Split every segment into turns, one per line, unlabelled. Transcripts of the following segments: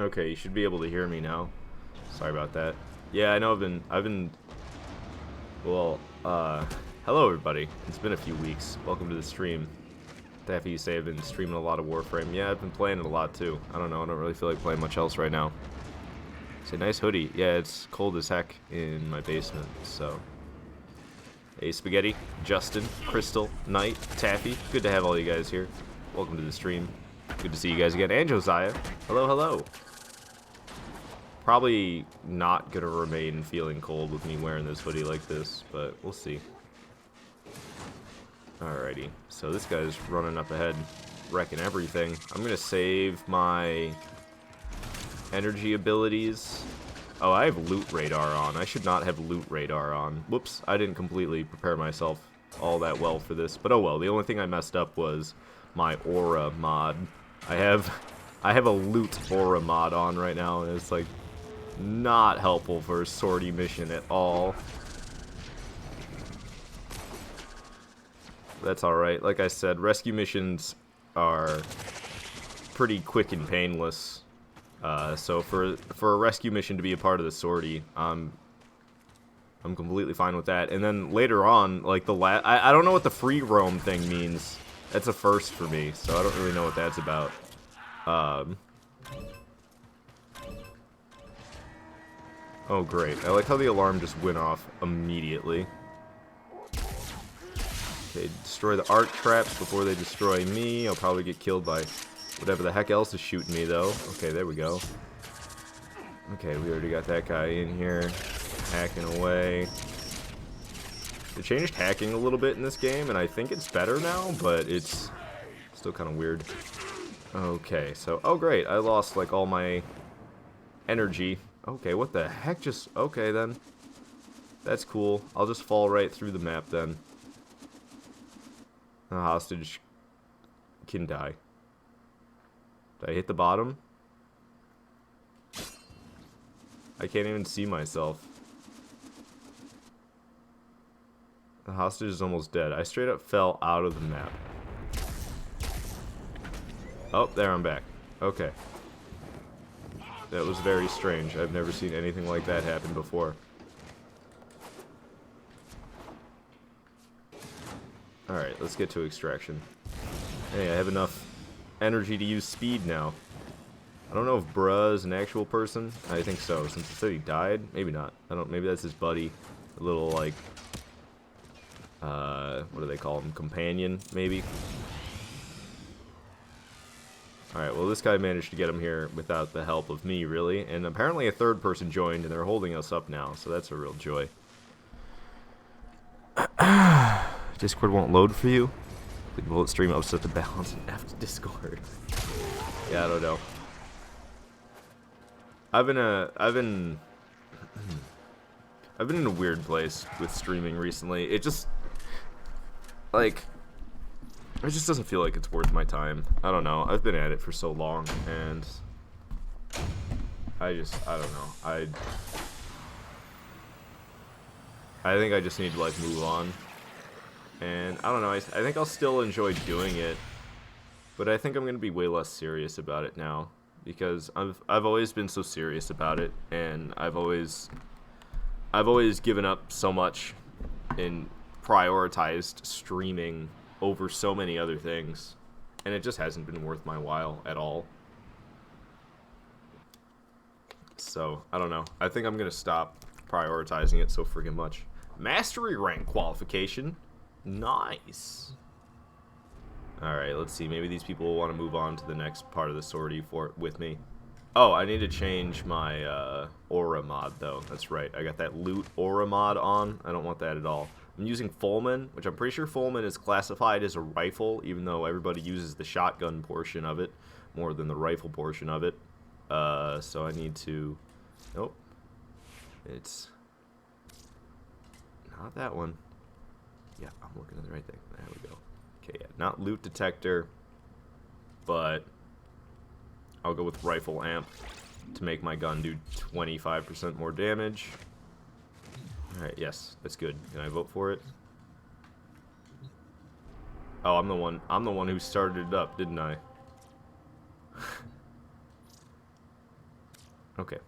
Okay, you should be able to hear me now. Sorry about that. Yeah, I know well, hello everybody. It's been a few weeks. Welcome to the stream. Daffy, you say I've been streaming a lot of Warframe. Yeah, I've been playing it a lot too. I don't know, I don't really feel like playing much else right now. It's a nice hoodie. Yeah, it's cold as heck in my basement, so. Hey, Spaghetti, Justin, Crystal, Knight, Taffy. Good to have all you guys here. Welcome to the stream. Good to see you guys again. And Josiah. Hello, hello. Probably not gonna remain feeling cold with me wearing this hoodie like this, but we'll see. Alrighty, so this guy's running up ahead, wrecking everything. I'm gonna save my energy abilities. Oh, I have loot radar on. I should not have loot radar on. Whoops, I didn't completely prepare myself all that well for this, but oh well. The only thing I messed up was my aura mod. I have a loot aura mod on right now, and it's like not helpful for a sortie mission at all. That's alright. Like I said, rescue missions are pretty quick and painless. So for a rescue mission to be a part of the sortie, I'm completely fine with that. And then later on, like I don't know what the free roam thing means. That's a first for me, so I don't really know what that's about. Oh great, I like how the alarm just went off immediately. Okay, destroy the arc traps before they destroy me. I'll probably get killed by whatever the heck else is shooting me, though. Okay, there we go. Okay, we already got that guy in here, hacking away. They changed hacking a little bit in this game, and I think it's better now, but it's still kind of weird. Okay, so, oh great, I lost, like, all my energy. Okay, what the heck just, okay then. That's cool. I'll just fall right through the map then. The hostage can die. Did I hit the bottom? I can't even see myself. The hostage is almost dead. I straight up fell out of the map. Oh, there I'm back. Okay. That was very strange. I've never seen anything like that happen before. Alright, let's get to extraction. Hey, I have enough energy to use speed now. I don't know if Bruh is an actual person. I think so, since it said he died. Maybe not. I don't. Maybe that's his buddy. A little, like, what do they call him? Companion, maybe? Alright, well this guy managed to get him here without the help of me, really. And apparently a third person joined, and they're holding us up now, so that's a real joy. Discord won't load for you? Will it stream upset the balance and after Discord? Yeah, I don't know. I've been in a weird place with streaming recently. It just doesn't feel like it's worth my time. I don't know. I've been at it for so long, and I don't know. I think I just need to, like, move on. And I don't know, I think I'll still enjoy doing it, but I think I'm gonna be way less serious about it now, because I've always been so serious about it, and I've always given up so much and prioritized streaming over so many other things, and it just hasn't been worth my while at all. So I don't know. I think I'm gonna stop prioritizing it so freaking much. Mastery rank qualification. Nice. Alright, let's see. Maybe these people will want to move on to the next part of the sortie with me. Oh, I need to change my aura mod, though. That's right. I got that loot aura mod on. I don't want that at all. I'm using Fulman, which I'm pretty sure Fulman is classified as a rifle, even though everybody uses the shotgun portion of it more than the rifle portion of it. So I need to... Nope. It's not that one. Yeah, I'm looking at the right thing. There we go. Okay, yeah, not loot detector, but I'll go with rifle amp to make my gun do 25% more damage. Alright, yes, that's good. Can I vote for it? Oh, I'm the one who started it up, didn't I? Okay.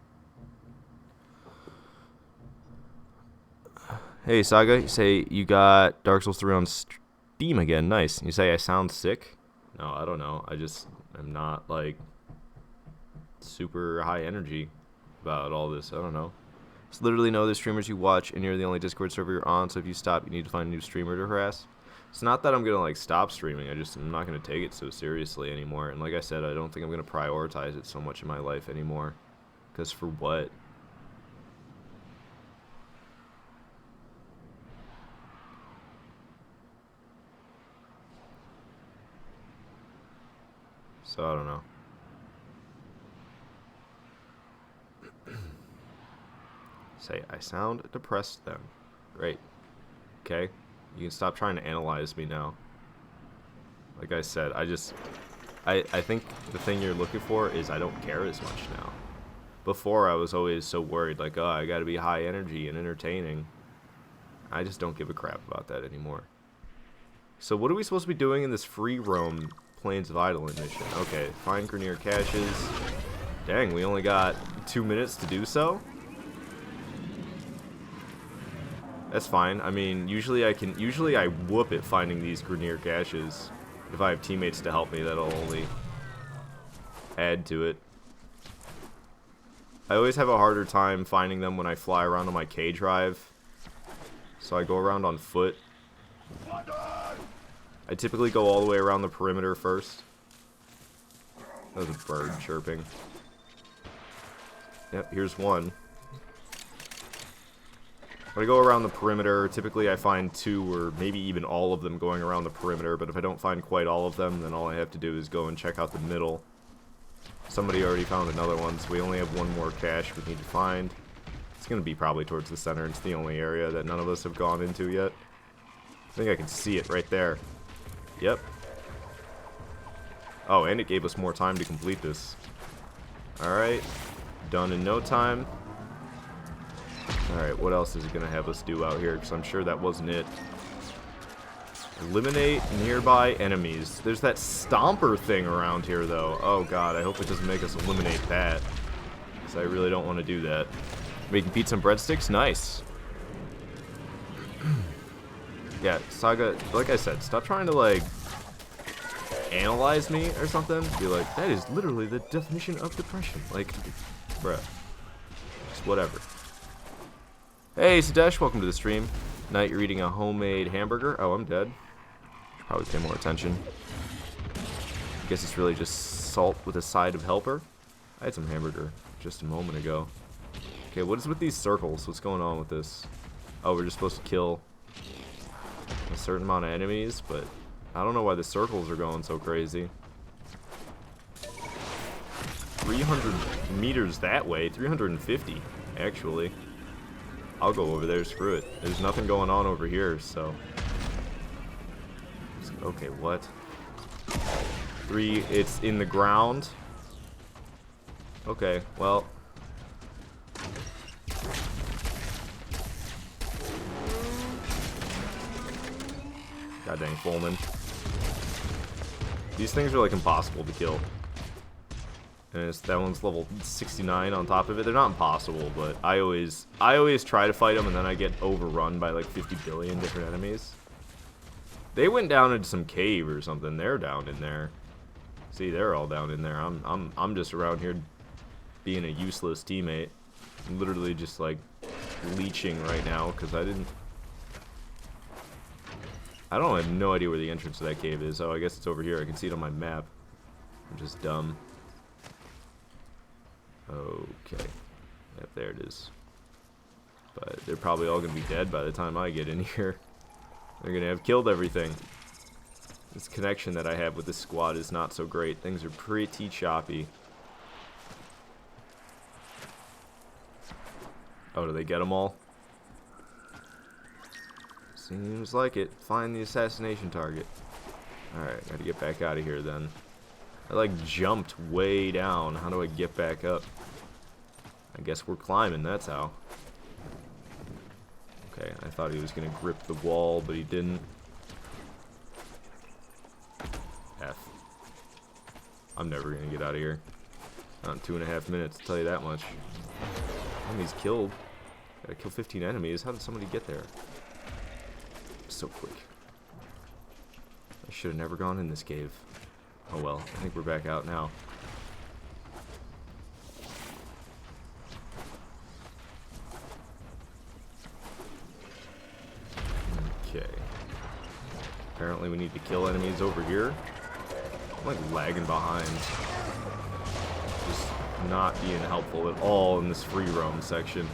Hey, Saga, you say you got Dark Souls 3 on Steam again. Nice. You say I sound sick? No, I don't know. I just am not, like, super high energy about all this. I don't know. There's literally no other streamers you watch, and you're the only Discord server you're on, so if you stop, you need to find a new streamer to harass. It's not that I'm going to, like, stop streaming. I'm not going to take it so seriously anymore. And like I said, I don't think I'm going to prioritize it so much in my life anymore. Because for what? So, I don't know. Say, I sound depressed then. Great. Okay? You can stop trying to analyze me now. Like I said, I think the thing you're looking for is I don't care as much now. Before, I was always so worried, like, oh, I gotta be high energy and entertaining. I just don't give a crap about that anymore. So what are we supposed to be doing in this free roam Plains of Idling mission? Okay, find Grenier caches. Dang, we only got 2 minutes to do so? That's fine. I mean, usually I whoop at finding these Grenier caches. If I have teammates to help me, that'll only add to it. I always have a harder time finding them when I fly around on my K drive. So I go around on foot. I typically go all the way around the perimeter first. That was a bird chirping. Yep, here's one. When I go around the perimeter, typically I find 2 or maybe even all of them going around the perimeter, but if I don't find quite all of them, then all I have to do is go and check out the middle. Somebody already found another one, so we only have 1 more cache we need to find. It's going to be probably towards the center. It's the only area that none of us have gone into yet. I think I can see it right there. Yep. Oh, and it gave us more time to complete this. Alright. Done in no time. Alright, what else is it going to have us do out here? Because I'm sure that wasn't it. Eliminate nearby enemies. There's that stomper thing around here, though. Oh, God, I hope it doesn't make us eliminate that. Because I really don't want to do that. Making pizza and breadsticks? Nice. Yeah, Saga, like I said, stop trying to, like, analyze me or something. Be like, that is literally the definition of depression. Like, bruh. Just whatever. Hey, Sadesh, welcome to the stream. Tonight you're eating a homemade hamburger. Oh, I'm dead. Should probably pay more attention. I guess it's really just salt with a side of helper. I had some hamburger just a moment ago. Okay, what is with these circles? What's going on with this? Oh, we're just supposed to kill a certain amount of enemies, but I don't know why the circles are going so crazy. 300 meters that way, 350 actually. I'll go over there, screw it. There's nothing going on over here, so. Okay, what? 3, it's in the ground. Okay, well. God dang, Fullman. These things are like impossible to kill. And that one's level 69 on top of it. They're not impossible, but I always try to fight them, and then I get overrun by like 50 billion different enemies. They went down into some cave or something. They're down in there. See, they're all down in there. I'm just around here being a useless teammate. I'm literally just like leeching right now because I have no idea where the entrance to that cave is. Oh, I guess it's over here. I can see it on my map. I'm just dumb. Okay. Yep, there it is. But they're probably all going to be dead by the time I get in here. They're going to have killed everything. This connection that I have with this squad is not so great. Things are pretty choppy. Oh, do they get them all? Seems like it. Find the assassination target. Alright, gotta get back out of here then. I like jumped way down. How do I get back up? I guess we're climbing, that's how. Okay, I thought he was gonna grip the wall, but he didn't. F. I'm never gonna get out of here. Not 2.5 minutes, I'll tell you that much. Enemies killed. Gotta kill 15 enemies. How did somebody get there? So quick. I should have never gone in this cave. Oh well, I think we're back out now. Okay. Apparently we need to kill enemies over here. I'm like lagging behind. Just not being helpful at all in this free roam section.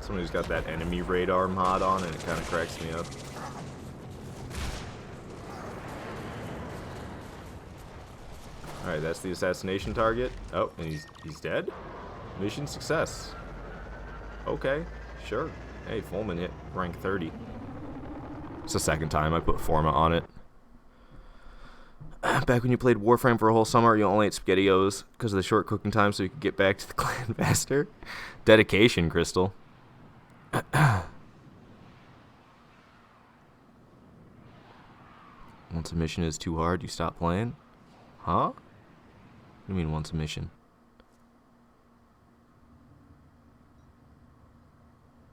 Somebody's got that enemy radar mod on and it kind of cracks me up. Alright, that's the assassination target. Oh, and he's dead? Mission success. Okay, sure. Hey, Fulman hit rank 30. It's the second time I put Forma on it. Back when you played Warframe for a whole summer, you only ate SpaghettiOs because of the short cooking time so you could get back to the clan faster. Dedication, Crystal. Once a mission is too hard, you stop playing? Huh? What do you mean once a mission?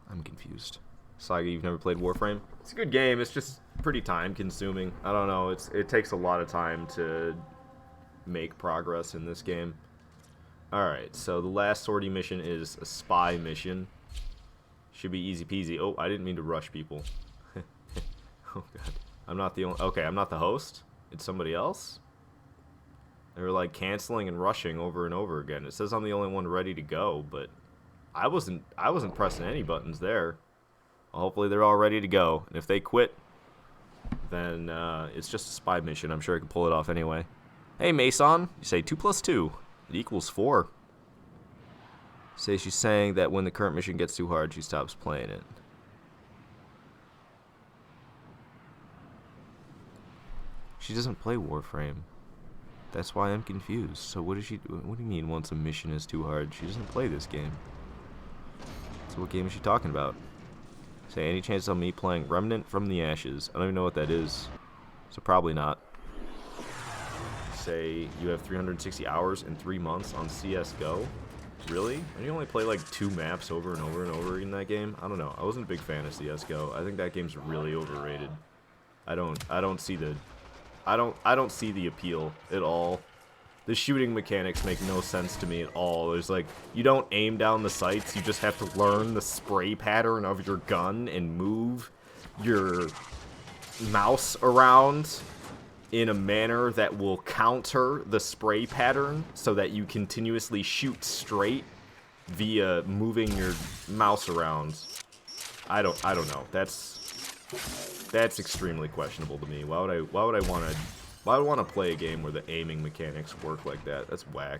I'm confused. Saga, you've never played Warframe? It's a good game, it's just pretty time consuming. I don't know, it takes a lot of time to make progress in this game. Alright, so the last sortie mission is a spy mission. Should be easy peasy. Oh, I didn't mean to rush people. Oh god. I'm not the only... Okay, I'm not the host. It's somebody else? They were like canceling and rushing over and over again. It says I'm the only one ready to go, but I wasn't pressing any buttons there. Well, hopefully they're all ready to go. And if they quit, then it's just a spy mission. I'm sure I can pull it off anyway. Hey, Mason. You say 2 + 2. It equals 4. Say she's saying that when the current mission gets too hard, she stops playing it. She doesn't play Warframe. That's why I'm confused. So what does she do? What do you mean once a mission is too hard? She doesn't play this game. So what game is she talking about? Say any chance of me playing Remnant from the Ashes? I don't even know what that is. So probably not. Say you have 360 hours in 3 months on CSGO. Really? And you only play like 2 maps over and over and over in that game? I don't know. I wasn't a big fan of CS:GO. I think that game's really overrated. I don't see the appeal at all. The shooting mechanics make no sense to me at all. There's like, you don't aim down the sights, you just have to learn the spray pattern of your gun and move your mouse around in a manner that will counter the spray pattern so that you continuously shoot straight via moving your mouse around. I don't know. That's extremely questionable to me. Why would I want to play a game where the aiming mechanics work like that? That's whack.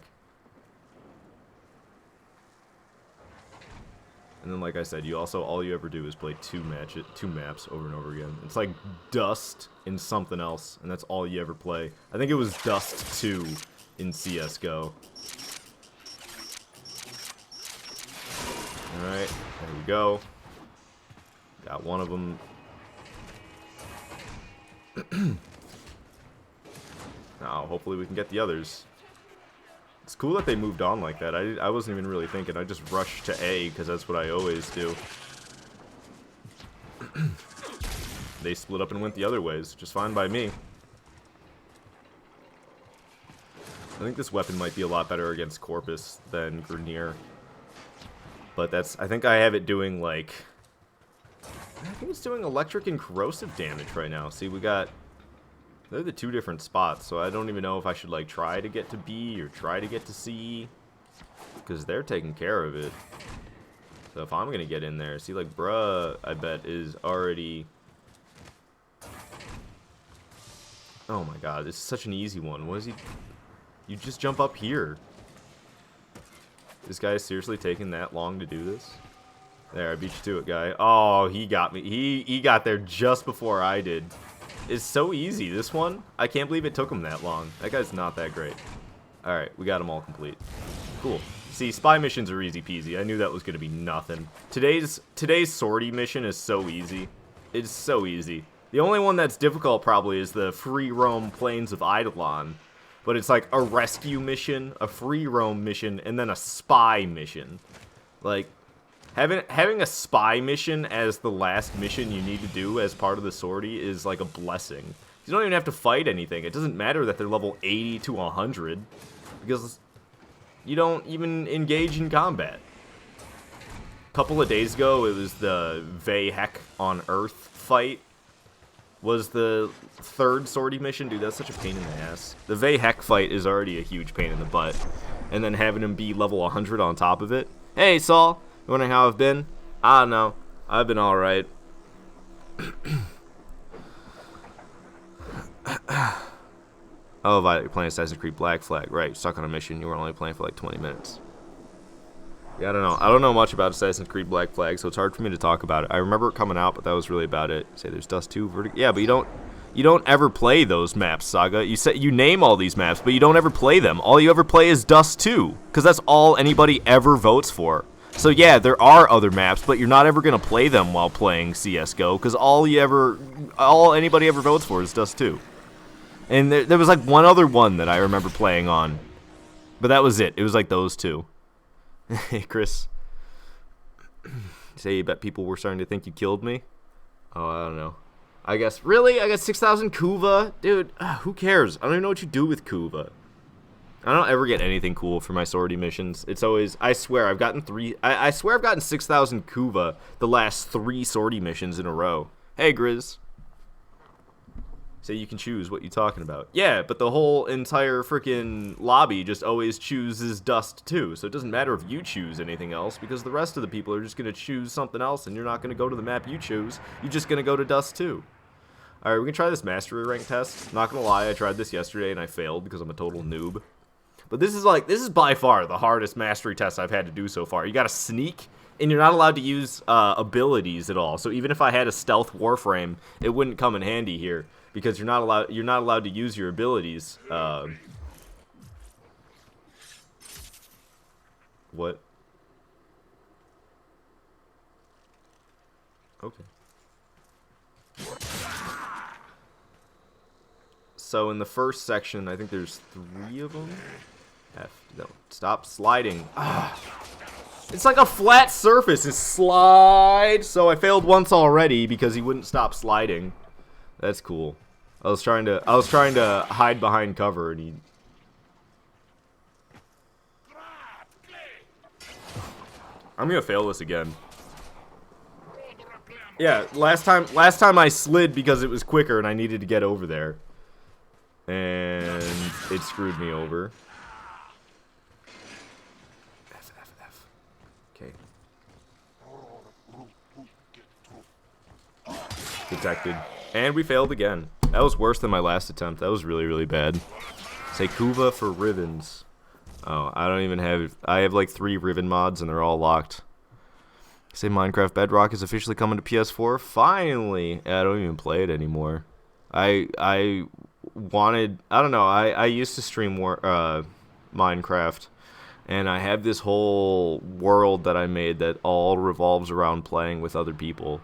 And then, like I said, all you ever do is play 2 maps over and over again. It's like Dust and something else, and that's all you ever play. I think it was Dust 2 in CS:GO. Alright, there we go. Got one of them. Now, hopefully we can get the others. It's cool that they moved on like that. I wasn't even really thinking. I just rushed to A because that's what I always do. They split up and went the other ways. Just fine by me. I think this weapon might be a lot better against Corpus than Grenier. But I think I have it doing like... I think it's doing electric and corrosive damage right now. See, they're the 2 different spots, so I don't even know if I should, like, try to get to B or try to get to C. Because they're taking care of it. So if I'm going to get in there, see, like, bruh, I bet, is already... Oh my god, this is such an easy one. What is he... You just jump up here. This guy is seriously taking that long to do this? There, I beat you to it, guy. Oh, he got me. He got there just before I did. It's so easy, this one. I can't believe it took him that long. That guy's not that great. Alright, we got them all complete. Cool. See, spy missions are easy peasy. I knew that was going to be nothing. Today's sortie mission is so easy. It's so easy. The only one that's difficult probably is the free roam plains of Eidolon. But it's like a rescue mission, a free roam mission, and then a spy mission. Like, having a spy mission as the last mission you need to do as part of the sortie is like a blessing. You don't even have to fight anything. It doesn't matter that they're level 80 to 100. Because you don't even engage in combat. A couple of days ago, it was the Vayhek on Earth fight. Was the third sortie mission. Dude, that's such a pain in the ass. The Vayhek fight is already a huge pain in the butt. And then having him be level 100 on top of it. Hey, Saul. You wondering how I've been? I don't know. I've been alright. Oh, Violet, you're playing Assassin's Creed Black Flag. Right, stuck on a mission. You were only playing for like 20 minutes. Yeah, I don't know. I don't know much about Assassin's Creed Black Flag, so it's hard for me to talk about it. I remember it coming out, but that was really about it. Say there's Dust 2, Vertigo. Yeah, but you don't ever play those maps, Saga. You name all these maps, but you don't ever play them. All you ever play is Dust 2, because that's all anybody ever votes for. So yeah, there are other maps, but you're not ever gonna play them while playing CS:GO, because all anybody ever votes for is Dust 2. And there was like one other one that I remember playing on, but that was it. It was like those two. Hey, Chris. Say you bet people were starting to think you killed me? Oh, I don't know. I guess. Really? I got 6,000 Kuva? Dude, who cares? I don't even know what you do with Kuva. I don't ever get anything cool for my sortie missions. It's always, I swear, I've gotten I swear I've gotten 6,000 Kuva the last 3 sortie missions in a row. Hey, Grizz. Say you can choose what you're talking about. Yeah, but the whole entire freaking lobby just always chooses Dust 2. So it doesn't matter if you choose anything else, because the rest of the people are just going to choose something else, and you're not going to go to the map you choose. You're just going to go to Dust 2. Alright, we're going to try this mastery rank test. Not going to lie, I tried this yesterday and I failed because I'm a total noob. But this is by far the hardest mastery test I've had to do so far. You got to sneak, and you're not allowed to use abilities at all. So even if I had a stealth Warframe, it wouldn't come in handy here. Because you're not allowed to use your abilities. What? Okay. So in the first section, I think there's 3 of them. No, stop sliding. It's like a flat surface. It slides. So I failed once already because he wouldn't stop sliding. That's cool. I was trying to hide behind cover, and he. I'm gonna fail this again. Yeah, last time I slid because it was quicker and I needed to get over there, and it screwed me over. F. Okay. Detected. And we failed again. That was worse than my last attempt. That was really, really bad. Say Kuva for Rivens. Oh, I don't even have... I have like 3 Riven mods and they're all locked. Say Minecraft Bedrock is officially coming to PS4. Finally! Yeah, I don't even play it anymore. I wanted... I don't know. I used to stream Minecraft. And I have this whole world that I made that all revolves around playing with other people.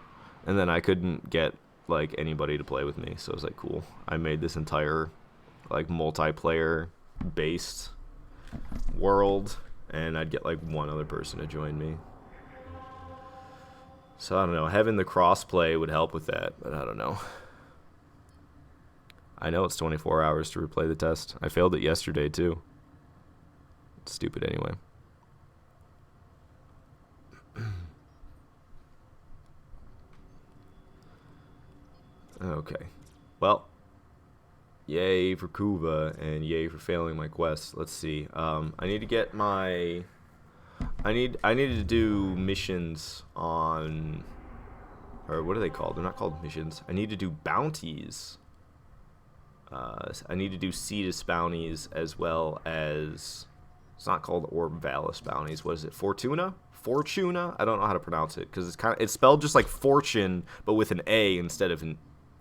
And then I couldn't get like anybody to play with me, so I was like, cool. I made this entire like multiplayer based world, and I'd get like 1 other person to join me. So I don't know, having the crossplay would help with that, but I don't know. I know it's 24 hours to replay the test. I failed it yesterday too. It's stupid anyway. Okay, well, yay for Kuva and yay for failing my quest. Let's see. I need to get my. I needed to do missions on, or what are they called? They're not called missions. I need to do bounties. I need to do CETUS bounties as well as. It's not called Orb Valis bounties. What is it? Fortuna? Fortuna? I don't know how to pronounce it because it's spelled just like fortune, but with an A instead of an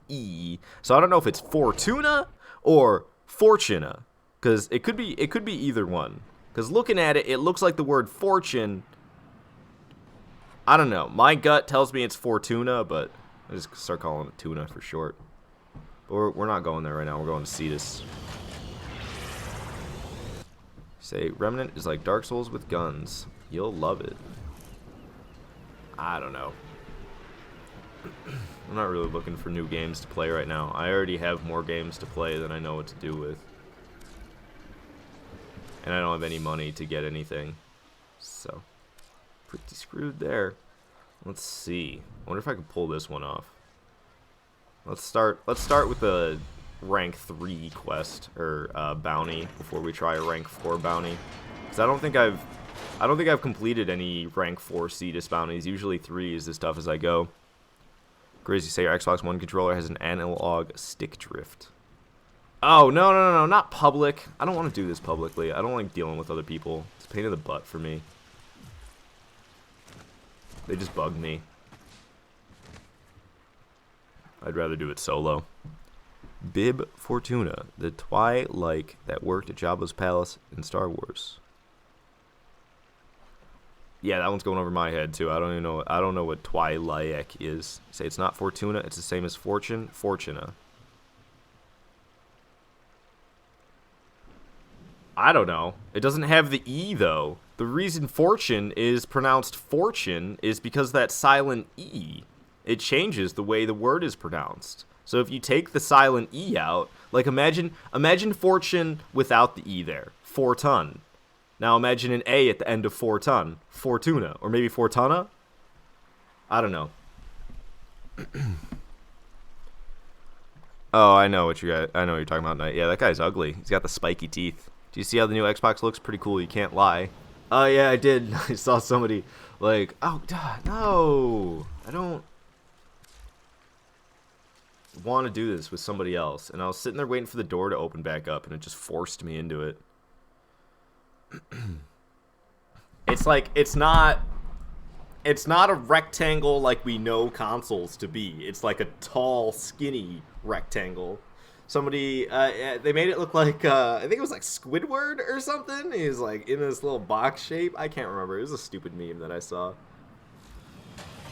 E. So I don't know if it's Fortuna or Fortuna, because it could be either one. Because looking at it, it looks like the word fortune. I don't know. My gut tells me it's Fortuna, but I just start calling it tuna for short. But we're not going there right now. We're going to CETUS. Say, Remnant is like Dark Souls with guns. You'll love it. I don't know. I'm not really looking for new games to play right now. I already have more games to play than I know what to do with. And I don't have any money to get anything. So, pretty screwed there. Let's see. I wonder if I can pull this one off. Let's start with the rank 3 quest or bounty before we try a rank 4 bounty. Cuz I don't think I've completed any rank 4 CETUS bounties. Usually 3 is as tough as I go. Crazy say your Xbox One controller has an analog stick drift. Oh, no, not public. I don't want to do this publicly. I don't like dealing with other people. It's a pain in the butt for me. They just bug me. I'd rather do it solo. Bib Fortuna, the Twi-like that worked at Jabba's palace in Star Wars. Yeah, that one's going over my head too. I don't even know. I don't know what Twi-like is. Say it's not Fortuna. It's the same as Fortune. Fortuna. I don't know. It doesn't have the E though. The reason fortune is pronounced fortune is because that silent E. It changes the way the word is pronounced. So if you take the silent E out, like imagine fortune without the E there. Fortun. Now imagine an A at the end of Fortun. Fortuna. Or maybe Fortuna? I don't know. Oh, I know what you're talking about, Knight. Yeah, that guy's ugly. He's got the spiky teeth. Do you see how the new Xbox looks? Pretty cool. You can't lie. Oh, yeah, I did. I saw somebody like, oh, God, no. I don't want to do this with somebody else. And I was sitting there waiting for the door to open back up, and it just forced me into it. It's like, it's not a rectangle like we know consoles to be. It's like a tall, skinny rectangle. Somebody, they made it look like, I think it was like Squidward or something. He's like in this little box shape. I can't remember. It was a stupid meme that I saw.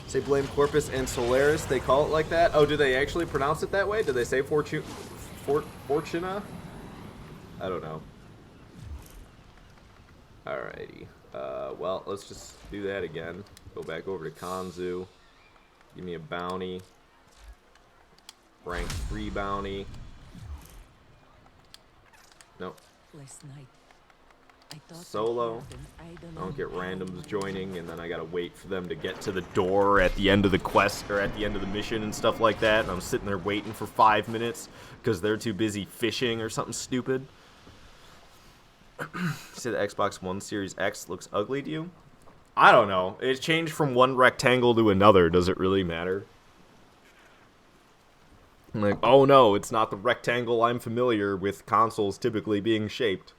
Say blame Corpus and Solaris. They call it like that. Oh, do they actually pronounce it that way? Do they say Fortuna? I don't know. Alrighty. Well, let's just do that again. Go back over to Kanzu. Give me a bounty. Rank 3 bounty. Nope. Solo. I don't get randoms joining, and then I gotta wait for them to get to the door at the end of the quest, or at the end of the mission and stuff like that, and I'm sitting there waiting for 5 minutes, because they're too busy fishing or something stupid. You say the Xbox One Series X looks ugly to you? I don't know. It's changed from one rectangle to another. Does it really matter? I'm like, oh no, it's not the rectangle I'm familiar with consoles typically being shaped.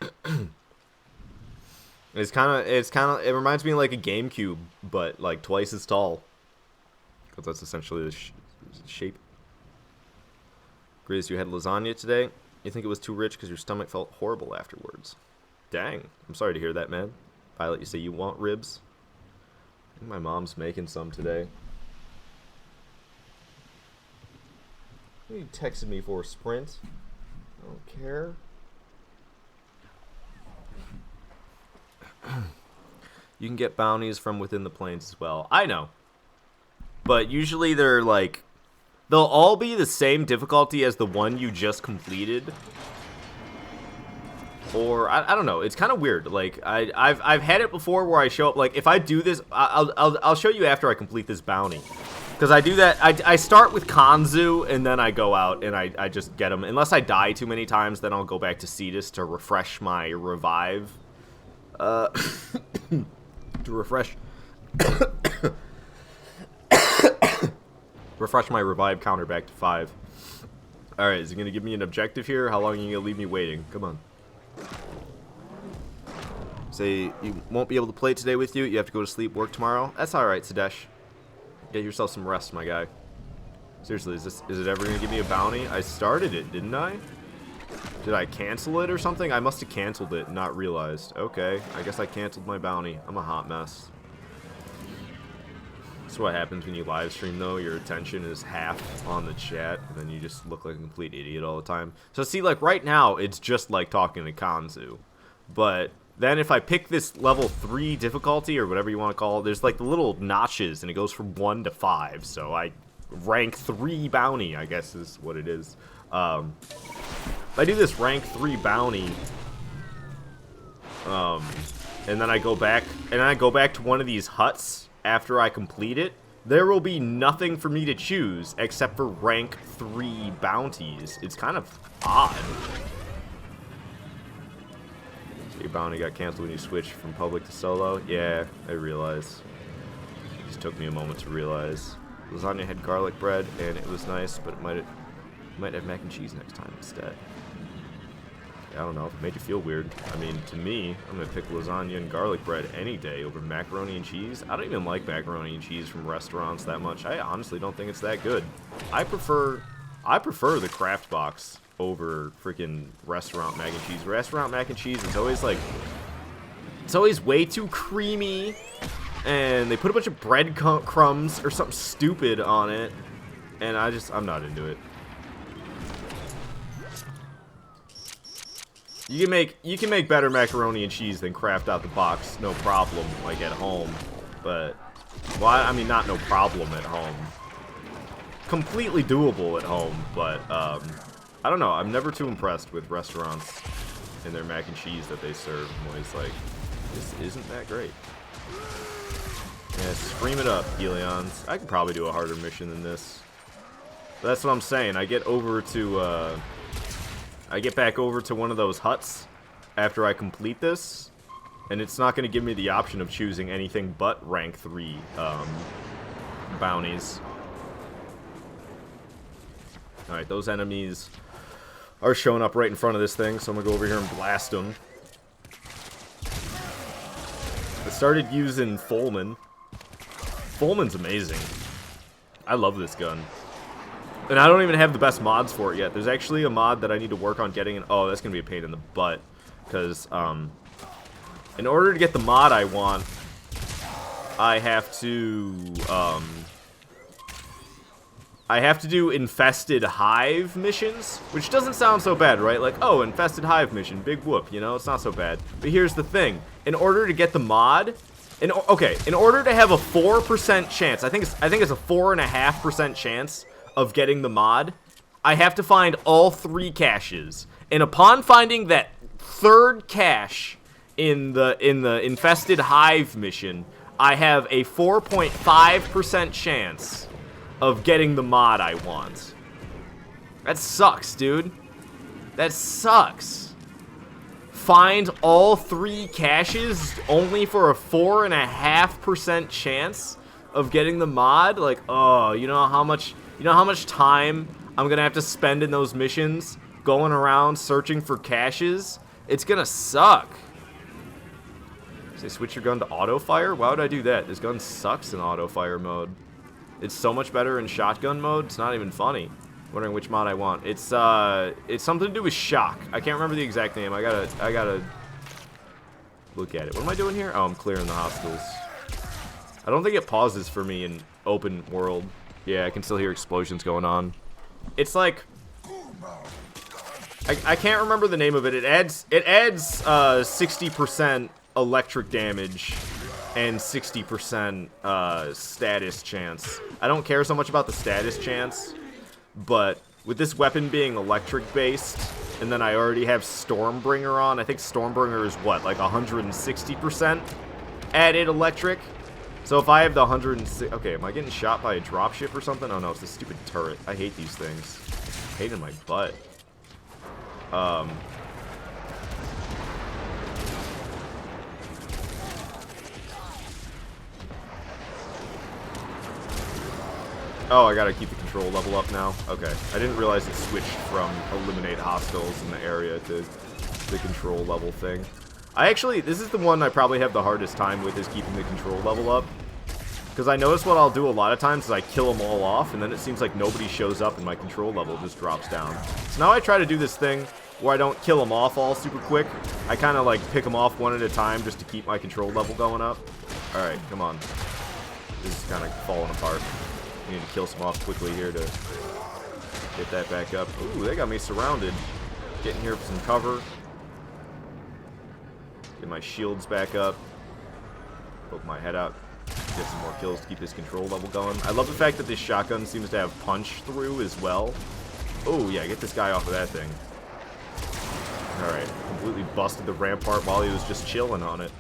It reminds me of like a GameCube, but like twice as tall. Because that's essentially the shape. Grizz, you had lasagna today? You think it was too rich because your stomach felt horrible afterwards? Dang, I'm sorry to hear that, man. Violet, you say you want ribs? I think my mom's making some today. You texted me for a sprint. I don't care. You can get bounties from within the planes as well. I know. But usually they're like, they'll all be the same difficulty as the one you just completed. Or I don't know. It's kind of weird. Like I've had it before where I show up. Like if I do this, I'll show you after I complete this bounty. Because I do that, I start with Kanzu, and then I go out, and I just get them. Unless I die too many times, then I'll go back to CETUS to refresh my revive. To refresh... refresh my revive counter back to 5. Alright, is he going to give me an objective here? How long are you going to leave me waiting? Come on. Say, you won't be able to play today with you. You have to go to sleep, work tomorrow. That's alright, Sadesh. Get yourself some rest, my guy. Seriously, is it ever gonna give me a bounty? I started it, didn't I? Did I cancel it or something? I must have canceled it and not realized. Okay, I guess I canceled my bounty. I'm a hot mess. That's what happens when you live stream, though. Your attention is half on the chat, and then you just look like a complete idiot all the time. So see, like right now, it's just like talking to Kanzu. But then if I pick this level 3 difficulty, or whatever you want to call it, there's like the little notches, and it goes from 1 to 5. So I rank 3 bounty, I guess is what it is. If I do this rank 3 bounty, and then I go back, to one of these huts after I complete it, there will be nothing for me to choose except for rank 3 bounties. It's kind of odd. So your bounty got canceled when you switched from public to solo? Yeah, I realize. It just took me a moment to realize. Lasagna had garlic bread, and it was nice, but it might have mac and cheese next time instead. I don't know, if it made you feel weird. I mean, to me, I'm going to pick lasagna and garlic bread any day over macaroni and cheese. I don't even like macaroni and cheese from restaurants that much. I honestly don't think it's that good. I prefer the Kraft box over freaking restaurant mac and cheese. Restaurant mac and cheese is always like, it's always way too creamy, and they put a bunch of bread crumbs or something stupid on it, and I'm not into it. You can make better macaroni and cheese than Kraft out the box, no problem, like at home. But, well, I mean, not no problem at home. Completely doable at home, but, I don't know. I'm never too impressed with restaurants and their mac and cheese that they serve. I'm always like, this isn't that great. Yeah, scream it up, Helions. I could probably do a harder mission than this. But that's what I'm saying. I get back over to one of those huts after I complete this, and it's not going to give me the option of choosing anything but rank 3 bounties. Alright, those enemies are showing up right in front of this thing, so I'm going to go over here and blast them. I started using Fulman. Fulman's amazing. I love this gun. And I don't even have the best mods for it yet. There's actually a mod that I need to work on getting. Oh, that's going to be a pain in the butt. Because, in order to get the mod I want, I have to do infested hive missions, which doesn't sound so bad, right? Like, oh, infested hive mission, big whoop, you know, it's not so bad. But here's the thing. In order to get the mod, in order to have a 4% chance, I think it's a 4.5% chance of getting the mod, I have to find all 3 caches. And upon finding that 3rd cache in the infested hive mission, I have a 4.5% chance of getting the mod I want. That sucks, dude. That sucks. Find all 3 caches only for a 4.5% chance of getting the mod? Like, oh, you know how much time I'm gonna have to spend in those missions going around searching for caches? It's gonna suck. Say switch your gun to auto fire? Why would I do that? This gun sucks in auto fire mode. It's so much better in shotgun mode. It's not even funny. Wondering which mod I want. It's something to do with shock. I can't remember the exact name. I gotta look at it. What am I doing here? Oh, I'm clearing the hostiles. I don't think it pauses for me in open world. Yeah, I can still hear explosions going on. It's like, I can't remember the name of it. It adds 60% electric damage and 60% status chance. I don't care so much about the status chance, but with this weapon being electric based, and then I already have Stormbringer on. I think Stormbringer is what, like 160% added electric. So if I have the 106... Okay, am I getting shot by a dropship or something? Oh no, it's this stupid turret. I hate these things. I hate it in my butt. Oh, I gotta keep the control level up now? Okay. I didn't realize it switched from eliminate hostiles in the area to the control level thing. This is the one I probably have the hardest time with, is keeping the control level up. Because I notice what I'll do a lot of times is I kill them all off, and then it seems like nobody shows up and my control level just drops down. So now I try to do this thing where I don't kill them off all super quick. I kind of like pick them off one at a time just to keep my control level going up. Alright, come on. This is kind of falling apart. I need to kill some off quickly here to get that back up. Ooh, they got me surrounded. Getting here for some cover. Get my shields back up. Poke my head out. Get some more kills to keep this control level going. I love the fact that this shotgun seems to have punch through as well. Oh, yeah, get this guy off of that thing. Alright, completely busted the rampart while he was just chilling on it.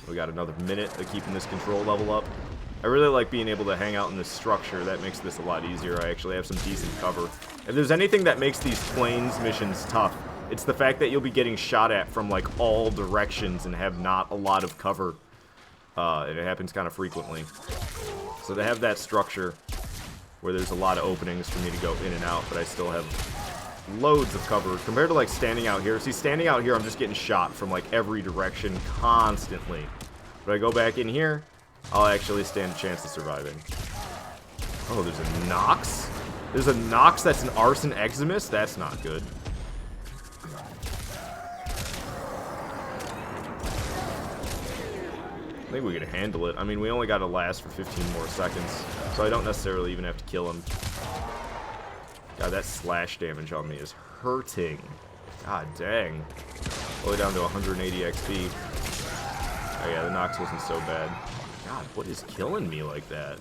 We got another minute of keeping this control level up. I really like being able to hang out in this structure. That makes this a lot easier. I actually have some decent cover. If there's anything that makes these plains missions tough, it's the fact that you'll be getting shot at from, like, all directions and have not a lot of cover. And it happens kind of frequently. So they have that structure where there's a lot of openings for me to go in and out, but I still have loads of cover compared to, like, standing out here. See, standing out here, I'm just getting shot from, like, every direction constantly. But I go back in here, I'll actually stand a chance of surviving. Oh, there's a Nox? There's a Nox that's an Arson Eximus? That's not good. I think we can handle it. I mean, we only got to last for 15 more seconds, so I don't necessarily even have to kill him. God, that slash damage on me is hurting. God dang. All the way down to 180 XP. Oh yeah, the Nox wasn't so bad. God, what is killing me like that?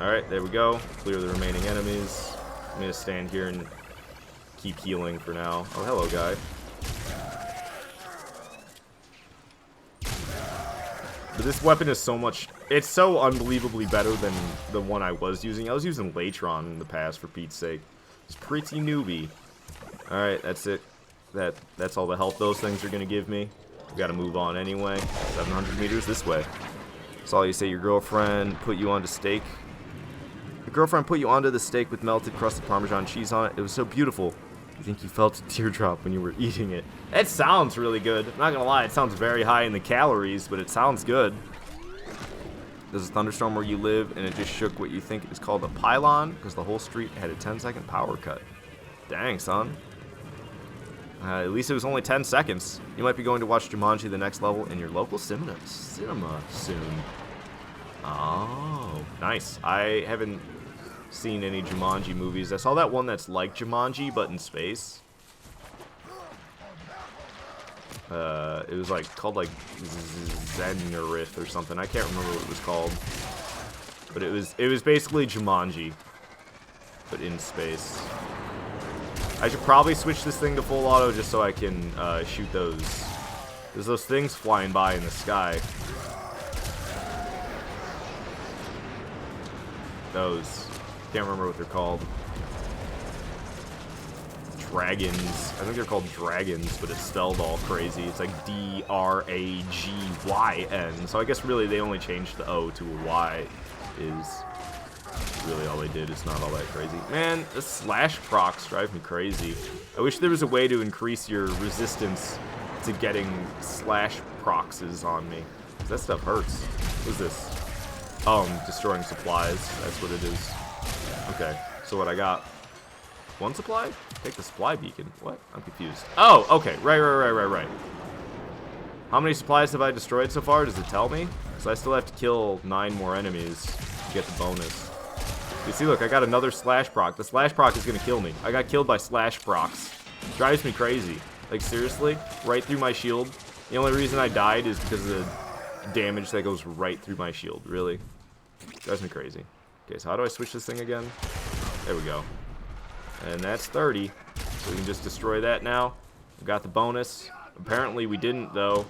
Alright, there we go. Clear the remaining enemies. I'm gonna stand here and keep healing for now. Oh, hello, guy. But this weapon is so much... It's so unbelievably better than the one I was using. I was using Latron in the past, for Pete's sake. It's pretty newbie. Alright, that's it. That's all the health those things are going to give me. We got to move on anyway. 700 meters this way. That's all you say. Your girlfriend put you onto steak. Your girlfriend put you onto the steak with melted crusted Parmesan cheese on it. It was so beautiful. I think you felt a teardrop when you were eating it. That sounds really good. I'm not gonna lie, it sounds very high in the calories, but it sounds good. There's a thunderstorm where you live, and it just shook what you think is called a pylon, because the whole street had a 10-second power cut. Dang, son. At least it was only 10 seconds. You might be going to watch Jumanji the next level in your local cinema soon. Oh, nice. I haven't seen any Jumanji movies. I saw that one that's like Jumanji, but in space. It was like called like Zenurith or something. I can't remember what it was called. But it was basically Jumanji, but in space. I should probably switch this thing to full auto just so I can shoot those. There's those things flying by in the sky. Those. Can't remember what they're called. Dragons. I think they're called dragons, but it's spelled all crazy. It's like D-R-A-G-Y-N. So I guess really they only changed the O to a Y is really all they did. It's not all that crazy. Man, the slash procs drive me crazy. I wish there was a way to increase your resistance to getting slash procs on me. 'Cause that stuff hurts. What is this? Oh, I'm destroying supplies. That's what it is. Okay, so what I got? One supply? Take the supply beacon. What? I'm confused. Oh, okay. Right. How many supplies have I destroyed so far? Does it tell me? So I still have to kill 9 more enemies to get the bonus. You see, look, I got another slash proc. The slash proc is going to kill me. I got killed by slash procs. Drives me crazy. Like, seriously? Right through my shield? The only reason I died is because of the damage that goes right through my shield. Really? Drives me crazy. Okay, so how do I switch this thing again? There we go. And that's 30. So we can just destroy that now. We got the bonus. Apparently we didn't, though,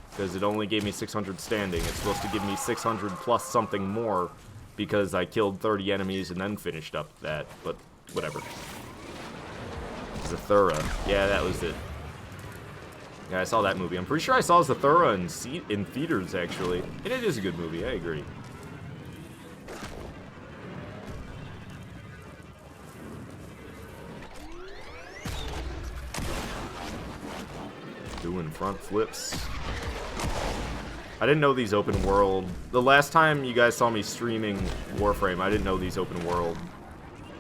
because it only gave me 600 standing. It's supposed to give me 600 plus something more because I killed 30 enemies and then finished up that, but whatever. Zathura. Yeah, that was it. Yeah, I saw that movie. I'm pretty sure I saw Zathura in theaters, actually. And it is a good movie, I agree. Doing front flips. I didn't know these open world... The last time you guys saw me streaming Warframe, I didn't know these open world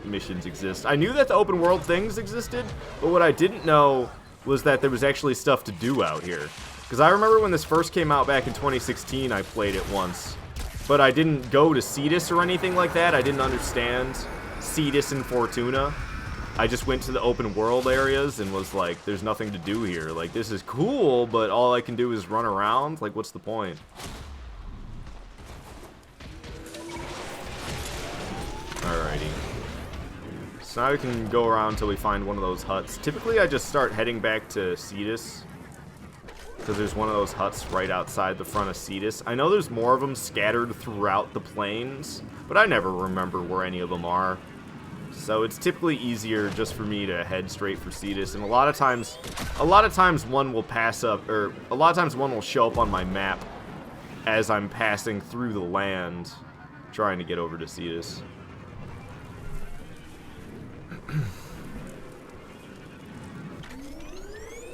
missions exist. I knew that the open world things existed, but what I didn't know was that there was actually stuff to do out here. Because I remember when this first came out back in 2016, I played it once. But I didn't go to CETUS or anything like that. I didn't understand CETUS and Fortuna. I just went to the open world areas and was like, there's nothing to do here. Like, this is cool, but all I can do is run around. Like, what's the point? Alrighty. So now we can go around until we find one of those huts. Typically, I just start heading back to CETUS, because there's one of those huts right outside the front of CETUS. I know there's more of them scattered throughout the plains, but I never remember where any of them are. So it's typically easier just for me to head straight for CETUS, and a lot of times one will pass up, or a lot of times one will show up on my map as I'm passing through the land, trying to get over to CETUS.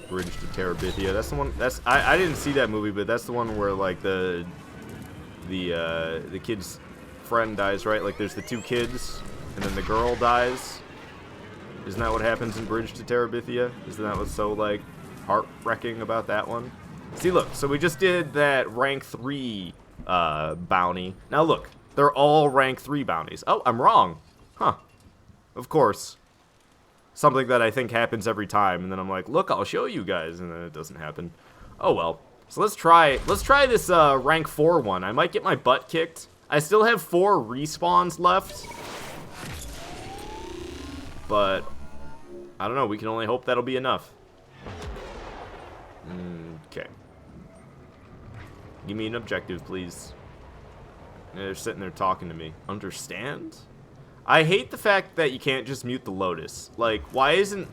Bridge to Terabithia. That's the one. That's I didn't see that movie, but that's the one where like the kid's friend dies, right? Like there's the two kids, and then the girl dies. Isn't that what happens in Bridge to Terabithia? Isn't that what's so like heart-wrecking about that one? See, look. So we just did that rank 3 bounty. Now look, they're all rank 3 bounties. Oh, I'm wrong. Huh. Of course. Something that I think happens every time, and then I'm like, look, I'll show you guys, and then it doesn't happen. Oh well. So let's try this rank 4 one. I might get my butt kicked. I still have 4 respawns left, but I don't know. We can only hope that'll be enough. Okay. Give me an objective, please. They're sitting there talking to me. Understand? I hate the fact that you can't just mute the Lotus. Like, why isn't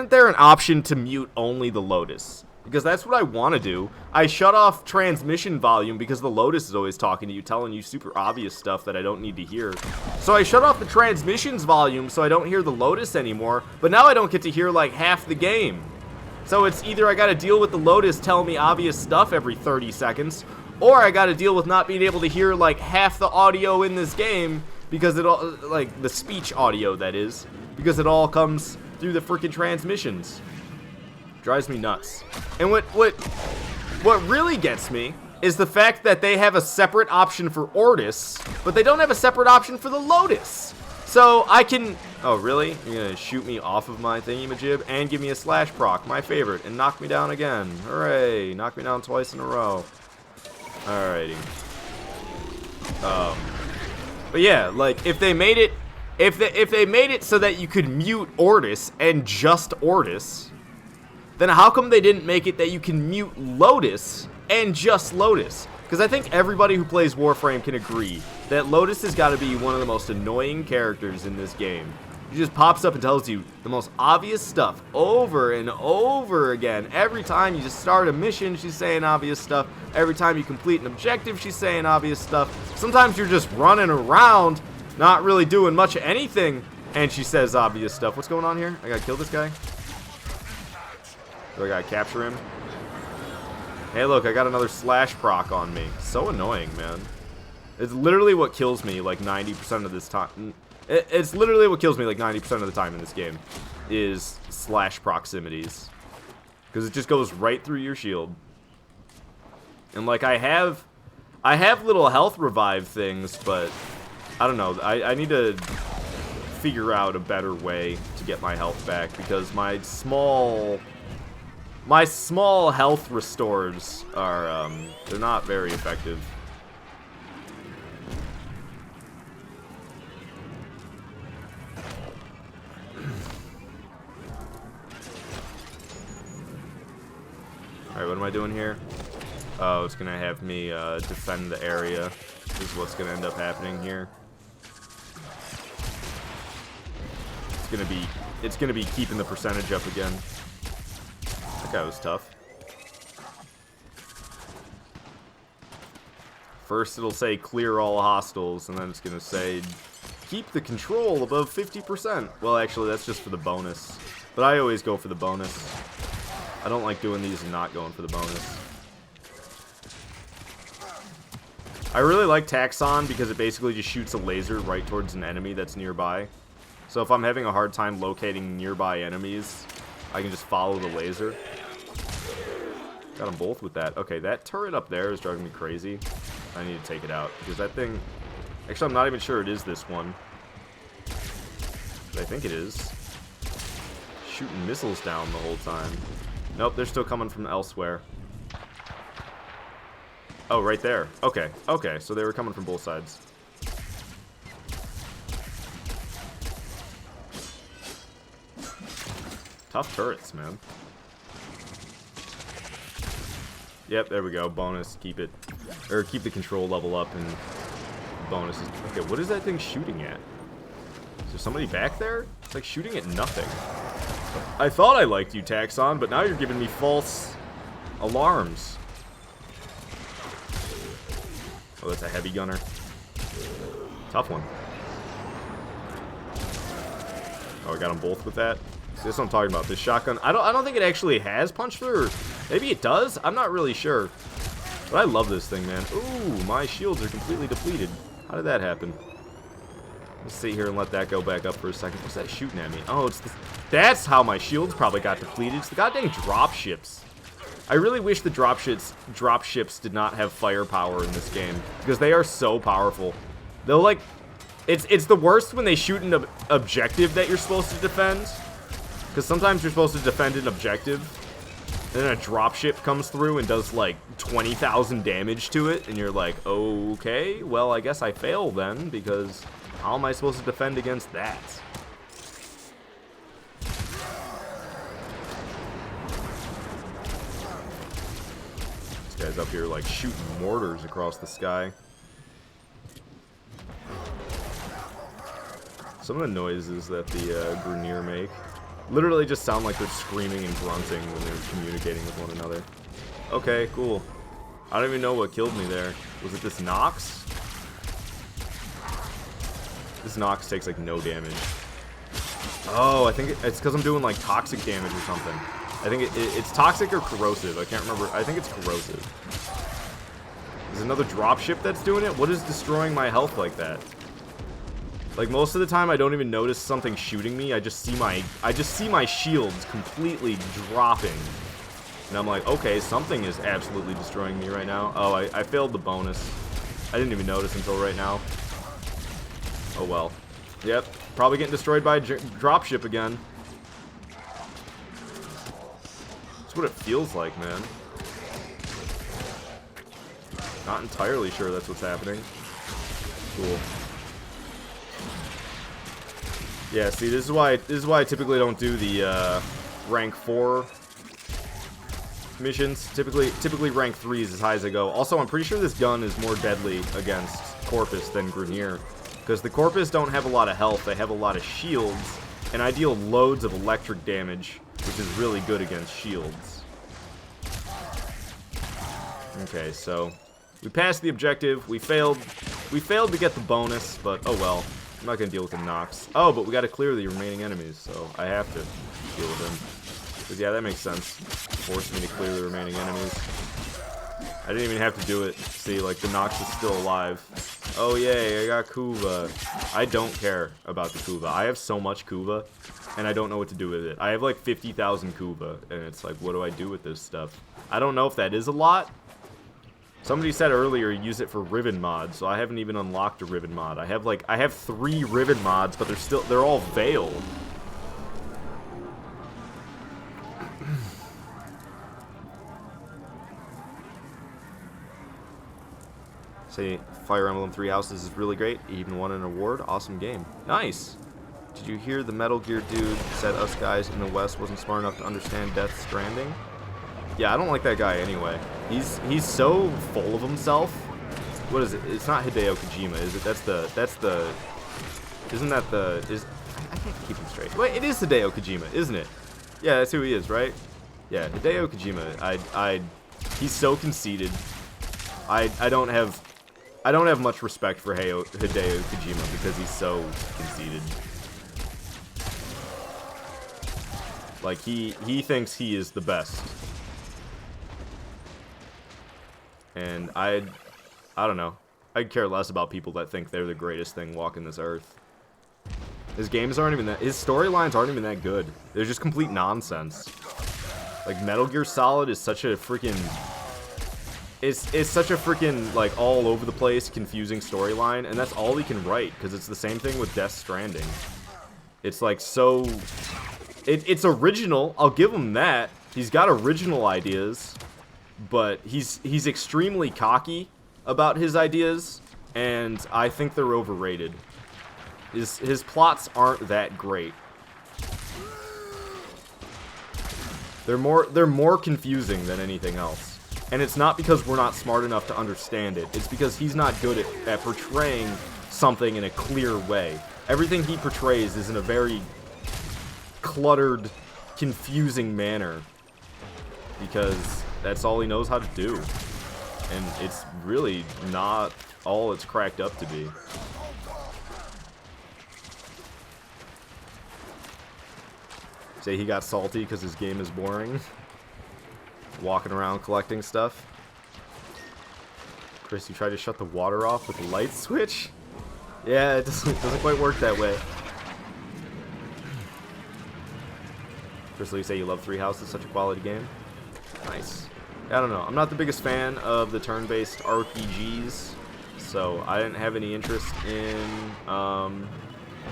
there an option to mute only the Lotus? Because that's what I want to do. I shut off transmission volume because the Lotus is always talking to you, telling you super obvious stuff that I don't need to hear. So I shut off the transmissions volume so I don't hear the Lotus anymore, but now I don't get to hear like half the game. So it's either I gotta deal with the Lotus telling me obvious stuff every 30 seconds, or I gotta deal with not being able to hear like half the audio in this game, because it all, like, the speech audio, that is, because it all comes through the freaking transmissions. Drives me nuts. And what really gets me is the fact that they have a separate option for Ortis, but they don't have a separate option for the Lotus. So I can... Oh, really? You're gonna shoot me off of my thingy-majib and give me a slash proc, my favorite, and knock me down again. Hooray! Knock me down twice in a row. Alrighty. But yeah, like if they made it so that you could mute Ortis and just Ortis, then how come they didn't make it that you can mute Lotus and just Lotus? Because I think everybody who plays Warframe can agree that Lotus has got to be one of the most annoying characters in this game. She just pops up and tells you the most obvious stuff over and over again. Every time you just start a mission, she's saying obvious stuff. Every time you complete an objective, she's saying obvious stuff. Sometimes you're just running around, not really doing much of anything, and she says obvious stuff. What's going on here? I gotta kill this guy? Do I gotta capture him? Hey, look, I got another slash proc on me. So annoying, man. It's literally what kills me like 90% of this time. It's literally what kills me like 90% of the time in this game is slash proximities, because it just goes right through your shield. And like I have little health revive things, but I don't know. I need to figure out a better way to get my health back, because my small health restores are they're not very effective. Alright, what am I doing here? Oh, it's gonna have me defend the area. This is what's gonna end up happening here. It's gonna be keeping the percentage up again. That guy was tough. First it'll say clear all hostiles, and then it's gonna say keep the control above 50%. Well, actually, that's just for the bonus. But I always go for the bonus. I don't like doing these and not going for the bonus. I really like Taxon because it basically just shoots a laser right towards an enemy that's nearby. So if I'm having a hard time locating nearby enemies, I can just follow the laser. Got them both with that. Okay, that turret up there is driving me crazy. I need to take it out. Because that thing... Actually, I'm not even sure it is this one. But I think it is. Shooting missiles down the whole time. Nope, they're still coming from elsewhere. Oh, right there. Okay, okay, so they were coming from both sides. Tough turrets, man. Yep, there we go. Bonus, keep it. Or keep the control level up and bonuses. Okay, what is that thing shooting at? Is there somebody back there? It's like shooting at nothing. I thought I liked you, Taxon, but now you're giving me false alarms. Oh, that's a heavy gunner. Tough one. Oh, I got them both with that. This is what I'm talking about. This shotgun. I don't think it actually has punch through. Or maybe it does. I'm not really sure. But I love this thing, man. Ooh, my shields are completely depleted. How did that happen? Let's sit here and let that go back up for a second. What's that shooting at me? Oh, it's this. That's how my shields probably got depleted. It's the goddamn drop ships. I really wish the drop ships did not have firepower in this game, because they are so powerful. They'll like, it's the worst when they shoot an objective that you're supposed to defend, because sometimes you're supposed to defend an objective, and then a drop ship comes through and does like 20,000 damage to it, and you're like, okay, well I guess I fail then, because how am I supposed to defend against that? Guys up here like shooting mortars across the sky. Some of the noises that the Grenier make literally just sound like they're screaming and grunting when they're communicating with one another. Okay, cool. I don't even know what killed me there. Was it this Nox? This Nox takes like no damage. Oh, I think it's because I'm doing like toxic damage or something. I think it's toxic or corrosive. I can't remember. I think it's corrosive. There's another dropship that's doing it? What is destroying my health like that? Like, most of the time I don't even notice something shooting me. I just see my shields completely dropping. And I'm like, okay, something is absolutely destroying me right now. Oh, I failed the bonus. I didn't even notice until right now. Oh well. Yep, probably getting destroyed by a dropship again. That's what it feels like, man. Not entirely sure that's what's happening. Cool. Yeah, see, this is why I typically don't do the rank 4 missions. Typically rank 3 is as high as I go. Also, I'm pretty sure this gun is more deadly against Corpus than Grenier, because the Corpus don't have a lot of health. They have a lot of shields, and I deal loads of electric damage, which is really good against shields. Okay, so we passed the objective. We failed to get the bonus, but oh well. I'm not gonna deal with the Nox. Oh, but we gotta clear the remaining enemies, so I have to deal with them. But yeah, that makes sense. Forced me to clear the remaining enemies. I didn't even have to do it. See, like, the Nox is still alive. Oh yay, I got Kuva. I don't care about the Kuva. I have so much Kuva, and I don't know what to do with it. I have like 50,000 Kuva, and it's like, what do I do with this stuff? I don't know if that is a lot. Somebody said earlier use it for Riven mod, so I haven't even unlocked a Riven mod. I have 3 Riven mods, but they're all veiled. Say Fire Emblem 3 Houses is really great. Even won an award. Awesome game. Nice. Did you hear the Metal Gear dude said us guys in the West wasn't smart enough to understand Death Stranding? Yeah, I don't like that guy anyway. He's so full of himself. What is it? It's not Hideo Kojima, is it? Isn't that the I can't keep him straight. Wait, it is Hideo Kojima, isn't it? Yeah, that's who he is, right? Yeah, Hideo Kojima. He's so conceited. I don't have much respect for Hideo Kojima because he's so conceited. Like, he thinks he is the best. And I don't know. I'd care less about people that think they're the greatest thing walking this earth. His games aren't even that... His storylines aren't even that good. They're just complete nonsense. Like, Metal Gear Solid is such a freaking... It's such a freaking, like, all over the place, confusing storyline, and that's all he can write, because it's the same thing with Death Stranding. It's, like, so... It's original, I'll give him that. He's got original ideas, but he's extremely cocky about his ideas, and I think they're overrated. His plots aren't that great. They're more confusing than anything else. And it's not because we're not smart enough to understand it. It's because he's not good at portraying something in a clear way. Everything he portrays is in a very cluttered, confusing manner. Because that's all he knows how to do. And it's really not all it's cracked up to be. Say he got salty because his game is boring. Walking around collecting stuff. Chris, you tried to shut the water off with a light switch? Yeah, it doesn't quite work that way. Chris, you say you love Three Houses, such a quality game? Nice. I don't know. I'm not the biggest fan of the turn-based RPGs, so I didn't have any interest in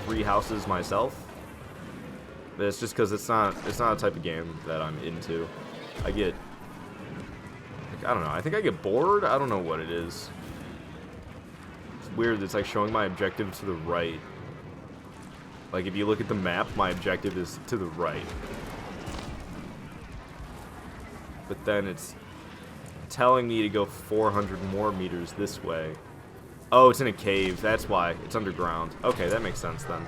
Three Houses myself. But it's just because it's not a type of game that I'm into. I don't know. I think I get bored. I don't know what it is. It's weird. It's like showing my objective to the right. Like if you look at the map, my objective is to the right. But then it's telling me to go 400 more meters this way. Oh, it's in a cave. That's why. It's underground. Okay, that makes sense then.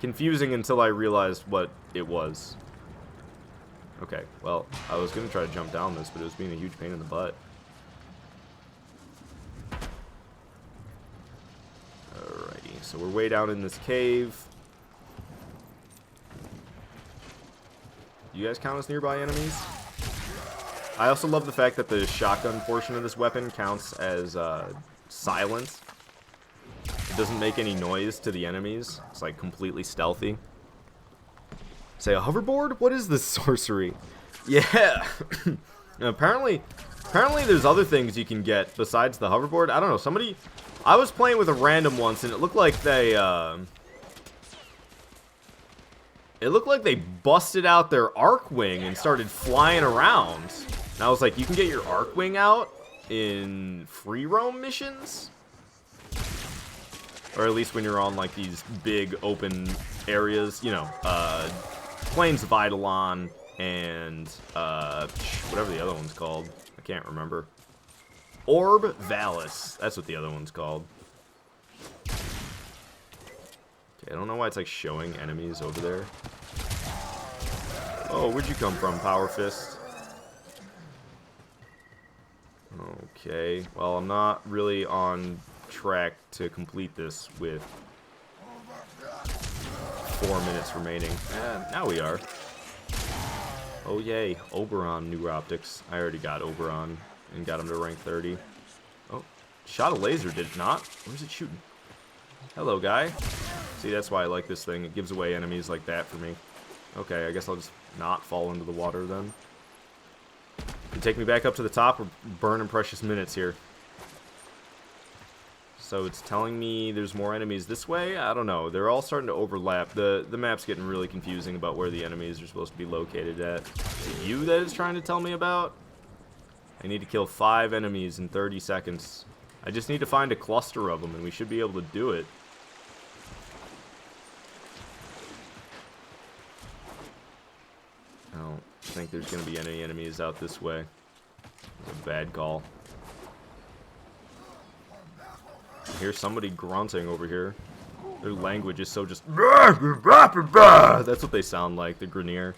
Confusing until I realized what it was. Okay, well, I was going to try to jump down this, but it was being a huge pain in the butt. Alrighty, so we're way down in this cave. You guys count as nearby enemies? I also love the fact that the shotgun portion of this weapon counts as silent. It doesn't make any noise to the enemies. It's like completely stealthy. Say a hoverboard? What is this sorcery? Yeah. apparently there's other things you can get besides the hoverboard. I don't know. I was playing with a random once and it looked like they busted out their arc wing and started flying around. And I was like, you can get your arc wing out in free roam missions? Or at least when you're on like these big open areas, you know, Plains of Eidolon and whatever the other one's called. I can't remember. Orb Valis. That's what the other one's called. Okay, I don't know why it's like showing enemies over there. Oh, where'd you come from, Power Fist? Okay, well, I'm not really on track to complete this with 4 minutes remaining. Now we are. Oh yay, Oberon new optics. I already got Oberon and got him to rank 30. Oh, shot a laser, did it not? Where's it shooting? Hello, guy. See, that's why I like this thing. It gives away enemies like that for me. Okay, I guess I'll just not fall into the water then. You take me back up to the top, we're burning precious minutes here. So it's telling me there's more enemies this way? I don't know. They're all starting to overlap. The map's getting really confusing about where the enemies are supposed to be located at. Is it you that it's trying to tell me about? I need to kill 5 enemies in 30 seconds. I just need to find a cluster of them and we should be able to do it. I don't think there's going to be any enemies out this way. It's a bad call. I hear somebody grunting over here. Their language is so just... That's what they sound like, the Grenier.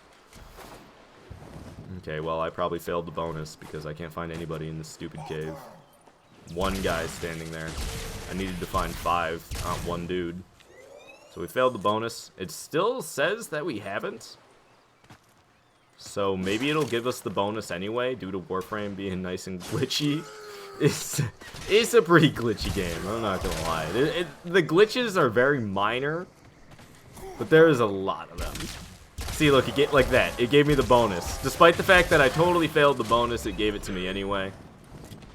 Okay, well, I probably failed the bonus because I can't find anybody in this stupid cave. One guy standing there. I needed to find 5, not one dude. So we failed the bonus. It still says that we haven't. So maybe it'll give us the bonus anyway, due to Warframe being nice and glitchy. It's a pretty glitchy game, I'm not gonna lie. The glitches are very minor, but there is a lot of them. See, look, it gave, like that. It gave me the bonus. Despite the fact that I totally failed the bonus, it gave it to me anyway.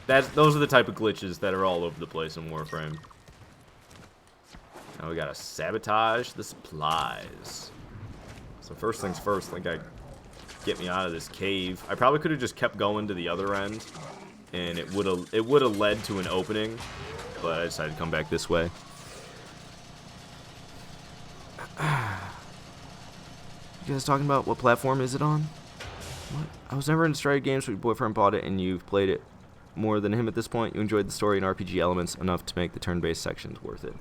Those are the type of glitches that are all over the place in Warframe. Now we gotta sabotage the supplies. So first things first, I think I get me out of this cave. I probably could have just kept going to the other end, and it would have led to an opening, but I decided to come back this way. You guys talking about what platform is it on? What? I was never into strategy games, but your boyfriend bought it and you've played it more than him at this point. You enjoyed the story and RPG elements enough to make the turn-based sections worth it.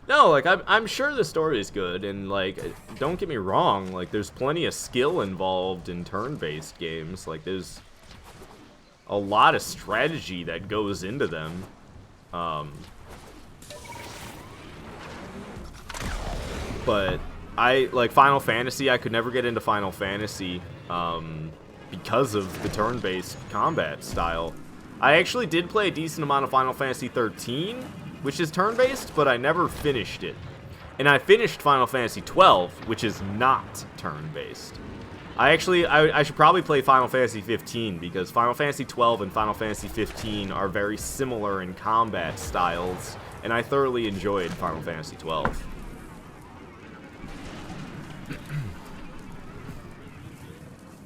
No, like, I'm sure the story is good, and, like, don't get me wrong, like, there's plenty of skill involved in turn-based games. Like, there's a lot of strategy that goes into them. But like Final Fantasy, I could never get into Final Fantasy because of the turn-based combat style. I actually did play a decent amount of Final Fantasy 13, which is turn-based, but I never finished it. And I finished Final Fantasy 12, which is not turn-based. I should probably play Final Fantasy 15, because Final Fantasy 12 and Final Fantasy 15 are very similar in combat styles, and I thoroughly enjoyed Final Fantasy 12.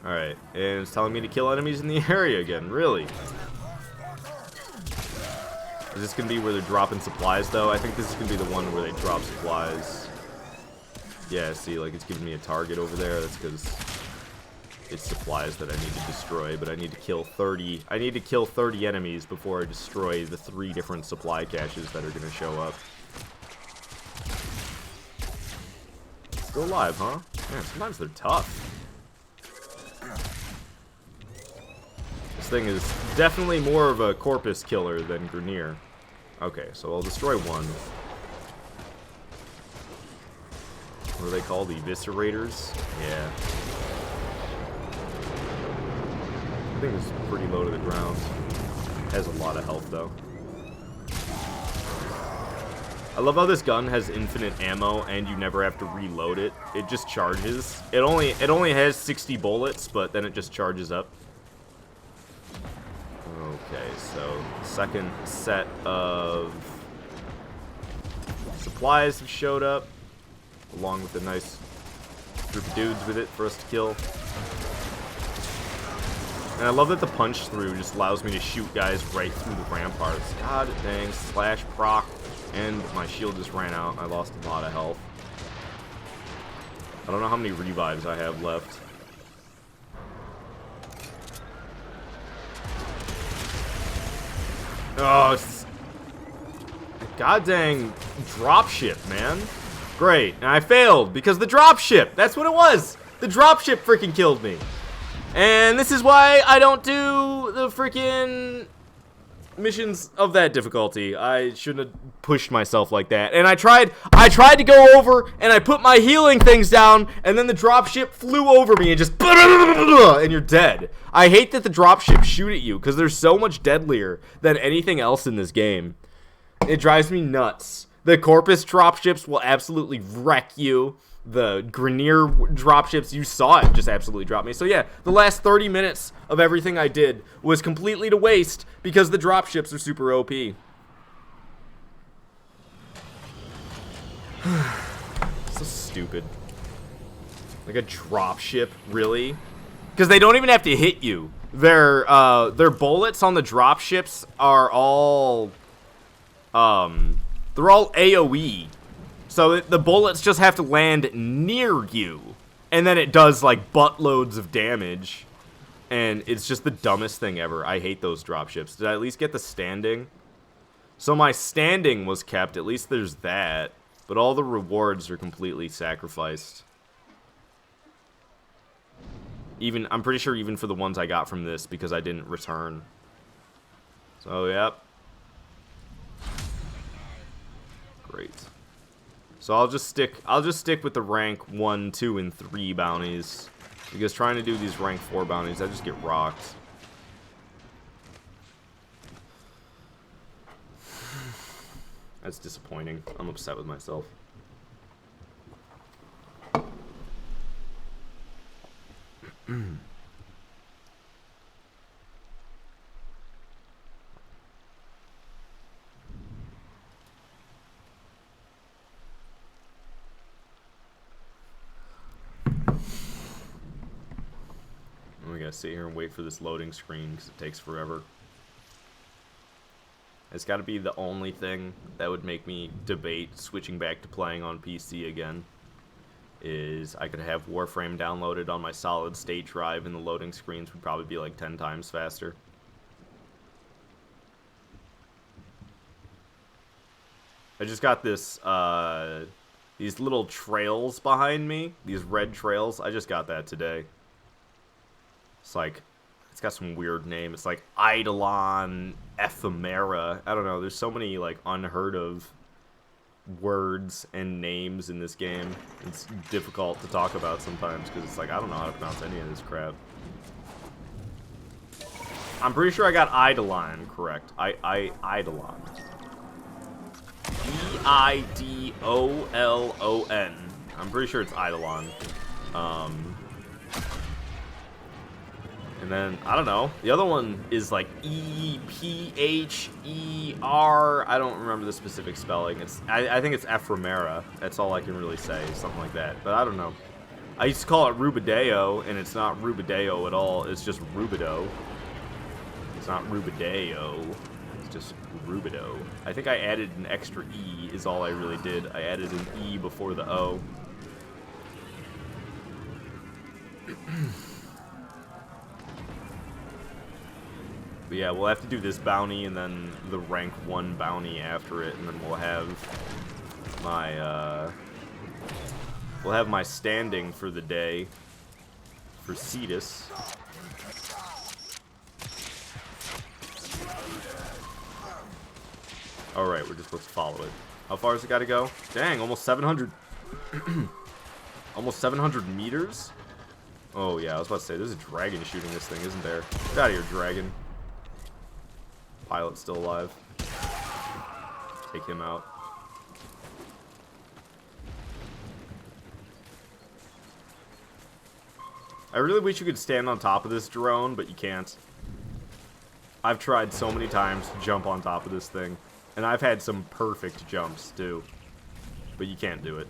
Alright, and it's telling me to kill enemies in the area again, really? Is this going to be where they're dropping supplies, though? I think this is going to be the one where they drop supplies. Yeah, see, like, it's giving me a target over there. That's because it's supplies that I need to destroy, but I need to kill 30... I need to kill 30 enemies before I destroy the 3 different supply caches that are going to show up. Still alive, huh? Man, sometimes they're tough. This thing is definitely more of a corpus killer than Grenier. Okay, so I'll destroy one. What are they called? The Eviscerators? Yeah. I think it's pretty low to the ground. Has a lot of health, though. I love how this gun has infinite ammo and you never have to reload it. It just charges. It only has 60 bullets, but then it just charges up. Okay, so second set of supplies have showed up, along with a nice group of dudes with it for us to kill. And I love that the punch through just allows me to shoot guys right through the ramparts. God dang, slash proc, and my shield just ran out. I lost a lot of health. I don't know how many revives I have left. Oh, it's god dang dropship, man. Great. And I failed because the dropship. That's what it was. The dropship freaking killed me. And this is why I don't do the freaking missions of that difficulty. I shouldn't have pushed myself like that. And I tried to go over and I put my healing things down and then the dropship flew over me and just and you're dead. I hate that the dropships shoot at you because they're so much deadlier than anything else in this game. It drives me nuts. The Corpus dropships will absolutely wreck you. The Grenier dropships, you saw it just absolutely drop me. So yeah, the last 30 minutes of everything I did was completely to waste because the dropships are super OP. So stupid. Like a dropship, really? Because they don't even have to hit you. Their bullets on the dropships are all they're all AoE. So the bullets just have to land near you. And then it does, like, buttloads of damage. And it's just the dumbest thing ever. I hate those dropships. Did I at least get the standing? So my standing was kept. At least there's that. But all the rewards are completely sacrificed. I'm pretty sure even for the ones I got from this, because I didn't return. So, yep. Great. So I'll just stick with the rank 1, 2, and 3 bounties. Because trying to do these rank 4 bounties, I just get rocked. That's disappointing. I'm upset with myself. We gotta sit here and wait for this loading screen because it takes forever. It's gotta be the only thing that would make me debate switching back to playing on PC again. Is I could have Warframe downloaded on my solid state drive and the loading screens would probably be like 10 times faster. I just got this, these little trails behind me, these red trails. I just got that today. It's like, it's got some weird name. It's like Eidolon Ephemera. I don't know. There's so many like unheard of words and names in this game. It's difficult to talk about sometimes because it's like I don't know how to pronounce any of this crap. I'm pretty sure I got Eidolon correct. Eidolon. E-I-D-O-L-O-N. I'm pretty sure it's Eidolon. And then, I don't know, the other one is like E-P-H-E-R, I don't remember the specific spelling. I think it's Ephemera, that's all I can really say, something like that, but I don't know. I used to call it Rubideo, and it's not Rubideo at all, it's just Rubido. It's not Rubideo, it's just Rubido. I think I added an extra E is all I really did. I added an E before the O. But yeah, we'll have to do this bounty and then the rank 1 bounty after it, and then we'll have my standing for the day for CETUS. Alright, we're just supposed to follow it. How far has it got to go? Dang, almost 700. Almost 700 meters? Oh yeah, I was about to say, there's a dragon shooting this thing, isn't there? Get out of here, dragon. Pilot's still alive. Take him out. I really wish you could stand on top of this drone, but you can't. I've tried so many times to jump on top of this thing, and I've had some perfect jumps too, but you can't do it.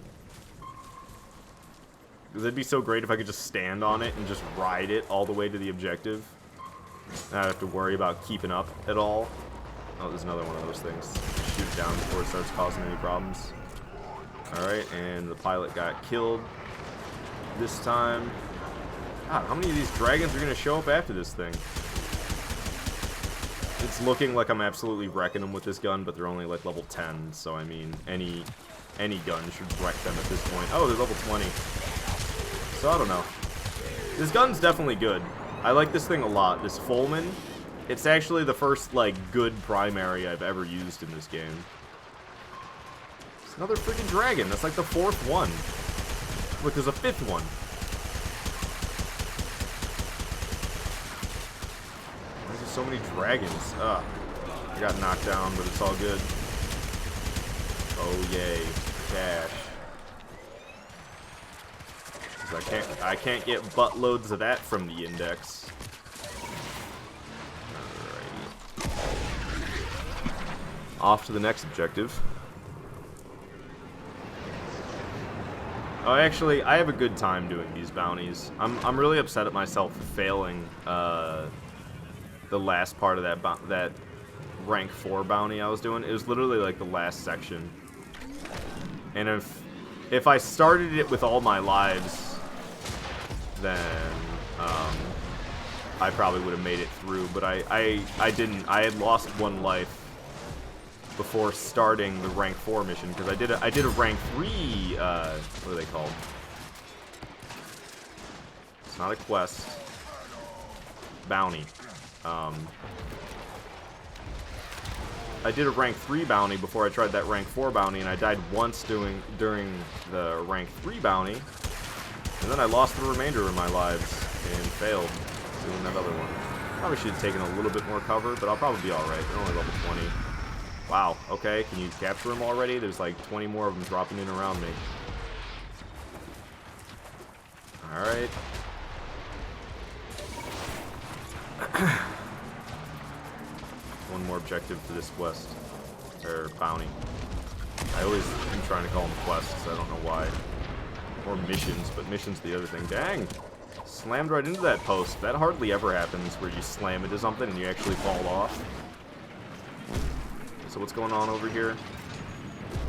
It'd be so great if I could just stand on it and just ride it all the way to the objective. I don't have to worry about keeping up at all. Oh, there's another one of those things. Shoot it down before it starts causing any problems. Alright, and the pilot got killed this time. God, how many of these dragons are going to show up after this thing? It's looking like I'm absolutely wrecking them with this gun, but they're only like level 10, so I mean, any gun should wreck them at this point. Oh, they're level 20. So I don't know. This gun's definitely good. I like this thing a lot. This Fulman, it's actually the first, like, good primary I've ever used in this game. It's another freaking dragon. That's like the 4th one. Look, there's a 5th one. There's just so many dragons. Ugh. I got knocked down, but it's all good. Oh, yay. Cash. I can't get buttloads of that from the index. Alrighty. Off to the next objective. Oh, actually, I have a good time doing these bounties. I'm really upset at myself for failing the last part of that rank 4 bounty I was doing. It was literally like the last section. And if I started it with all my lives, then I probably would have made it through, but I didn't. I had lost 1 life before starting the rank 4 mission because I did a rank 3 what are they called? It's not a quest. Bounty. I did a rank 3 bounty before I tried that rank 4 bounty, and I died once during the rank 3 bounty. And then I lost the remainder of my lives and failed doing that other one. Probably should have taken a little bit more cover, but I'll probably be alright. They're only level 20. Wow, okay. Can you capture them already? There's like 20 more of them dropping in around me. Alright. objective for this quest. Or bounty. I always am trying to call them quests, I don't know why. Or missions, but missions the other thing. Dang! Slammed right into that post. That hardly ever happens where you slam into something and you actually fall off. So what's going on over here?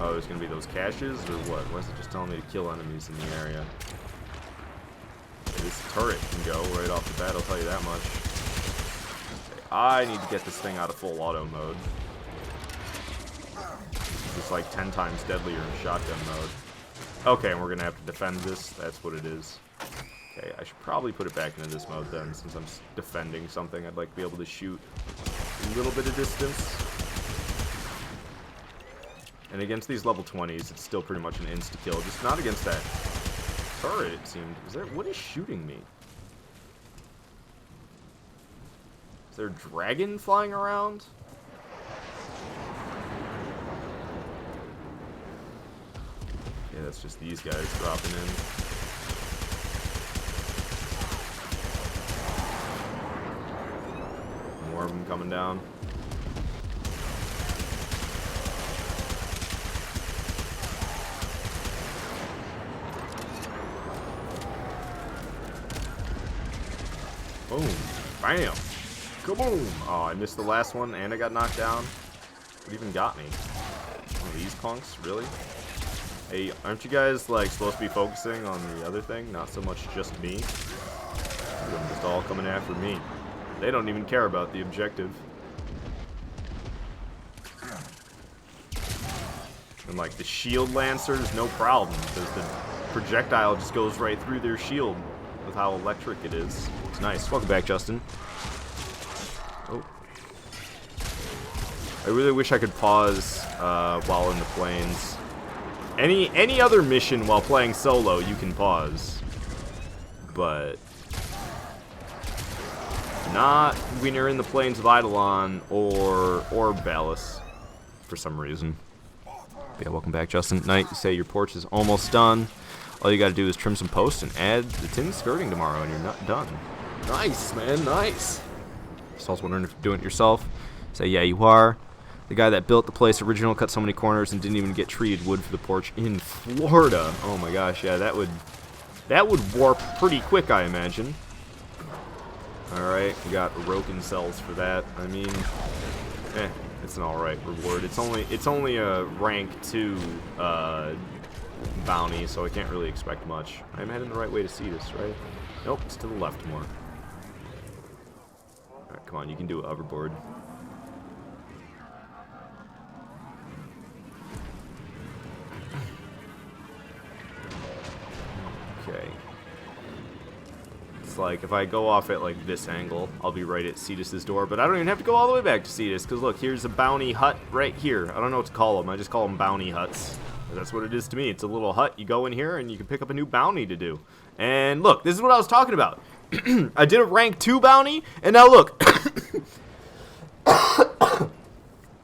Oh, there's gonna be those caches, or what? Why is it just telling me to kill enemies in the area? This turret can go right off the bat, I'll tell you that much. Okay, I need to get this thing out of full auto mode. It's like 10 times deadlier in shotgun mode. Okay, and we're gonna have to defend this. That's what it is. Okay, I should probably put it back into this mode then, since I'm defending something. I'd like to be able to shoot a little bit of distance. And against these level 20s, it's still pretty much an insta-kill. Just not against that turret, it seemed. What is shooting me? Is there a dragon flying around? Yeah, that's just these guys dropping in. More of them coming down. Boom. Bam. Kaboom. Oh, I missed the last one and I got knocked down. What even got me? One of these punks? Really? Hey, aren't you guys, like, supposed to be focusing on the other thing? Not so much just me? They're just all coming after me. They don't even care about the objective. And, like, the shield lancers, no problem, because the projectile just goes right through their shield with how electric it is. It's nice. Welcome back, Justin. Oh. I really wish I could pause while in the plains. Any other mission while playing solo, you can pause. But not when you're in the plains of Eidolon or Balas, for some reason. But yeah, welcome back, Justin. Night, you say your porch is almost done. All you gotta do is trim some posts and add the tin skirting tomorrow, and you're not done. Nice, man, nice. Just also wondering if you're doing it yourself. Say, yeah, you are. The guy that built the place original cut so many corners and didn't even get treated wood for the porch in Florida. Oh my gosh, yeah, that would warp pretty quick, I imagine. Alright, we got Roken cells for that. I mean, it's an alright reward. It's only a rank 2 bounty, so I can't really expect much. I'm heading the right way to CETUS, right? Nope, it's to the left more. Alright, come on, you can do it, hoverboard. Okay. It's like, if I go off at, like, this angle, I'll be right at CETUS's door, but I don't even have to go all the way back to CETUS, because look, here's a bounty hut right here. I don't know what to call them, I just call them bounty huts. That's what it is to me. It's a little hut. You go in here and you can pick up a new bounty to do. And look, this is what I was talking about. I did a rank 2 bounty, and now look.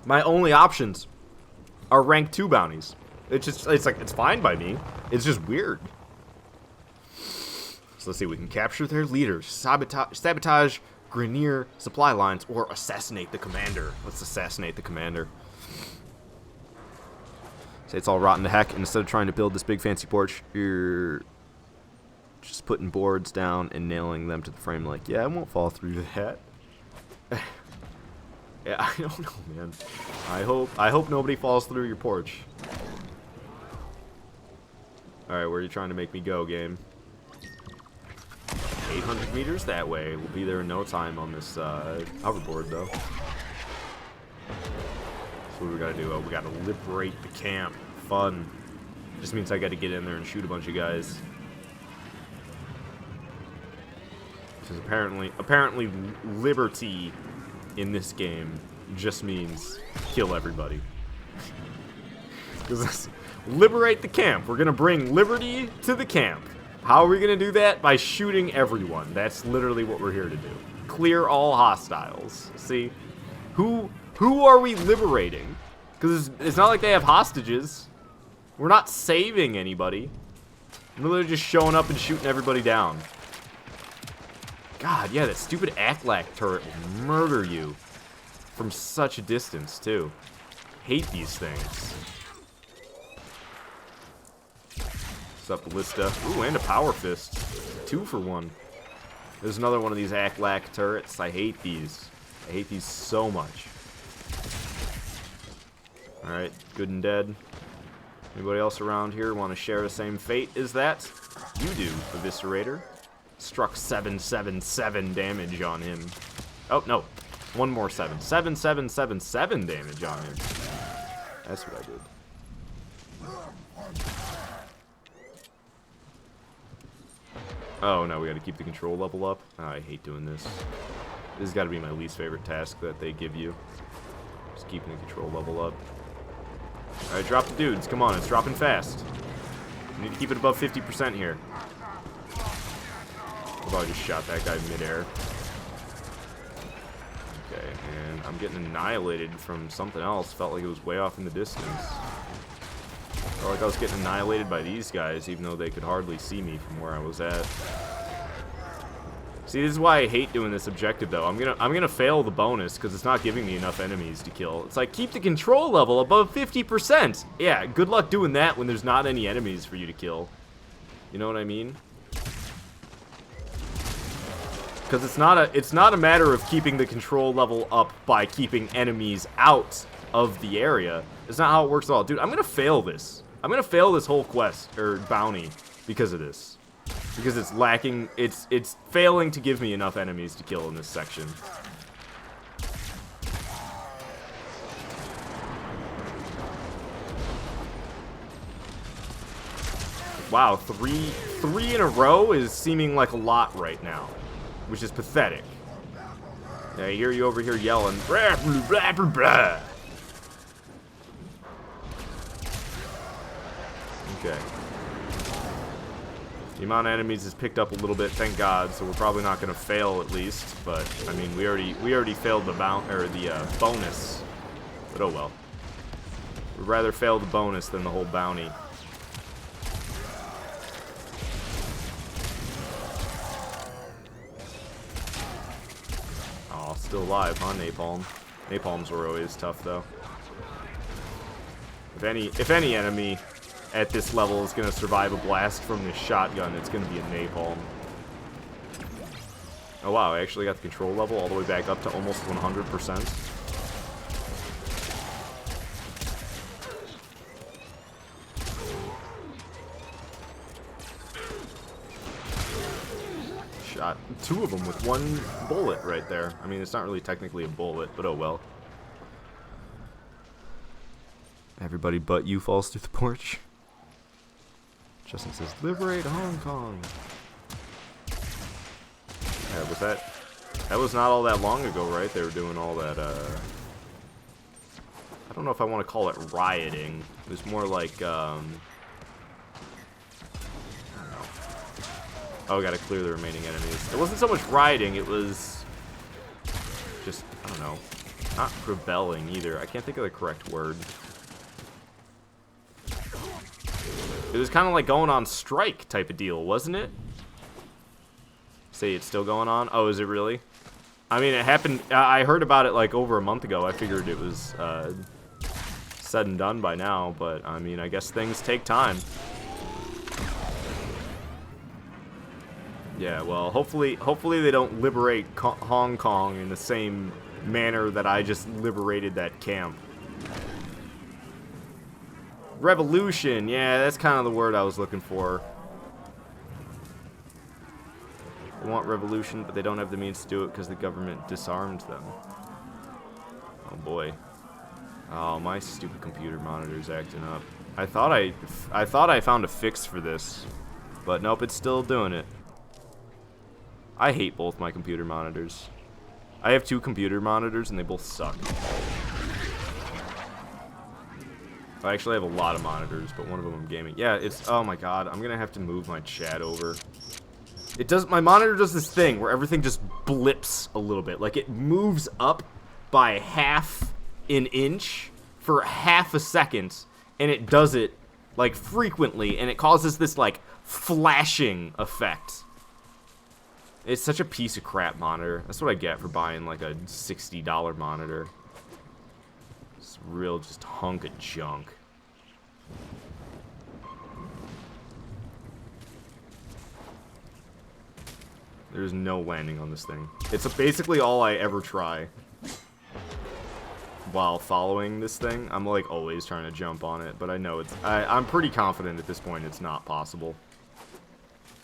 My only options are rank 2 bounties. It's like, it's fine by me. It's just weird. So let's see, we can capture their leaders, sabotage Grenier supply lines, or assassinate the commander. Let's assassinate the commander. Say it's all rotten to heck, and instead of trying to build this big fancy porch, you're just putting boards down and nailing them to the frame. Like, yeah, I won't fall through that. Yeah, I don't know, man. I hope nobody falls through your porch. Alright, where are you trying to make me go, game? 800 meters that way. We'll be there in no time on this hoverboard, though. So what do we gotta do? Oh, we gotta liberate the camp. Fun. Just means I gotta get in there and shoot a bunch of guys. Because apparently liberty in this game just means kill everybody. Because liberate the camp. We're gonna bring liberty to the camp. How are we gonna do that? By shooting everyone. That's literally what we're here to do. Clear all hostiles. See? Who are we liberating? Because it's not like they have hostages. We're not saving anybody. We're literally just showing up and shooting everybody down. God, yeah, that stupid Aklak turret will murder you. from such a distance, too. Hate these things. What's up, Ballista? Ooh, and a Power Fist. 2 for 1. There's another one of these Ack-Lack turrets. I hate these. I hate these so much. Alright, good and dead. Anybody else around here want to share the same fate as that? You do, Eviscerator. Struck 777 damage on him. Oh, no. One more 7. 7777 damage on him. That's what I did. Oh, no, we gotta keep the control level up. Oh, I hate doing this. This has got to be my least favorite task that they give you. Just keeping the control level up. Alright, drop the dudes. Come on, it's dropping fast. We need to keep it above 50% here. I probably just shot that guy midair. Okay, and I'm getting annihilated from something else. Felt like it was way off in the distance. Felt like I was getting annihilated by these guys, even though they could hardly see me from where I was at. See, this is why I hate doing this objective, though. I'm gonna fail the bonus because it's not giving me enough enemies to kill. It's like, keep the control level above 50%. Yeah, good luck doing that when there's not any enemies for you to kill. You know what I mean? Because it's not a matter of keeping the control level up by keeping enemies out of the area. It's not how it works at all. Dude, I'm gonna fail this. I'm gonna fail this whole quest, or bounty, because of this. Because it's lacking, it's failing to give me enough enemies to kill in this section. Wow, three in a row is seeming like a lot right now, which is pathetic. Yeah, I hear you over here yelling, blah, blah, blah, blah, blah. Okay. The amount of enemies has picked up a little bit, thank God. So we're probably not going to fail at least. But I mean, we already failed the bonus. But oh well. We'd rather fail the bonus than the whole bounty. Oh, still alive, huh, Napalm? Napalms were always tough, though. If any enemy at this level is going to survive a blast from this shotgun, it's going to be a napalm. Oh wow, I actually got the control level all the way back up to almost 100%. Shot 2 of them with 1 bullet right there. I mean, it's not really technically a bullet, but oh well. Everybody but you falls through the porch. Justin says, liberate Hong Kong. Yeah, was that was not all that long ago, right? They were doing all that, I don't know if I want to call it rioting. It was more like, I don't know. Oh, gotta clear the remaining enemies. It wasn't so much rioting, it was just, I don't know, not rebelling either. I can't think of the correct word. It was kind of like going on strike type of deal, wasn't it? Say it's still going on? Oh, is it really? I mean, it happened. I heard about it like over a month ago. I figured it was said and done by now, but I mean, I guess things take time. Yeah, well, hopefully they don't liberate Hong Kong in the same manner that I just liberated that camp. Revolution, yeah, that's kind of the word I was looking for. They want revolution, but they don't have the means to do it because the government disarmed them. Oh boy. Oh, my stupid computer monitor's acting up. I thought I found a fix for this, but nope, it's still doing it. I hate both my computer monitors. I have 2 computer monitors and they both suck. I actually have a lot of monitors, but one of them I'm gaming. Yeah, it's, oh my god, I'm gonna have to move my chat over. My monitor does this thing where everything just blips a little bit. Like, it moves up by half an inch for half a second, and it does it, like, frequently, and it causes this, like, flashing effect. It's such a piece of crap monitor. That's what I get for buying, like, a $60 monitor. real just hunk of junk. There's no landing on this thing. It's basically all I ever try while following this thing. I'm like always trying to jump on it, but I know it's... I'm pretty confident at this point it's not possible.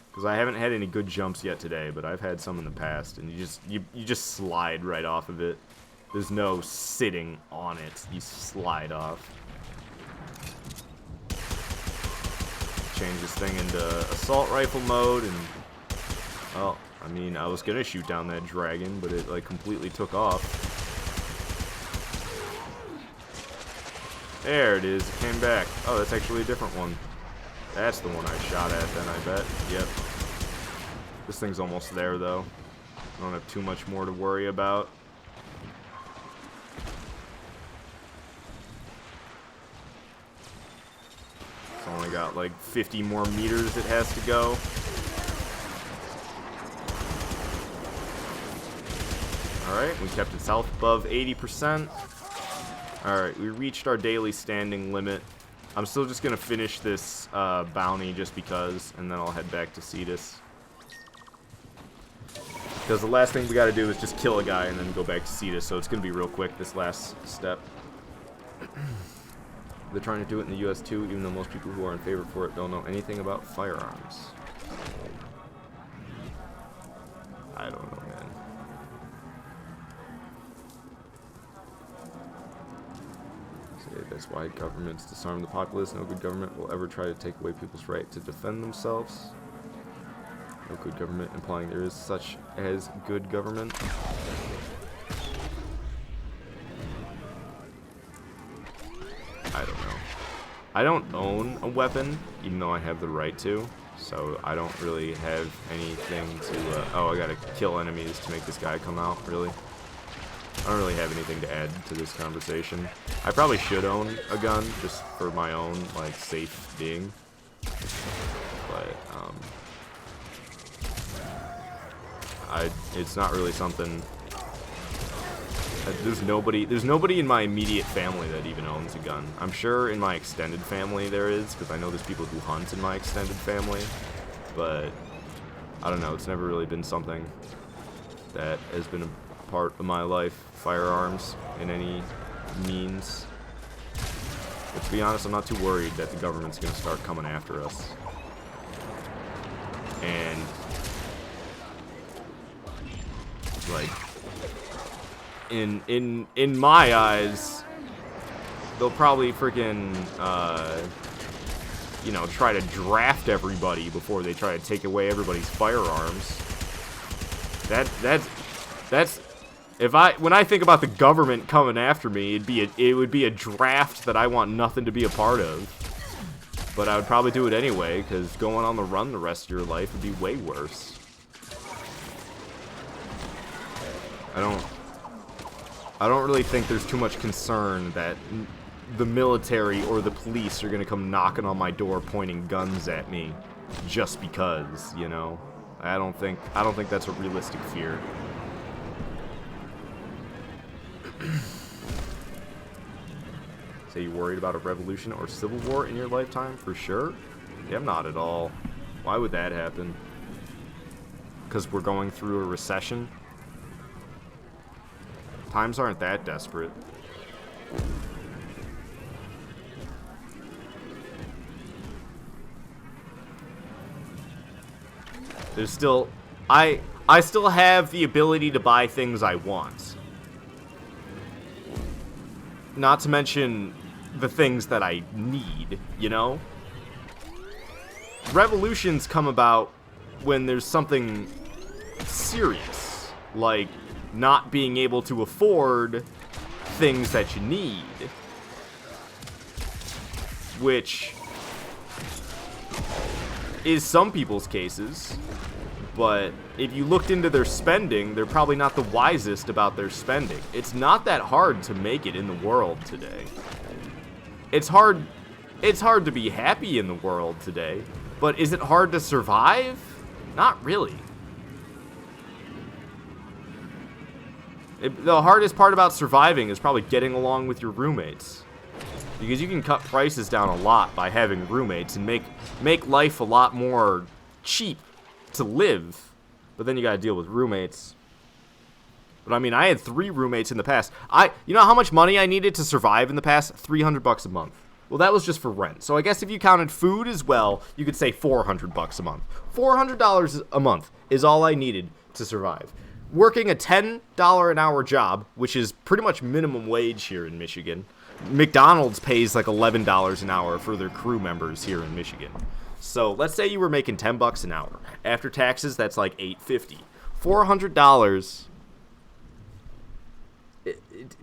Because I haven't had any good jumps yet today, but I've had some in the past, and you just slide right off of it. There's no sitting on it. You slide off. Change this thing into assault rifle mode, and... well, I mean, I was gonna shoot down that dragon, but it, like, completely took off. There it is. It came back. Oh, that's actually a different one. That's the one I shot at, then, I bet. Yep. This thing's almost there, though. I don't have too much more to worry about. It's only got, like, 50 more meters it has to go. Alright, we kept it south above 80%. Alright, we reached our daily standing limit. I'm still just going to finish this bounty just because, and then I'll head back to CETUS. Because the last thing we got to do is just kill a guy and then go back to CETUS, so it's going to be real quick, this last step. They're trying to do it in the US too, even though most people who are in favor for it don't know anything about firearms. I don't know, man. That's why governments disarm the populace. No good government will ever try to take away people's right to defend themselves. No good government, implying there is such as good government. I don't know. I don't own a weapon, even though I have the right to. So I don't really have anything to... oh, I gotta kill enemies to make this guy come out, really? I don't really have anything to add to this conversation. I probably should own a gun, just for my own, like, safe being. But, it's not really something... There's nobody in my immediate family that even owns a gun. I'm sure in my extended family there is, because I know there's people who hunt in my extended family. But, I don't know, it's never really been something that has been a part of my life, firearms, in any means. But to be honest, I'm not too worried that the government's gonna start coming after us. And, like, in my eyes, they'll probably freaking, you know, try to draft everybody before they try to take away everybody's firearms. That's when I think about the government coming after me, it would be a draft that I want nothing to be a part of. But I would probably do it anyway, because going on the run the rest of your life would be way worse. I don't really think there's too much concern that the military or the police are gonna come knocking on my door pointing guns at me just because, you know. I don't think that's a realistic fear. So you worried about a revolution or civil war in your lifetime? For sure? Yeah, I'm not at all. Why would that happen? Because we're going through a recession? Times aren't that desperate. There's still... I still have the ability to buy things I want. Not to mention the things that I need, you know? Revolutions come about when there's something serious, like not being able to afford things that you need. Which is some people's cases, but if you looked into their spending, they're probably not the wisest about their spending. It's not that hard to make it in the world today. It's hard to be happy in the world today, but is it hard to survive? Not really. The hardest part about surviving is probably getting along with your roommates. Because you can cut prices down a lot by having roommates and make life a lot more cheap to live. But then you gotta deal with roommates. But I mean, I had 3 roommates in the past. You know how much money I needed to survive in the past? $300 a month. Well, that was just for rent. So I guess if you counted food as well, you could say $400 a month. $400 a month is all I needed to survive. Working a $10 an hour job, which is pretty much minimum wage here in Michigan. McDonald's pays like $11 an hour for their crew members here in Michigan. So let's say you were making $10 an hour. After taxes, that's like $8.50. $400.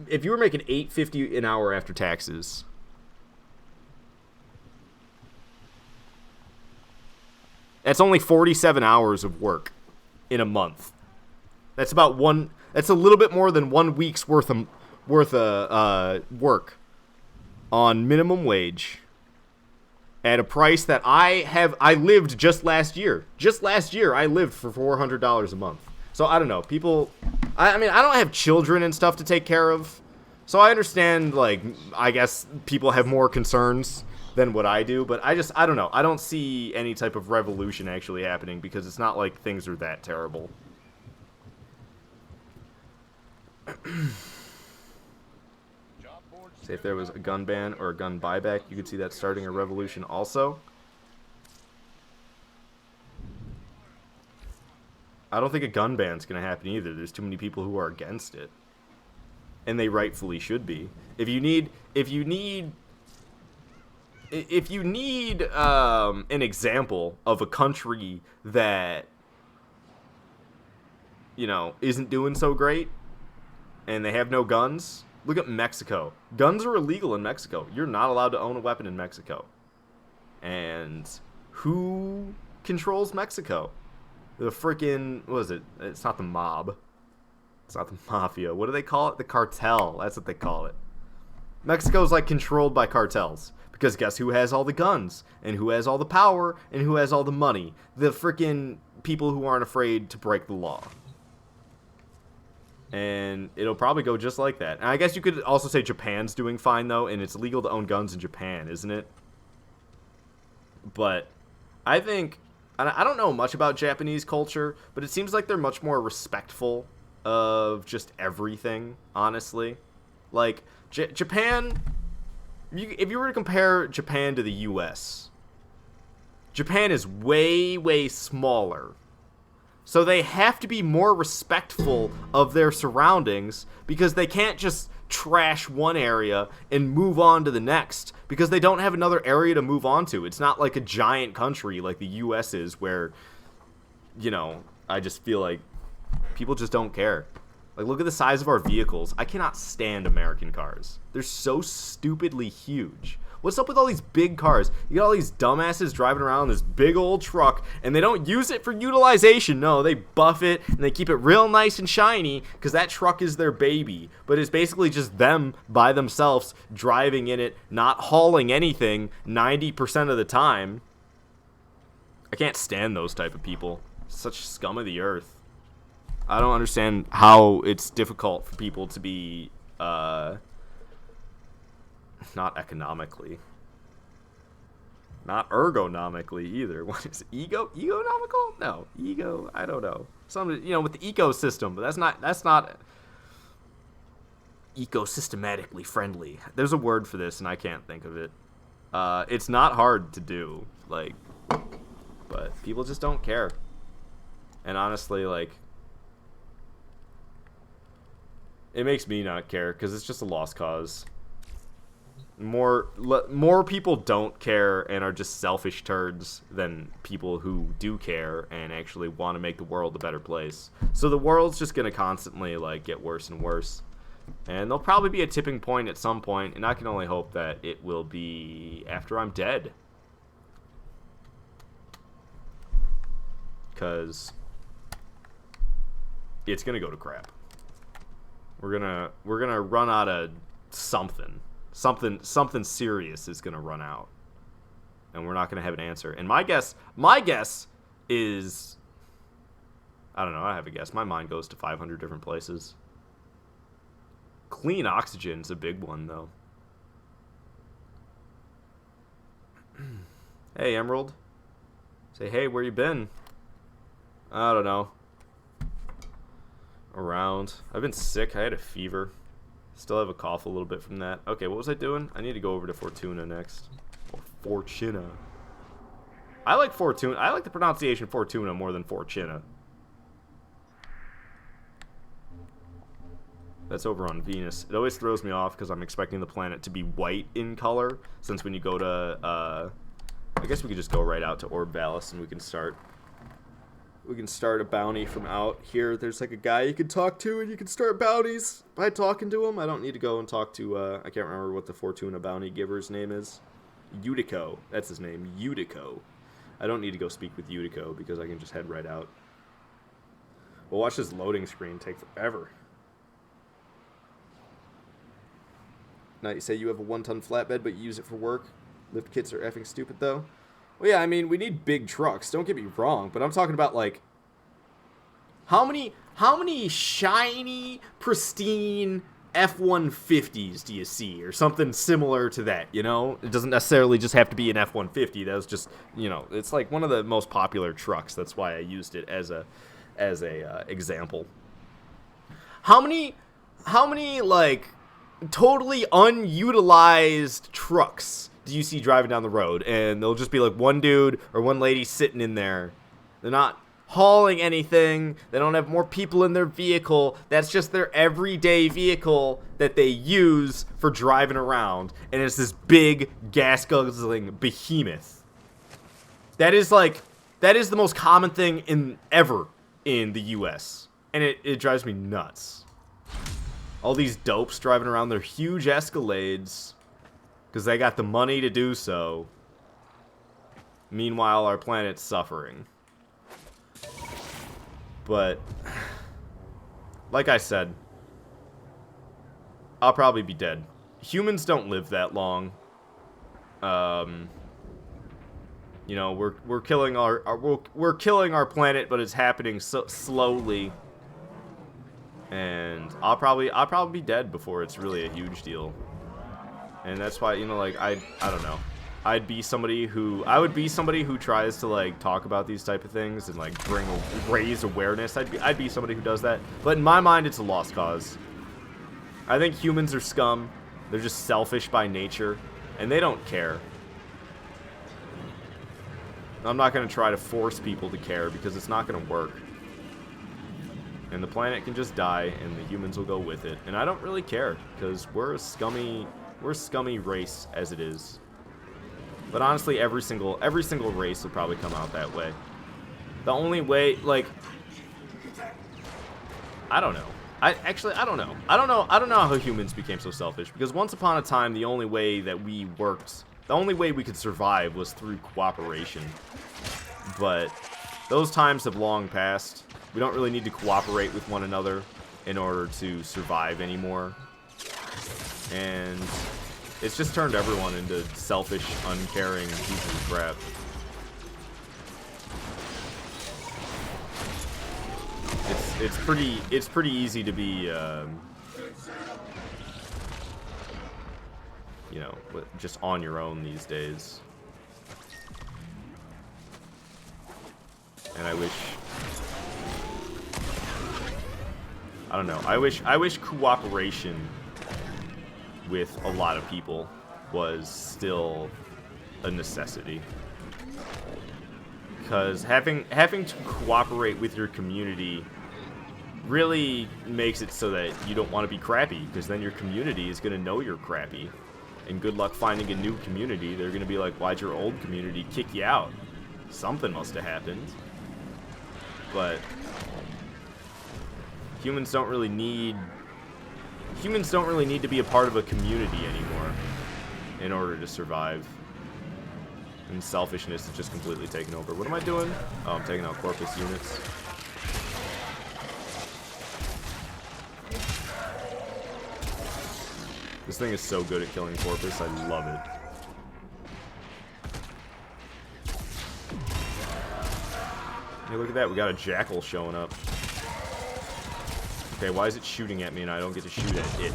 If you were making $8.50 an hour after taxes, that's only 47 hours of work in a month. That's about one. That's a little bit more than 1 week's worth of work on minimum wage at a price that I lived just last year. Just last year, I lived for $400 a month. So I don't know. People, I mean, I don't have children and stuff to take care of. So I understand, like, I guess people have more concerns than what I do, but I don't know. I don't see any type of revolution actually happening because it's not like things are that terrible. Say if there was a gun ban or a gun buyback, you could see that starting a revolution also. I don't think a gun ban's going to happen either. There's too many people who are against it. And they rightfully should be. If you need an example of a country that, you know, isn't doing so great and they have no guns, look at Mexico. Guns are illegal in Mexico. You're not allowed to own a weapon in Mexico. And who controls Mexico? The freaking, what is it? It's not the mob. It's not the mafia. What do they call it? The cartel. That's what they call it. Mexico's like controlled by cartels. Because guess who has all the guns? And who has all the power? And who has all the money? The freaking people who aren't afraid to break the law. And it'll probably go just like that. And I guess you could also say Japan's doing fine, though. And it's illegal to own guns in Japan, isn't it? But I think, I don't know much about Japanese culture, but it seems like they're much more respectful of just everything, honestly. Like, Japan, if you were to compare Japan to the US, Japan is way, way smaller. So they have to be more respectful of their surroundings because they can't just trash one area and move on to the next because they don't have another area to move on to. It's not like a giant country like the US is where, you know, I just feel like people just don't care. Like, look at the size of our vehicles. I cannot stand American cars. They're so stupidly huge. What's up with all these big cars? You got all these dumbasses driving around this big old truck, and they don't use it for utilization. No, they buff it, and they keep it real nice and shiny, because that truck is their baby. But it's basically just them by themselves driving in it, not hauling anything 90% of the time. I can't stand those type of people. Such scum of the earth. I don't understand how it's difficult for people to be, not economically. Not ergonomically either. What is it? Egonomical? No. Ego, I don't know. Something, you know, with the ecosystem, but that's not ecosystematically friendly. There's a word for this and I can't think of it. It's not hard to do, like, but people just don't care. And honestly, like, it makes me not care because it's just a lost cause. More people don't care and are just selfish turds than people who do care and actually want to make the world a better place. So the world's just going to constantly, like, get worse and worse. And there'll probably be a tipping point at some point, and I can only hope that it will be after I'm dead. Because it's going to go to crap. We're gonna run out of something. Something serious is gonna run out, and we're not gonna have an answer. And my guess is, I don't know. I have a guess. My mind goes to 500 different places. Clean oxygen's a big one, though. Hey, Emerald. Say, hey, where you been? I don't know. Around. I've been sick. I had a fever. Still have a cough a little bit from that. Okay, what was I doing? I need to go over to Fortuna next. Or Fortuna. I like Fortuna. I like the pronunciation Fortuna more than Fortuna. That's over on Venus. It always throws me off because I'm expecting the planet to be white in color. Since when you go to, I guess we could just go right out to Orb Vallis and we can start a bounty from out here. There's like a guy you can talk to and you can start bounties by talking to him. I don't need to go and talk to, I can't remember what the Fortuna bounty giver's name is. Utico. That's his name. Utico. I don't need to go speak with Utico because I can just head right out. Well, watch this loading screen take forever. Now you say you have a 1-ton flatbed, but you use it for work. Lift kits are effing stupid, though. Well, yeah, I mean, we need big trucks. Don't get me wrong, but I'm talking about, like, how many shiny, pristine F-150s do you see, or something similar to that? You know, it doesn't necessarily just have to be an F-150. That was just, you know, it's like one of the most popular trucks. That's why I used it as a example. How many like totally unutilized trucks do you see driving down the road, and they'll just be like one dude or one lady sitting in there? They're not hauling anything. They don't have more people in their vehicle. That's just their everyday vehicle that they use for driving around, and it's this big gas guzzling behemoth. That is the most common thing ever in the US, and it drives me nuts. All these dopes driving around their huge Escalades because they got the money to do so. Meanwhile, our planet's suffering. But, like I said, I'll probably be dead. Humans don't live that long. You know, we're killing we're killing our planet, but it's happening so slowly. And I'll probably be dead before it's really a huge deal. And that's why, you know, like, I don't know. I would be somebody who tries to, like, talk about these type of things and, like, raise awareness. I'd be somebody who does that. But in my mind, it's a lost cause. I think humans are scum. They're just selfish by nature, and they don't care. I'm not going to try to force people to care because it's not going to work. And the planet can just die, and the humans will go with it. And I don't really care, because we're a scummy race as it is. But honestly, every single race will probably come out that way. The only way, like, I don't know. I don't know. I don't know how humans became so selfish. Because once upon a time, the only way we could survive was through cooperation. But those times have long passed. We don't really need to cooperate with one another in order to survive anymore. And it's just turned everyone into selfish, uncaring pieces of crap. It's pretty easy to be, you know, just on your own these days. And I don't know. I wish cooperation with a lot of people was still a necessity. Because having to cooperate with your community really makes it so that you don't want to be crappy, because then your community is going to know you're crappy. And good luck finding a new community. They're going to be like, why'd your old community kick you out? Something must have happened. But humans don't really need to be a part of a community anymore in order to survive. And selfishness is just completely taken over. What am I doing? Oh, I'm taking out Corpus units. This thing is so good at killing Corpus. I love it. Hey, look at that. We got a Jackal showing up. Okay, why is it shooting at me and I don't get to shoot at it?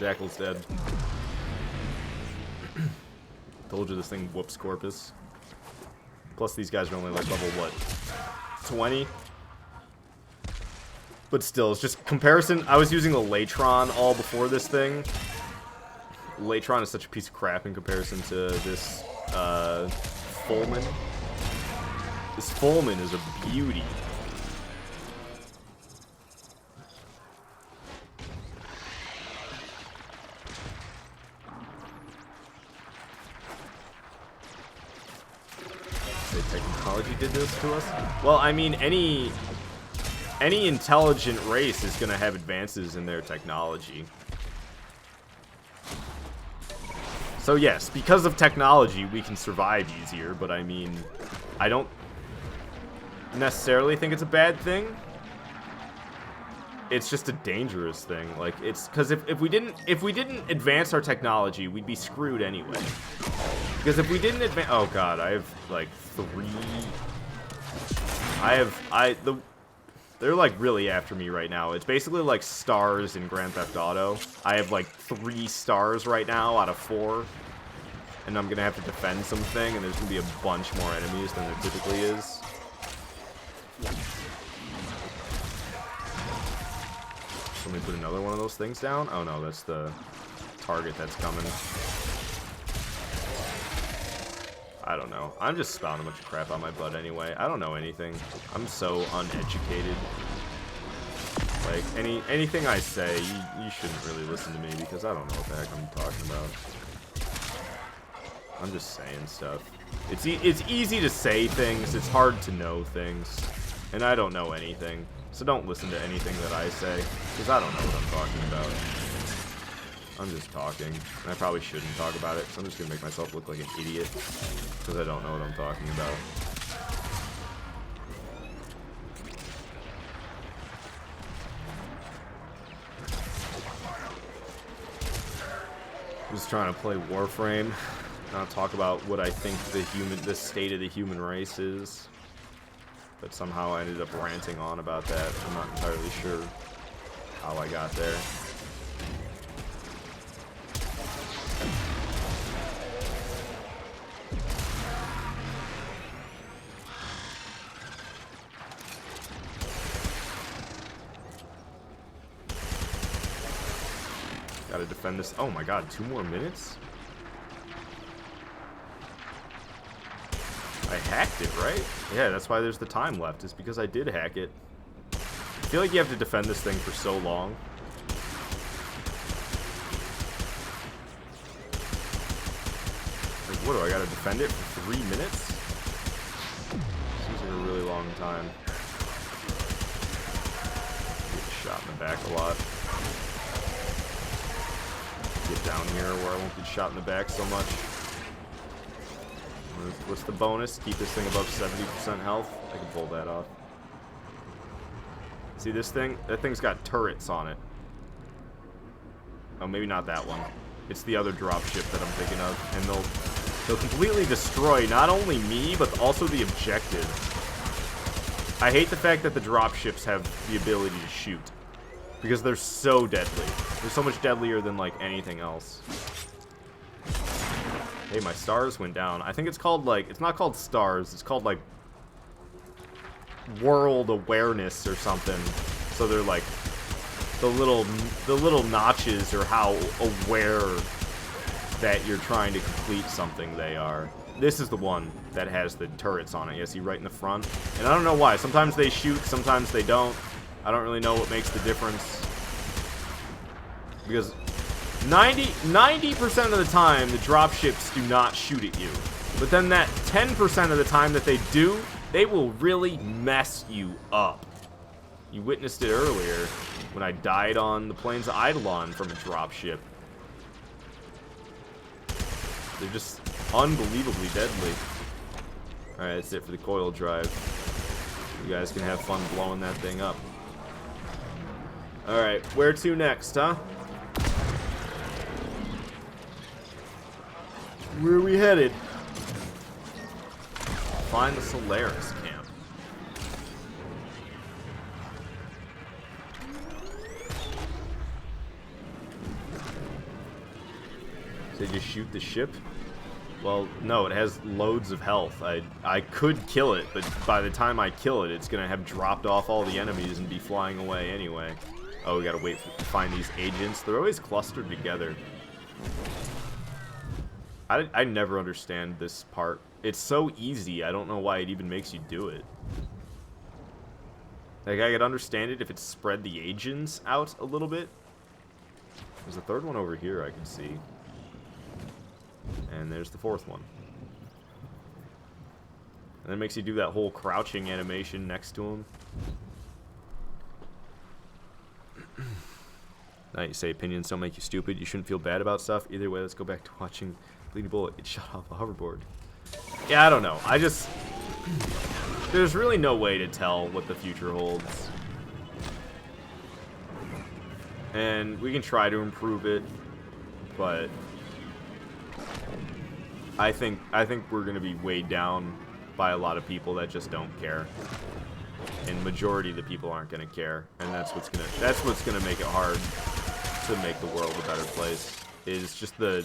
Jackal's dead. Told you this thing whoops Corpus. Plus these guys are only like level, what, 20? But still, it's just comparison. I was using the Latron all before this thing. Latron is such a piece of crap in comparison to this Fulman. This Fulman is a beauty. Technology did this to us? Well, I mean, any intelligent race is going to have advances in their technology. So yes, because of technology, we can survive easier, but I mean, I don't necessarily think it's a bad thing. It's just a dangerous thing. Like, it's because if we didn't advance our technology, we'd be screwed anyway. Because if we didn't advance, oh god, I have like 3. They're like really after me right now. It's basically like stars in Grand Theft Auto. I have like 3 stars right now out of 4. And I'm gonna have to defend something, and there's gonna be a bunch more enemies than there typically is. Let me put another one of those things down. Oh no, that's the target that's coming. I don't know. I'm just spouting a bunch of crap on my butt anyway. I don't know anything. I'm so uneducated. Like, anything I say, you shouldn't really listen to me because I don't know what the heck I'm talking about. I'm just saying stuff. It's easy to say things. It's hard to know things. And I don't know anything. So don't listen to anything that I say because I don't know what I'm talking about. I'm just talking, and I probably shouldn't talk about it, so I'm just gonna make myself look like an idiot, because I don't know what I'm talking about. I'm just trying to play Warframe, not talk about what I think the state of the human race is. But somehow I ended up ranting on about that. I'm not entirely sure how I got there. Gotta defend this. Oh my god, 2 more minutes? I hacked it, right? Yeah, that's why there's the time left, is because I did hack it. I feel like you have to defend this thing for so long. Like, what do I gotta defend it for 3 minutes? Seems like a really long time. Get shot in the back a lot. Get down here where I won't get shot in the back so much. What's the bonus? Keep this thing above 70% health. I can pull that off. See this thing? That thing's got turrets on it. Oh, maybe not that one. It's the other dropship that I'm thinking of. And they'll completely destroy not only me, but also the objective. I hate the fact that the dropships have the ability to shoot. Because they're so deadly. They're so much deadlier than, like, anything else. Hey, my stars went down. I think it's called, like, it's not called stars. It's called, like, world awareness or something. So they're, like, the little notches are how aware that you're trying to complete something they are. This is the one that has the turrets on it. You see right in the front. And I don't know why. Sometimes they shoot, sometimes they don't. I don't really know what makes the difference. Because 90% of the time, the dropships do not shoot at you. But then that 10% of the time that they do, they will really mess you up. You witnessed it earlier when I died on the plains of Eidolon from a dropship. They're just unbelievably deadly. Alright, that's it for the coil drive. You guys can have fun blowing that thing up. Alright, where to next, huh? Where are we headed? Find the Solaris camp. They just shoot the ship? Well, no, it has loads of health. I could kill it, but by the time I kill it, it's gonna have dropped off all the enemies and be flying away anyway. Oh, we gotta wait to find these agents. They're always clustered together. I never understand this part. It's so easy, I don't know why it even makes you do it. Like, I could understand it if it spread the agents out a little bit. There's a third one over here I can see. And there's the fourth one. And then it makes you do that whole crouching animation next to him. Now you say opinions don't make you stupid. You shouldn't feel bad about stuff. Either way, let's go back to watching Bleeding Bullet get shot off a hoverboard. Yeah, I don't know. There's really no way to tell what the future holds. And we can try to improve it, but I think we're gonna be weighed down by a lot of people that just don't care, and majority of the people aren't gonna care, and that's what's gonna make it hard to make the world a better place. Is just the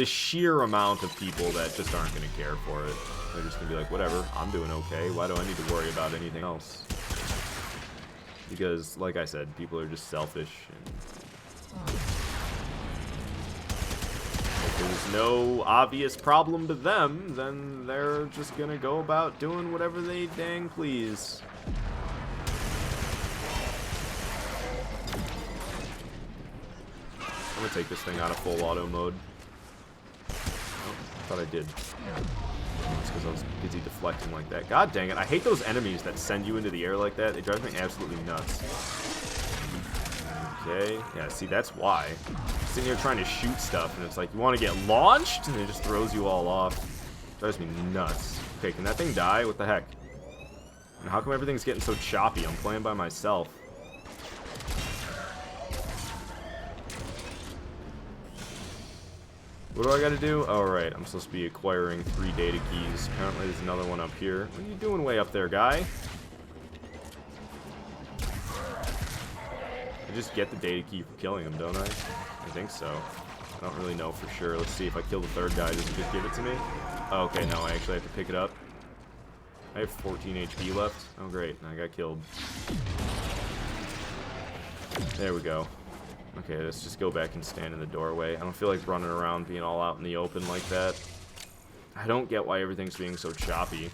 sheer amount of people that just aren't gonna care for it. They're just gonna be like, whatever, I'm doing okay. Why do I need to worry about anything else? Because, like I said, people are just selfish and there's no obvious problem to them, then they're just gonna go about doing whatever they dang please. I'm gonna take this thing out of full auto mode. Oh, I thought I did. It's because I was busy deflecting like that. God dang it, I hate those enemies that send you into the air like that. They drive me absolutely nuts. Okay, yeah, see, that's why. Sitting here trying to shoot stuff, and it's like, you want to get launched? And it just throws you all off. Drives me nuts. Okay, can that thing die? What the heck? And how come everything's getting so choppy? I'm playing by myself. What do I gotta do? Oh, right, I'm supposed to be acquiring 3 data keys. Apparently there's another one up here. What are you doing way up there, guy? I just get the data key for killing him, don't I? I think so. I don't really know for sure. Let's see if I kill the third guy. Does it just give it to me? Oh, okay, no, I actually have to pick it up. I have 14 HP left. Oh, great. I got killed. There we go. Okay, let's just go back and stand in the doorway. I don't feel like running around being all out in the open like that. I don't get why everything's being so choppy.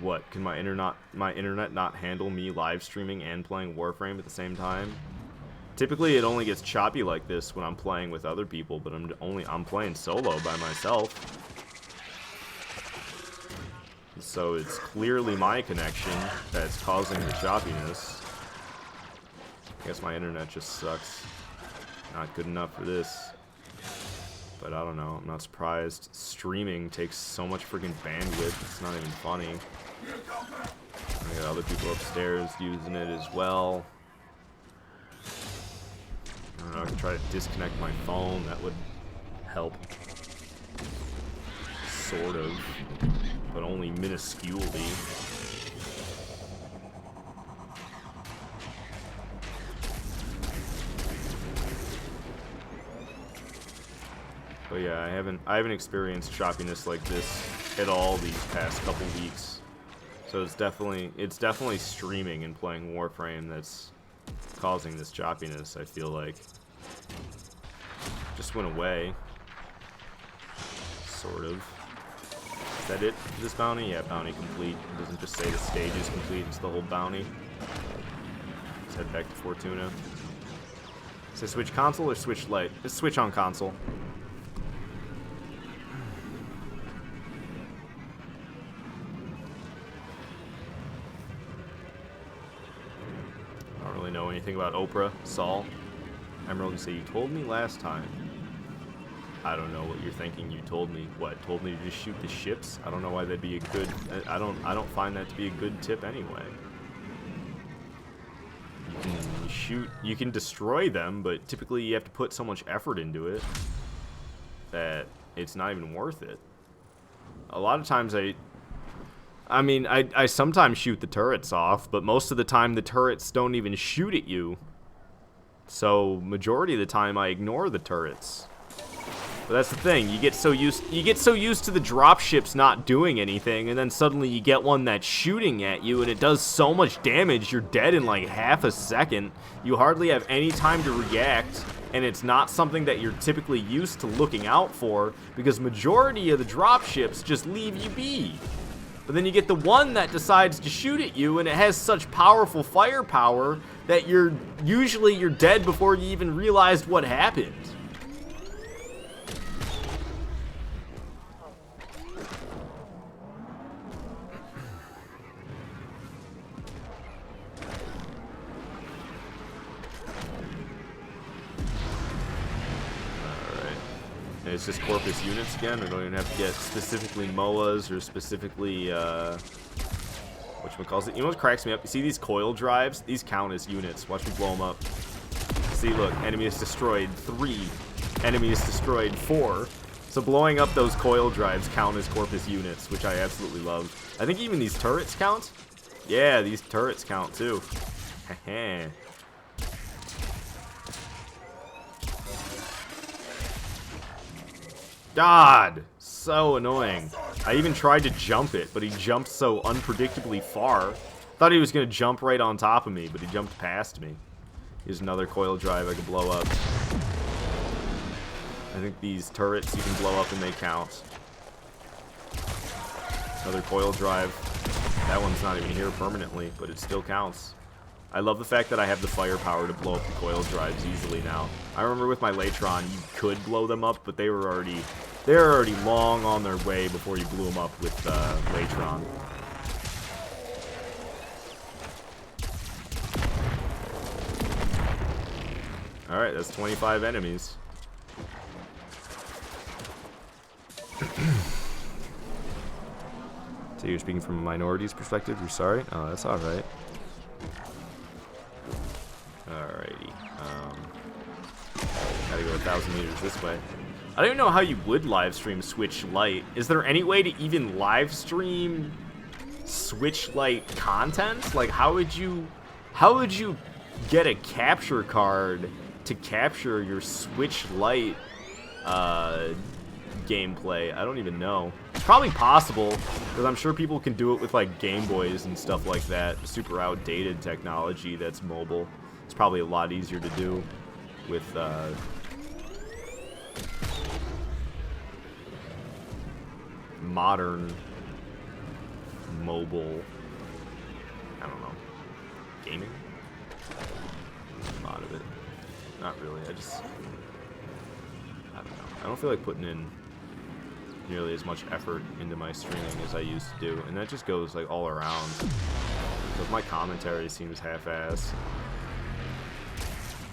What, can my internet not handle me live streaming and playing Warframe at the same time? Typically it only gets choppy like this when I'm playing with other people, but I'm playing solo by myself. So it's clearly my connection that's causing the choppiness. I guess my internet just sucks. Not good enough for this. But I don't know, I'm not surprised. Streaming takes so much freaking bandwidth, it's not even funny. I got other people upstairs using it as well. I don't know, I can try to disconnect my phone, that would help. Sort of. But only minusculely. But yeah, I haven't experienced choppiness like this at all these past couple weeks. So it's definitely streaming and playing Warframe that's causing this choppiness, I feel like. Just went away. Sort of. Is that it for this bounty? Yeah, bounty complete. It doesn't just say the stage is complete, it's the whole bounty. Let's head back to Fortuna. Is it switch console or switch light? Let's switch on console. I don't really know anything about Oprah, Saul. Emerald, you say you told me last time. I don't know what you're thinking. You told me what? Told me to just shoot the ships? I don't know why that'd be a good. I don't find that to be a good tip anyway. You can shoot. You can destroy them, but typically you have to put so much effort into it that it's not even worth it. A lot of times I sometimes shoot the turrets off, but most of the time the turrets don't even shoot at you. So majority of the time I ignore the turrets. But that's the thing, you get so used to the dropships not doing anything, and then suddenly you get one that's shooting at you and it does so much damage, you're dead in like half a second. You hardly have any time to react, and it's not something that you're typically used to looking out for, because majority of the dropships just leave you be. But then you get the one that decides to shoot at you, and it has such powerful firepower that you're dead before you even realized what happened. It's just Corpus units again. I don't even have to get specifically MOAs or specifically, whatchamacallit. You know what cracks me up? You see these coil drives? These count as units. Watch me blow them up. See, look, enemy is destroyed 3. Enemy is destroyed 4. So blowing up those coil drives count as Corpus units, which I absolutely love. I think even these turrets count. Yeah, these turrets count too. Heh. God, so annoying. I even tried to jump it, but he jumped so unpredictably far. Thought he was going to jump right on top of me, but he jumped past me. Here's another coil drive I can blow up. I think these turrets you can blow up and they count. Another coil drive. That one's not even here permanently, but it still counts. I love the fact that I have the firepower to blow up the coil drives easily now. I remember with my Latron, you could blow them up, but they were already long on their way before you blew them up with Latron. All right, that's 25 enemies. So you're speaking from a minority's perspective. You're sorry. Oh, that's all right. Alrighty, gotta go 1,000 meters this way. I don't even know how you would live stream Switch Lite. Is there any way to even live stream Switch Lite content? Like, how would you get a capture card to capture your Switch Lite gameplay? I don't even know. It's probably possible, because I'm sure people can do it with like Game Boys and stuff like that. Super outdated technology that's mobile. It's probably a lot easier to do with modern mobile, I don't know, gaming? A lot of it. Not really. I don't know. I don't feel like putting in nearly as much effort into my streaming as I used to do, and that just goes like all around. So if my commentary seems half-assed,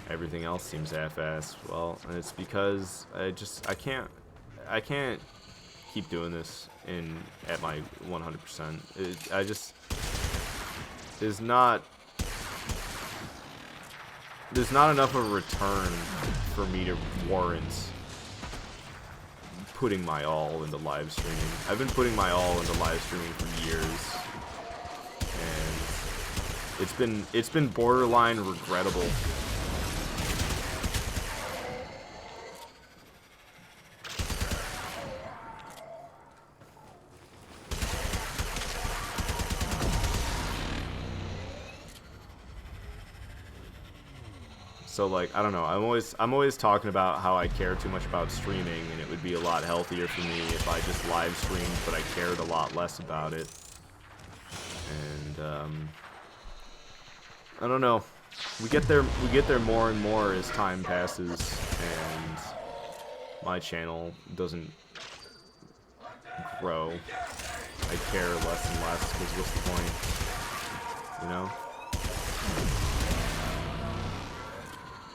everything else seems half-assed. Well, and it's because I can't keep doing this at my 100%. There's not enough of a return for me to warrant putting my all into live streaming. I've been putting my all into live streaming for years, and it's been borderline regrettable. So like, I don't know, I'm always talking about how I care too much about streaming, and it would be a lot healthier for me if I just live streamed, but I cared a lot less about it. And I don't know. We get there more and more as time passes, and my channel doesn't grow. I care less and less, because what's the point? You know?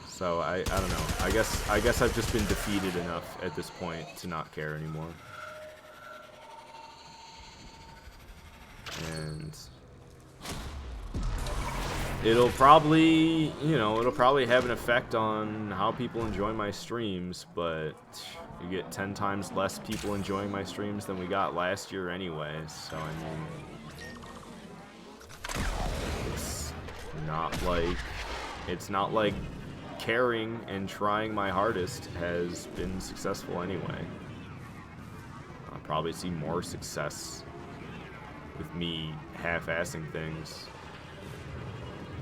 So I don't know. I guess I've just been defeated enough at this point to not care anymore. And it'll probably have an effect on how people enjoy my streams, but you get 10 times less people enjoying my streams than we got last year anyway. So I mean, it's not like caring and trying my hardest has been successful anyway. I'll probably see more success with me half-assing things,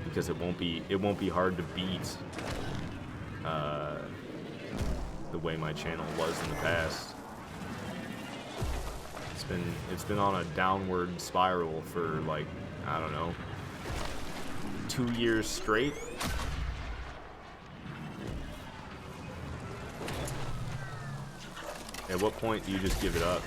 because it won't be hard to beat the way my channel was in the past. It's been on a downward spiral for, like, I don't know, 2 years straight. At what point do you just give it up?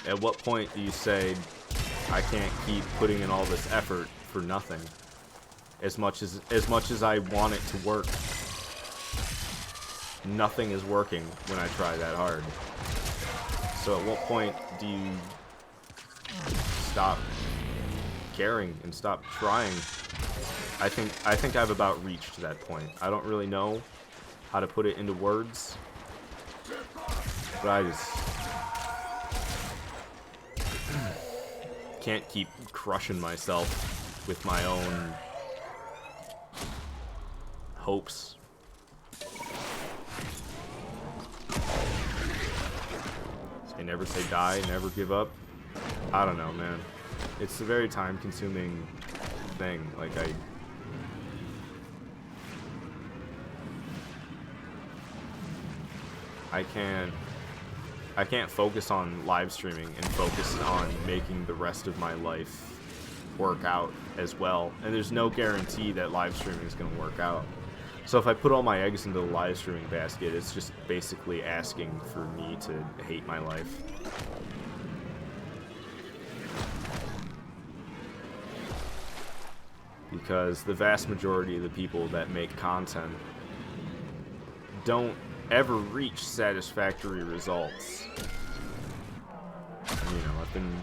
At what point do you say, I can't keep putting in all this effort for nothing? As much as I want it to work, nothing is working when I try that hard. So at what point do you stop caring and stop trying? I think I've about reached that point. I don't really know how to put it into words, but I just can't keep crushing myself with my own hopes. They never say die, never give up. I don't know, man. It's a very time-consuming thing. Like, I can't focus on live streaming and focus on making the rest of my life work out as well. And there's no guarantee that live streaming is going to work out. So if I put all my eggs into the live streaming basket, it's just basically asking for me to hate my life. Because the vast majority of the people that make content don't ever reach satisfactory results. You know, I've been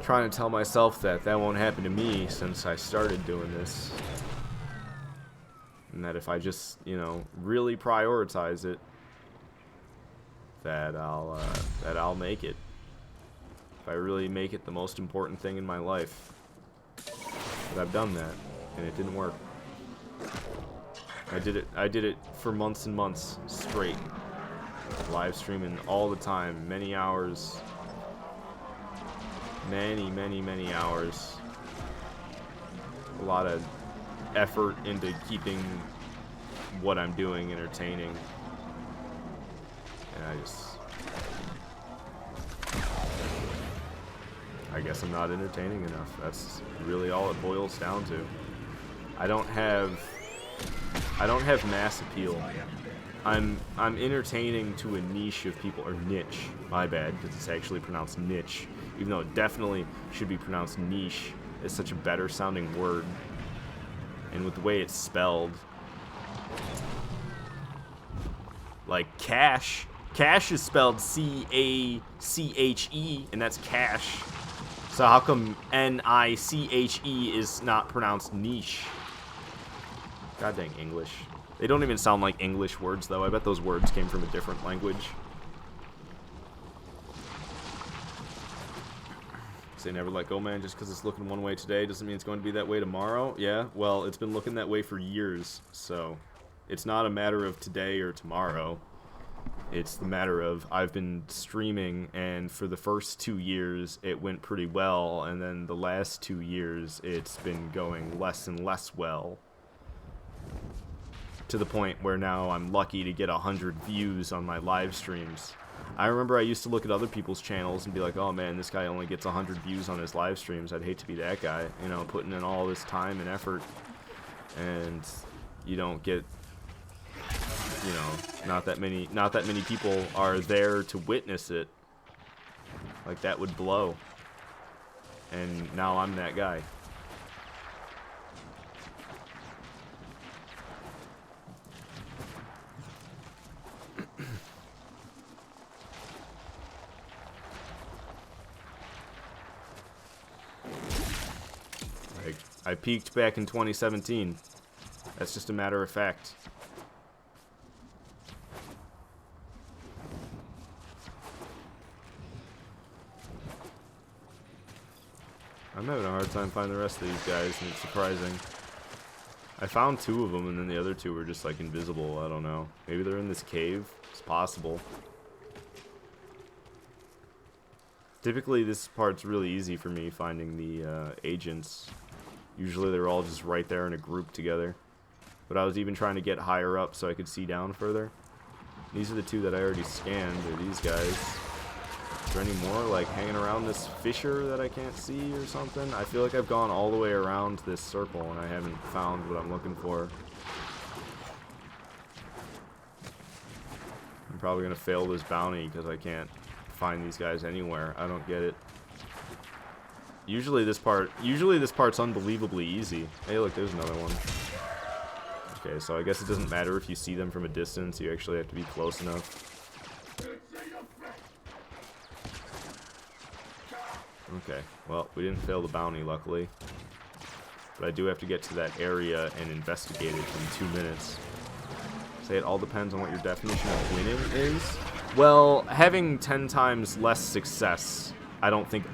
trying to tell myself that won't happen to me since I started doing this. And that if I just, you know, really prioritize it, that I'll make it. If I really make it the most important thing in my life. But I've done that, and it didn't work. I did it for months and months straight. Live streaming all the time, many hours. Many hours. A lot of effort into keeping what I'm doing entertaining. And I guess I'm not entertaining enough. That's really all it boils down to. I don't have mass appeal. I'm entertaining to a niche of people, or niche, my bad, because it's actually pronounced niche, even though it definitely should be pronounced niche. It's such a better sounding word. And with the way it's spelled, like cash is spelled C-A-C-H-E, and that's cash. So how come N-I-C-H-E is not pronounced niche? God dang English. They don't even sound like English words, though. I bet those words came from a different language. Say never let go, man. Just because it's looking one way today doesn't mean it's going to be that way tomorrow. Yeah, well, it's been looking that way for years, so it's not a matter of today or tomorrow. It's the matter of I've been streaming, and for the first 2 years it went pretty well, and then the last 2 years it's been going less and less well. To the point where now I'm lucky to get 100 views on my live streams. I remember I used to look at other people's channels and be like, oh man, this guy only gets 100 views on his live streams. I'd hate to be that guy, you know, putting in all this time and effort, and you don't get, you know, not that many people are there to witness it. Like, that would blow. And now I'm that guy. I peaked back in 2017. That's just a matter of fact. I'm having a hard time finding the rest of these guys, and it's surprising. I found 2 of them, and then the other 2 were just, like, invisible. I don't know. Maybe they're in this cave. It's possible. Typically, this part's really easy for me, finding the agents. Usually, they're all just right there in a group together. But I was even trying to get higher up so I could see down further. These are the 2 that I already scanned. Are these guys? Is there any more, like, hanging around this fissure that I can't see or something? I feel like I've gone all the way around this circle and I haven't found what I'm looking for. I'm probably going to fail this bounty because I can't find these guys anywhere. I don't get it. Usually this part's unbelievably easy. Hey, look, there's another one. Okay, so I guess it doesn't matter if you see them from a distance. You actually have to be close enough. Okay, well, we didn't fail the bounty, luckily. But I do have to get to that area and investigate it in 2 minutes. Say it all depends on what your definition of winning is. Well, having 10 times less success, I don't think...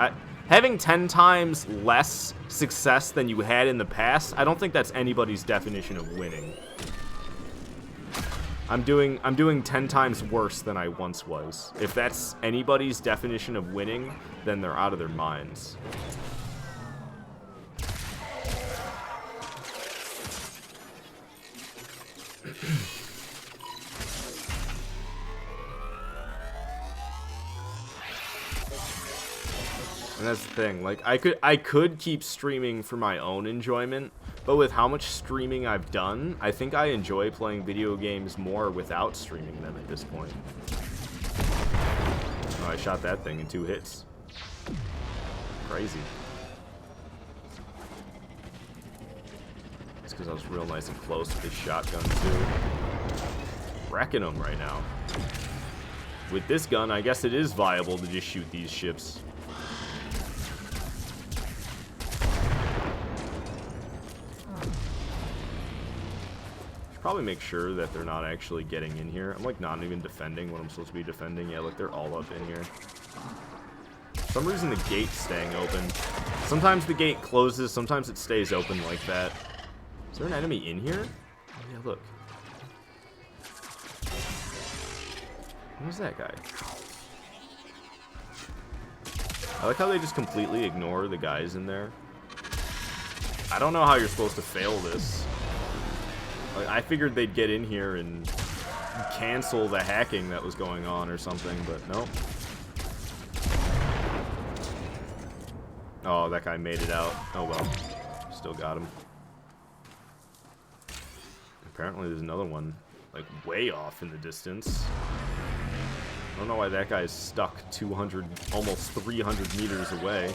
having 10 times less success than you had in the past, I don't think that's anybody's definition of winning. I'm doing 10 times worse than I once was. If that's anybody's definition of winning, then they're out of their minds. And that's the thing, like, I could keep streaming for my own enjoyment, but with how much streaming I've done, I think I enjoy playing video games more without streaming them at this point. Oh, I shot that thing in 2 hits. Crazy. It's because I was real nice and close with this shotgun, too. Wrecking them right now. With this gun, I guess it is viable to just shoot these ships. Probably make sure that they're not actually getting in here. I'm like not even defending what I'm supposed to be defending. Yeah, look, they're all up in here. For some reason the gate's staying open. Sometimes the gate closes, sometimes it stays open like that. Is there an enemy in here? Oh yeah, look. Who's that guy? I like how they just completely ignore the guys in there. I don't know how you're supposed to fail this. Like, I figured they'd get in here and cancel the hacking that was going on or something, but nope. Oh, that guy made it out. Oh well. Still got him. Apparently there's another one, like, way off in the distance. I don't know why that guy's stuck 200, almost 300 meters away.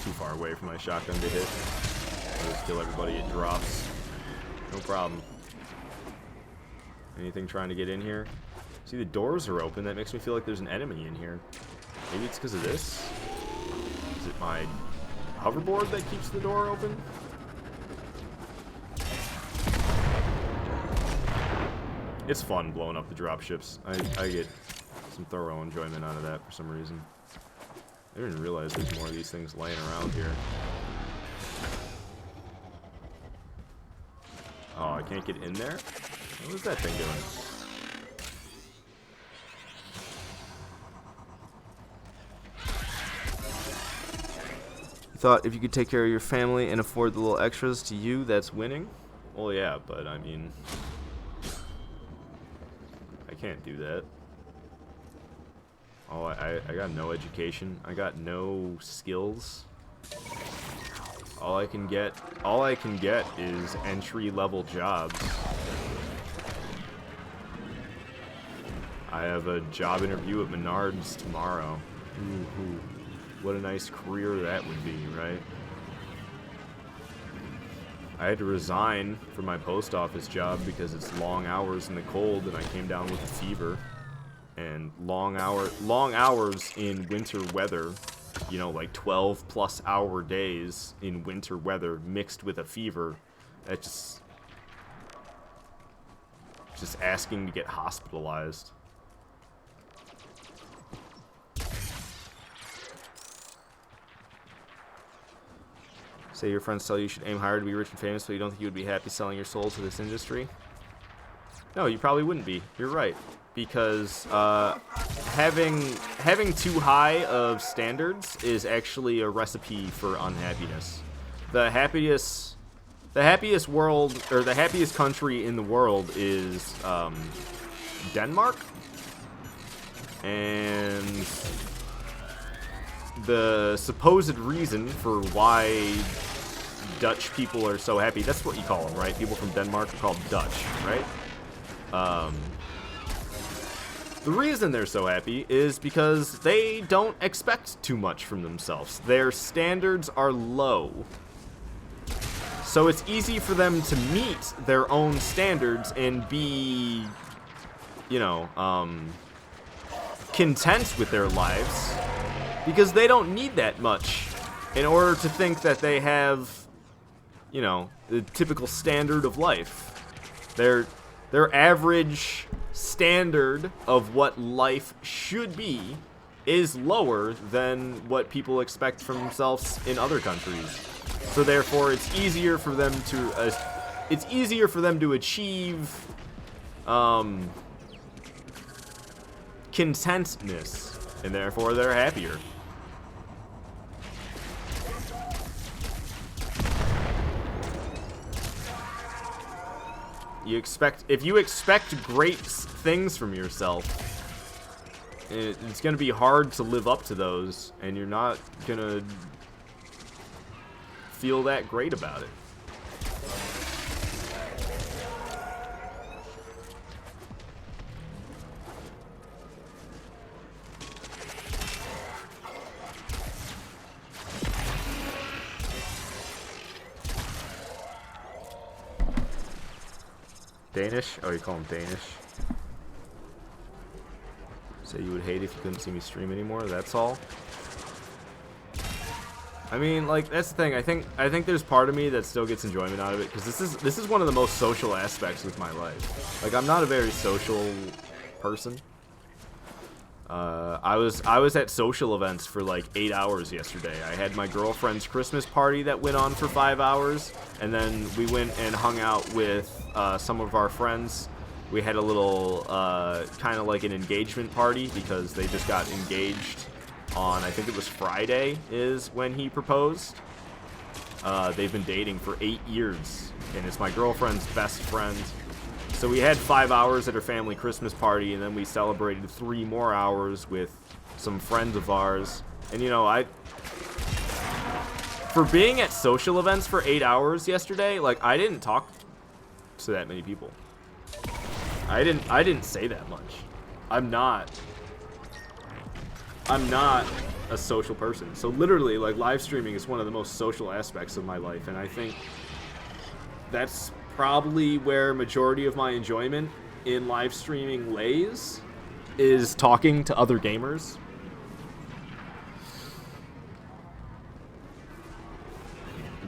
Too far away from my shotgun to hit. I'll just kill everybody, it drops. No problem. Anything trying to get in here? See, the doors are open. That makes me feel like there's an enemy in here. Maybe it's because of this? Is it my hoverboard that keeps the door open? It's fun blowing up the dropships. I get some thorough enjoyment out of that for some reason. I didn't even realize there's more of these things laying around here. Oh, I can't get in there? What is that thing doing? You thought if you could take care of your family and afford the little extras to you, that's winning? Well, yeah, but I mean... I can't do that. Oh, I got no education. I got no skills. All I can get is entry-level jobs. I have a job interview at Menards tomorrow. Ooh, what a nice career that would be, right? I had to resign from my post office job because it's long hours in the cold and I came down with a fever. And long hours in winter weather you know, like 12-plus-hour days in winter weather mixed with a fever. That's just asking to get hospitalized. Say your friends tell you should aim higher to be rich and famous, but you don't think you would be happy selling your soul to this industry? No, you probably wouldn't be. You're right. Because having too high of standards is actually a recipe for unhappiness. The happiest world, or the happiest country in the world is Denmark. And the supposed reason for why Dutch people are so happy, that's what you call them, right? People from Denmark are called Dutch, right? The reason they're so happy is because they don't expect too much from themselves. Their standards are low. So it's easy for them to meet their own standards and be, you know, content with their lives, because they don't need that much in order to think that they have, you know, the typical standard of life. Their average standard of what life should be is lower than what people expect from themselves in other countries. So therefore, it's easier for them to achieve contentness, and therefore they're happier. If you expect great things from yourself, it's going to be hard to live up to those, and you're not going to feel that great about it. Danish? Oh, you call him Danish. So you would hate if you couldn't see me stream anymore? That's all? I mean, like, that's the thing. I think there's part of me that still gets enjoyment out of it, because this is one of the most social aspects of my life. Like, I'm not a very social person. I was at social events for like 8 hours yesterday. I had my girlfriend's Christmas party that went on for 5 hours, and then we went and hung out with some of our friends. We had a little kind of like an engagement party, because they just got engaged on, I think it was Friday is when he proposed. They've been dating for 8 years, and it's my girlfriend's best friend. So we had 5 hours at her family Christmas party, and then we celebrated 3 more hours with some friends of ours. And, you know, for being at social events for 8 hours yesterday, like, I didn't talk to that many people. I didn't say that much. I'm not a social person. So literally, like, live streaming is one of the most social aspects of my life, and I think that's probably where majority of my enjoyment in live streaming lays, is talking to other gamers.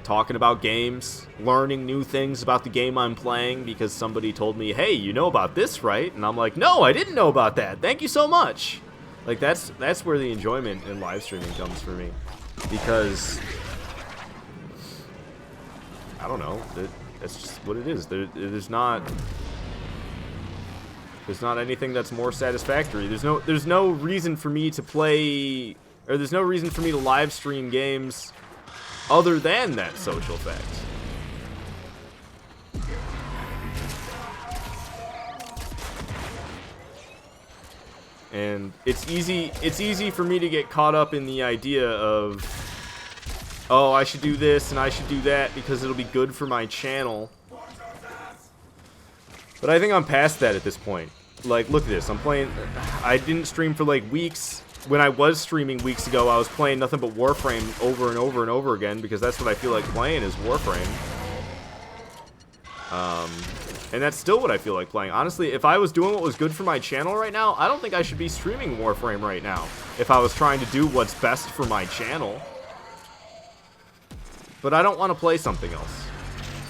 Talking about games, learning new things about the game I'm playing because somebody told me, hey, you know about this, right? And I'm like, no, I didn't know about that. Thank you so much. Like, that's where the enjoyment in live streaming comes for me. Because, I don't know, that's just what it is. There's not anything that's more satisfactory. There's no reason for me to play, or there's no reason for me to live stream games other than that social fact. And it's easy for me to get caught up in the idea of, oh, I should do this and I should do that because it'll be good for my channel. But I think I'm past that at this point. Like, look at this. I didn't stream for like weeks. When I was streaming weeks ago, I was playing nothing but Warframe over and over and over again because that's what I feel like playing is Warframe. And that's still what I feel like playing. Honestly, if I was doing what was good for my channel right now, I don't think I should be streaming Warframe right now. If I was trying to do what's best for my channel. But I don't want to play something else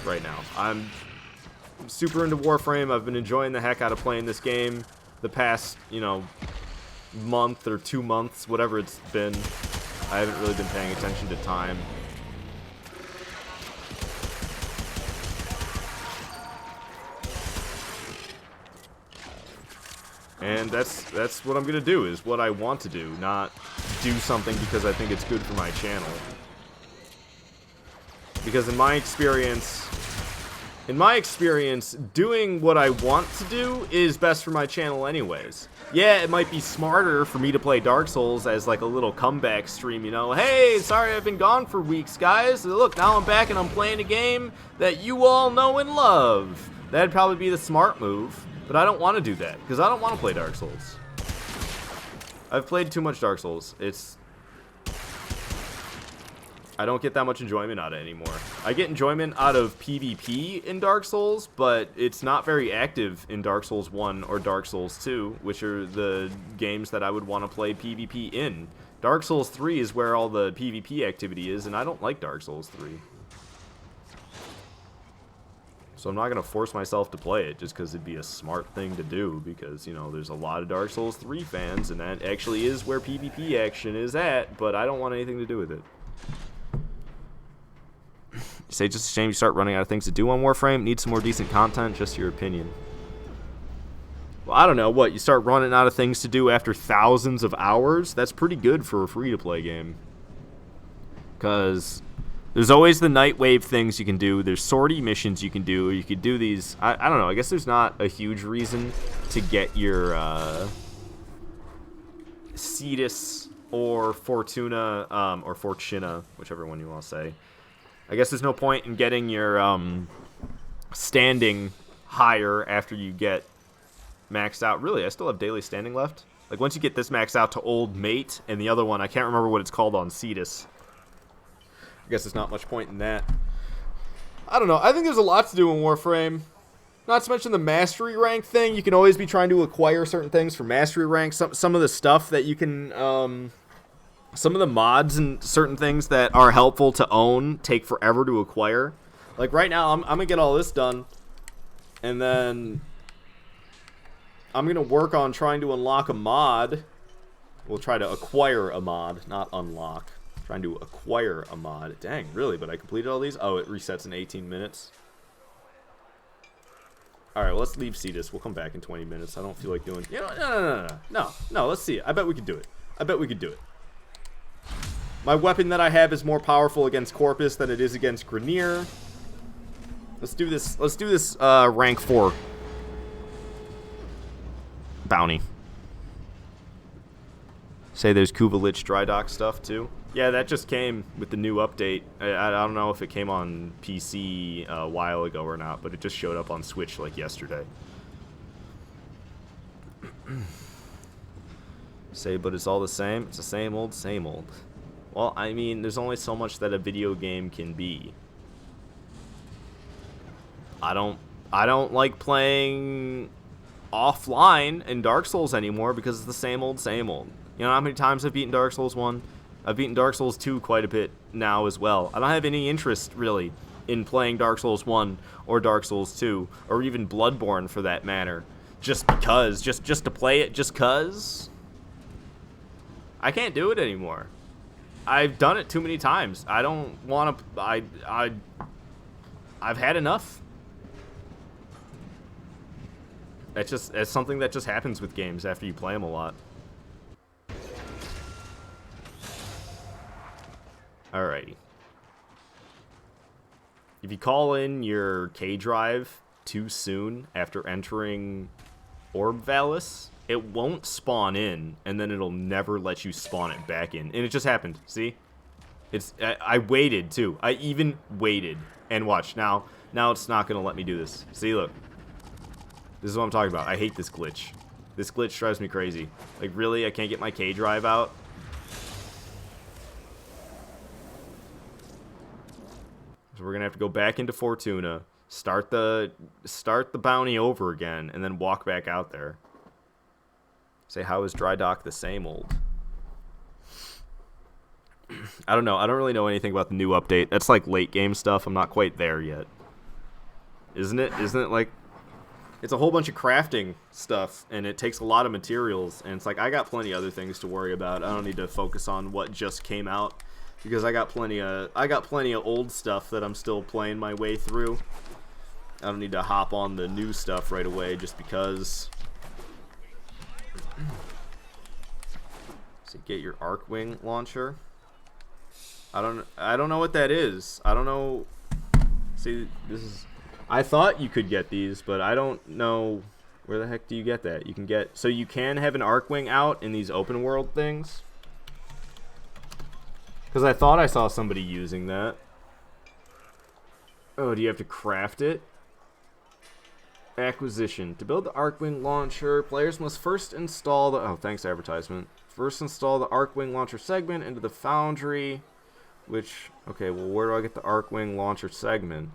right now. I'm super into Warframe. I've been enjoying the heck out of playing this game the past, you know, month or 2 months, whatever it's been. I haven't really been paying attention to time. And that's what I'm going to do, is what I want to do, not do something because I think it's good for my channel. Because in my experience, doing what I want to do is best for my channel anyways. Yeah, it might be smarter for me to play Dark Souls as like a little comeback stream, you know. Hey, sorry I've been gone for weeks, guys. Look, now I'm back and I'm playing a game that you all know and love. That'd probably be the smart move. But I don't want to do that, because I don't want to play Dark Souls. I've played too much Dark Souls. I don't get that much enjoyment out of it anymore. I get enjoyment out of PvP in Dark Souls, but it's not very active in Dark Souls 1 or Dark Souls 2, which are the games that I would want to play PvP in. Dark Souls 3 is where all the PvP activity is, and I don't like Dark Souls 3. So I'm not going to force myself to play it just because it'd be a smart thing to do, because, you know, there's a lot of Dark Souls 3 fans, and that actually is where PvP action is at, but I don't want anything to do with it. You say just a shame you start running out of things to do on Warframe? Need some more decent content? Just your opinion. Well, I don't know. What, you start running out of things to do after thousands of hours? That's pretty good for a free-to-play game. Because there's always the night wave things you can do. There's sortie missions you can do. You could do these. I don't know. I guess there's not a huge reason to get your CETUS or Fortuna, or Fortuna, whichever one you want to say. I guess there's no point in getting your standing higher after you get maxed out. Really, I still have daily standing left. Like, once you get this maxed out to Old Mate, and the other one, I can't remember what it's called on CETUS. I guess there's not much point in that. I don't know. I think there's a lot to do in Warframe. Not to mention the mastery rank thing. You can always be trying to acquire certain things for mastery rank. Some of the stuff that you can... some of the mods and certain things that are helpful to own take forever to acquire. Like, right now, I'm going to get all this done. And then I'm going to work on trying to unlock a mod. We'll try to acquire a mod, not unlock. Trying to acquire a mod. Dang, really? But I completed all these? Oh, it resets in 18 minutes. Alright, well, let's leave CETUS. We'll come back in 20 minutes. I don't feel like doing... You know, no, let's see it. I bet we could do it. I bet we could do it. My weapon that I have is more powerful against Corpus than it is against Grineer. Let's do this. Let's do this rank 4 bounty. Say there's Kuvalich dry dock stuff too. Yeah, that just came with the new update. I don't know if it came on PC a while ago or not, but it just showed up on Switch like yesterday. Say, but it's all the same. It's the same old, same old. Well, I mean, there's only so much that a video game can be. I don't like playing offline in Dark Souls anymore because it's the same old, same old. You know how many times I've beaten Dark Souls 1? I've beaten Dark Souls 2 quite a bit now as well. I don't have any interest, really, in playing Dark Souls 1 or Dark Souls 2, or even Bloodborne for that matter. Just because. Just to play it just cause. I can't do it anymore. I've done it too many times. I don't want to... I've had enough. It's something that just happens with games after you play them a lot. Alrighty. If you call in your K drive too soon after entering Orb Valis, it won't spawn in, and then it'll never let you spawn it back in. And it just happened. See? I waited too. I even waited. And watch, now it's not gonna let me do this. See, look. This is what I'm talking about. I hate this glitch. This glitch drives me crazy. Like, really? I can't get my K drive out? So we're gonna have to go back into Fortuna, Start the bounty over again, and then walk back out there. Say, how is dry dock the same old? I don't know. I don't really know anything about the new update. That's like late game stuff. I'm not quite there yet. Isn't it? Isn't it like... It's a whole bunch of crafting stuff, and it takes a lot of materials, and it's like, I got plenty of other things to worry about. I don't need to focus on what just came out, because I got plenty of old stuff that I'm still playing my way through. I don't need to hop on the new stuff right away just because. So get your Arcwing launcher. I don't know what that is. I don't know. See, this is... I thought you could get these, but I don't know where the heck do you get that. You can get... So you can have an Arcwing out in these open world things? Because I thought I saw somebody using that. Oh, do you have to craft it? Acquisition. To build the Arcwing launcher, players must first install the... Oh, thanks, advertisement. First install the Arcwing launcher segment into the foundry, which... Okay, well, where do I get the Arcwing launcher segment?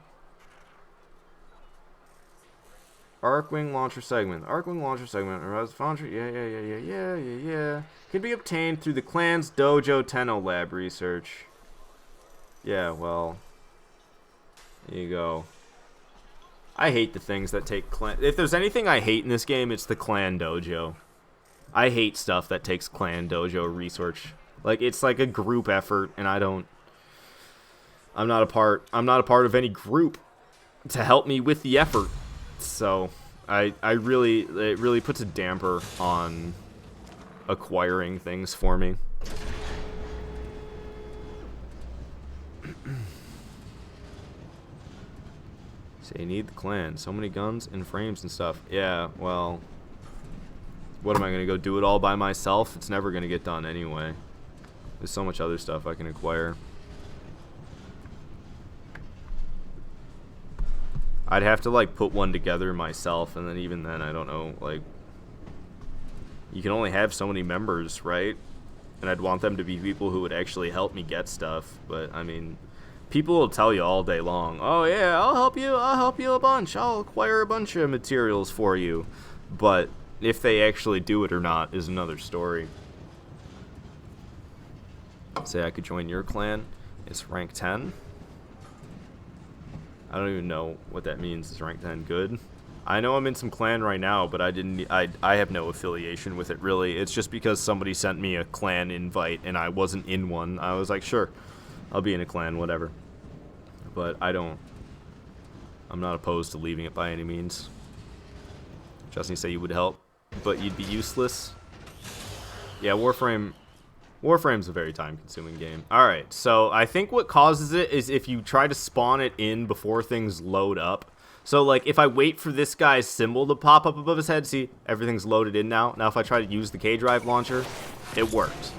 Arcwing launcher segment. Arcwing launcher segment arrives at the foundry. Yeah. Can be obtained through the clan's Dojo Tenno Lab research. Yeah, well... There you go. I hate the things that take clan... If there's anything I hate in this game, it's the clan dojo. I hate stuff that takes clan dojo research. Like, it's like a group effort, and I'm not a part of any group to help me with the effort. So, it really puts a damper on acquiring things for me. So you need the clan. So many guns and frames and stuff. Yeah, well, what am I going to go do it all by myself? It's never going to get done anyway. There's so much other stuff I can acquire. I'd have to, like, put one together myself, and then even then, I don't know, like... You can only have so many members, right? And I'd want them to be people who would actually help me get stuff, but, I mean... People will tell you all day long, oh yeah, I'll help you a bunch, I'll acquire a bunch of materials for you. But if they actually do it or not is another story. Say I could join your clan. It's rank 10. I don't even know what that means. Is rank 10 good? I know I'm in some clan right now, but I have no affiliation with it really. It's just because somebody sent me a clan invite and I wasn't in one. I was like, sure, I'll be in a clan, whatever. But I'm not opposed to leaving it by any means. Justin, say you would help, but you'd be useless. Yeah, Warframe's a very time-consuming game. Alright, so I think what causes it is if you try to spawn it in before things load up. So, like, if I wait for this guy's symbol to pop up above his head, see, everything's loaded in now. Now if I try to use the K-Drive launcher, it worked.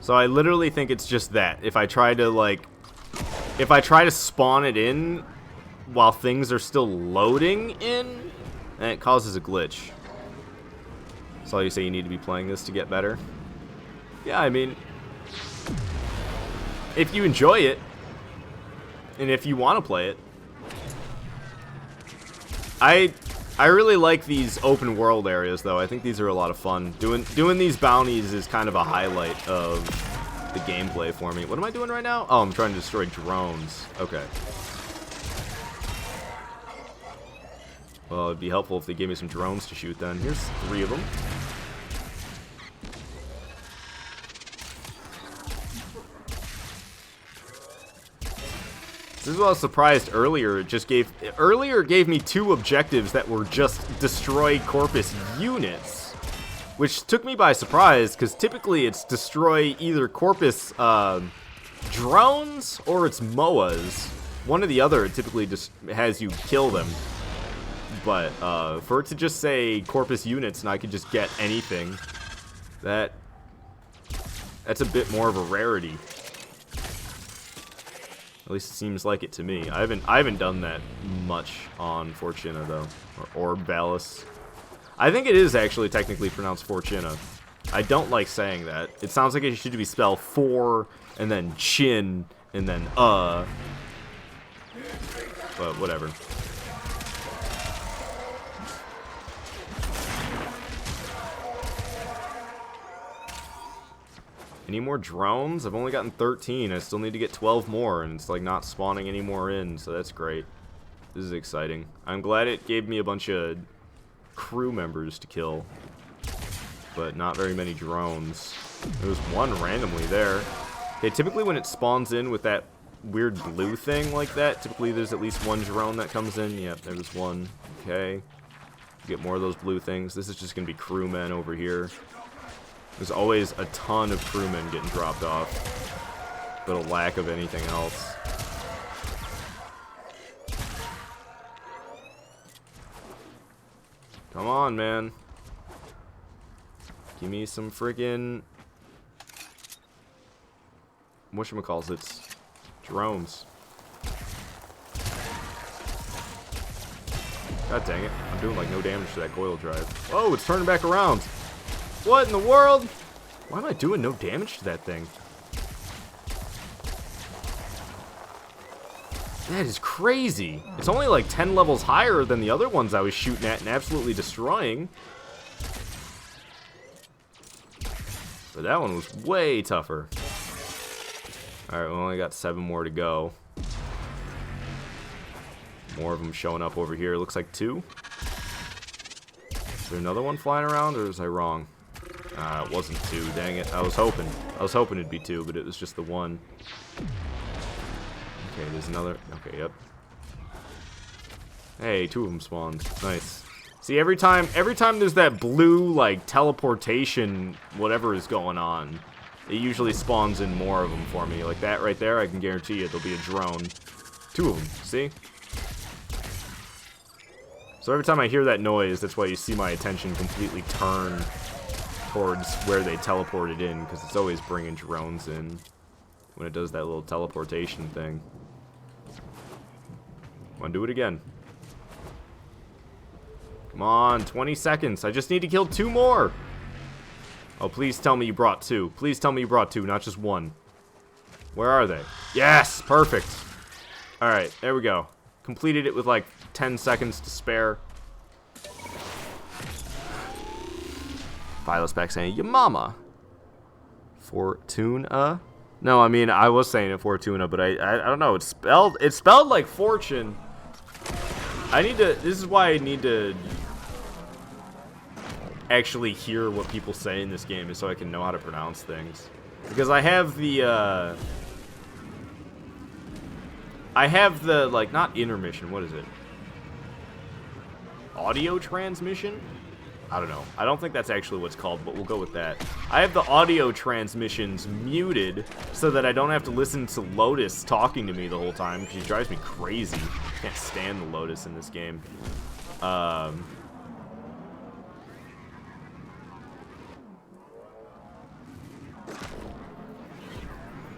So I literally think it's just that. If I try to spawn it in while things are still loading in, and it causes a glitch. So you say you need to be playing this to get better? Yeah, I mean, if you enjoy it, and if you want to play it. I really like these open world areas, though. I think these are a lot of fun. Doing these bounties is kind of a highlight of the gameplay for me. What am I doing right now? Oh, I'm trying to destroy drones. Okay. Well, it'd be helpful if they gave me some drones to shoot then. Here's 3 of them. This is what I was surprised earlier. Earlier gave me 2 objectives that were just destroy Corpus units, which took me by surprise because typically it's destroy either Corpus drones or it's MOAs. One or the other, it typically just has you kill them. But for it to just say Corpus units and I could just get anything, that's a bit more of a rarity. At least it seems like it to me. I haven't done that much on Fortuna though, or Orb Valis. I think it is actually technically pronounced Fortuna. I don't like saying that. It sounds like it should be spelled for and then chin and then but whatever. Any more drones? I've only gotten 13. I still need to get 12 more, and it's like not spawning any more in, so that's great. This is exciting. I'm glad it gave me a bunch of crew members to kill, but not very many drones. There was one randomly there. Okay, typically when it spawns in with that weird blue thing like that, typically there's at least one drone that comes in. Yep, there was one. Okay. Get more of those blue things. This is just going to be crewmen over here. There's always a ton of crewmen getting dropped off, but a lack of anything else. Come on, man. Give me some friggin' whatchamacallits. Drones. God dang it. I'm doing like no damage to that coil drive. Oh, it's turning back around. What in the world? Why am I doing no damage to that thing? That is crazy. It's only like 10 levels higher than the other ones I was shooting at and absolutely destroying. But that one was way tougher. Alright, we only got 7 more to go. More of them showing up over here. Looks like 2. Is there another one flying around, or was I wrong? It wasn't 2, dang it. I was hoping it'd be 2, but it was just the 1. Okay, there's another. Okay, yep. Hey, 2 of them spawned. Nice. See, every time there's that blue, like, teleportation, whatever is going on, it usually spawns in more of them for me. Like that right there, I can guarantee you there'll be a drone. 2 of them, see? So every time I hear that noise, that's why you see my attention completely turn towards where they teleported in, because it's always bringing drones in when it does that little teleportation thing. Come on, do it again. Come on, 20 seconds. I just need to kill 2 more. Oh, please tell me you brought 2. Please tell me you brought 2, not just 1. Where are they? Yes, perfect. All right, there we go. Completed it with like 10 seconds to spare. Philo's back saying, "Your mama." Fortuna? No, I mean, I was saying it Fortuna, but I don't know. It's spelled like fortune. This is why I need to actually hear what people say in this game, is so I can know how to pronounce things. Because I have the like, not intermission, what is it? Audio transmission? I don't know. I don't think that's actually what's called, but we'll go with that. I have the audio transmissions muted so that I don't have to listen to Lotus talking to me the whole time, because she drives me crazy. I can't stand the Lotus in this game.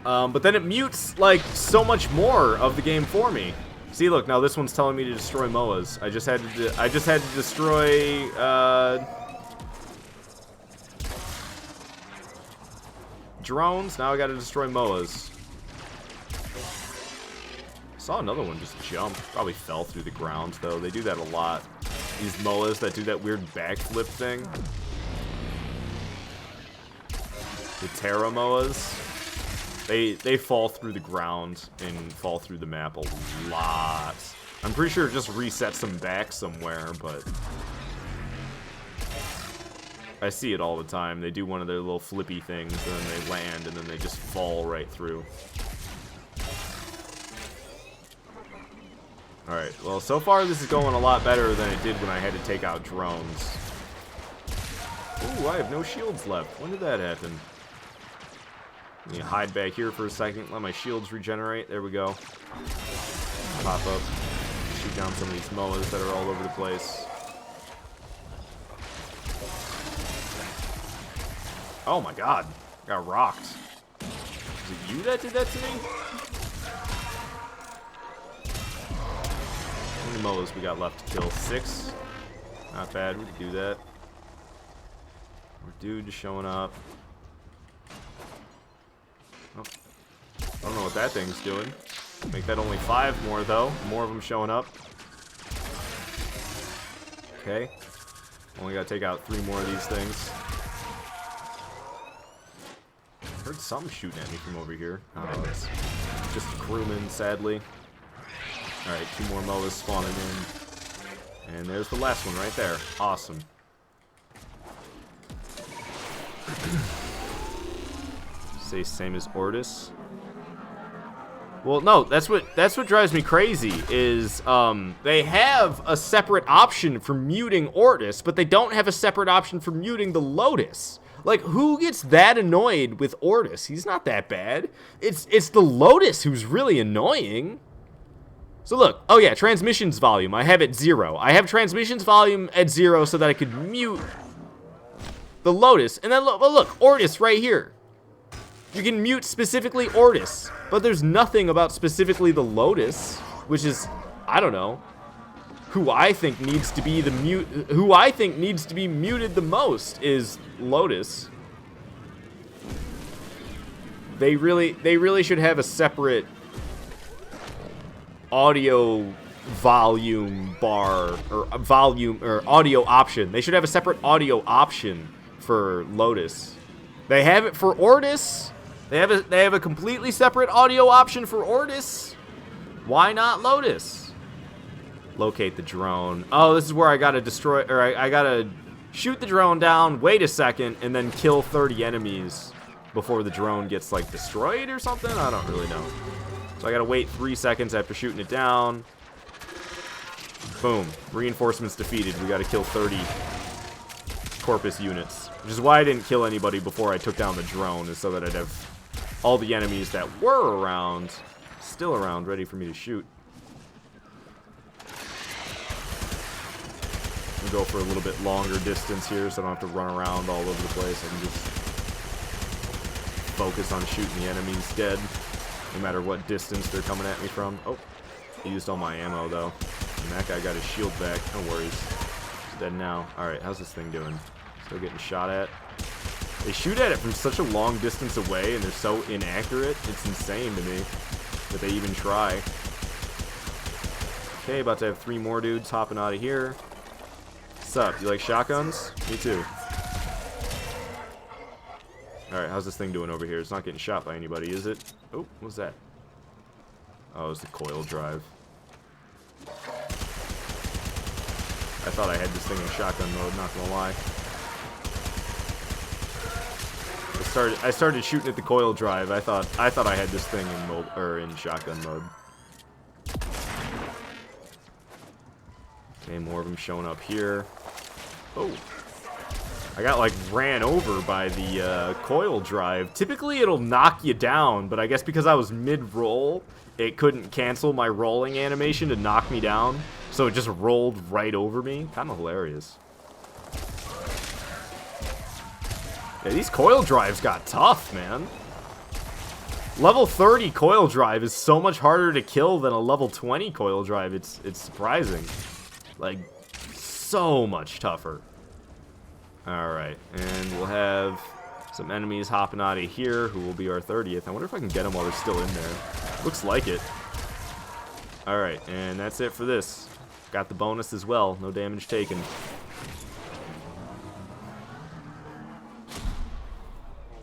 But then it mutes, like, so much more of the game for me. See, look, now this one's telling me to destroy MOAs. I just had to destroy, drones. Now I gotta destroy MOAs. Saw another one just jump. Probably fell through the ground, though. They do that a lot. These MOAs that do that weird backflip thing. The Terra MOAs. They fall through the ground and fall through the map a lot. I'm pretty sure it just resets them back somewhere, but I see it all the time. They do one of their little flippy things, and then they land, and then they just fall right through. Alright, well, so far this is going a lot better than it did when I had to take out drones. Ooh, I have no shields left. When did that happen? Let me hide back here for a second, let my shields regenerate. There we go. Pop up. Shoot down some of these MOAs that are all over the place. Oh my god. I got rocked. Is it you that did that to me? How many MOAs we got left to kill? 6? Not bad, we can do that. More dude showing up. Oh. I don't know what that thing's doing. Make that only 5 more, though. More of them showing up. Okay. Only gotta take out 3 more of these things. Heard something shooting at me from over here. Oh, it's just a crewman, sadly. Alright, 2 more MOAs spawning in. And there's the last one right there. Awesome. Say same as Ortis. Well, no, that's what drives me crazy is they have a separate option for muting Ortis, but they don't have a separate option for muting the Lotus. Like, who gets that annoyed with Ortis? He's not that bad. It's the Lotus who's really annoying. So look, oh yeah, transmissions volume. I have it 0. I have transmissions volume at 0 so that I could mute the Lotus. And then look, Ortis right here. You can mute specifically Ortis, but there's nothing about specifically the Lotus, which is, I don't know, who I think needs to be muted the most is Lotus. They really should have a separate audio volume bar or volume or audio option. They should have a separate audio option for Lotus. They have it for Ortis. They have a completely separate audio option for Ortis. Why not Lotus? Locate the drone. Oh, this is where I gotta destroy, or I gotta shoot the drone down, wait a second, and then kill 30 enemies before the drone gets, like, destroyed or something? I don't really know. So I gotta wait 3 seconds after shooting it down. Boom. Reinforcements defeated. We gotta kill 30 Corpus units. Which is why I didn't kill anybody before I took down the drone, is so that I'd have all the enemies that were around, still around, ready for me to shoot. We'll go for a little bit longer distance here so I don't have to run around all over the place. I can just focus on shooting the enemies dead, no matter what distance they're coming at me from. Oh, he used all my ammo, though. And that guy got his shield back. No worries. He's dead now. Alright, how's this thing doing? Still getting shot at. They shoot at it from such a long distance away, and they're so inaccurate. It's insane to me that they even try. Okay, about to have 3 more dudes hopping out of here. What's up? You like shotguns? Me too. Alright, how's this thing doing over here? It's not getting shot by anybody, is it? Oh, what's that? Oh, it's the coil drive. I thought I had this thing in shotgun mode, not gonna lie. I started shooting at the coil drive. I thought I had this thing in shotgun mode. Okay, more of them showing up here. Oh, I got like ran over by the coil drive. Typically it'll knock you down, but I guess because I was mid-roll, it couldn't cancel my rolling animation to knock me down, so it just rolled right over me. Kind of hilarious. Yeah, these coil drives got tough, man. Level 30 coil drive is so much harder to kill than a level 20 coil drive. It's surprising. Like, so much tougher. Alright, and we'll have some enemies hopping out of here who will be our 30th. I wonder if I can get them while they're still in there. Looks like it. Alright, and that's it for this. Got the bonus as well. No damage taken.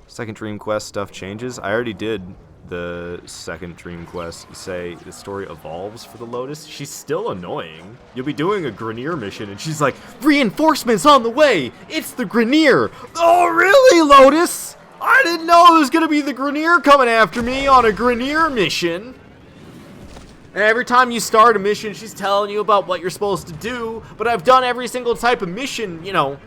Second Dream Quest stuff changes. I already did the second Dream Quest. Say the story evolves for the Lotus. She's still annoying. You'll be doing a Grenier mission and she's like, reinforcements on the way! It's the Grenier! Oh really, Lotus? I didn't know there was gonna be the Grenier coming after me on a Grenier mission. And every time you start a mission, she's telling you about what you're supposed to do, but I've done every single type of mission, you know,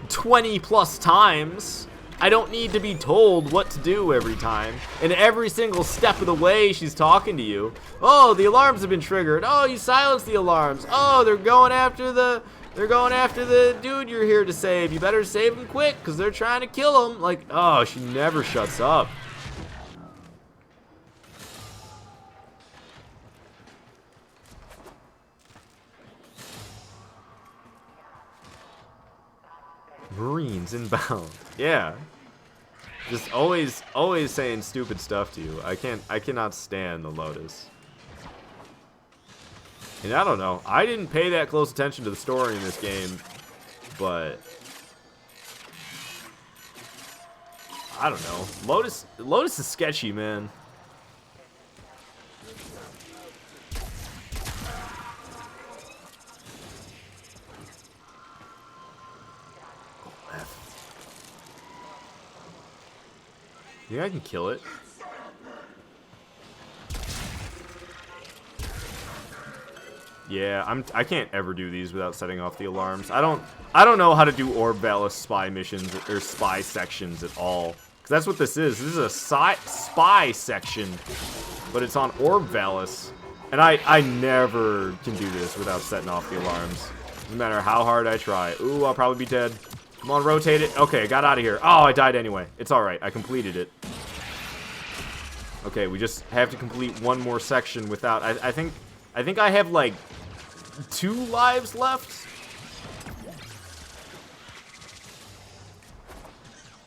20 plus times. I don't need to be told what to do every time. And every single step of the way, she's talking to you. Oh, the alarms have been triggered. Oh, you silenced the alarms. Oh, they're going after the dude you're here to save. You better save him quick, because they're trying to kill him. Like, oh, she never shuts up. Marines inbound. Yeah. Just always saying stupid stuff to you. I cannot stand the Lotus. And I don't know. I didn't pay that close attention to the story in this game, but I don't know. Lotus is sketchy, man. You think I can kill it? Yeah, I can't ever do these without setting off the alarms. I don't know how to do Orb Valis spy missions or spy sections at all. Cause that's what this is. This is a spy section, but it's on Orb Valis. And I never can do this without setting off the alarms. No matter how hard I try. Ooh, I'll probably be dead. Come on, rotate it. Okay, I got out of here. Oh, I died anyway. It's alright. I completed it. Okay, we just have to complete one more section without... I think I have, like, 2 lives left?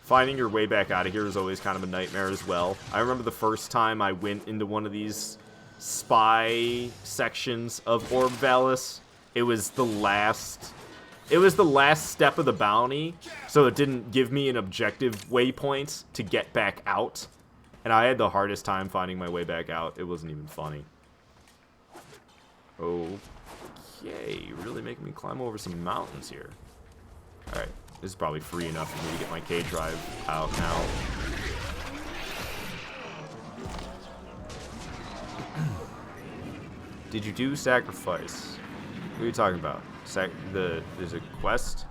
Finding your way back out of here is always kind of a nightmare as well. I remember the first time I went into one of these spy sections of Orb Valis. It was the last step of the bounty, so it didn't give me an objective waypoint to get back out. And I had the hardest time finding my way back out. It wasn't even funny. Okay, you're really making me climb over some mountains here. Alright, this is probably free enough for me to get my K drive out now. Did you do sacrifice? What are you talking about? There's a quest?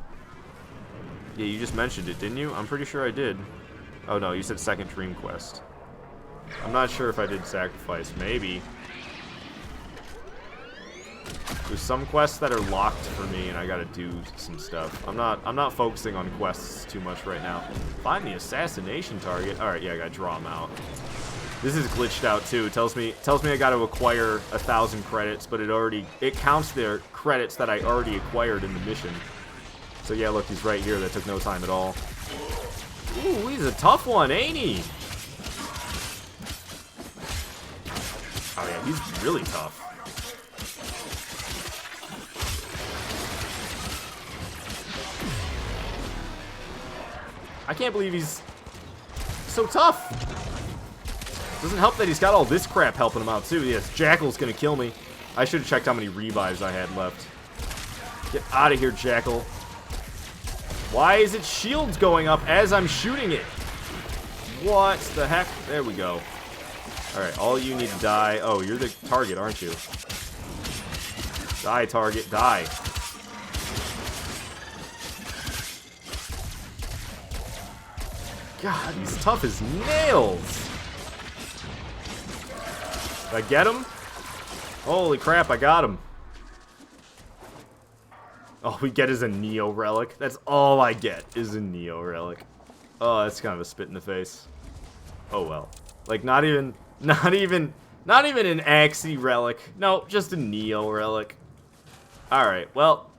Yeah, you just mentioned it, didn't you? I'm pretty sure I did. Oh no, you said second dream quest. I'm not sure if I did sacrifice. Maybe. There's some quests that are locked for me, and I gotta do some stuff. I'm not focusing on quests too much right now. Find the assassination target. All right, yeah, I gotta draw them out. This is glitched out too. It tells me I gotta acquire 1,000 credits, but it counts their credits that I already acquired in the mission. So yeah, look, he's right here. That took no time at all. Ooh, he's a tough one, ain't he? Oh yeah, he's really tough. I can't believe he's so tough. Doesn't help that he's got all this crap helping him out too. Yes, Jackal's gonna kill me. I should have checked how many revives I had left. Get out of here, Jackal. Why is it shields going up as I'm shooting it? What the heck? There we go. Alright, all you need to die. Oh, you're the target, aren't you? Die, target, die. God, he's tough as nails. Did I get him? Holy crap, I got him. All we get is a Neo relic. That's all I get is a Neo relic. Oh, that's kind of a spit in the face. Oh well. Like not even an Axie relic. No, just a Neo relic. Alright, well,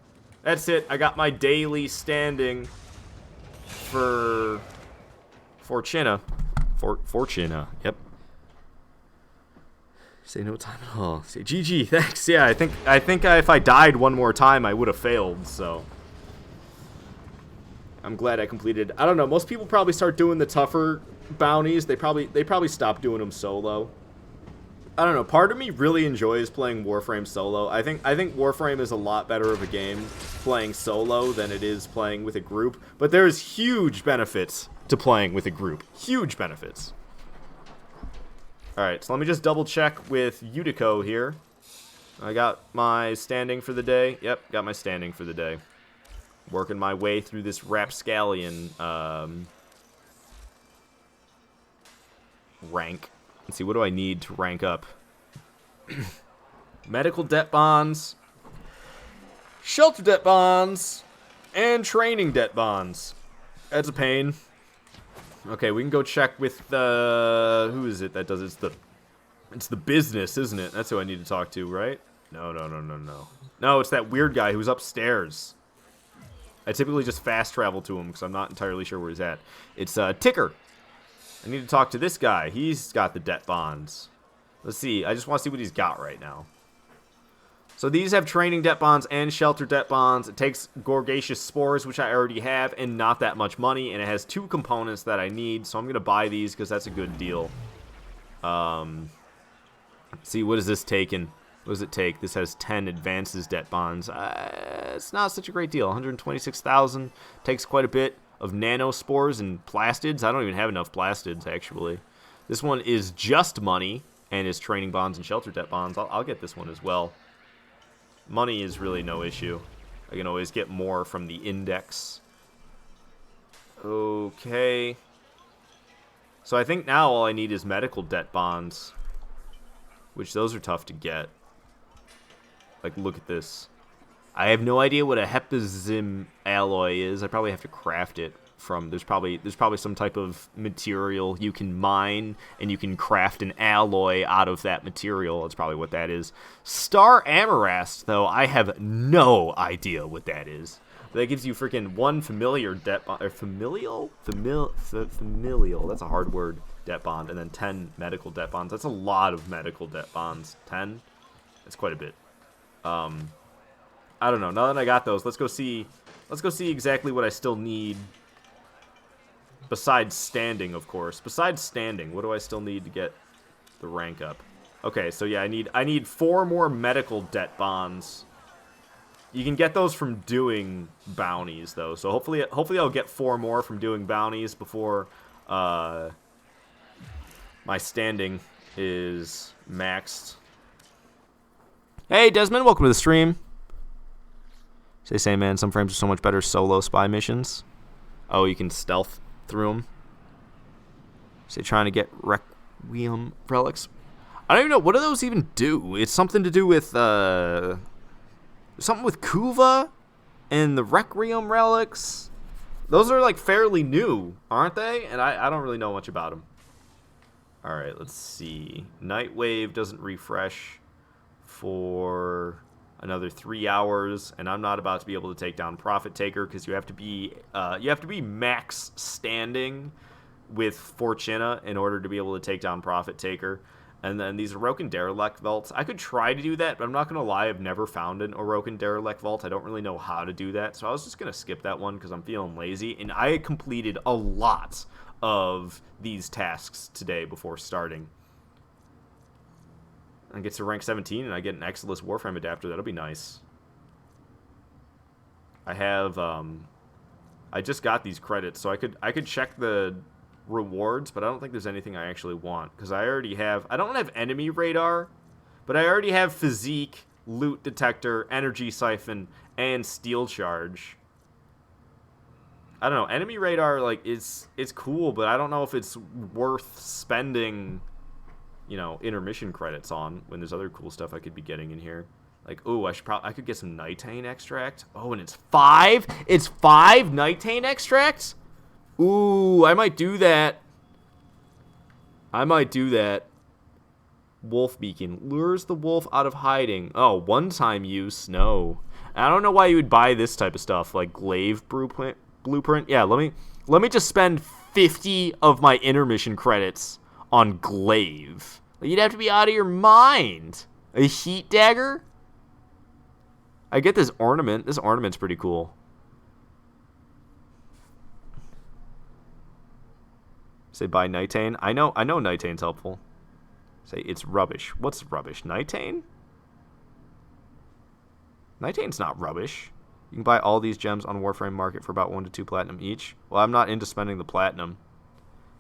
that's it. I got my daily standing for Fortuna. Fortuna, yep. Say no time at all. Say GG, thanks. Yeah, I think if I died one more time, I would have failed, so. I'm glad I completed. I don't know, most people probably start doing the tougher bounties. They probably stop doing them solo. I don't know, part of me really enjoys playing Warframe solo. I think Warframe is a lot better of a game playing solo than it is playing with a group, but there's huge benefits to playing with a group. Huge benefits. Alright, so let me just double check with Utico here. I got my standing for the day. Yep, got my standing for the day. Working my way through this rapscallion rank. Let's see, what do I need to rank up? Medical debt bonds, shelter debt bonds, and training debt bonds. That's a pain. Okay, we can go check with who is it that does it? It's the business, isn't it? That's who I need to talk to, right? No. No, it's that weird guy who's upstairs. I typically just fast travel to him because I'm not entirely sure where he's at. It's Ticker. I need to talk to this guy. He's got the debt bonds. Let's see. I just want to see what he's got right now. So these have training debt bonds and shelter debt bonds. It takes Gorgaceous Spores, which I already have, and not that much money. And it has 2 components that I need, so I'm going to buy these because that's a good deal. Let's see, what is this taking? What does it take? This has 10 advances debt bonds. It's not such a great deal. 126,000. Takes quite a bit of nanospores and plastids. I don't even have enough plastids, actually. This one is just money and is training bonds and shelter debt bonds. I'll get this one as well. Money is really no issue. I can always get more from the index. Okay. So I think now all I need is medical debt bonds, which those are tough to get. Like, look at this. I have no idea what a hepazim alloy is. I probably have to craft it from... There's probably some type of material you can mine, and you can craft an alloy out of that material. That's probably what that is. Star Amarast, though, I have no idea what that is. That gives you freaking 1 familiar debt bond... Or familial? Familial. That's a hard word. Debt bond. And then 10 medical debt bonds. That's a lot of medical debt bonds. 10? That's quite a bit. I don't know. Now that I got those, let's go see exactly what I still need. Besides standing, of course. Besides standing, what do I still need to get the rank up? Okay, so yeah, I need 4 more medical debt bonds. You can get those from doing bounties, though. So hopefully I'll get 4 more from doing bounties before my standing is maxed. Hey, Desmond, welcome to the stream. Say, man, some frames are so much better solo spy missions. Oh, you can stealth through them. Say, trying to get Requiem relics. I don't even know, what do those even do? It's something to do with, something with Kuva and the Requiem relics. Those are, like, fairly new, aren't they? And I don't really know much about them. Alright, let's see. Nightwave doesn't refresh for another 3 hours, and I'm not about to be able to take down Profit Taker because you have to be max standing with Fortuna in order to be able to take down Profit Taker. And then these Orokin Derelict Vaults, I could try to do that, but I'm not going to lie, I've never found an Orokin Derelict Vault. I don't really know how to do that, so I was just going to skip that one because I'm feeling lazy. And I completed a lot of these tasks today before starting. I get to rank 17 and I get an Exilus Warframe adapter. That'll be nice. I have I just got these credits, so I could check the rewards, but I don't think there's anything I actually want because I don't have enemy radar, but I already have physique, loot detector, energy siphon, and steel charge. I don't know. Enemy radar, like, it's cool, but I don't know if it's worth spending, you know, intermission credits on when there's other cool stuff I could be getting in here. Like, ooh, I could get some Nitane extract. Oh, and it's 5? It's 5 Nitane extracts? Ooh, I might do that. Wolf Beacon. Lures the wolf out of hiding. Oh, one-time use? No. I don't know why you would buy this type of stuff, like Glaive Blueprint. Yeah, let me just spend 50 of my intermission credits on Glaive. You'd have to be out of your mind. A heat dagger? I get this ornament. This ornament's pretty cool. Say buy Nitane. I know Nitane's helpful. Say it's rubbish. What's rubbish? Nitane? Nitane's not rubbish. You can buy all these gems on Warframe Market for about 1 to 2 platinum each. Well, I'm not into spending the platinum.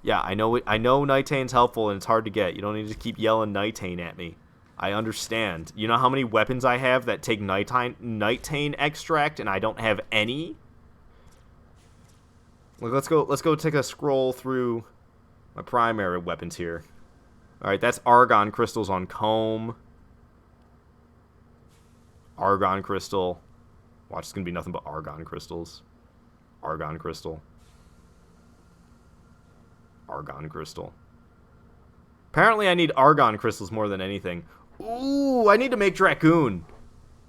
Yeah, I know Nitane's helpful and it's hard to get. You don't need to keep yelling Nitane at me. I understand. You know how many weapons I have that take Nitane extract and I don't have any? Look, let's go take a scroll through my primary weapons here. Alright, that's Argon crystals on Comb. Argon crystal. Watch, it's gonna be nothing but Argon crystals. Argon crystal. Argon crystal. Apparently I need Argon crystals more than anything. Ooh, I need to make Dracoon.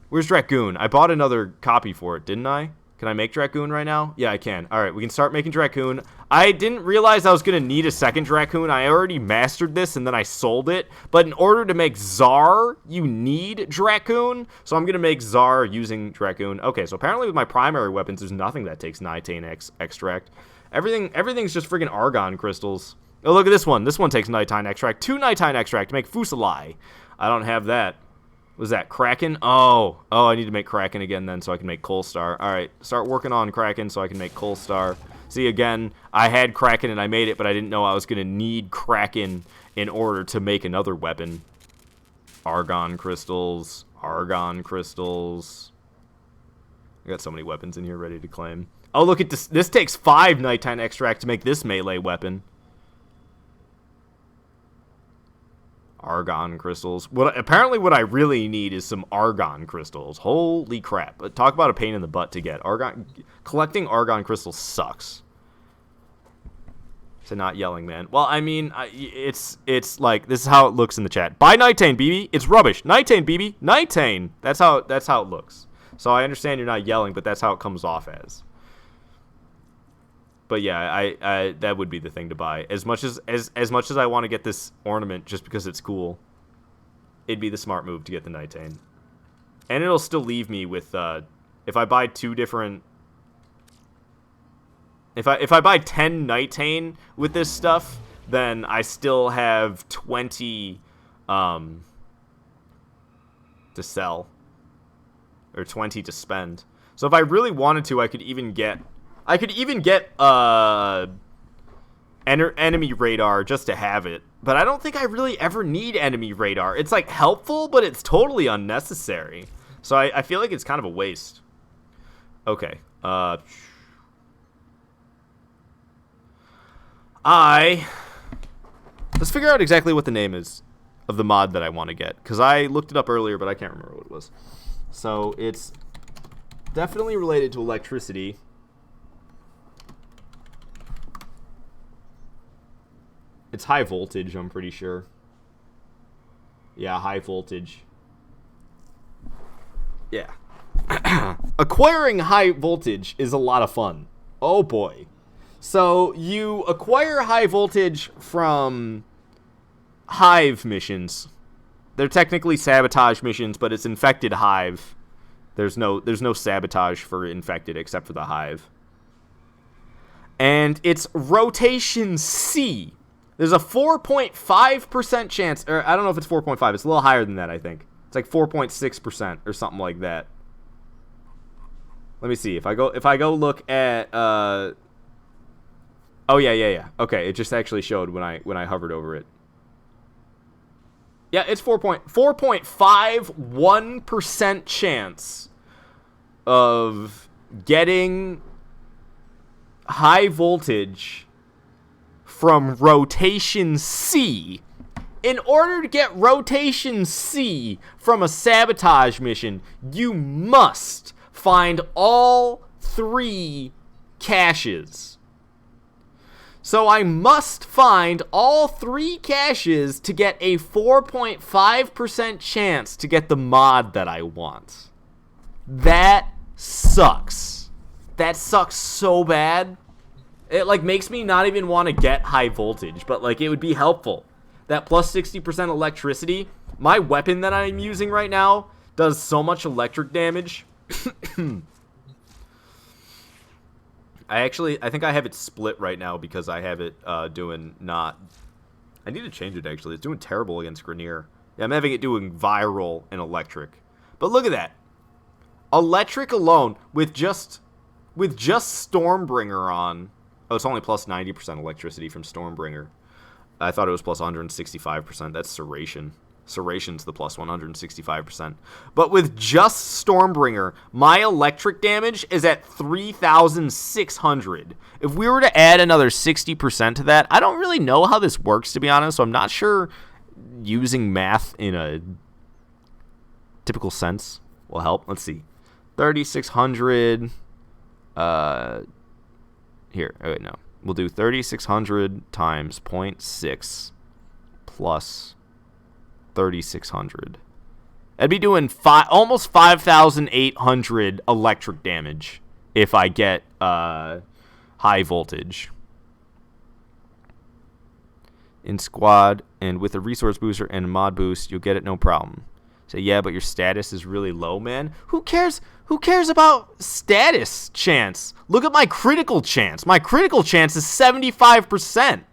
Where's Dracoon? I bought another copy for it, didn't I? Can I make Dracoon right now? Yeah, I can. All right, we can start making Dracoon. I didn't realize I was going to need a second Dracoon. I already mastered this, and then I sold it. But in order to make Czar, you need Dracoon. So I'm going to make Czar using Dracoon. Okay, so apparently with my primary weapons, there's nothing that takes Nitane extract. Everything's just friggin' Argon crystals. Oh, look at this one. This one takes Nitane extract. 2 Nitane extract to make Fusilier. I don't have that. Was that Kraken? Oh, I need to make Kraken again then so I can make Coalstar. All right, start working on Kraken so I can make Coalstar. See, again, I had Kraken and I made it, but I didn't know I was going to need Kraken in order to make another weapon. Argon crystals. Argon crystals. I got so many weapons in here ready to claim. Oh, look at this. This takes 5 Nitane extract to make this melee weapon. Argon crystals. Apparently what I really need is some Argon crystals. Holy crap. Talk about a pain in the butt to get. Collecting Argon crystals sucks. So not yelling, man. Well, I mean, it's like, this is how it looks in the chat. Buy Nitane, BB. It's rubbish. Nitane, BB. Nitane. That's how it looks. So I understand you're not yelling, but that's how it comes off as. But yeah, I that would be the thing to buy. As much as I want to get this ornament just because it's cool, it'd be the smart move to get the Nitane. And it'll still leave me with if I buy 2 different. If I buy 10 Nitane with this stuff, then I still have 20 to sell, or 20 to spend. So if I really wanted to, I could even get enemy radar just to have it. But I don't think I really ever need enemy radar. It's like helpful, but it's totally unnecessary. So I feel like it's kind of a waste. Okay. Let's figure out exactly what the name is of the mod that I want to get, because I looked it up earlier, but I can't remember what it was. So it's definitely related to electricity. It's high voltage, I'm pretty sure. Yeah, high voltage. Yeah. Acquiring high voltage is a lot of fun. Oh boy. So you acquire high voltage from hive missions. They're technically sabotage missions, but it's infected hive. There's no sabotage for infected except for the hive. And it's rotation C. There's a 4.5% chance, or I don't know if it's 4.5. It's a little higher than that, I think. It's like 4.6% or something like that. Let me see. If I go look at oh yeah. Okay, it just actually showed when I hovered over it. Yeah, it's 4.51% chance of getting high voltage from rotation C. In order to get rotation C from a sabotage mission, you must find all 3 caches. So I must find all 3 caches to get a 4.5% chance to get the mod that I want. That sucks. That sucks so bad. It like makes me not even want to get high voltage, but like it would be helpful. That plus 60% electricity, my weapon that I'm using right now does so much electric damage. I think I have it split right now because I have it doing not. I need to change it actually. It's doing terrible against Grenier. Yeah, I'm having it doing viral and electric. But look at that. Electric alone with just Stormbringer on. Oh, it's only plus 90% electricity from Stormbringer. I thought it was plus 165%. That's Serration. Seration's the plus 165%. But with just Stormbringer, my electric damage is at 3,600. If we were to add another 60% to that, I don't really know how this works, to be honest, so I'm not sure using math in a typical sense will help. Let's see. 3,600. Here. Oh, wait, no. We'll do 3,600 times 0.6 plus 3,600. That'd be doing almost 5,800 electric damage if I get high voltage. In squad, and with a resource booster and a mod boost, you'll get it no problem. Say, yeah, but your status is really low, man. Who cares? Who cares about status chance? Look at my critical chance. My critical chance is 75%.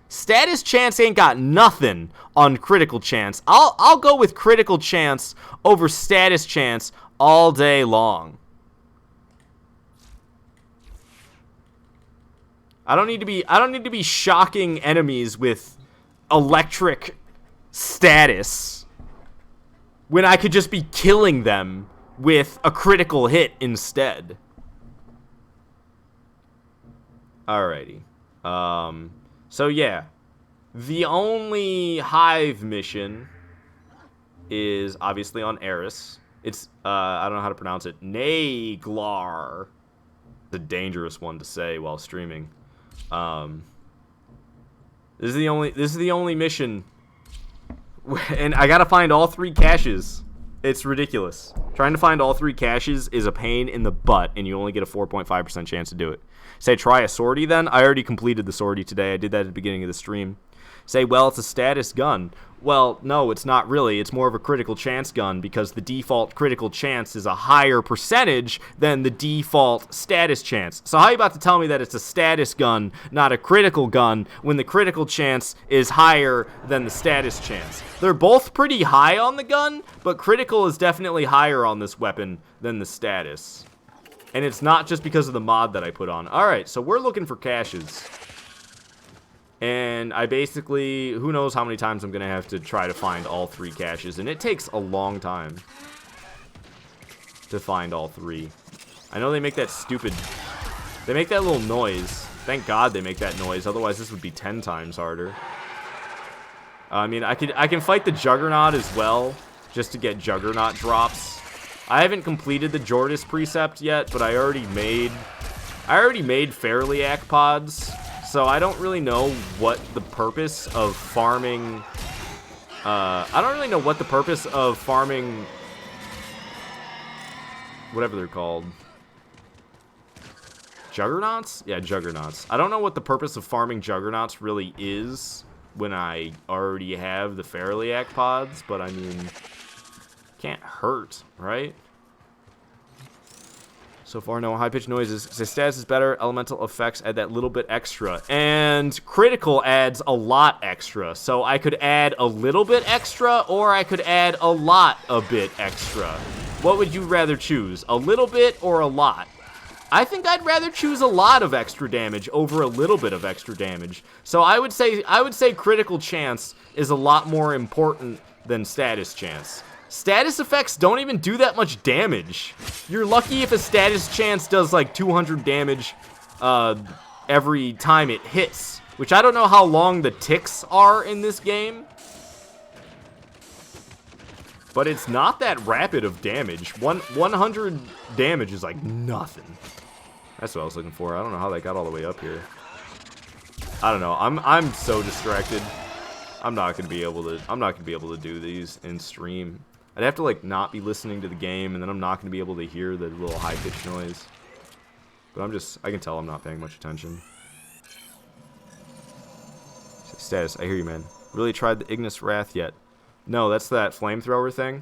Status chance ain't got nothing on critical chance. I'll go with critical chance over status chance all day long. I don't need to be shocking enemies with electric status when I could just be killing them with a critical hit instead. Alrighty. So yeah. The only Hive mission is obviously on Eris. It's I don't know how to pronounce it. Naeglar. It's a dangerous one to say while streaming. This is the only mission, and I gotta find all 3 caches. It's ridiculous. Trying to find all 3 caches is a pain in the butt, and you only get a 4.5% chance to do it. Say, try a sortie then? I already completed the sortie today. I did that at the beginning of the stream. Say, well, it's a status gun. Well, no, it's not really. It's more of a critical chance gun because the default critical chance is a higher percentage than the default status chance. So how are you about to tell me that it's a status gun, not a critical gun, when the critical chance is higher than the status chance? They're both pretty high on the gun, but critical is definitely higher on this weapon than the status. And it's not just because of the mod that I put on. Alright, so we're looking for caches. And I basically, who knows how many times I'm going to have to try to find all 3 caches. And it takes a long time to find all 3. I know they make that they make that little noise. Thank God they make that noise, otherwise this would be 10 times harder. I mean, I can fight the Juggernaut as well, just to get Juggernaut drops. I haven't completed the Jordis precept yet, but I already made Fairliac pods. So I don't really know what the purpose of farming, whatever they're called. Juggernauts? Yeah, Juggernauts. I don't know what the purpose of farming Juggernauts really is when I already have the Fairliac pods, but I mean, can't hurt, right? So far, no high-pitched noises. Say status is better. Elemental effects add that little bit extra. And critical adds a lot extra. So I could add a little bit extra, or I could add a bit extra. What would you rather choose? A little bit or a lot? I think I'd rather choose a lot of extra damage over a little bit of extra damage. So I would say critical chance is a lot more important than status chance. Status effects don't even do that much damage. You're lucky if a status chance does like 200 damage every time it hits, which I don't know how long the ticks are in this game. But it's not that rapid of damage. 100 damage is like nothing. That's what I was looking for. I don't know how that got all the way up here. I don't know. I'm so distracted. I'm not gonna be able to do these in stream. I'd have to, like, not be listening to the game, and then I'm not going to be able to hear the little high-pitched noise. But I can tell I'm not paying much attention. Status, I hear you, man. Really tried the Ignis Wrath yet? No, that's that flamethrower thing.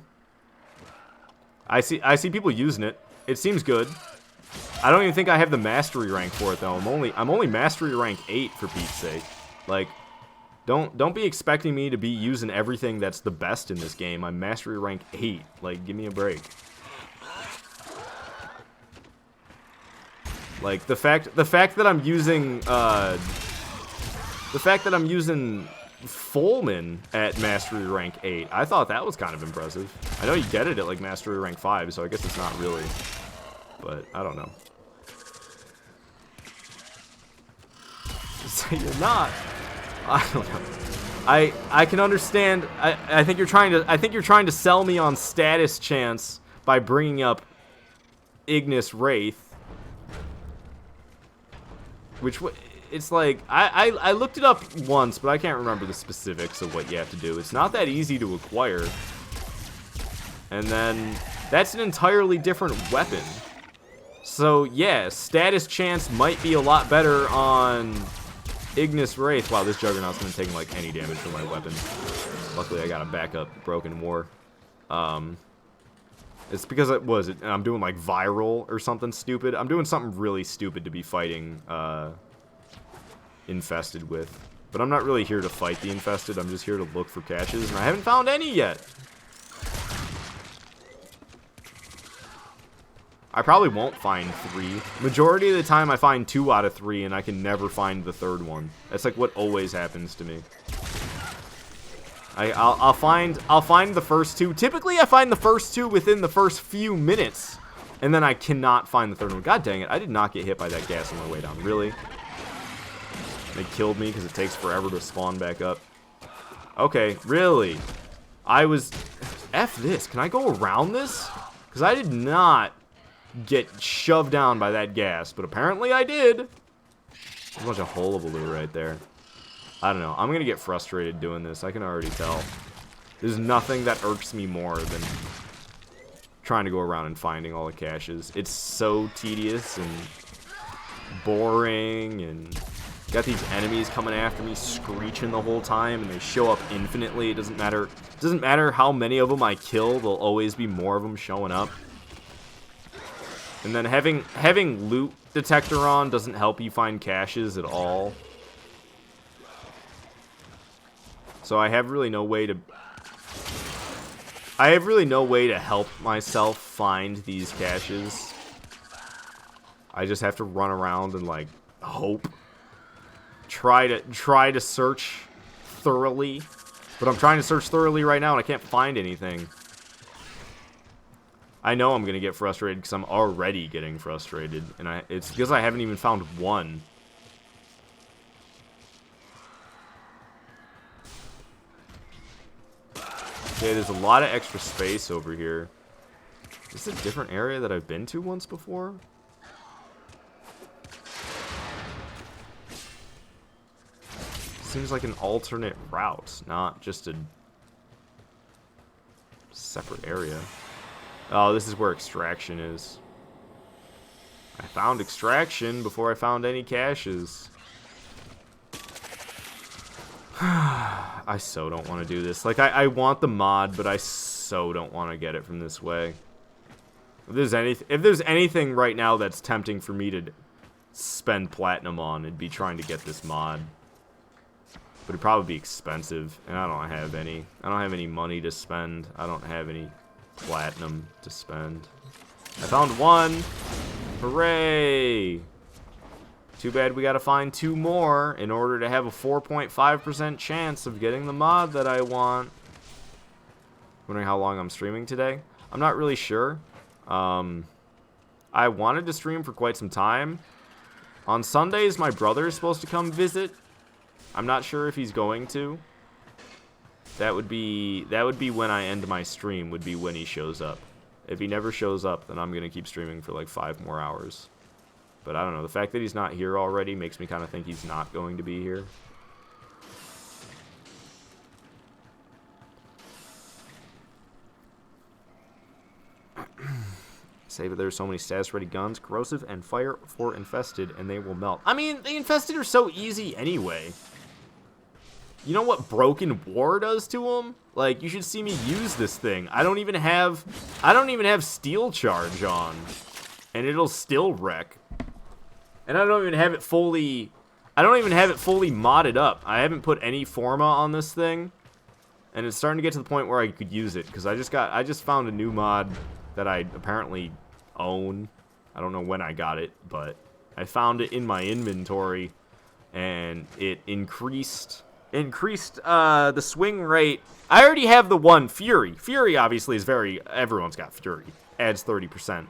I see people using it. It seems good. I don't even think I have the mastery rank for it, though. I'm only mastery rank 8, for Pete's sake. Like, Don't be expecting me to be using everything that's the best in this game. I'm mastery rank 8. Like, give me a break. Like, the fact that I'm using Fullman at mastery rank 8, I thought that was kind of impressive. I know you get it at like mastery rank 5, so I guess it's not really. But I don't know. So you're not. I don't know. I can understand. I think you're trying to sell me on status chance by bringing up Ignis Wraith, which it's like I looked it up once, but I can't remember the specifics of what you have to do. It's not that easy to acquire, and then that's an entirely different weapon. So, yeah, status chance might be a lot better on Ignis Wraith. Wow, this Juggernaut's going to take, like, any damage from my weapon. Luckily, I got a backup Broken War. It's because I'm doing, like, viral or something stupid. I'm doing something really stupid to be fighting Infested with. But I'm not really here to fight the Infested. I'm just here to look for caches, and I haven't found any yet. I probably won't find 3. Majority of the time I find 2 out of 3, and I can never find the 3rd one. That's like what always happens to me. I'll find the first 2. Typically I find the first 2 within the first few minutes, and then I cannot find the 3rd one. God dang it, I did not get hit by that gas on my way down. Really? They killed me because it takes forever to spawn back up. Okay, really? F this. Can I go around this? Because I did not get shoved down by that gas, but apparently I did. There's a bunch of hullabaloo right there. I don't know. I'm gonna get frustrated doing this. I can already tell. There's nothing that irks me more than trying to go around and finding all the caches. It's so tedious and boring, and got these enemies coming after me screeching the whole time, and they show up infinitely. It doesn't matter how many of them I kill, there'll always be more of them showing up. And then having loot detector on doesn't help you find caches at all. So I have really no way to help myself find these caches. I just have to run around and, like, hope. Try to search thoroughly. But I'm trying to search thoroughly right now and I can't find anything. I know I'm going to get frustrated because I'm already getting frustrated. And it's because I haven't even found one. Okay, there's a lot of extra space over here. Is this a different area that I've been to once before? Seems like an alternate route, not just a separate area. Oh, this is where extraction is. I found extraction before I found any caches. I so don't want to do this. Like, I want the mod, but I so don't want to get it from this way. If there's anything right now that's tempting for me to spend platinum on, it'd be trying to get this mod. But it'd probably be expensive, and I don't have any. I don't have any money to spend. I don't have any platinum to spend. I found one! Hooray! Too bad we gotta find 2 more in order to have a 4.5% chance of getting the mod that I want. Wondering how long I'm streaming today? I'm not really sure. I wanted to stream for quite some time. On Sundays, my brother is supposed to come visit. I'm not sure if he's going to. That would be when I end my stream, would be when he shows up. If he never shows up, then I'm gonna keep streaming for like 5 more hours. But I don't know, the fact that he's not here already makes me kind of think he's not going to be here. Say that there's so many status-ready guns, corrosive, and fire for infested, and they will melt. I mean, the infested are so easy anyway. You know what Broken War does to them? Like, you should see me use this thing. I don't even have steel charge on, and it'll still wreck. And I don't even have it fully modded up. I haven't put any Forma on this thing, and it's starting to get to the point where I could use it because I just found a new mod that I apparently own. I don't know when I got it, but I found it in my inventory, and it increased the swing rate. I already have the one Fury. Fury obviously is everyone's got Fury. Adds 30%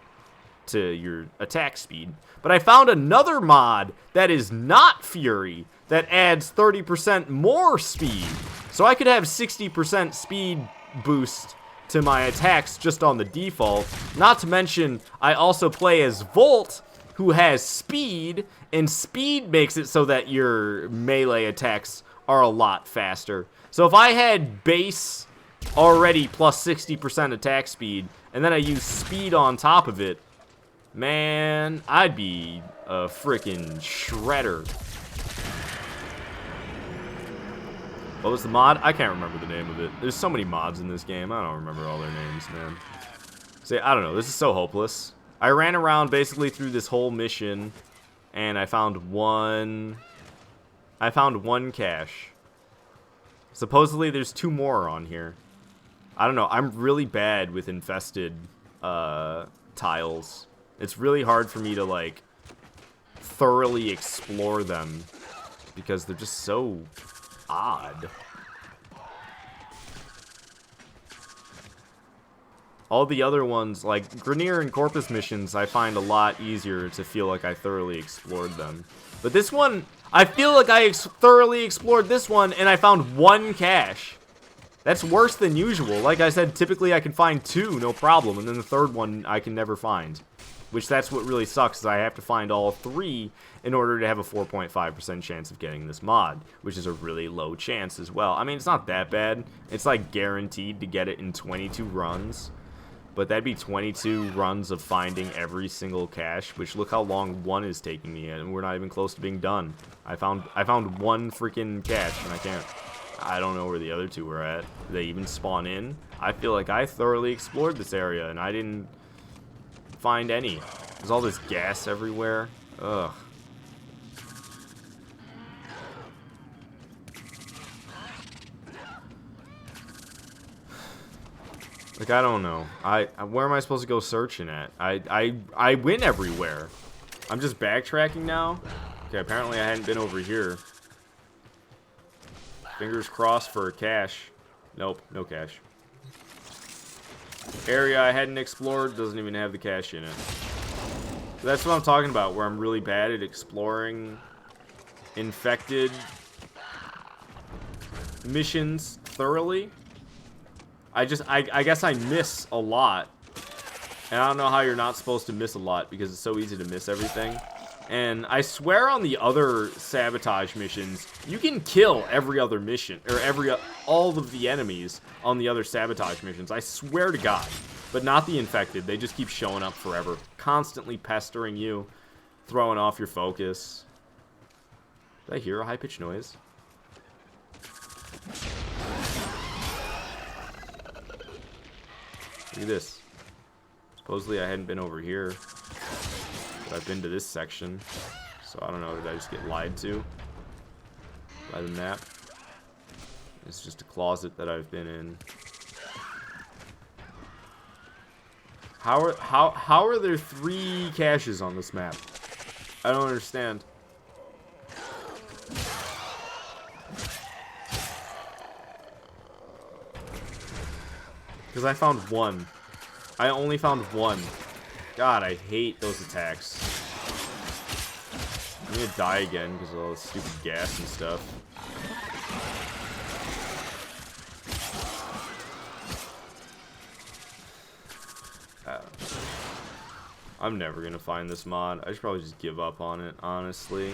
to your attack speed. But I found another mod that is not Fury that adds 30% more speed. So I could have 60% speed boost to my attacks just on the default. Not to mention, I also play as Volt, who has speed, and speed makes it so that your melee attacks are a lot faster. So if I had base already plus 60% attack speed, and then I use speed on top of it, Man, I'd be a freaking shredder. What was the mod? I can't remember the name of it. There's so many mods in this game. I don't remember all their names, man. See, I don't know. This is so hopeless. I ran around basically through this whole mission, and I found one cache. Supposedly, there's 2 more on here. I don't know. I'm really bad with infested tiles. It's really hard for me to, like, thoroughly explore them because they're just so odd. All the other ones, like Grenier and Corpus missions, I find a lot easier to feel like I thoroughly explored them. But this one, I feel like I thoroughly explored this one, and I found 1 cache. That's worse than usual. Like I said, typically I can find 2, no problem, and then the 3rd one I can never find. Which, that's what really sucks, is I have to find all 3 in order to have a 4.5% chance of getting this mod, which is a really low chance as well. I mean, it's not that bad. It's, like, guaranteed to get it in 22 runs. But that'd be 22 runs of finding every single cache, which look how long 1 is taking me, and we're not even close to being done. I found 1 freaking cache, and I don't know where the other 2 were at. Did they even spawn in? I feel like I thoroughly explored this area, and I didn't find any. There's all this gas everywhere. Ugh. Like, I don't know. Where am I supposed to go searching at? I went everywhere. I'm just backtracking now. Okay, apparently I hadn't been over here. Fingers crossed for a cache. Nope, no cache. Area I hadn't explored doesn't even have the cache in it. That's what I'm talking about, where I'm really bad at exploring infected missions thoroughly. I guess I miss a lot. And I don't know how you're not supposed to miss a lot, because it's so easy to miss everything. And I swear on the other sabotage missions, you can kill every other mission, or all of the enemies on the other sabotage missions. I swear to God. But not the infected. They just keep showing up forever, constantly pestering you, throwing off your focus. Did I hear a high-pitched noise? Look at this. Supposedly I hadn't been over here. But I've been to this section. So I don't know, did I just get lied to by the map? It's just a closet that I've been in. How are there 3 caches on this map? I don't understand. Because I found 1. I only found 1. God, I hate those attacks. I'm gonna die again because of all this stupid gas and stuff. I'm never gonna find this mod. I should probably just give up on it, honestly.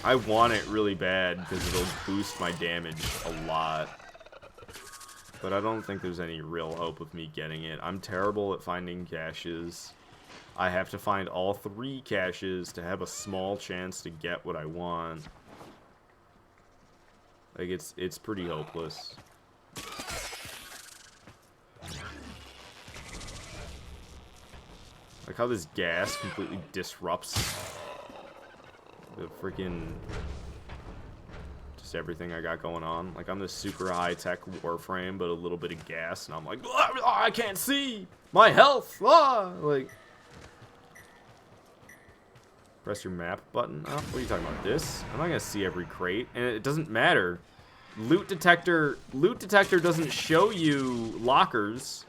I want it really bad because it'll boost my damage a lot. But I don't think there's any real hope of me getting it. I'm terrible at finding caches. I have to find all 3 caches to have a small chance to get what I want. Like, it's pretty hopeless. Like how this gas completely disrupts the freaking just everything I got going on. Like, I'm this super high-tech Warframe, but a little bit of gas, and I'm like, I can't see my health. Like, press your map button up. What are you talking about? This? I'm not gonna see every crate, and it doesn't matter. Loot detector doesn't show you lockers.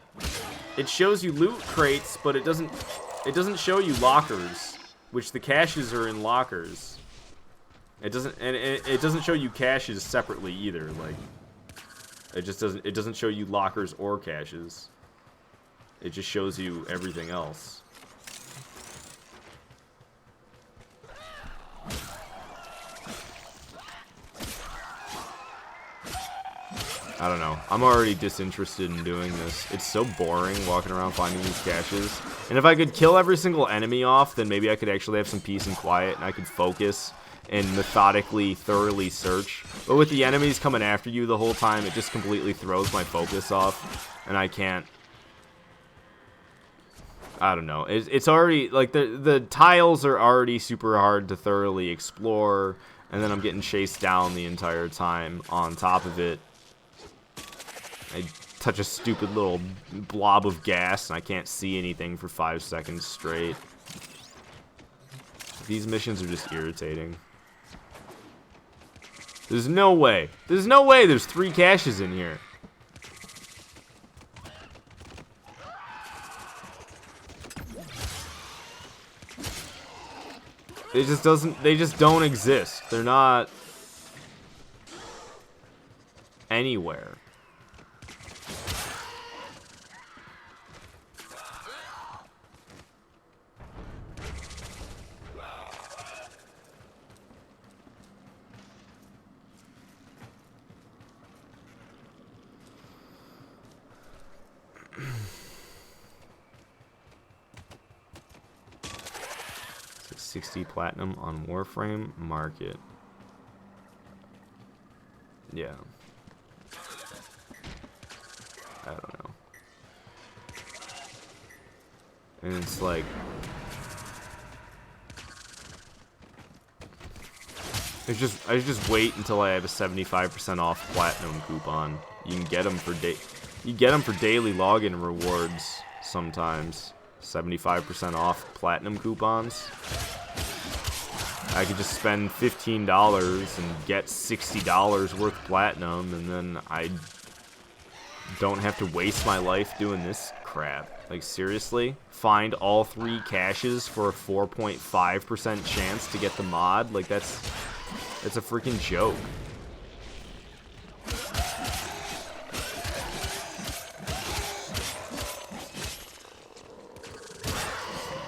It shows you loot crates, but it doesn't show you lockers, which the caches are in lockers. It doesn't show you caches separately either. Like, it doesn't show you lockers or caches. It just shows you everything else. I don't know. I'm already disinterested in doing this. It's so boring walking around finding these caches. And if I could kill every single enemy off, then maybe I could actually have some peace and quiet, and I could focus and methodically, thoroughly search. But with the enemies coming after you the whole time, it just completely throws my focus off, and I can't. I don't know. It's already, like, the tiles are already super hard to thoroughly explore, and then I'm getting chased down the entire time on top of it. I touch a stupid little blob of gas, and I can't see anything for 5 seconds straight. These missions are just irritating. There's no way. There's no way there's 3 caches in here. They just don't exist. They're not anywhere. It's 60 platinum on Warframe market. Yeah. I don't know. And it's like, I just wait until I have a 75% off platinum coupon. You can get them for daily login rewards sometimes. 75% off platinum coupons. I could just spend $15 and get $60 worth of platinum, and then I don't have to waste my life doing this crap. Like, seriously? Find all 3 caches for a 4.5% chance to get the mod? Like, that's a freaking joke.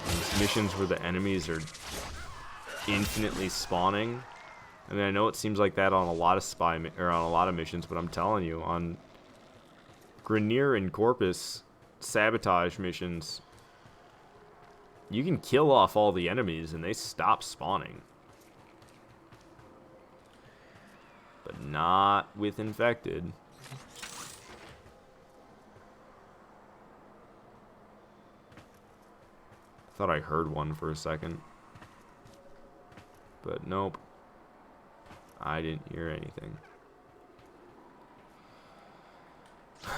These missions where the enemies are infinitely spawning. I mean, I know it seems like that on a lot of on a lot of missions, but I'm telling you, on Grenier and Corpus sabotage missions, you can kill off all the enemies and they stop spawning. But not with infected. Thought I heard one for a second. But nope. I didn't hear anything. I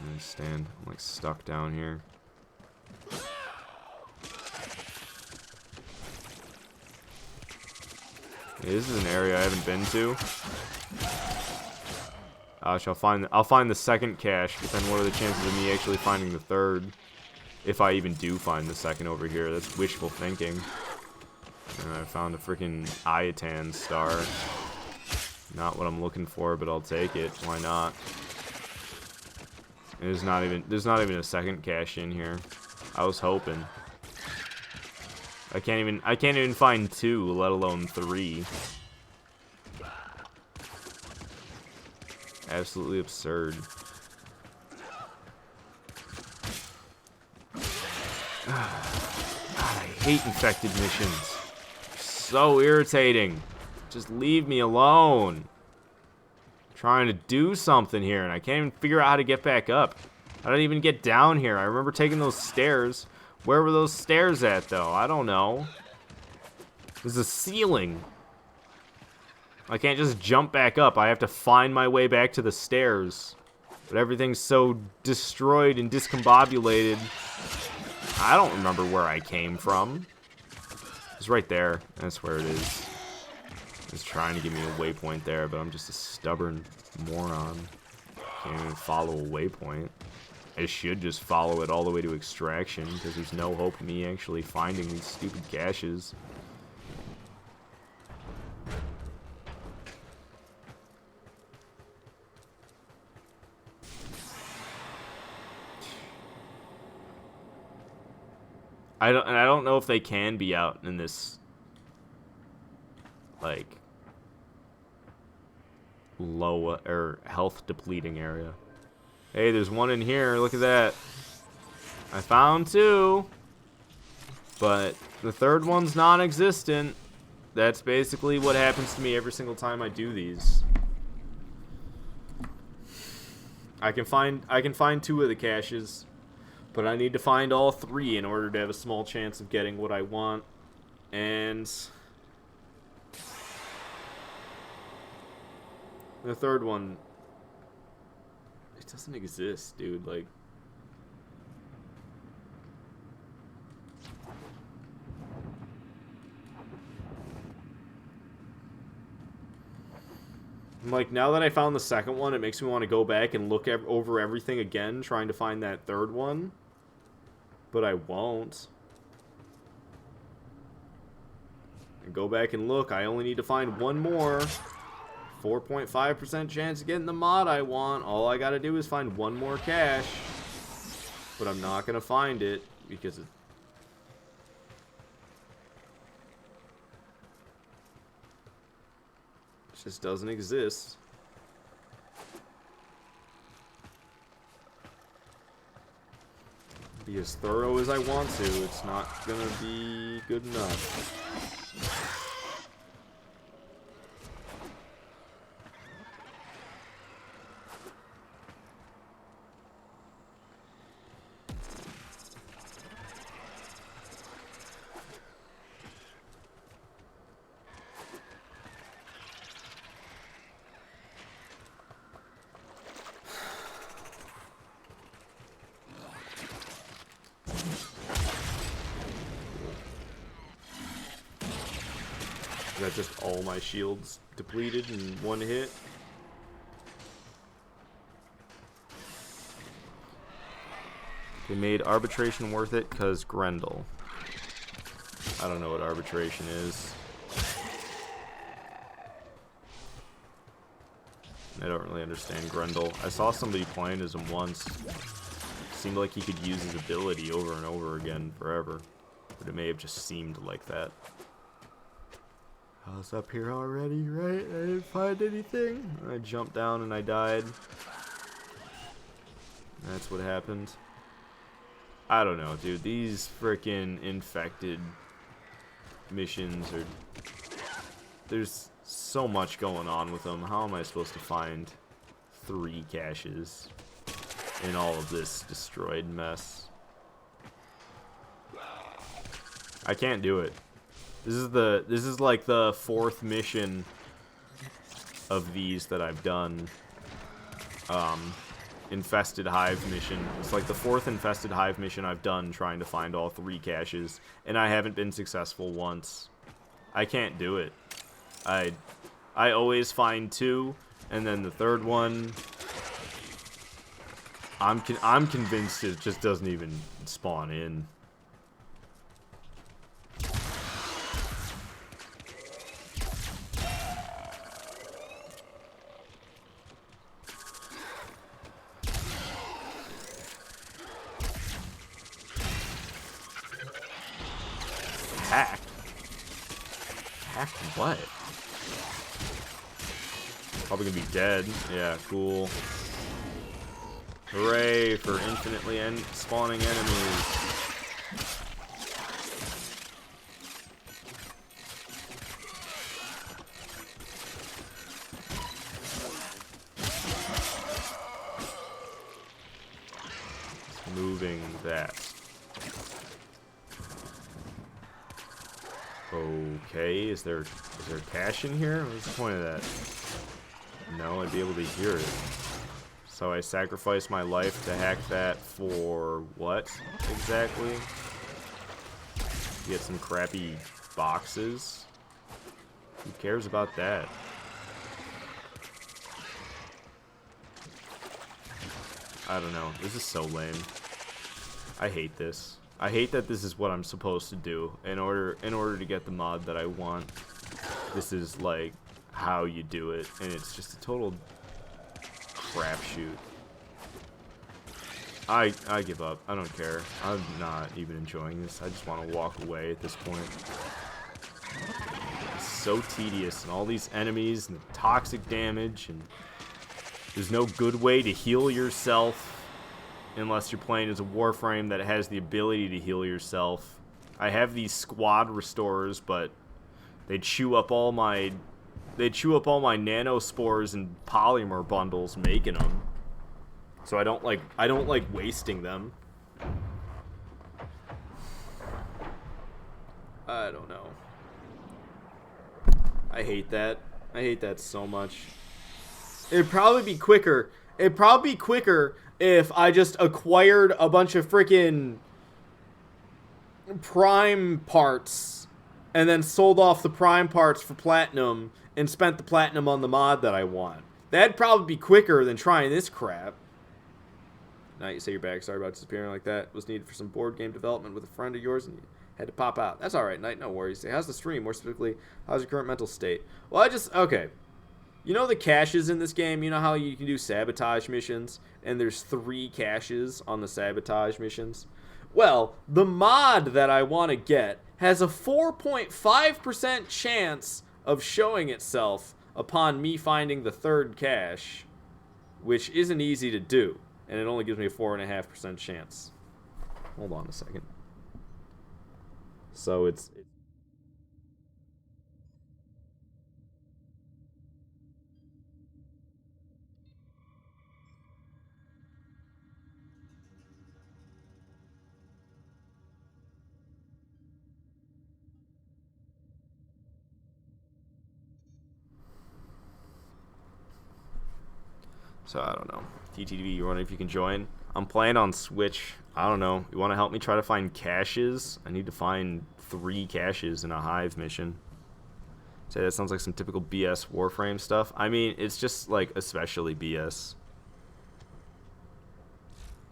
understand. I'm like stuck down here. Yeah, this is an area I haven't been to. I'll find the second cache, but then what are the chances of me actually finding the third? If I even do find the second over here. That's wishful thinking. And I found a freaking Iatan star. Not what I'm looking for, but I'll take it. Why not? There's not even a second cache in here. I was hoping. I can't even find 2, let alone 3. Absolutely absurd. God, I hate infected missions. So irritating. Just leave me alone. I'm trying to do something here, and I can't even figure out how to get back up. I don't even get down here. I remember taking those stairs. Where were those stairs at, though? I don't know. There's a ceiling. I can't just jump back up. I have to find my way back to the stairs. But everything's so destroyed and discombobulated. I don't remember where I came from. It's right there. That's where it is. It's trying to give me a waypoint there, but I'm just a stubborn moron. Can't even follow a waypoint. I should just follow it all the way to extraction, because there's no hope of me actually finding these stupid caches. I don't know if they can be out in this, like, low or health depleting area. Hey, there's one in here. Look at that. I found 2, but the third one's non-existent. That's basically what happens to me every single time I do these. I can find 2 of the caches, but I need to find all 3 in order to have a small chance of getting what I want. And the third one, it doesn't exist, dude. Like, now that I found the second one, it makes me want to go back and look over everything again, trying to find that third one. But I won't. And go back and look. I only need to find 1 more. 4.5% chance of getting the mod I want. All I gotta do is find 1 more cache. But I'm not gonna find it because it just doesn't exist. Be as thorough as I want to, it's not gonna be good enough. I got just all my shields depleted in 1 hit. They made arbitration worth it because Grendel. I don't know what arbitration is. I don't really understand Grendel. I saw somebody playing as him once. Seemed like he could use his ability over and over again forever. But it may have just seemed like that. I was up here already, right? I didn't find anything. I jumped down and I died. That's what happened. I don't know, dude. These frickin' infected missions are... There's so much going on with them. How am I supposed to find 3 caches in all of this destroyed mess? I can't do it. This is like the 4th mission of these that I've done. Infested Hive mission. It's like the 4th Infested Hive mission I've done trying to find all 3 caches, and I haven't been successful once. I can't do it. I always find 2, and then the 3rd one, I'm convinced it just doesn't even spawn in. Hacked? Hacked what? Probably gonna be dead. Yeah, cool. Hooray for infinitely spawning enemies. Moving that. Okay, is there cash in here? What's the point of that? No, I'd be able to hear it. So I sacrificed my life to hack that for what exactly? Get some crappy boxes? Who cares about that? I don't know. This is so lame. I hate this. I hate that this is what I'm supposed to do in order to get the mod that I want. This is like how you do it, and it's just a total crapshoot. I give up. I don't care. I'm not even enjoying this. I just want to walk away at this point. It's so tedious, and all these enemies, and the toxic damage, and there's no good way to heal yourself unless you're playing as a Warframe that has the ability to heal yourself. I have these squad restorers, but they chew up all my nanospores and polymer bundles making them. So I don't like wasting them. I don't know. I hate that. I hate that so much. It'd probably be quicker. It'd probably be quicker if I just acquired a bunch of freaking Prime parts and then sold off the Prime parts for platinum and spent the platinum on the mod that I want. That'd probably be quicker than trying this crap. Now you say you're back. Sorry about disappearing like that. Was needed for some board game development with a friend of yours and you had to pop out. That's alright, Knight. No worries. How's the stream? More specifically, how's your current mental state? Well, okay. You know the caches in this game? You know how you can do sabotage missions? And there's 3 caches on the sabotage missions? Well, the mod that I want to get has a 4.5% chance of showing itself upon me finding the 3rd cache, which isn't easy to do. And it only gives me a 4.5% chance. Hold on a second. So it's... So I don't know. TTV, you're wondering if you can join? I'm playing on Switch. I don't know. You want to help me try to find caches? I need to find 3 caches in a Hive mission. Say that sounds like some typical BS Warframe stuff. I mean, it's just like especially BS.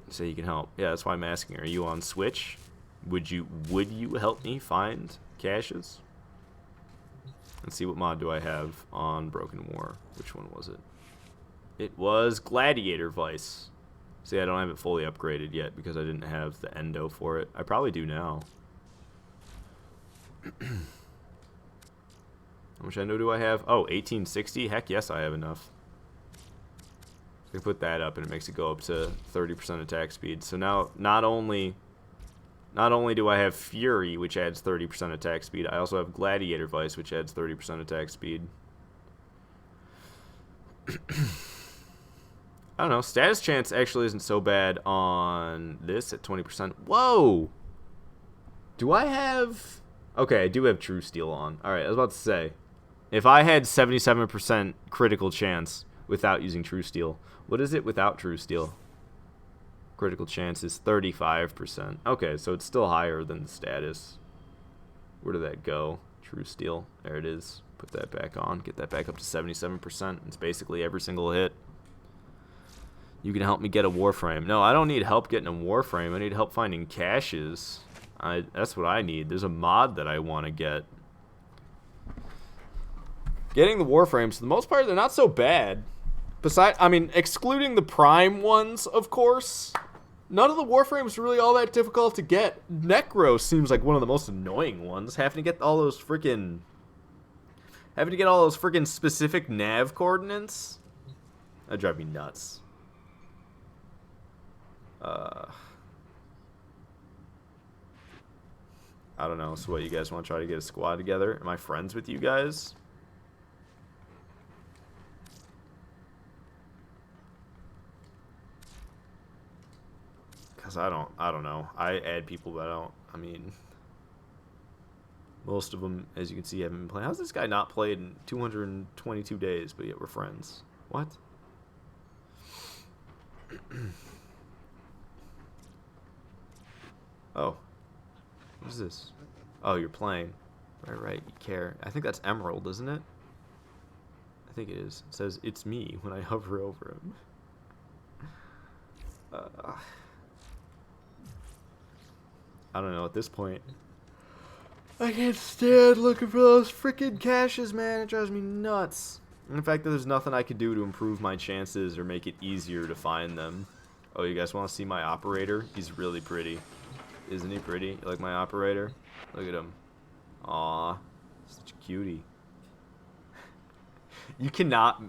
Say you can help. Yeah, that's why I'm asking. Are you on Switch? Would you help me find caches? Let's see, what mod do I have on Broken War? Which one was it? It was Gladiator Vice. See, I don't have it fully upgraded yet because I didn't have the endo for it. I probably do now. How much endo do I have? Oh, 1860? Heck yes, I have enough. So I can put that up and it makes it go up to 30% attack speed. So now, not only do I have Fury, which adds 30% attack speed, I also have Gladiator Vice, which adds 30% attack speed. I don't know. Status chance actually isn't so bad on this at 20%. Whoa! Do I have... Okay, I do have True Steel on. Alright, I was about to say, if I had 77% critical chance without using True Steel, what is it without True Steel? Critical chance is 35%. Okay, so it's still higher than the status. Where did that go? True Steel. There it is. Put that back on. Get that back up to 77%. It's basically every single hit. You can help me get a Warframe. No, I don't need help getting a Warframe. I need help finding caches. That's what I need. There's a mod that I want to get. Getting the Warframes, for the most part, they're not so bad. Excluding the Prime ones, of course. None of the Warframes are really all that difficult to get. Necro seems like one of the most annoying ones. Having to get all those freaking specific nav coordinates. That drive me nuts. I don't know. So what, you guys want to try to get a squad together? Am I friends with you guys? Because I don't know. I add people, but I mean, most of them, as you can see, haven't been playing. How's this guy not played in 222 days, but yet we're friends? What? Oh. What is this? Oh, you're playing. Right, you care. I think that's Emerald, isn't it? I think it is. It says, "It's me," when I hover over him. I don't know, at this point. I can't stand looking for those freaking caches, man. It drives me nuts. In fact, there's nothing I could do to improve my chances or make it easier to find them. Oh, you guys want to see my operator? He's really pretty. Isn't he pretty? You like my operator? Look at him. Aw. Such a cutie. You cannot...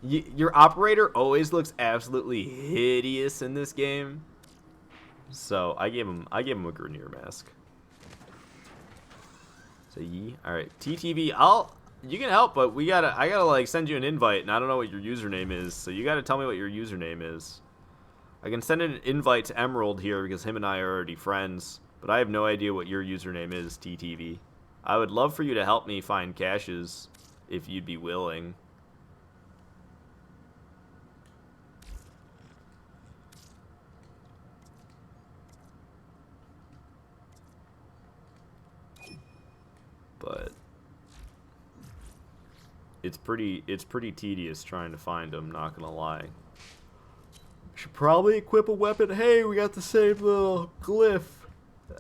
your operator always looks absolutely hideous in this game. So, I gave him a Grenier mask. So, alright. TTV, you can help, but I gotta, like, send you an invite, and I don't know what your username is, so you gotta tell me what your username is. I can send an invite to Emerald here, because him and I are already friends, but I have no idea what your username is, TTV. I would love for you to help me find caches, if you'd be willing. But it's pretty tedious trying to find them, not gonna lie. Should probably equip a weapon. Hey, we got the same little glyph.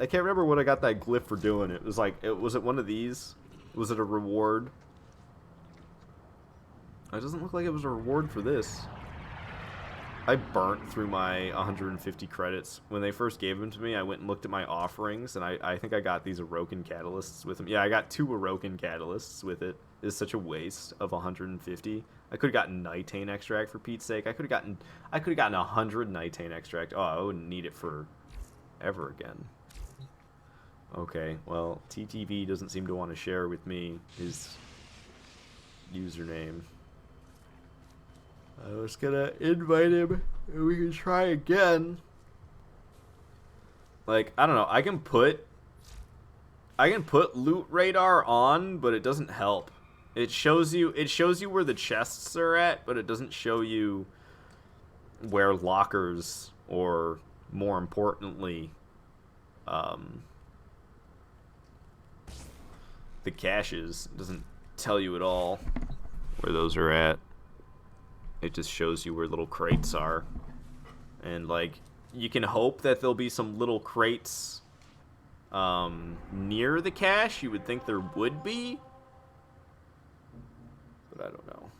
I can't remember what I got that glyph for doing. It was like, was it one of these? Was it a reward? It doesn't look like it was a reward for this. I burnt through my 150 credits. When they first gave them to me, I went and looked at my offerings, and I think I got these Orokin catalysts with them. Yeah, I got 2 Orokin catalysts with it. It's such a waste of 150. I could have gotten Nitane extract for Pete's sake. I could have gotten 100 Nitane extract. Oh, I wouldn't need it for ever again. Okay, well, TTV doesn't seem to want to share with me his username. I was gonna invite him and we can try again. Like, I don't know, I can put loot radar on, but it doesn't help. It shows you where the chests are at, but it doesn't show you where lockers, or more importantly, the caches. It doesn't tell you at all where those are at. It just shows you where little crates are. And, like, you can hope that there'll be some little crates near the cache. You would think there would be. But I don't know.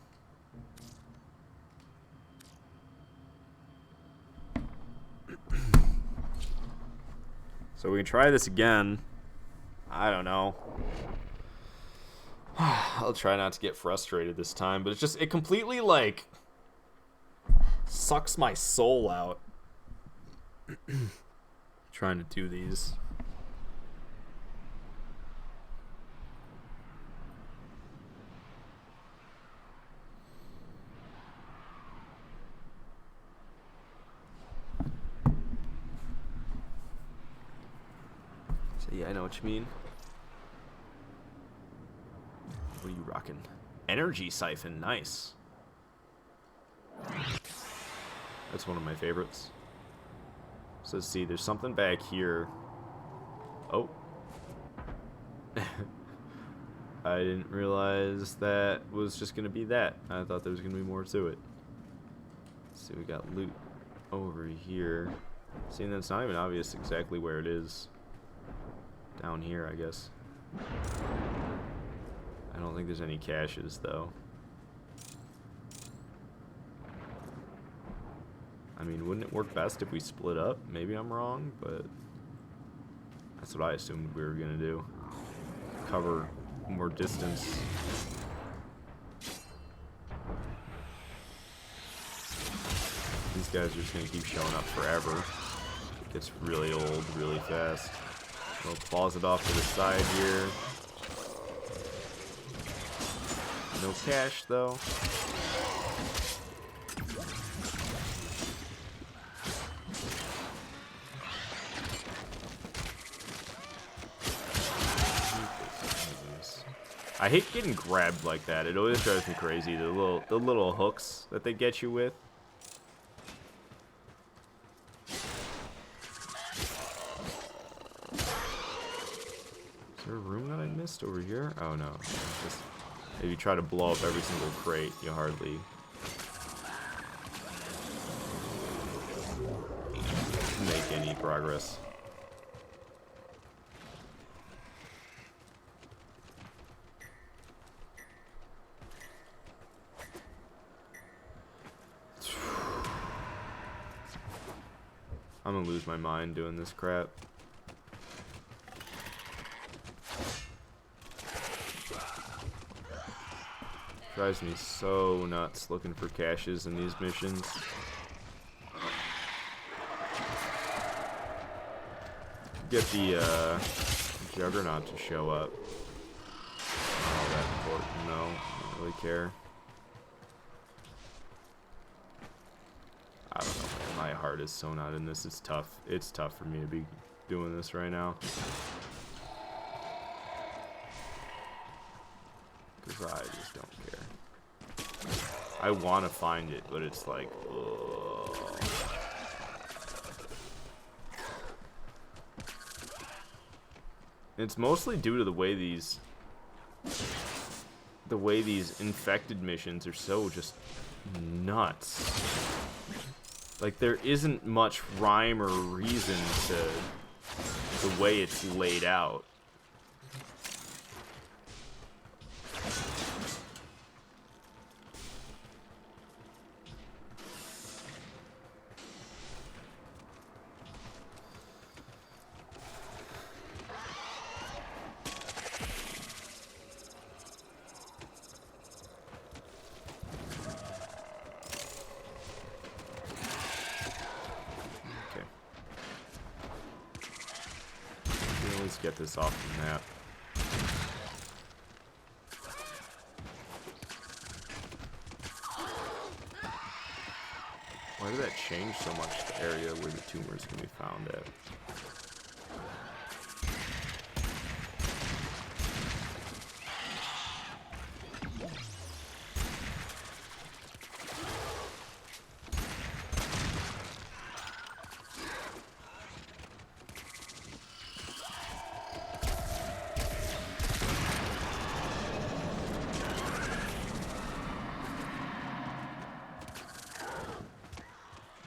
So we can try this again. I don't know. I'll try not to get frustrated this time, but it completely, like, sucks my soul out trying to do these. So yeah, I know what you mean. What are you rocking? Energy siphon, nice. That's one of my favorites. So let's see, there's something back here. Oh. I didn't realize that was just gonna be that. I thought there was gonna be more to it. Let's see, we got loot over here. See, and it's not even obvious exactly where it is. Down here, I guess. I don't think there's any caches, though. I mean, wouldn't it work best if we split up? Maybe I'm wrong, but that's what I assumed we were gonna do. Cover more distance. These guys are just gonna keep showing up forever. It gets really old really fast. We'll pause it off to the side here. No cache, though. I hate getting grabbed like that. It always drives me crazy. The little hooks that they get you with. Is there a room that I missed over here? Oh no. Just, if you try to blow up every single crate, you hardly make any progress. I'm gonna lose my mind doing this crap. Drives me so nuts looking for caches in these missions. Get the Juggernaut to show up. Not that important, no. Don't really care. I don't know, man. My heart is so not in this. It's tough. It's tough for me to be doing this right now. Because I just don't care. I want to find it, but it's like, ugh. It's mostly due to the way these infected missions are so just nuts. Like, there isn't much rhyme or reason to the way it's laid out. Let's get this off the map. Why did that change so much the area where the tumors can be found at?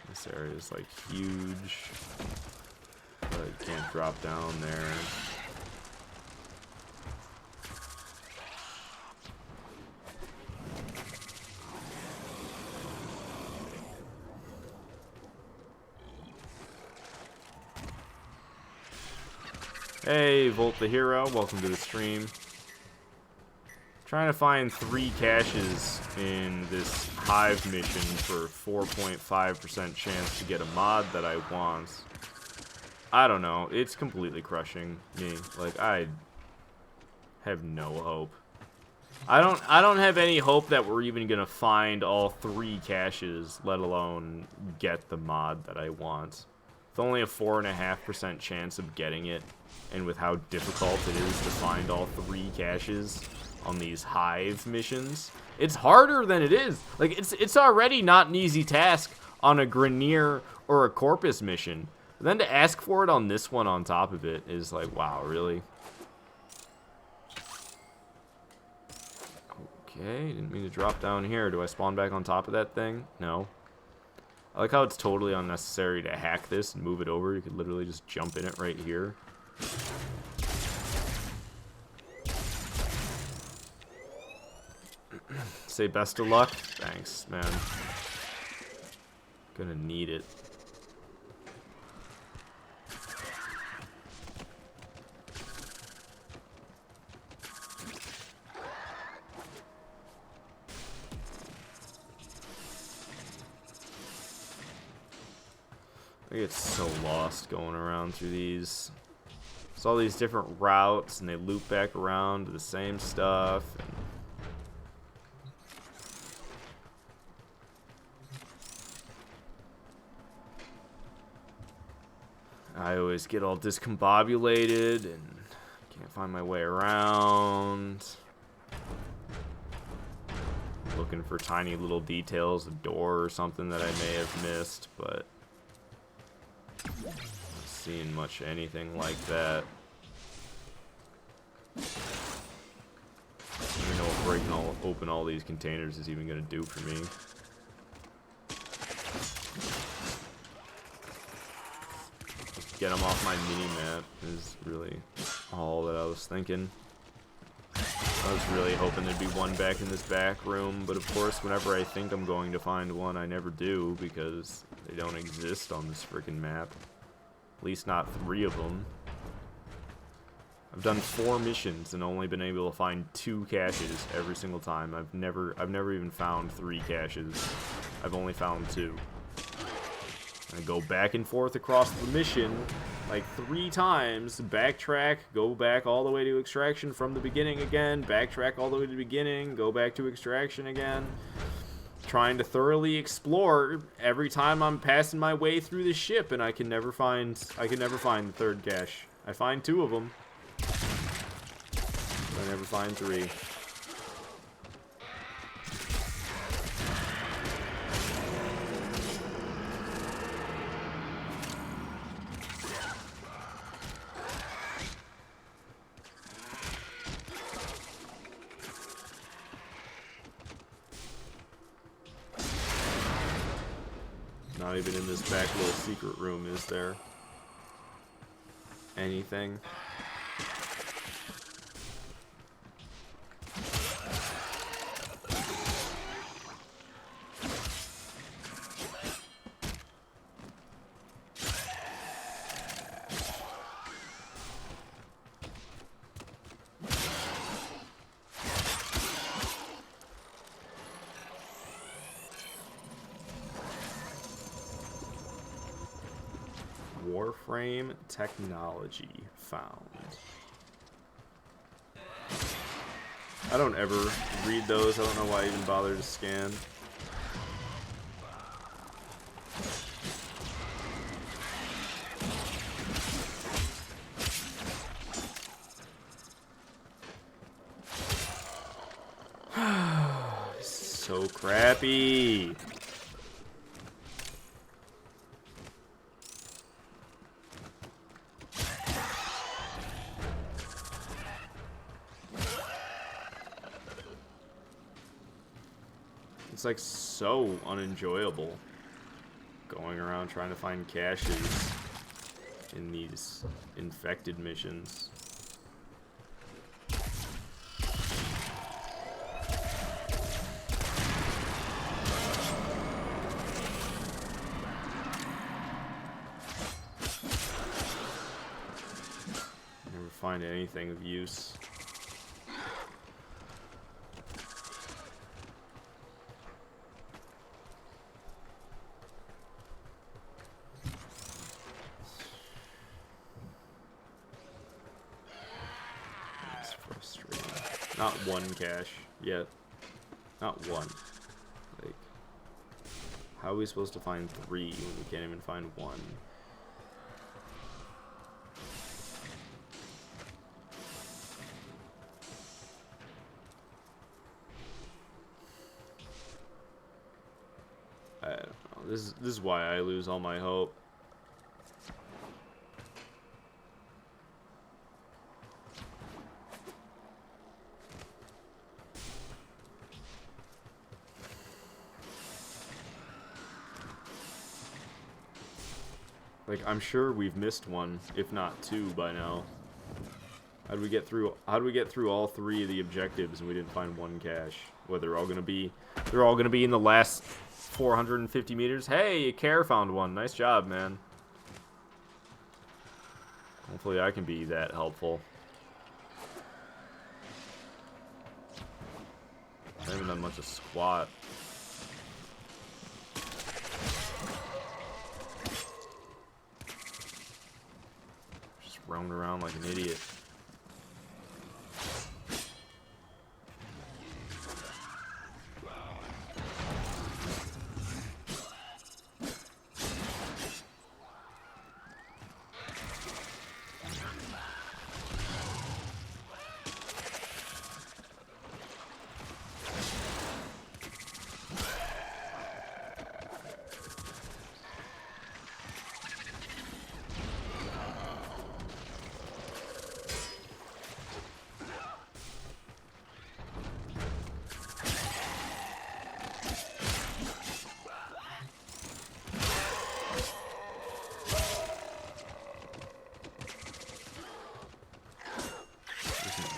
This area is like huge, but you can't drop down there. Hey, Volt the Hero, welcome to the stream. Trying to find 3 caches in this Hive mission for 4.5% chance to get a mod that I want. I don't know. It's completely crushing me. Like, I have no hope. I don't have any hope that we're even gonna find all 3 caches, let alone get the mod that I want. With only a 4.5% chance of getting it, and with how difficult it is to find all 3 caches on these Hive missions, it's harder than it is. Like, it's already not an easy task on a Grenier or a Corpus mission. And then to ask for it on this one on top of it is like, wow, really? Okay, didn't mean to drop down here. Do I spawn back on top of that thing? No. I like how it's totally unnecessary to hack this and move it over. You could literally just jump in it right here. Say best of luck. Thanks, man. Gonna need it. I get so lost going around through these. It's all these different routes, and they loop back around to the same stuff. I always get all discombobulated and can't find my way around. Looking for tiny little details, a door or something that I may have missed, but not seeing much anything like that. I don't even know what breaking open all these containers is even going to do for me. Get them off my mini-map is really all that I was thinking. I was really hoping there'd be one back in this back room, but of course whenever I think I'm going to find one, I never do because they don't exist on this freaking map. At least not 3 of them. I've done 4 missions and only been able to find 2 caches every single time. I've never even found 3 caches. I've only found 2. I go back and forth across the mission like 3 times, backtrack, go back all the way to extraction from the beginning again, backtrack all the way to the beginning, go back to extraction again. Trying to thoroughly explore every time I'm passing my way through the ship, and I can never find the 3rd cache. I find 2 of them. I never find 3. Not even in this back little secret room is there anything. Warframe technology found. I don't ever read those. I don't know why I even bother to scan. So crappy. It's like so unenjoyable going around trying to find caches in these infected missions. Never find anything of use. Not 1 cache yet. Not 1. Like, how are we supposed to find 3 when we can't even find 1? I don't know. This is why I lose all my hope. Like, I'm sure we've missed 1, if not 2 by now. How did we get through all 3 of the objectives and we didn't find 1 cache? Well, they're all gonna be in the last 450 meters. Hey, Care found 1. Nice job, man. Hopefully I can be that helpful. I haven't done much of squat. Roamed around like an idiot.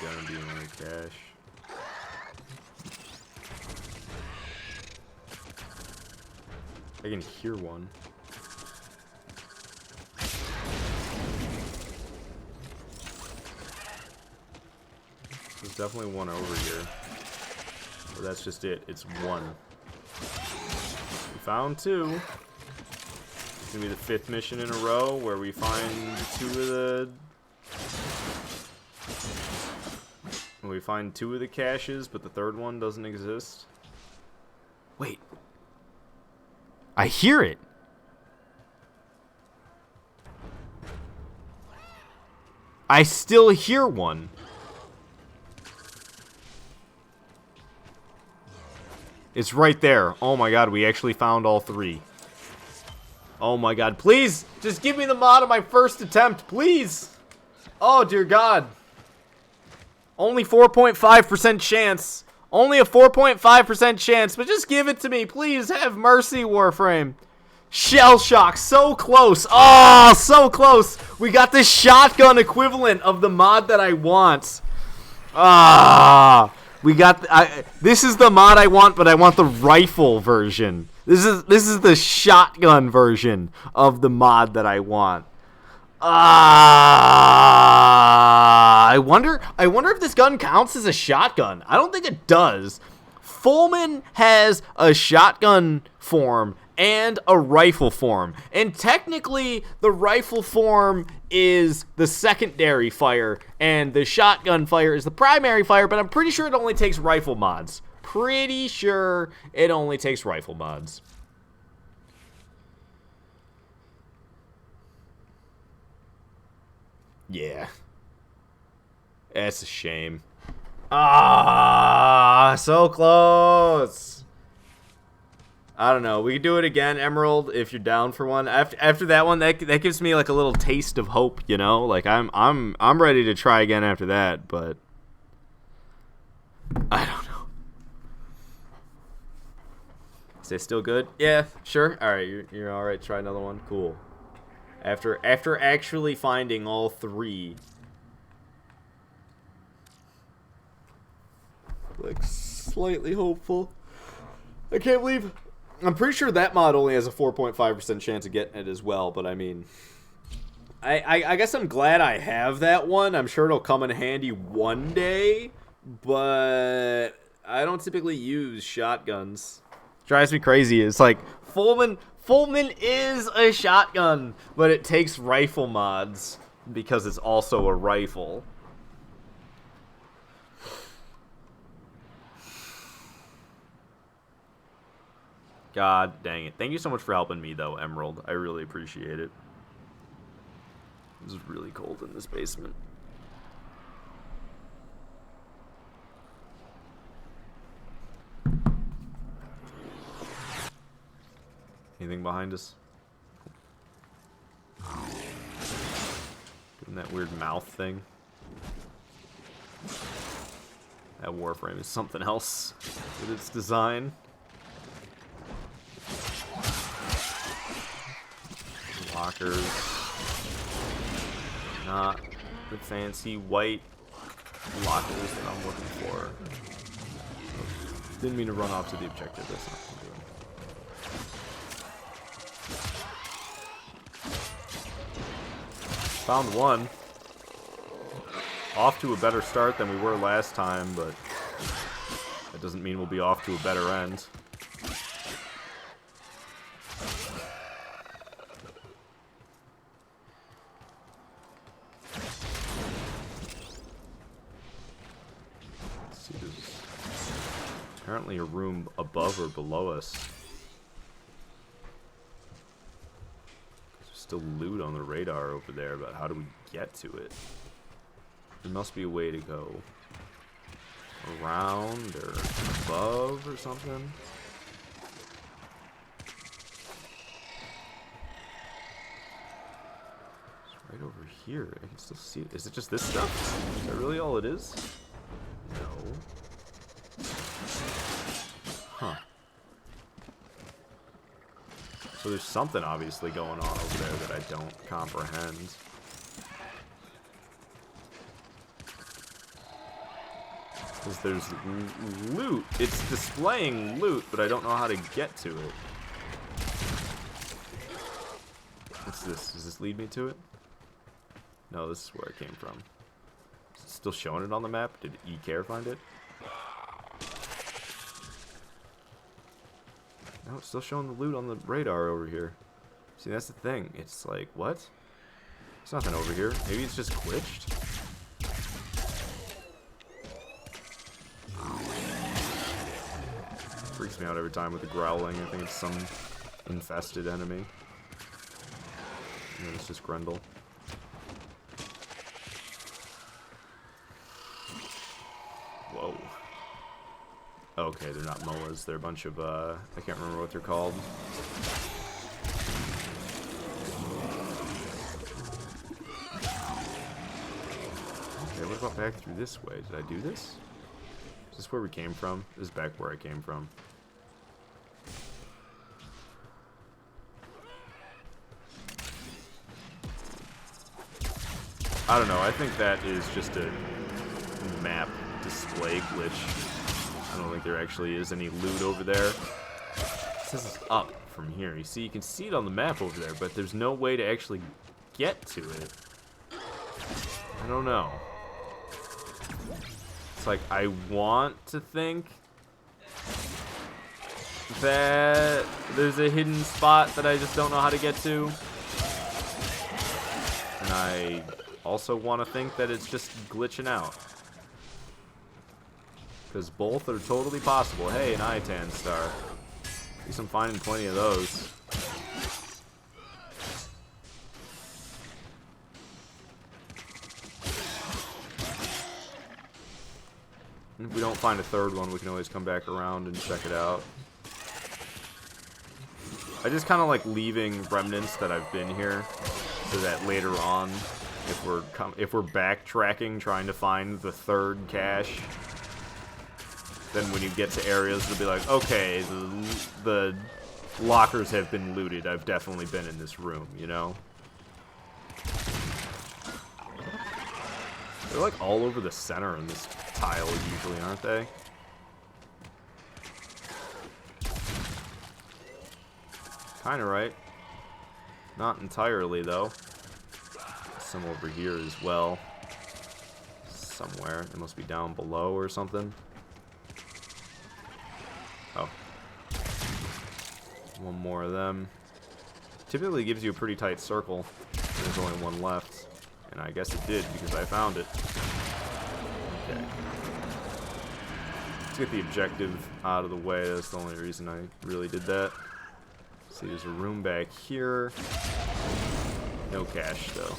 Gonna be another cache. I can hear one. definitely one over here. But that's just it. It's one. We found two. It's gonna be the 5th mission in a row where we find two of the caches, but the 3rd one doesn't exist. Wait. I hear it. I still hear one. It's right there. Oh my god, we actually found all 3. Oh my god, please! Just give me the mod on my first attempt, please! Oh dear god. Only 4.5% chance. Only a 4.5% chance, but just give it to me. Please have mercy, Warframe. Shell shock, so close. Oh, so close. We got the shotgun equivalent of the mod that I want. We got this is the mod I want, but I want the rifle version. This is the shotgun version of the mod that I want. I wonder if this gun counts as a shotgun. I don't think it does. Fullman has a shotgun form and a rifle form. And technically, the rifle form is the secondary fire, and the shotgun fire is the primary fire, but I'm pretty sure it only takes rifle mods. Pretty sure it only takes rifle mods. Yeah. That's a shame. So close. I don't know. We can do it again, Emerald, if you're down for one. After that one, that gives me like a little taste of hope, you know? Like I'm ready to try again after that, but I don't know. Is it still good? Yeah, sure. All right, you're all right. Try another one. Cool. After actually finding all 3. Like slightly hopeful. I can't believe. I'm pretty sure that mod only has a 4.5% chance of getting it as well, but I mean, I guess I'm glad I have that one. I'm sure it'll come in handy one day, but I don't typically use shotguns. Drives me crazy. It's like Fullman is a shotgun, but it takes rifle mods because it's also a rifle. God dang it. Thank you so much for helping me, though, Emerald. I really appreciate it. It's really cold in this basement. Anything behind us? Doing that weird mouth thing. That Warframe is something else with its design. Lockers. Not the fancy white lockers that I'm looking for. Didn't mean to run off to the objective. That's not what I'm doing. Found one. Off to a better start than we were last time, but that doesn't mean we'll be off to a better end. Apparently a room above or below us. There's still loot on the radar over there, but how do we get to it? There must be a way to go around or above or something. It's right over here. I can still see it. Is it just this stuff? Is that really all it is? No. Huh. So there's something obviously going on over there that I don't comprehend. Because there's loot. It's displaying loot, but I don't know how to get to it. What's this? Does this lead me to it? No, this is where I came from. Is it still showing it on the map? Did eCare find it? No, it's still showing the loot on the radar over here. See, that's the thing. It's like, what? There's nothing over here. Maybe it's just glitched? Freaks me out every time with the growling. I think it's some infested enemy. And it's just Grendel. Whoa. Okay, they're not MOAs. They're a bunch of, I can't remember what they're called. Okay, what about back through this way? Did I do this? Is this where we came from? This is back where I came from. I don't know. I think that is just a map display glitch. I don't think there actually is any loot over there. It says it's up from here. You see, you can see it on the map over there, but there's no way to actually get to it. I don't know. It's like, I want to think that there's a hidden spot that I just don't know how to get to. And I also want to think that it's just glitching out. Because both are totally possible. Hey, an Itan star. At least I'm finding plenty of those. And if we don't find a third one, we can always come back around and check it out. I just kind of like leaving remnants that I've been here, so that later on, if we're backtracking trying to find the third cache, then when you get to areas, it'll be like, okay, the lockers have been looted. I've definitely been in this room, you know? They're like all over the center in this tile usually, aren't they? Kinda right. Not entirely, though. Some over here as well. Somewhere. It must be down below or something. Oh. One more of them. Typically gives you a pretty tight circle. There's only one left. And I guess it did because I found it. Okay. Let's get the objective out of the way. That's the only reason I really did that. See, there's a room back here. No cache, though.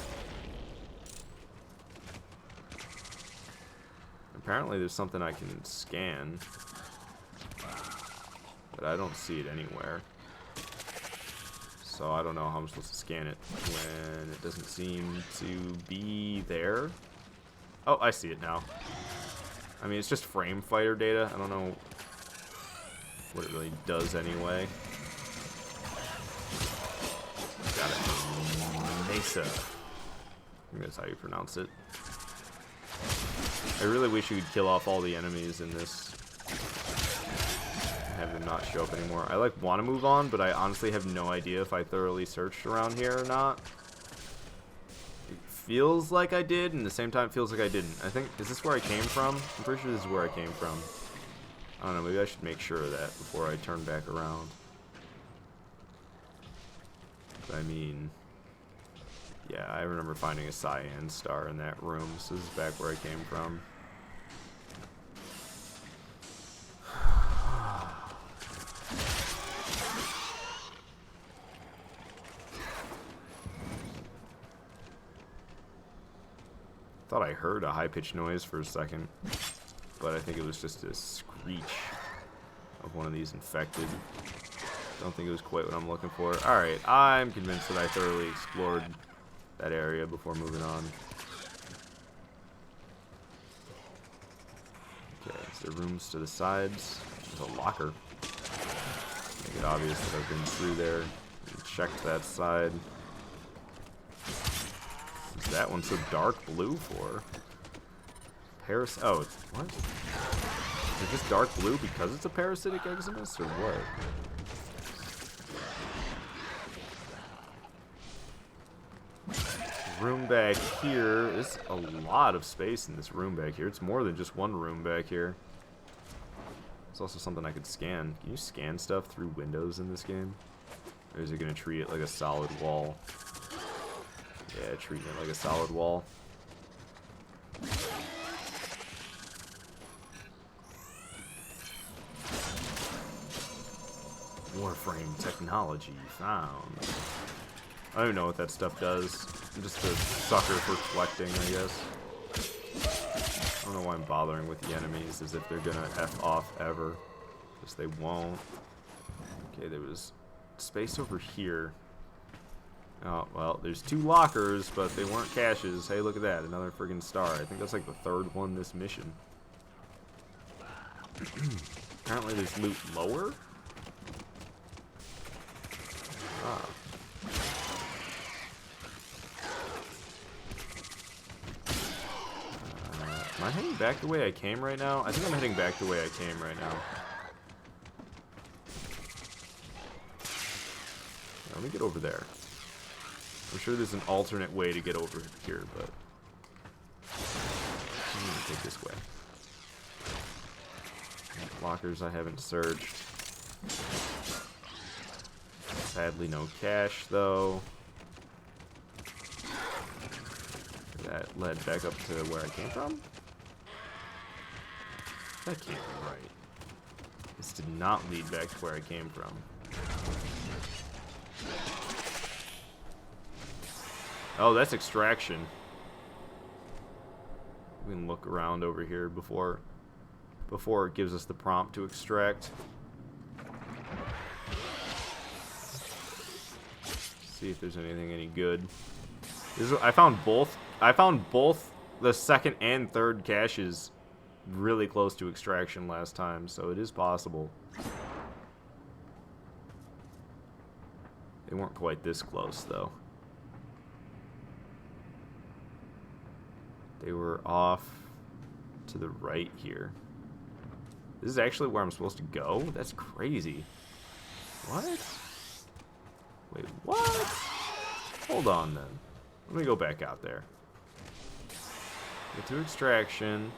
Apparently there's something I can scan. But I don't see it anywhere. So I don't know how I'm supposed to scan it when it doesn't seem to be there. Oh, I see it now. I mean, it's just frame fighter data. I don't know what it really does anyway. Got it. Mesa. I think that's how you pronounce it. I really wish you could kill off all the enemies in this. Have them not show up anymore. I like want to move on, but I honestly have no idea if I thoroughly searched around here or not. It feels like I did, and at the same time it feels like I didn't. I think, is this where I came from? I'm pretty sure this is where I came from. I don't know, maybe I should make sure of that before I turn back around. But I mean, yeah, I remember finding a cyan star in that room, so this is back where I came from. Thought I heard a high-pitched noise for a second, but I think it was just a screech of one of these infected. Don't think it was quite what I'm looking for. Alright, I'm convinced that I thoroughly explored that area before moving on. Okay, so rooms to the sides. There's a locker. Make it obvious that I've been through there. Checked that side. What's that one so dark blue for? Paras. Oh, it's what? Is it just dark blue because it's a parasitic eczemus, or what? Room back here. There's a lot of space in this room back here. It's more than just one room back here. There's also something I could scan. Can you scan stuff through windows in this game? Or is it going to treat it like a solid wall? Yeah, treating it like a solid wall. Warframe technology found. I don't even know what that stuff does. I'm just a sucker for collecting, I guess. I don't know why I'm bothering with the enemies as if they're gonna F off ever. Because they won't. Okay, there was space over here. Oh, well, there's 2 lockers, but they weren't caches. Hey, look at that. Another friggin' star. I think that's like the 3rd one this mission. Apparently there's loot lower? Ah. Am I heading back the way I came right now? I think I'm heading back the way I came right now. Let me get over there. I'm sure there's an alternate way to get over here, but I'm gonna take this way. Lockers I haven't searched. Sadly, no cash, though. That led back up to where I came from? That can't be right. This did not lead back to where I came from. Oh, that's extraction. We can look around over here before it gives us the prompt to extract. See if there's anything any good. I found both the 2nd and 3rd caches really close to extraction last time, so it is possible. They weren't quite this close, though. They were off to the right here. This is actually where I'm supposed to go? That's crazy. What? Wait, what? Hold on, then. Let me go back out there. Get to extraction.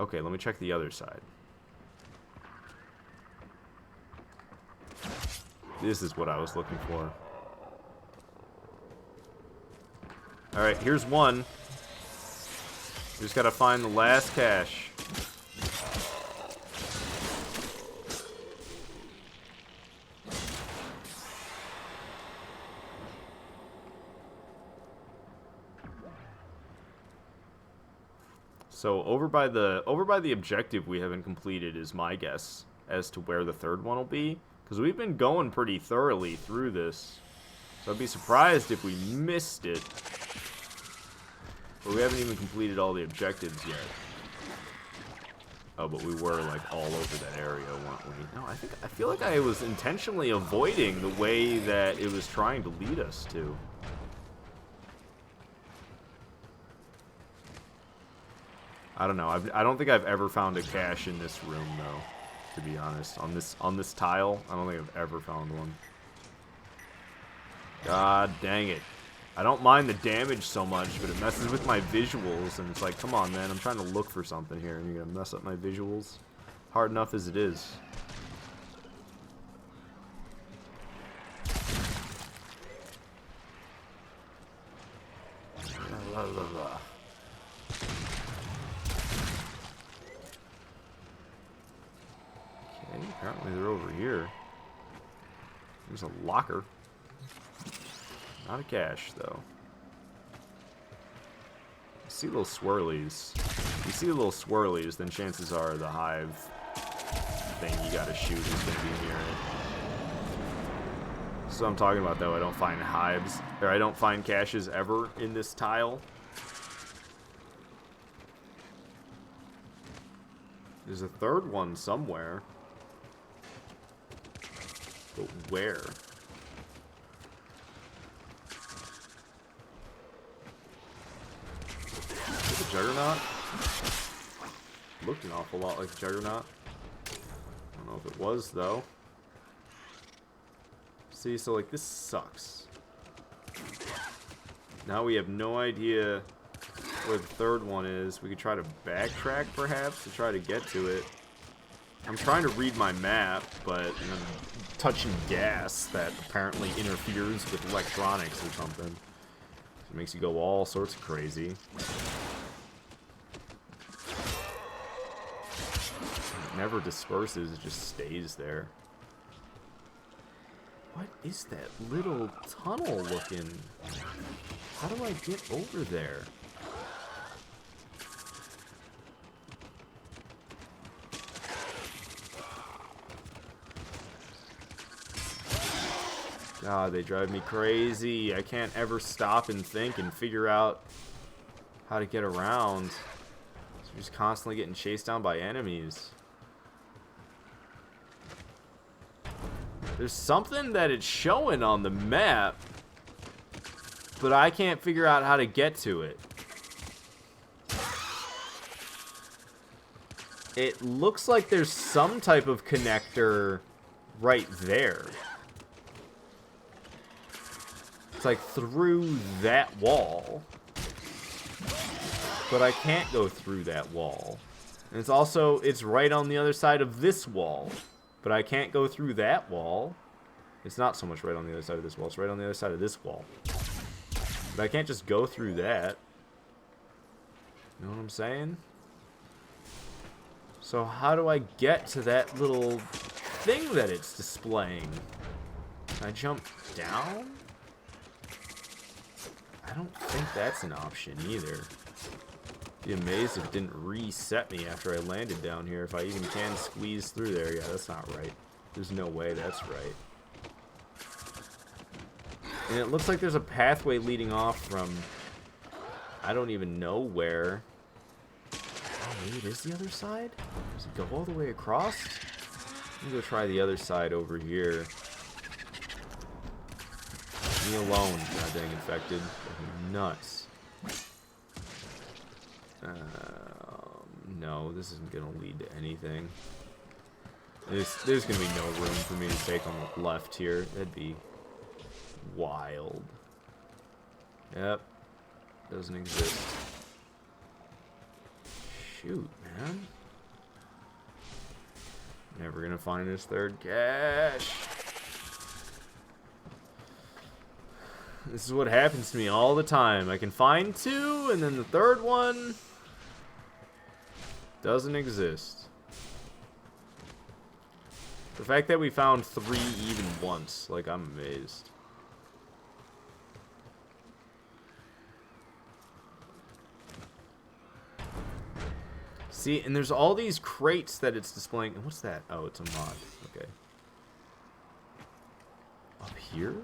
Okay, let me check the other side. This is what I was looking for. Alright, here's one. We just gotta find the last cache. So over by the objective we haven't completed is my guess as to where the 3rd one will be, because we've been going pretty thoroughly through this. So I'd be surprised if we missed it. But we haven't even completed all the objectives yet. Oh, but we were like all over that area, weren't we? No, I feel like I was intentionally avoiding the way that it was trying to lead us to. I don't know. I don't think I've ever found a cache in this room, though. To be honest, on this tile, I don't think I've ever found one. God dang it! I don't mind the damage so much, but it messes with my visuals, and it's like, come on, man! I'm trying to look for something here, and you're gonna mess up my visuals. Hard enough as it is. La, la, la. Apparently they're over here. There's a locker. Not a cache, though. I see little swirlies. If you see the little swirlies, then chances are the hive thing you gotta shoot is gonna be near it. That's what I'm talking about, though. I don't find hives, or I don't find caches ever in this tile. There's a 3rd one somewhere. But where? Is it a Juggernaut? Looked an awful lot like a Juggernaut. I don't know if it was, though. See, so like this sucks. Now we have no idea where the third one is. We could try to backtrack, perhaps, to try to get to it. I'm trying to read my map, but I'm touching gas that apparently interferes with electronics or something. It makes you go all sorts of crazy. It never disperses, it just stays there. What is that little tunnel looking? How do I get over there? God, they drive me crazy. I can't ever stop and think and figure out how to get around. So I'm just constantly getting chased down by enemies. There's something that it's showing on the map, but I can't figure out how to get to it. It looks like there's some type of connector right there. It's like through that wall. But I can't go through that wall. And it's also, it's right on the other side of this wall. But I can't go through that wall. It's not so much right on the other side of this wall. It's right on the other side of this wall. But I can't just go through that. You know what I'm saying? So how do I get to that little thing that it's displaying? Can I jump down? I don't think that's an option either. Be amazed if it didn't reset me after I landed down here. If I even can squeeze through there. Yeah, that's not right. There's no way that's right. And it looks like there's a pathway leading off from I don't even know where. Oh, maybe it is the other side? Does it go all the way across? Let me go try the other side over here. Leave me alone, god dang infected. Nuts. No, this isn't gonna lead to anything. There's gonna be no room for me to take on the left here. That'd be wild. Yep. Doesn't exist. Shoot, man. Never gonna find this third cache. This is what happens to me all the time. I can find two, and then the third one doesn't exist. The fact that we found three even once, like, I'm amazed. See, and there's all these crates that it's displaying. And what's that? Oh, it's a mod. Okay. Up here?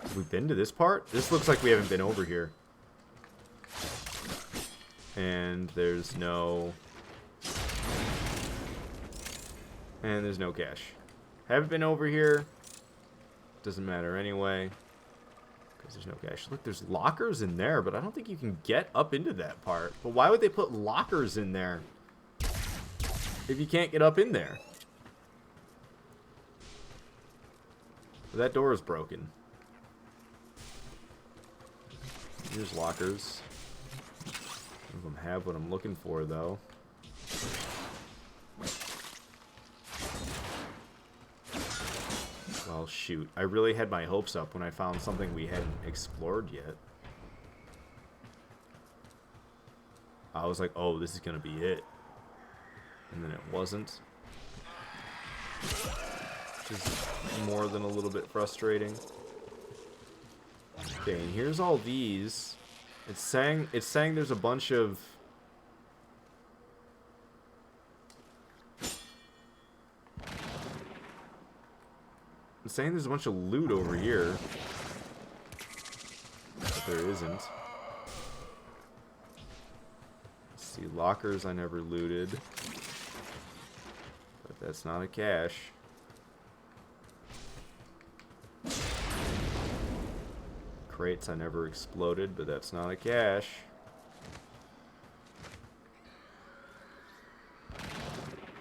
Have we been to this part? This looks like we haven't been over here. And there's no... And there's no cache. Haven't been over here. Doesn't matter anyway. Because there's no cache. Look, there's lockers in there, but I don't think you can get up into that part. But why would they put lockers in there if you can't get up in there? That door is broken. Here's lockers. None of them have what I'm looking for, though. Well, shoot. I really had my hopes up when I found something we hadn't explored yet. I was like, oh, this is going to be it. And then it wasn't. Which is more than a little bit frustrating. Okay, and here's all these. It's saying there's a bunch of... It's saying there's a bunch of loot over here. But there isn't. Let's see, lockers I never looted. But that's not a cache. Crates I never exploded, but that's not a cache.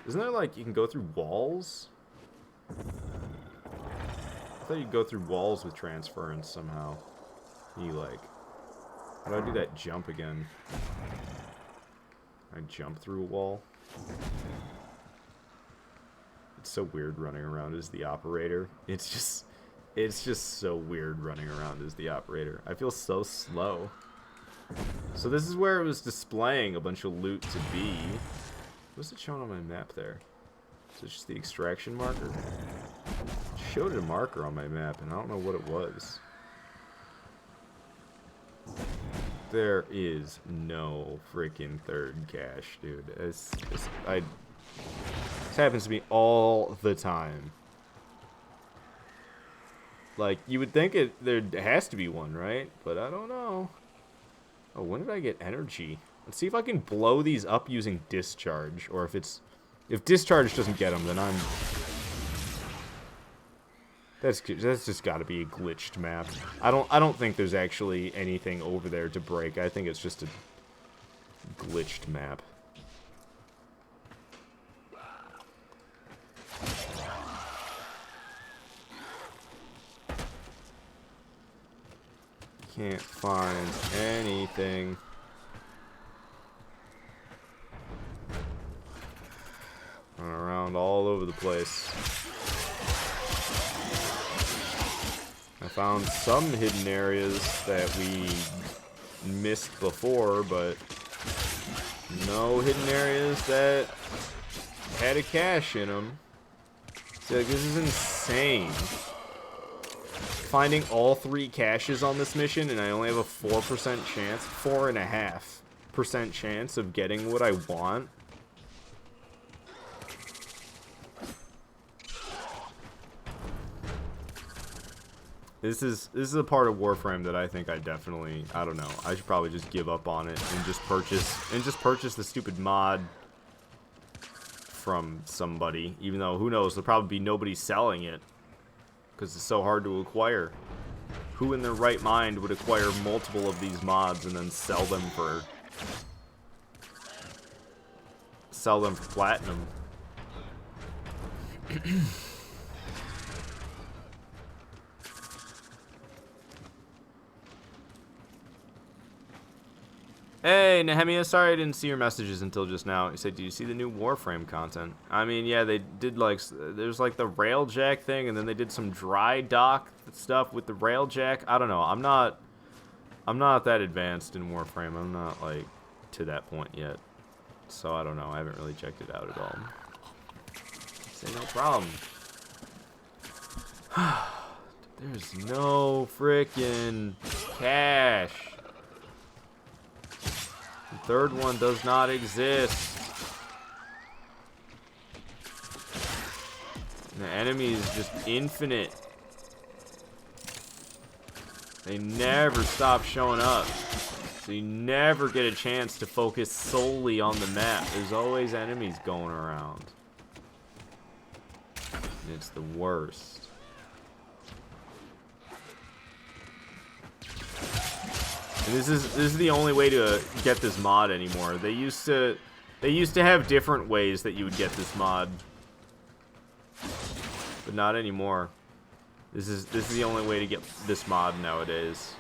Isn't there, like, you can go through walls? I thought you could go through walls with transference somehow. You, like... How do I do that jump again? I jump through a wall? It's so weird running around as the operator. It's just so weird running around as the operator. I feel so slow. So this is where it was displaying a bunch of loot to be. What's it showing on my map there? Is it just the extraction marker? It showed a marker on my map, and I don't know what it was. There is no freaking third cache, dude. This happens to me all the time. Like, you would think there has to be one, right? But I don't know. Oh, when did I get energy? Let's see if I can blow these up using discharge, or if discharge doesn't get them, then that's just got to be a glitched map. I don't think there's actually anything over there to break. I think it's just a glitched map. Can't find anything. Run around all over the place. I found some hidden areas that we missed before, but no hidden areas that had a cache in them. So, like, this is insane. Finding all 3 caches on this mission, and I only have a 4% chance, 4.5% chance of getting what I want. This is a part of Warframe that I think I don't know. I should probably just give up on it and just purchase the stupid mod from somebody, even though who knows, there'll probably be nobody selling it. Because it's so hard to acquire. Who in their right mind would acquire multiple of these mods and then sell them for platinum? Hey, Nehemia, sorry I didn't see your messages until just now. He said, do you see the new Warframe content? I mean, yeah, they did, like, there's, like, the railjack thing, and then they did some dry dock stuff with the railjack. I don't know. I'm not that advanced in Warframe. I'm not, like, to that point yet. So, I don't know. I haven't really checked it out at all. Say no problem. There's no frickin' cash. The third one does not exist. And the enemy is just infinite. They never stop showing up. So you never get a chance to focus solely on the map. There's always enemies going around. And it's the worst. And this is the only way to get this mod anymore. They used to have different ways that you would get this mod, but not anymore. This is the only way to get this mod nowadays.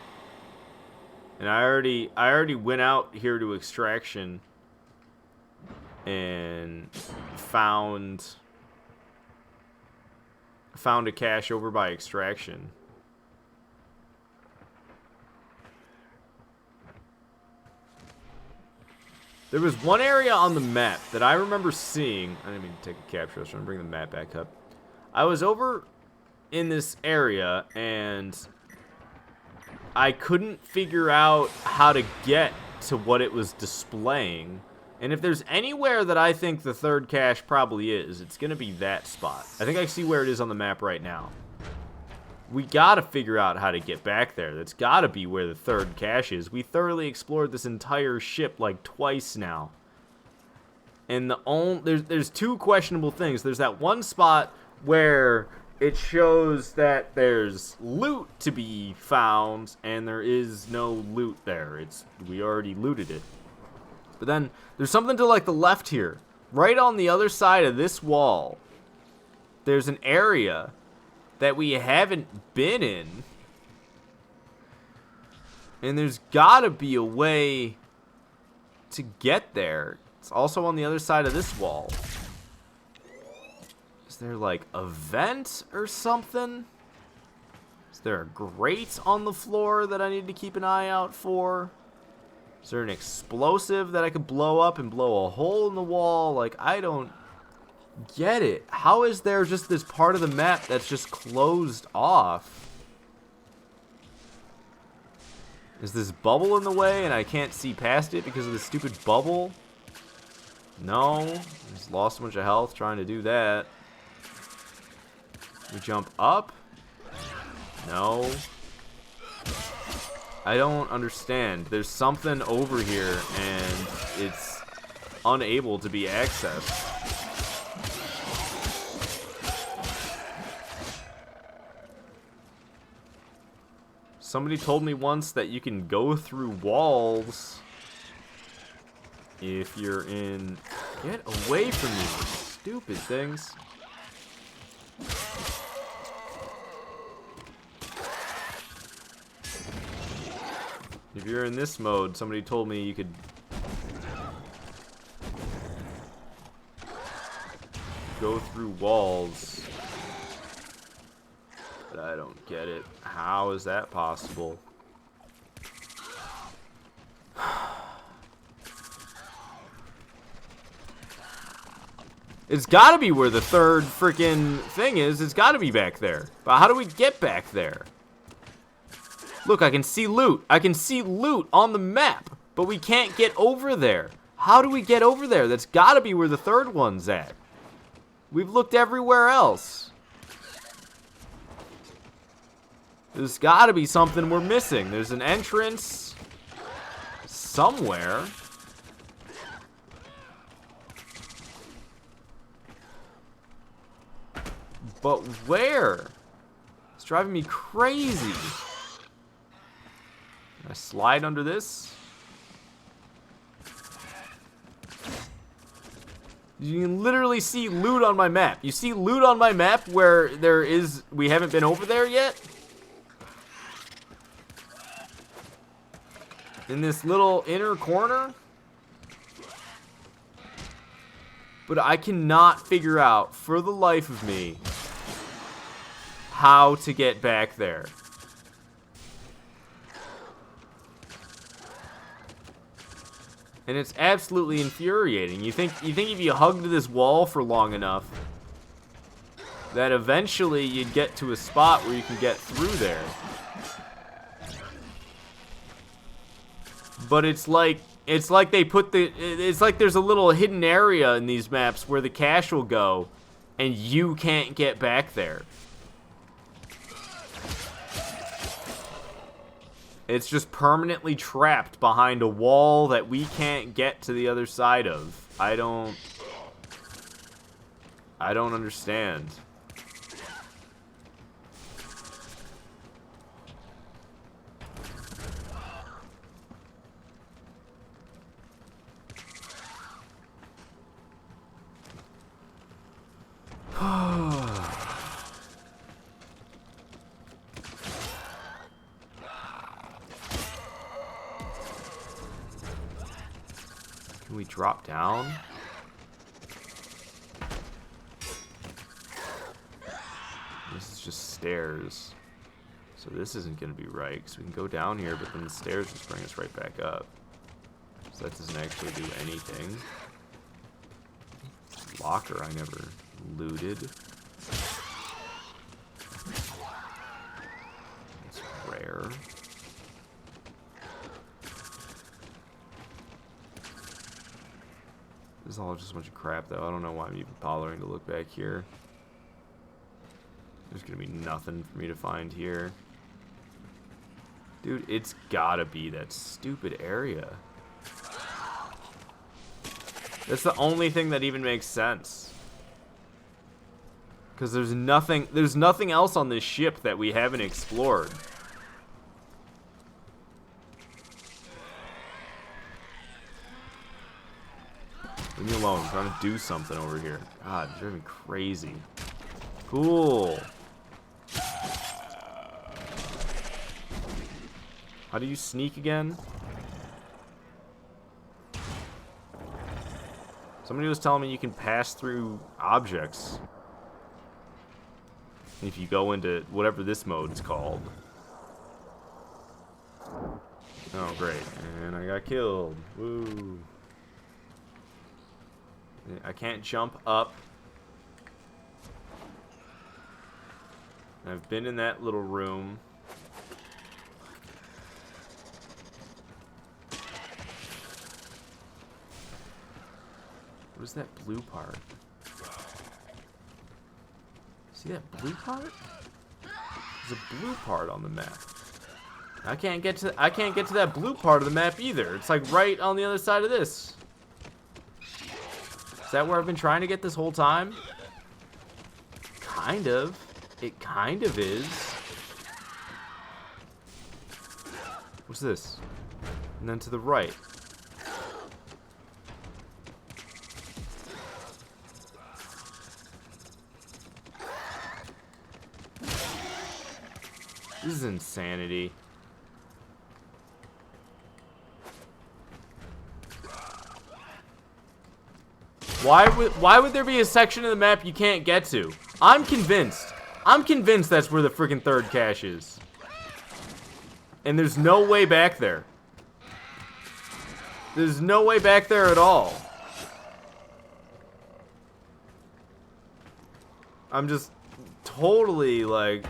And I already went out here to extraction and found a cache over by extraction. There was one area on the map that I remember seeing. I didn't mean to take a capture. I was trying to bring the map back up. I was over in this area, and I couldn't figure out how to get to what it was displaying. And if there's anywhere that I think the third cache probably is, it's going to be that spot. I think I see where it is on the map right now. We gotta figure out how to get back there. That's gotta be where the third cache is. We thoroughly explored this entire ship like twice now. And there's 2 questionable things. There's that one spot where it shows that there's loot to be found, and there is no loot there. We already looted it. But then there's something to like the left here right on the other side of this wall, there's an area that we haven't been in. And there's gotta be a way to get there. It's also on the other side of this wall. Is there like a vent or something? Is there a grate on the floor that I need to keep an eye out for? Is there an explosive that I could blow up and blow a hole in the wall? Like, I don't get it. How is there just this part of the map that's just closed off? Is this bubble in the way and I can't see past it because of this stupid bubble? No. Just lost a bunch of health trying to do that. We jump up? No. I don't understand. There's something over here and it's unable to be accessed. Somebody told me once that you can go through walls if you're in... Get away from me, stupid things. If you're in this mode, somebody told me you could go through walls. But I don't get it. How is that possible? It's gotta be where the third freaking thing is. It's gotta be back there. But how do we get back there? Look, I can see loot. I can see loot on the map. But we can't get over there. How do we get over there? That's gotta be where the third one's at. We've looked everywhere else. There's gotta be something we're missing. There's an entrance somewhere. But where? It's driving me crazy. Can I slide under this? You can literally see loot on my map. You see loot on my map where we haven't been over there yet? In this little inner corner? But I cannot figure out, for the life of me, how to get back there. And it's absolutely infuriating. You think if you hugged this wall for long enough, that eventually you'd get to a spot where you can get through there. But it's like they put it's like there's a little hidden area in these maps where the cache will go and you can't get back there. It's just permanently trapped behind a wall that we can't get to the other side of. I don't understand. Can we drop down? This is just stairs. So this isn't going to be right, because we can go down here, but then the stairs just bring us right back up. So that doesn't actually do anything. Locker I never looted. It's rare. This is all just a bunch of crap, though. I don't know why I'm even bothering to look back here. There's gonna be nothing for me to find here. Dude, it's gotta be that stupid area. That's the only thing that even makes sense. Because there's nothing else on this ship that we haven't explored. Leave me alone. I'm trying to do something over here. God, you're driving me crazy. Cool. How do you sneak again? Somebody was telling me you can pass through objects if you go into whatever this mode is called. Oh, great. And I got killed. Woo. I can't jump up. I've been in that little room. What is that blue part? See that blue part? There's a blue part on the map. I can't get to that blue part of the map either. It's like right on the other side of this. Is that where I've been trying to get this whole time? Kind of. It kind of is. What's this? And then to the right. This is insanity. Why would there be a section of the map you can't get to? I'm convinced. I'm convinced that's where the freaking third cache is. And there's no way back there. There's no way back there at all. I'm just totally like...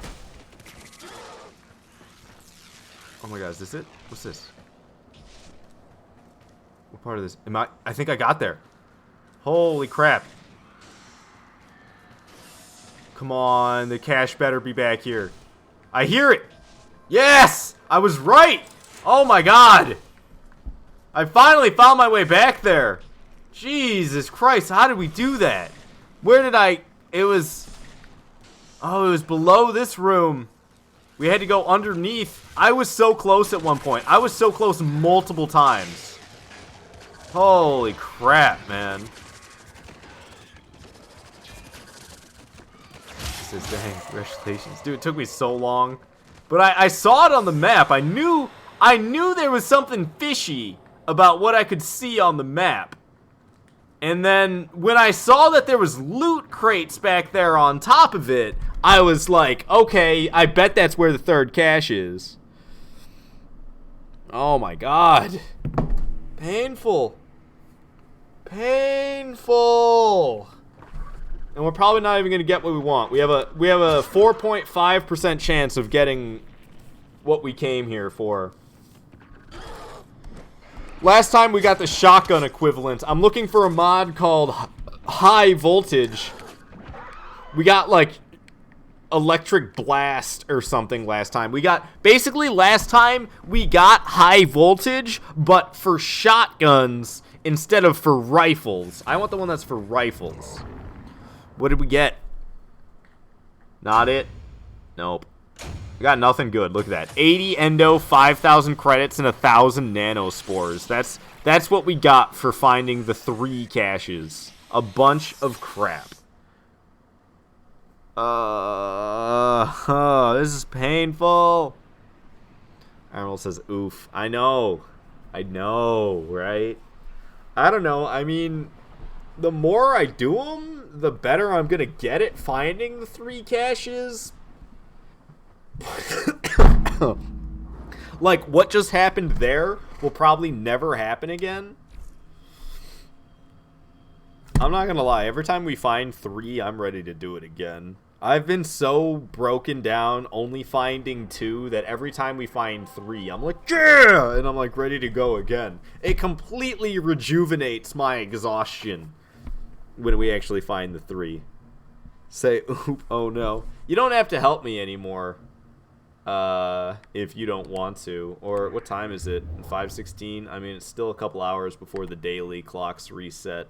Oh my god, is this it? What's this? What part of this? I think I got there. Holy crap. Come on, the cache better be back here. I hear it! Yes! I was right! Oh my god! I finally found my way back there! Jesus Christ, how did we do that? Where did I... It was... Oh, it was below this room. We had to go underneath. I was so close at one point. I was so close multiple times. Holy crap, man. This is dang. Congratulations. Dude, it took me so long. But I saw it on the map. I knew there was something fishy about what I could see on the map. And then when I saw that there was loot crates back there on top of it, I was like, okay, I bet that's where the third cache is. Oh my god. Painful. Painful. And we're probably not even going to get what we want. We have a 4.5% chance of getting what we came here for. Last time we got the shotgun equivalent. I'm looking for a mod called High Voltage. We got like Electric Blast or something last time. Basically last time we got High Voltage, but for shotguns instead of for rifles. I want the one that's for rifles. What did we get? Not it. Nope. I got nothing good. Look at that. 80 endo, 5,000 credits, and 1,000 nanospores. That's what we got for finding the 3 caches. A bunch of crap. This is painful. Emerald says, oof. I know, right? I don't know. I mean, the more I do them, the better I'm gonna get at finding the 3 caches. Like, what just happened there will probably never happen again. I'm not gonna lie, every time we find 3, I'm ready to do it again. I've been so broken down only finding 2 that every time we find 3, I'm like, yeah! And I'm like ready to go again. It completely rejuvenates my exhaustion when we actually find the 3. Say, oop, oh no. You don't have to help me anymore. If you don't want to. Or what time is it? 5:16? I mean, it's still a couple hours before the daily clocks reset.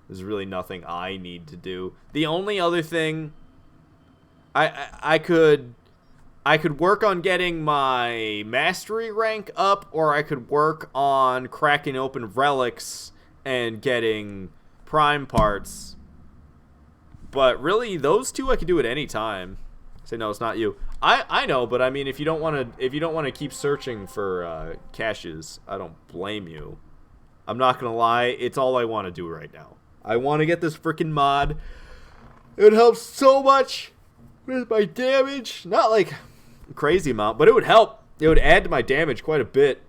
There's really nothing I need to do. The only other thing I could work on getting my mastery rank up, or I could work on cracking open relics and getting prime parts. But really, those two I could do at any time. Say no, it's not you. I know, but I mean, if you don't want to keep searching for caches, I don't blame you. I'm not gonna lie, it's all I want to do right now. I want to get this freaking mod. It helps so much with my damage. Not like a crazy amount, but it would help. It would add to my damage quite a bit,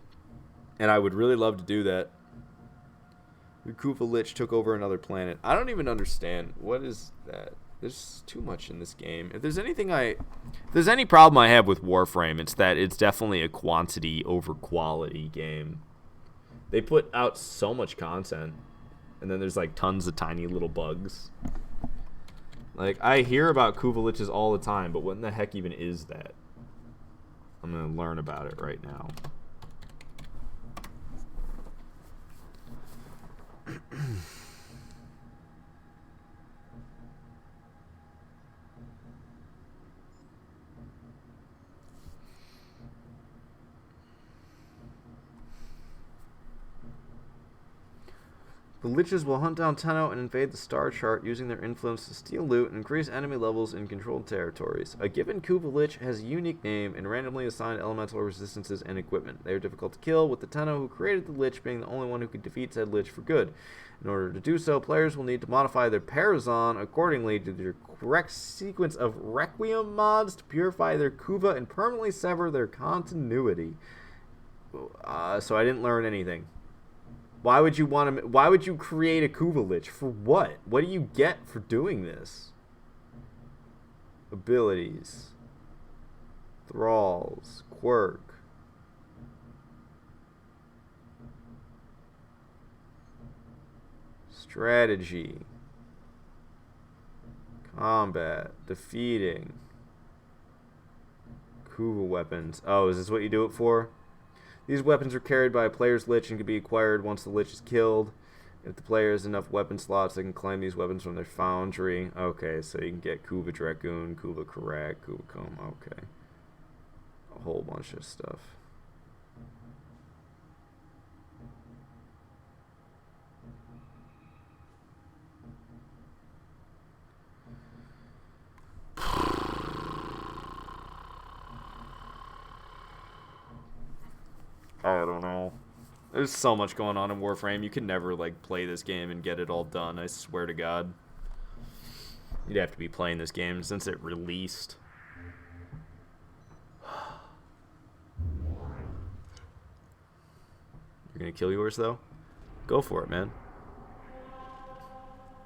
and I would really love to do that. The Kuva Lich took over another planet. I don't even understand. What is that? There's too much in this game. If there's any problem I have with Warframe, it's that it's definitely a quantity over quality game. They put out so much content, and then there's like tons of tiny little bugs. Like, I hear about Kuva Liches all the time, but what in the heck even is that? I'm gonna learn about it right now. The Liches will hunt down Tenno and invade the star chart using their influence to steal loot and increase enemy levels in controlled territories. A given Kuva Lich has a unique name and randomly assigned elemental resistances and equipment. They are difficult to kill, with the Tenno who created the Lich being the only one who could defeat said Lich for good. In order to do so, players will need to modify their Parazon accordingly to the correct sequence of Requiem mods to purify their Kuva and permanently sever their continuity. So I didn't learn anything. Why would you create a Kuva Lich? For what? What do you get for doing this? Abilities. Thralls. Quirk. Strategy. Combat. Defeating. Kuva weapons. Oh, is this what you do it for? These weapons are carried by a player's Lich and can be acquired once the Lich is killed. If the player has enough weapon slots, they can claim these weapons from their foundry. Okay, so you can get Kuva Dragoon, Kuva Karak, Kuva Comb. Okay. A whole bunch of stuff. I don't know. There's so much going on in Warframe. You can never, like, play this game and get it all done. I swear to God. You'd have to be playing this game since it released. You're gonna kill yours, though? Go for it, man.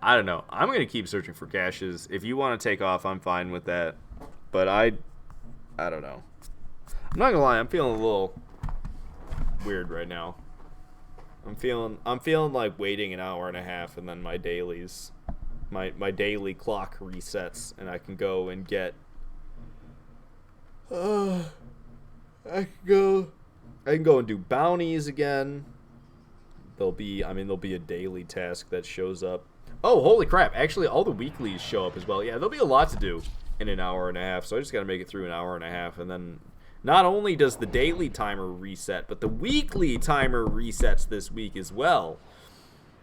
I don't know. I'm gonna keep searching for caches. If you want to take off, I'm fine with that. But I don't know. I'm not gonna lie. I'm feeling a little weird right now. I'm feeling like waiting an hour and a half and then my daily clock resets and I can go and get I can go and do bounties again. There'll be a daily task that shows up. Oh, holy crap. Actually, all the weeklies show up as well. Yeah, there'll be a lot to do in an hour and a half, so I just got to make it through an hour and a half, and then not only does the daily timer reset, but the weekly timer resets this week as well.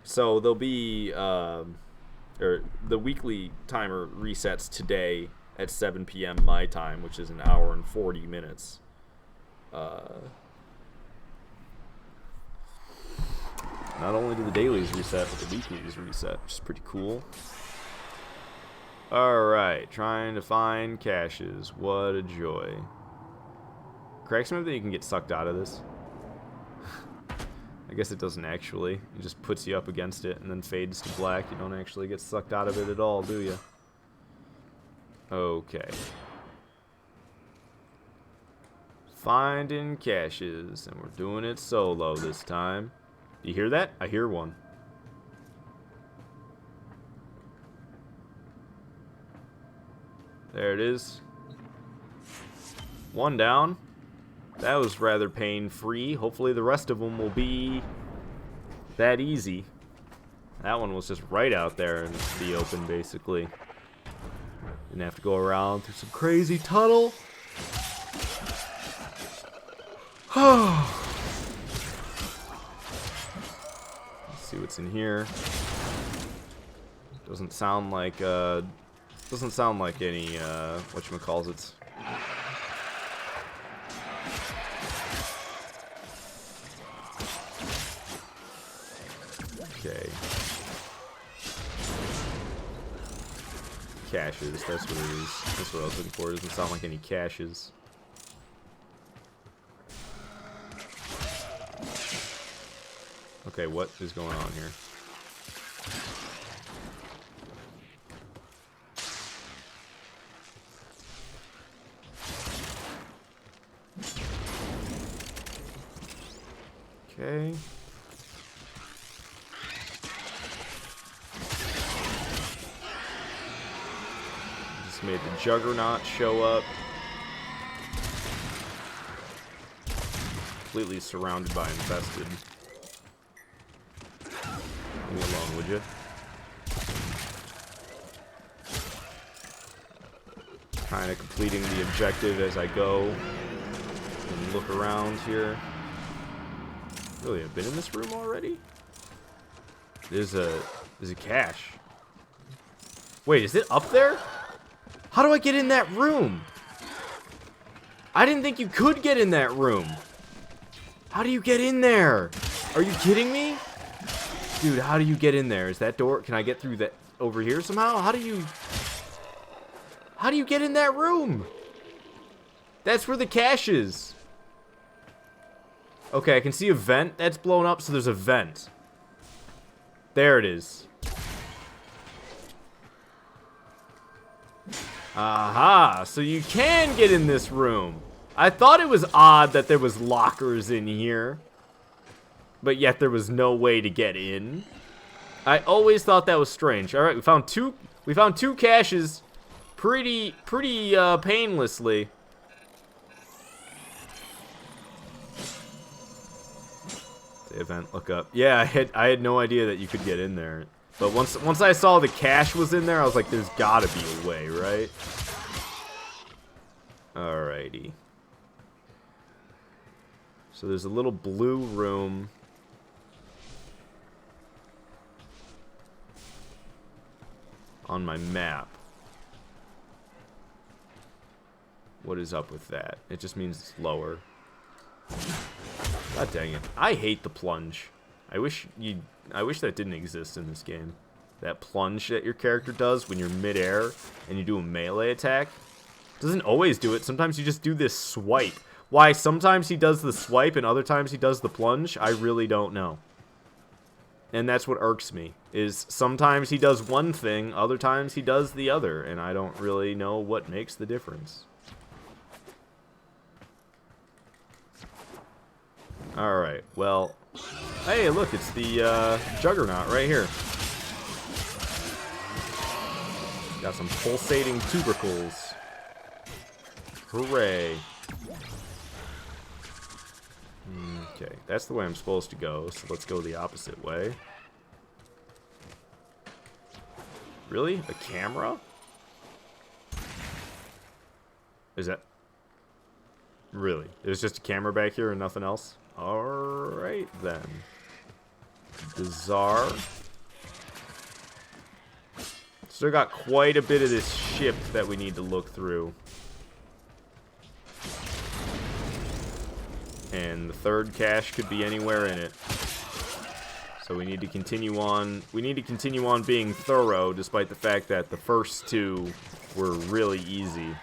So there'll be, the weekly timer resets today at 7 p.m. my time, which is an hour and 40 minutes. Not only do the dailies reset, but the weeklies reset, which is pretty cool. Alright, trying to find caches. What a joy. Cracks me up that you can get sucked out of this. I guess it doesn't actually. It just puts you up against it and then fades to black. You don't actually get sucked out of it at all, do you? Okay. Finding caches, and we're doing it solo this time. You hear that? I hear one. There it is. One down. That was rather pain-free. Hopefully the rest of them will be that easy. That one was just right out there in the open, basically. Didn't have to go around through some crazy tunnel. Let's see what's in here. Doesn't sound like any whatchamacallits. Okay. Caches, that's what it is. That's what I was looking for. It doesn't sound like any caches. Okay, what is going on here? Okay. Just made the Juggernaut show up. Completely surrounded by infested. Leave me alone, would you? Kind of completing the objective as I go. And look around here. Really, I've been in this room already? There's a cache. Wait, is it up there? How do I get in that room? I didn't think you could get in that room. How do you get in there? Are you kidding me? Dude, how do you get in there? Is that door? Can I get through that over here somehow? How do you get in that room? That's where the cache is. Okay, I can see a vent that's blown up, so there's a vent. There it is. Aha, so you can get in this room. I thought it was odd that there was lockers in here, but yet there was no way to get in. I always thought that was strange. All right, we found two caches pretty painlessly. The event look up. Yeah, I had no idea that you could get in there. But once I saw the cache was in there, I was like, there's gotta be a way, right? Alrighty. So there's a little blue room. On my map. What is up with that? It just means it's lower. God dang it. I hate the plunge. I wish that didn't exist in this game. That plunge that your character does when you're midair and you do a melee attack. Doesn't always do it. Sometimes you just do this swipe. Why sometimes he does the swipe and other times he does the plunge, I really don't know. And that's what irks me, is sometimes he does one thing, other times he does the other, and I don't really know what makes the difference. Alright, well, hey, look, it's the Juggernaut right here. Got some pulsating tubercles. Hooray. Okay, that's the way I'm supposed to go, so let's go the opposite way. Really? A camera? Is that... Really? There's just a camera back here and nothing else? Alright, then. Bizarre. Still got quite a bit of this ship that we need to look through. And the third cache could be anywhere in it. So we need to continue on. We need to continue on being thorough, despite the fact that the first two were really easy.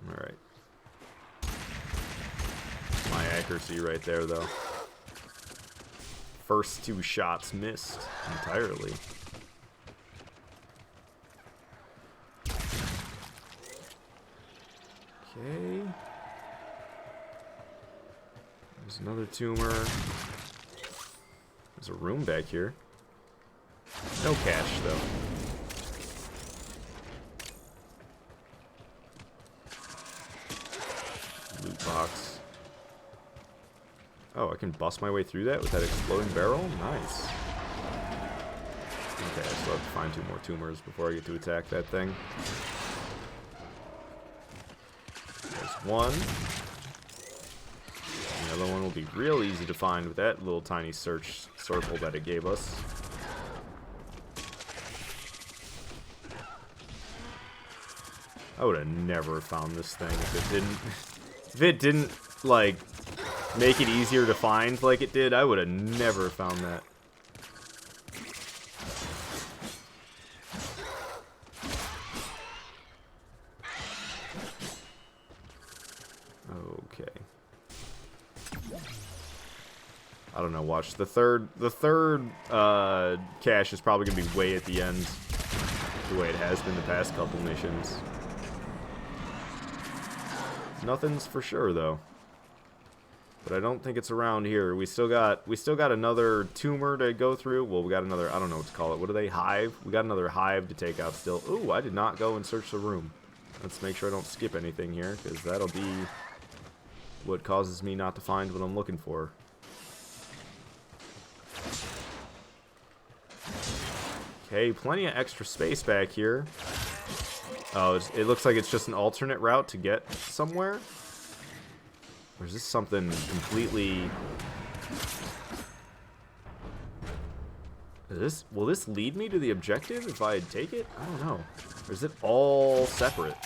Alright. My accuracy right there, though. First two shots missed entirely. Okay. There's another tumor. There's a room back here. No cache, though. Loot box. Oh, I can bust my way through that with that exploding barrel? Nice. Okay, I still have to find 2 more tumors before I get to attack that thing. There's one. The other one will be real easy to find with that little tiny search circle that it gave us. I would have never found this thing if it didn't like make it easier to find like it did. I would have never found that. Okay. I don't know, watch. The third cache is probably gonna be way at the end, the way it has been the past couple missions. Nothing's for sure though. But I don't think it's around here. We still got another tumor to go through. Well, we got another, I don't know what to call it. What are they? Hive? We got another hive to take out still. Ooh, I did not go and search the room. Let's make sure I don't skip anything here, because that'll be what causes me not to find what I'm looking for. Okay, plenty of extra space back here. Oh, it looks like it's just an alternate route to get somewhere? Or is this something completely... Will this lead me to the objective if I take it? I don't know. Or is it all separate?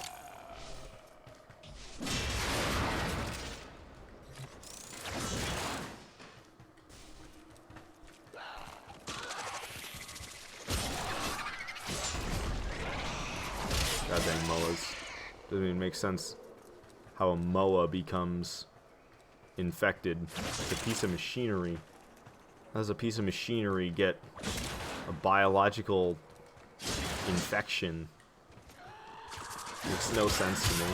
God dang MOAs. Doesn't even make sense how a MOA becomes infected. It's a piece of machinery. How does a piece of machinery get a biological infection? Makes no sense to me.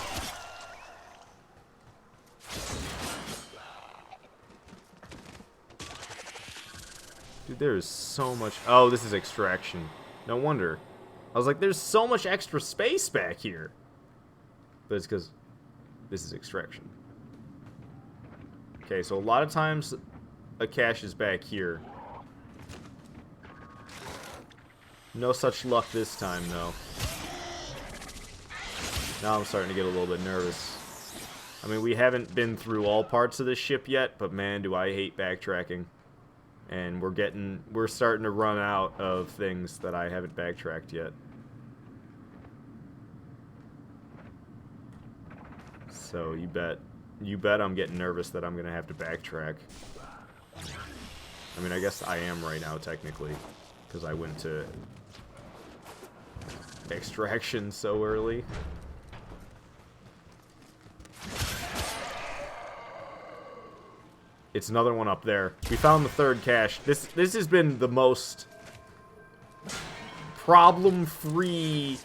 Dude, there is so much... Oh, this is extraction. No wonder. I was like, there's so much extra space back here. But it's because this is extraction. Okay, so a lot of times a cache is back here. No such luck this time, though. Now I'm starting to get a little bit nervous. I mean, we haven't been through all parts of this ship yet, but man, do I hate backtracking. And we're starting to run out of things that I haven't backtracked yet. So you bet I'm getting nervous that I'm gonna have to backtrack. I mean, I guess I am right now technically, because I went to extraction so early. It's another one up there. We found the third cache. This has been the most problem-free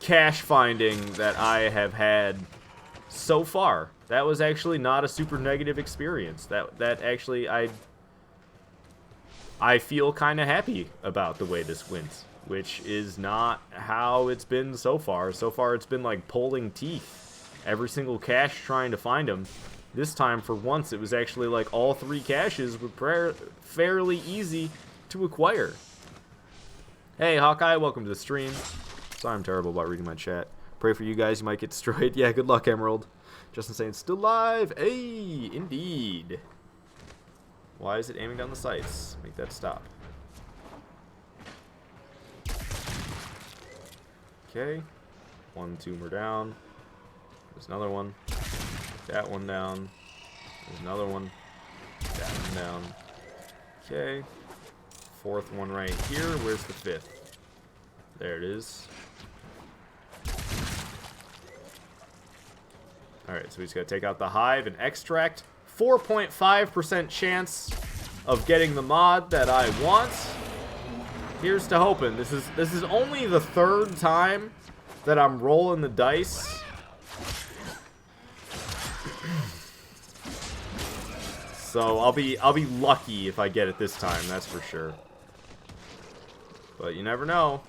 cache finding that I have had so far. That was actually not a super negative experience. That actually I feel kind of happy about the way this went, which is not how it's been so far. So far it's been like pulling teeth. Every single cache trying to find them. This time, for once, it was actually like all three caches were fairly easy to acquire. Hey, Hawkeye, welcome to the stream. Sorry I'm terrible about reading my chat. Pray for you guys, you might get destroyed. Yeah, good luck, Emerald. Justin saying, still live. Hey, indeed. Why is it aiming down the sights? Make that stop. Okay. One tumor down. There's another one. That one down. There's another one. That one down. Okay. Fourth one right here. Where's the fifth? There it is. Alright, so we just gotta take out the hive and extract. 4.5% chance of getting the mod that I want. Here's to hoping. This is only the third time that I'm rolling the dice. So I'll be lucky if I get it this time, that's for sure. But you never know.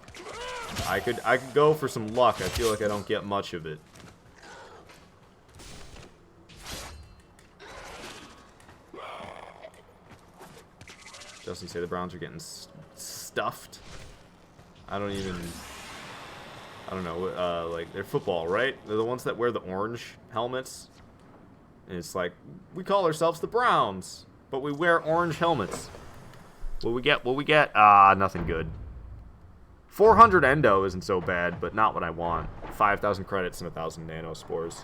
I could go for some luck. I feel like I don't get much of it. Justin say the Browns are getting stuffed. I don't know. Like they're football, right? They're the ones that wear the orange helmets. And it's like, we call ourselves the Browns, but we wear orange helmets. What we get? What we get? Ah, nothing good. 400 endo isn't so bad, but not what I want. 5,000 credits and 1,000 nanospores.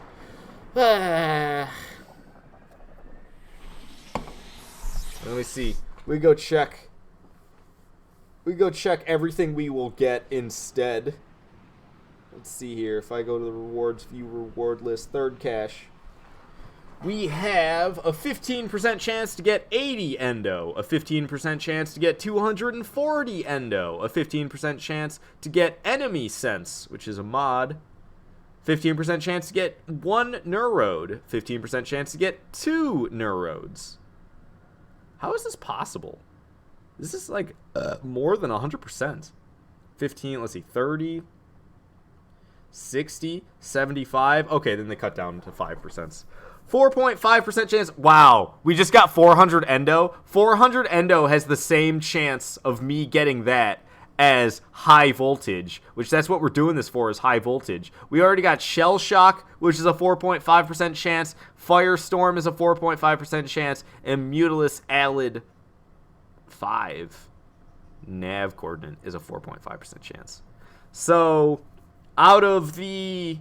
Let me see. We go check everything we will get instead. Let's see here. If I go to the rewards view reward list, third cache, we have a 15% chance to get 80 endo, a 15% chance to get 240 endo, a 15% chance to get enemy sense, which is a mod, 15% chance to get 1 neurode, 15% chance to get 2 neurodes. How is this possible? This is like more than 100%. 15, let's see, 30, 60, 75. Okay, then they cut down to 5%. 4.5% chance. Wow, we just got 400 endo. 400 endo has the same chance of me getting that as high voltage, which that's what we're doing this for, is high voltage. We already got shell shock, which is a 4.5% chance. Firestorm is a 4.5% chance, and mutilus alid 5 nav coordinate is a 4.5% chance. So out of the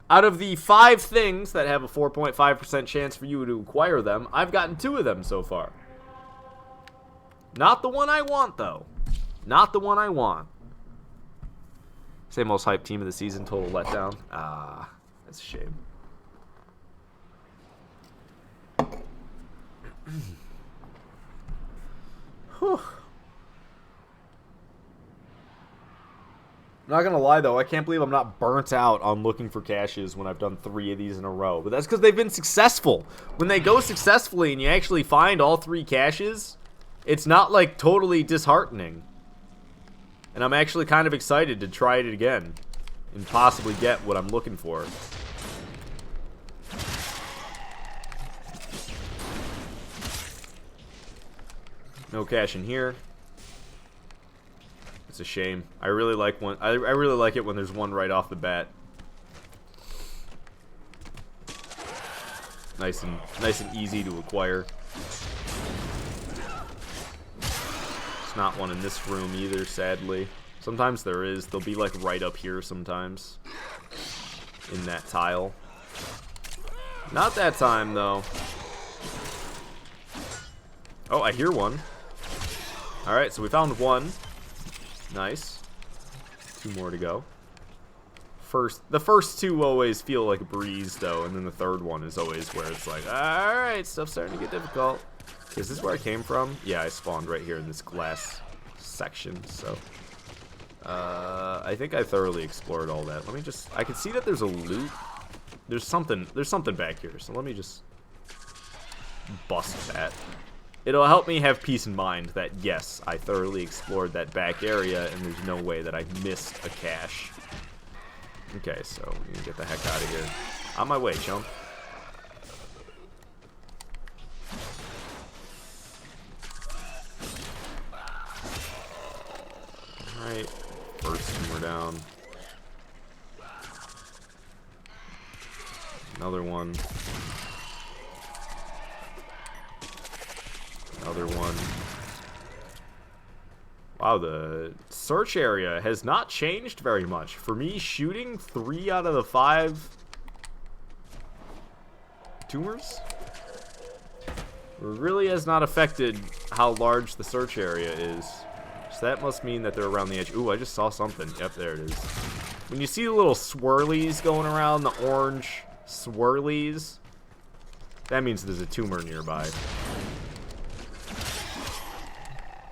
5 things that have a 4.5% chance for you to acquire them, I've gotten 2 of them so far. Not the one I want, though. Not the one I want. Say most hyped team of the season, total letdown. Ah, that's a shame. Whew. I'm not gonna lie though, I can't believe I'm not burnt out on looking for caches when I've done 3 of these in a row. But that's because they've been successful. When they go successfully and you actually find all 3 caches, it's not like totally disheartening. And I'm actually kind of excited to try it again and possibly get what I'm looking for. No cache in here. It's a shame. I really like one. I really like it when there's one right off the bat. Nice and easy to acquire. There's not one in this room either, sadly. Sometimes there is. They'll be like right up here sometimes. In that tile. Not that time though. Oh, I hear one. Alright, so we found one. Nice. 2 more to go. The first 2 always feel like a breeze, though, and then the third one is always where it's like, alright, stuff's starting to get difficult. Is this where I came from? Yeah, I spawned right here in this glass section, so. I think I thoroughly explored all that. Let me just, I can see that there's a loot. There's something back here, so let me just bust that. It'll help me have peace in mind that, yes, I thoroughly explored that back area, and there's no way that I missed a cache. Okay, so we can get the heck out of here. On my way, chump. Alright, first one we're down. Another one. Another one. Wow, the search area has not changed very much. For me, shooting 3 out of the 5 tumors really has not affected how large the search area is. So that must mean that they're around the edge. Ooh, I just saw something. Yep, there it is. When you see the little swirlies going around, the orange swirlies, that means there's a tumor nearby.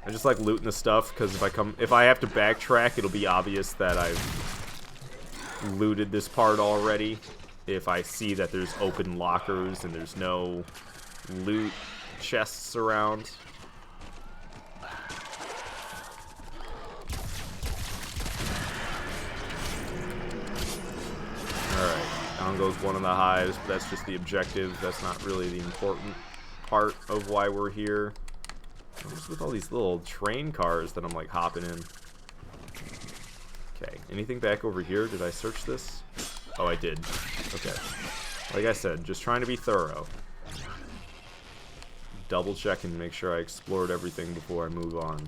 I just like looting the stuff because if I have to backtrack, it'll be obvious that I've looted this part already. If I see that there's open lockers and there's no loot chests around. Alright, down goes one of the hives, but that's just the objective. That's not really the important part of why we're here. What's with all these little train cars that I'm like hopping in? Okay, anything back over here? Did I search this? Oh, I did. Okay. Like I said, just trying to be thorough. Double check and make sure I explored everything before I move on.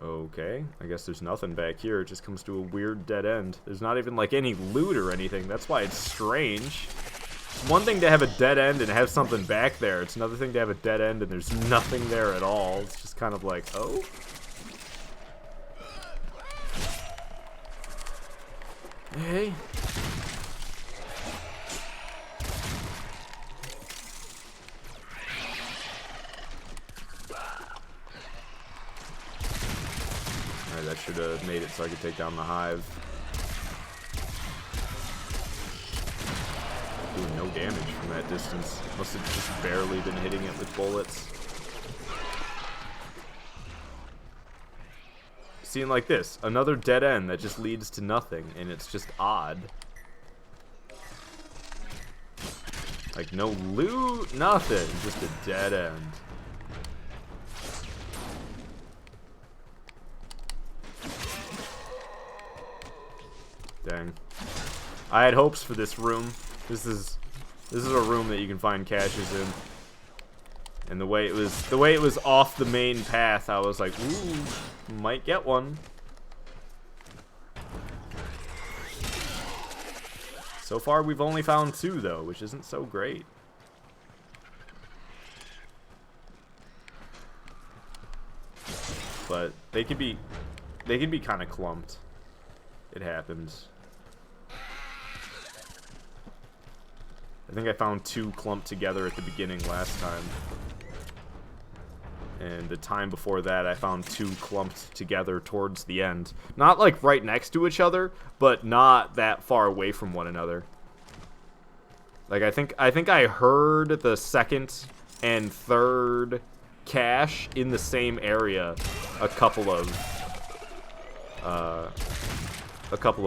Okay, I guess there's nothing back here. It just comes to a weird dead end. There's not even like any loot or anything. That's why it's strange. It's one thing to have a dead end and have something back there. It's another thing to have a dead end and there's nothing there at all. It's just kind of like, oh? Hey. Alright, that should have made it so I could take down the hive. Doing no damage from that distance. Must have just barely been hitting it with bullets. Seeing like this, another dead end that just leads to nothing, and it's just odd. Like no loot, nothing, just a dead end. Dang. I had hopes for this room. This is a room that you can find caches in. And the way it was off the main path, I was like, ooh, might get one. So far we've only found 2 though, which isn't so great. But they can be kind of clumped. It happens. I think I found 2 clumped together at the beginning last time. And the time before that, I found 2 clumped together towards the end. Not like right next to each other, but not that far away from one another. Like I think I heard the second and third cache in the same area a couple of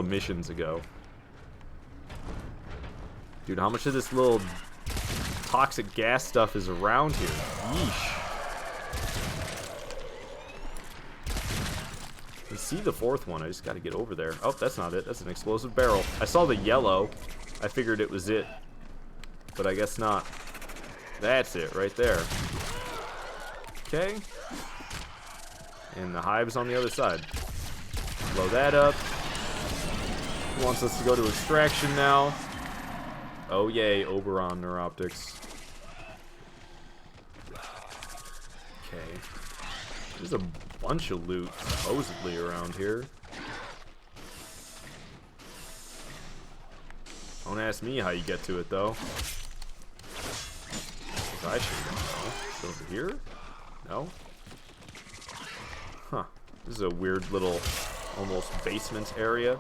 missions ago. Dude, how much of this little toxic gas stuff is around here? Yeesh. I see the 4th one. I just gotta get over there. Oh, that's not it. That's an explosive barrel. I saw the yellow. I figured it was it. But I guess not. That's it right there. Okay. And the hive's on the other side. Blow that up. Wants us to go to extraction now. Oh yay, Oberon Neuroptics. Okay. There's a bunch of loot supposedly around here. Don't ask me how you get to it though. 'Cause I should know. It's over here? No? Huh. This is a weird little almost basement area.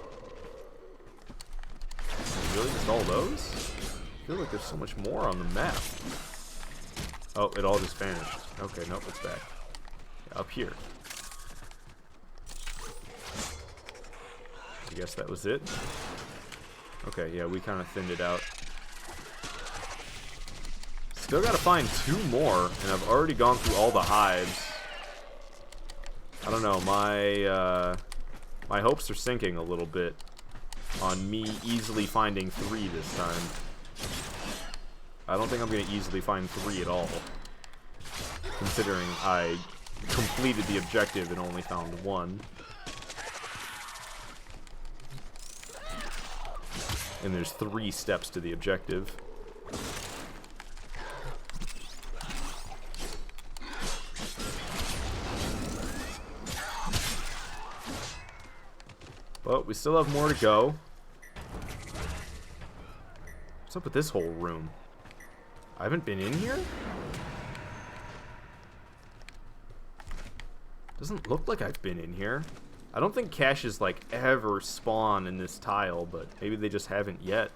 Really? Just all those? I feel like there's so much more on the map. Oh, it all just vanished. Okay, nope, it's back. Yeah, up here. I guess that was it. Okay, yeah, we kind of thinned it out. Still gotta find 2 more, and I've already gone through all the hives. I don't know, my hopes are sinking a little bit on me easily finding 3 this time. I don't think I'm going to easily find 3 at all, considering I completed the objective and only found 1. And there's 3 steps to the objective. But we still have more to go. What's up with this whole room? I haven't been in here? Doesn't look like I've been in here. I don't think caches like ever spawn in this tile, but maybe they just haven't yet.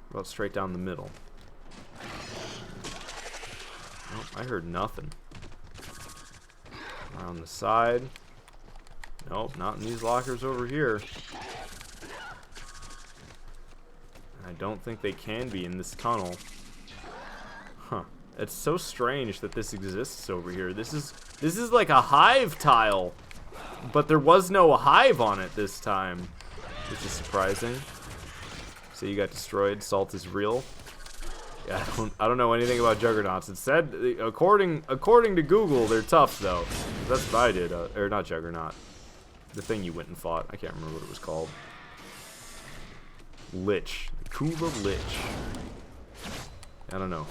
What about straight down the middle? Nope, I heard nothing. Around the side. Nope, not in these lockers over here. I don't think they can be in this tunnel. Huh. It's so strange that this exists over here. This is like a hive tile. But there was no hive on it this time, which is surprising. So you got destroyed. Salt is real. Yeah, I don't know anything about juggernauts. It said, according to Google, they're tough though. That's what I did. Or not juggernaut. The thing you went and fought. I can't remember what it was called. Lich. The Kuva Lich. I don't know.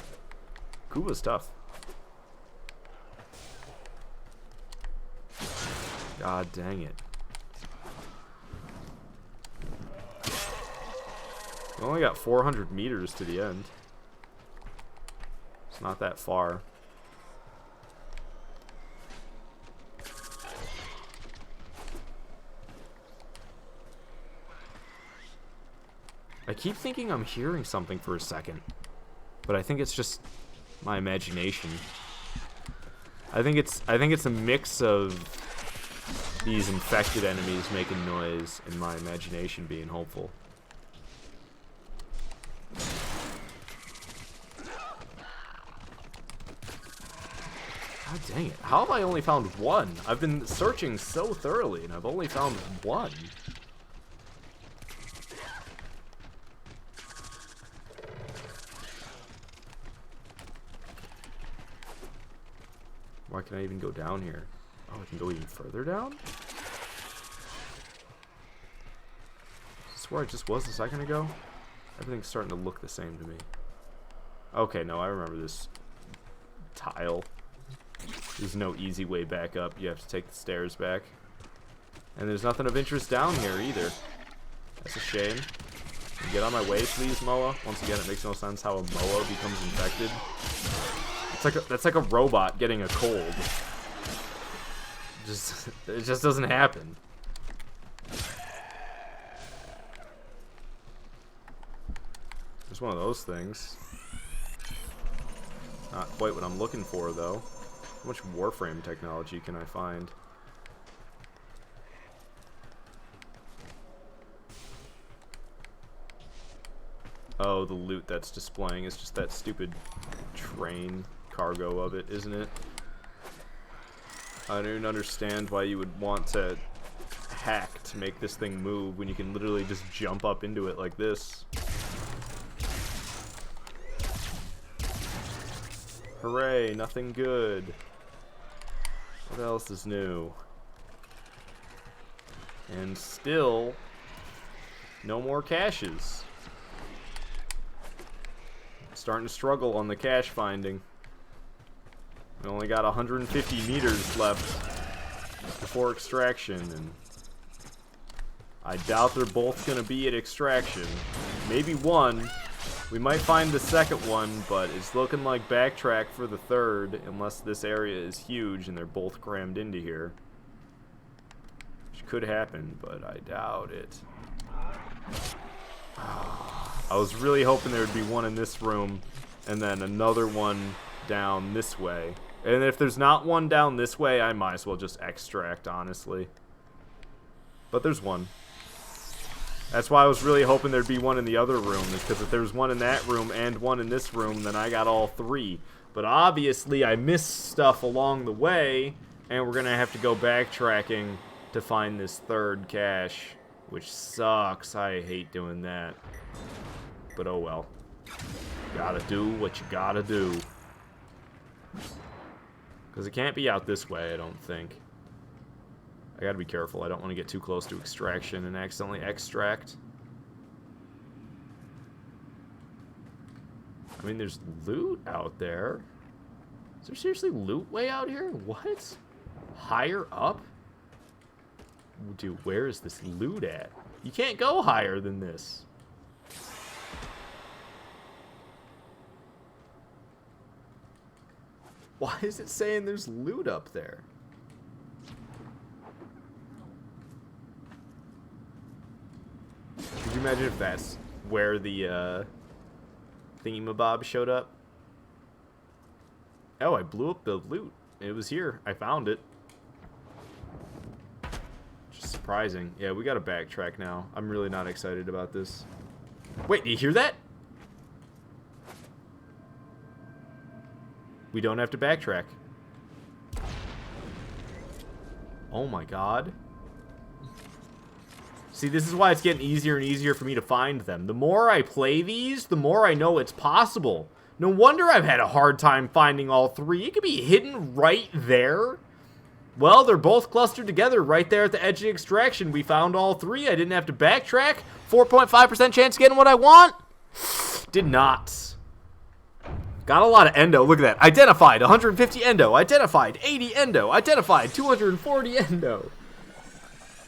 Kuva's tough. God dang it. We only got 400 meters to the end. It's not that far. I keep thinking I'm hearing something for a second, but I think it's just my imagination. I think it's a mix of these infected enemies making noise and my imagination being hopeful. God dang it. How have I only found one? I've been searching so thoroughly and I've only found one. Why can I even go down here? Oh, I can go even further down? Is this where I just was a second ago? Everything's starting to look the same to me. Okay, no, I remember this tile. There's no easy way back up. You have to take the stairs back. And there's nothing of interest down here either. That's a shame. Get on my way, please, Moa. Once again, it makes no sense how a Moa becomes infected. That's like a robot getting a cold. It just doesn't happen. There's one of those things. Not quite what I'm looking for, though. How much Warframe technology can I find? Oh, the loot that's displaying is just that stupid train cargo of it, isn't it? I don't understand why you would want to hack to make this thing move when you can literally just jump up into it like this. Hooray, nothing good. What else is new? And still, no more caches. Starting to struggle on the cache finding. We only got 150 meters left before extraction, and I doubt they're both gonna be at extraction. Maybe one. We might find the second one, but it's looking like backtrack for the third, unless this area is huge and they're both crammed into here. Which could happen, but I doubt it. I was really hoping there would be one in this room, and then another one down this way. And if there's not one down this way, I might as well just extract, honestly. But there's one. That's why I was really hoping there'd be one in the other room, because if there's one in that room and one in this room, then I got all three. But obviously, I missed stuff along the way, and we're gonna have to go backtracking to find this third cache, which sucks. I hate doing that. But oh well. Gotta do what you gotta do. Because it can't be out this way, I don't think. I gotta be careful. I don't want to get too close to extraction and accidentally extract. I mean, there's loot out there. Is there seriously loot way out here? What? Higher up? Dude, where is this loot at? You can't go higher than this. Why is it saying there's loot up there? Could you imagine if that's where the thingamabob showed up? Oh, I blew up the loot. It was here. I found it. Just surprising. Yeah, we gotta backtrack now. I'm really not excited about this. Wait, do you hear that? We don't have to backtrack. Oh my god. See, this is why it's getting easier and easier for me to find them. The more I play these, the more I know it's possible. No wonder I've had a hard time finding all three. It could be hidden right there. Well, they're both clustered together right there at the edge of extraction. We found all three. I didn't have to backtrack. 4.5% chance of getting what I want. Did not. Got a lot of endo. Look at that. Identified 150 endo. Identified 80 endo. Identified 240 endo.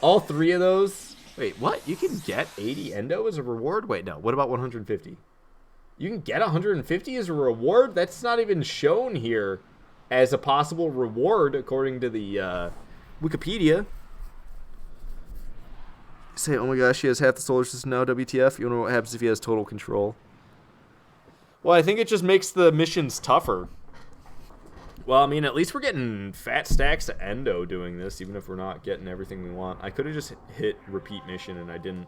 All three of those. Wait, what? You can get 80 endo as a reward? Wait, no. What about 150? You can get 150 as a reward? That's not even shown here as a possible reward, according to the Wikipedia. Say, oh my gosh, he has half the solar system now, WTF. You know what happens if he has total control? Well, I think it just makes the missions tougher. Well, I mean, at least we're getting fat stacks of endo doing this, even if we're not getting everything we want. I could have just hit repeat mission, and I didn't.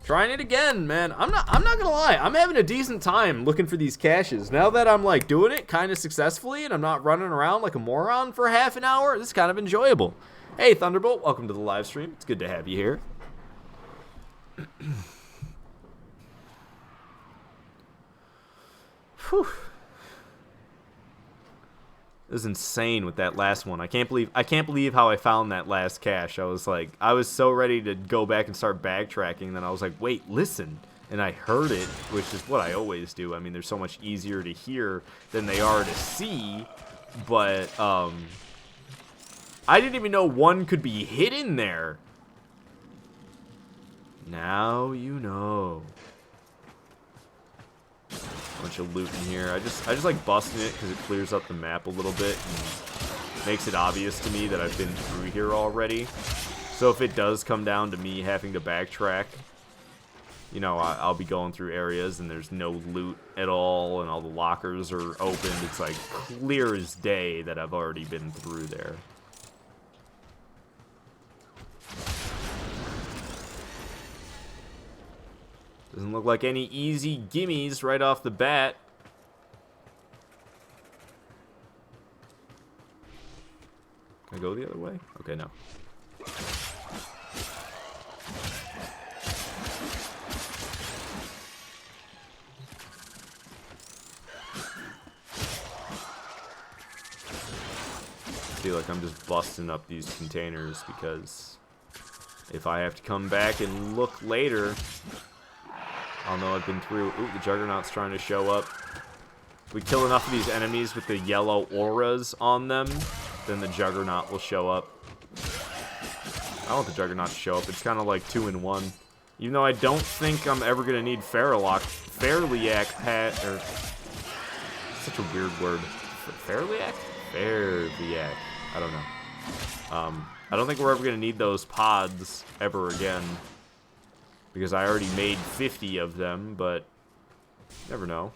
Trying it again, man. I'm not gonna lie. I'm having a decent time looking for these caches. Now that I'm like doing it kind of successfully and I'm not running around like a moron for half an hour, this is kind of enjoyable. Hey, Thunderbolt, welcome to the live stream. It's good to have you here. Whew. It was insane with that last one. I can't believe how I found that last cache. I was so ready to go back and start backtracking, then I was like, wait, listen. And I heard it, which is what I always do. I mean, they're so much easier to hear than they are to see. But I didn't even know one could be hidden there. Now you know. Bunch of loot in here. I just like busting it because it clears up the map a little bit and makes it obvious to me that I've been through here already. So if it does come down to me having to backtrack, you know, I'll be going through areas and there's no loot at all and all the lockers are open. It's like clear as day that I've already been through there. Doesn't look like any easy gimmies right off the bat. Can I go the other way? Okay, no. I feel like I'm just busting up these containers because if I have to come back and look later, I'll know I've been through. Ooh, the Juggernaut's trying to show up. If we kill enough of these enemies with the yellow auras on them, then the Juggernaut will show up. I want the Juggernaut to show up. It's kind of like 2 in 1. Even though I don't think I'm ever going to need Fairliak or... Such a weird word. Fairliak? Fairliak. I don't know. I don't think we're ever going to need those pods ever again. Because I already made 50 of them, but never know.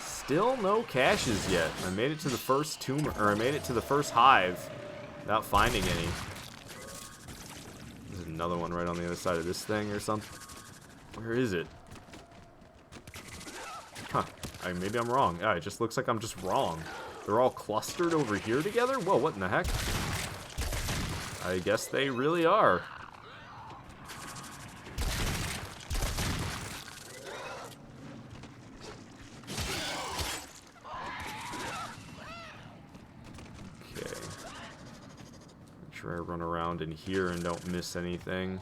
Still no caches yet. I made it to the first tomb, or I made it to the first hive without finding any. There's another one right on the other side of this thing or something. Where is it? Huh. Maybe I'm wrong. Yeah, it just looks like I'm just wrong. They're all clustered over here together? Whoa, what in the heck? I guess they really are. Okay. Make sure I run around in here and don't miss anything.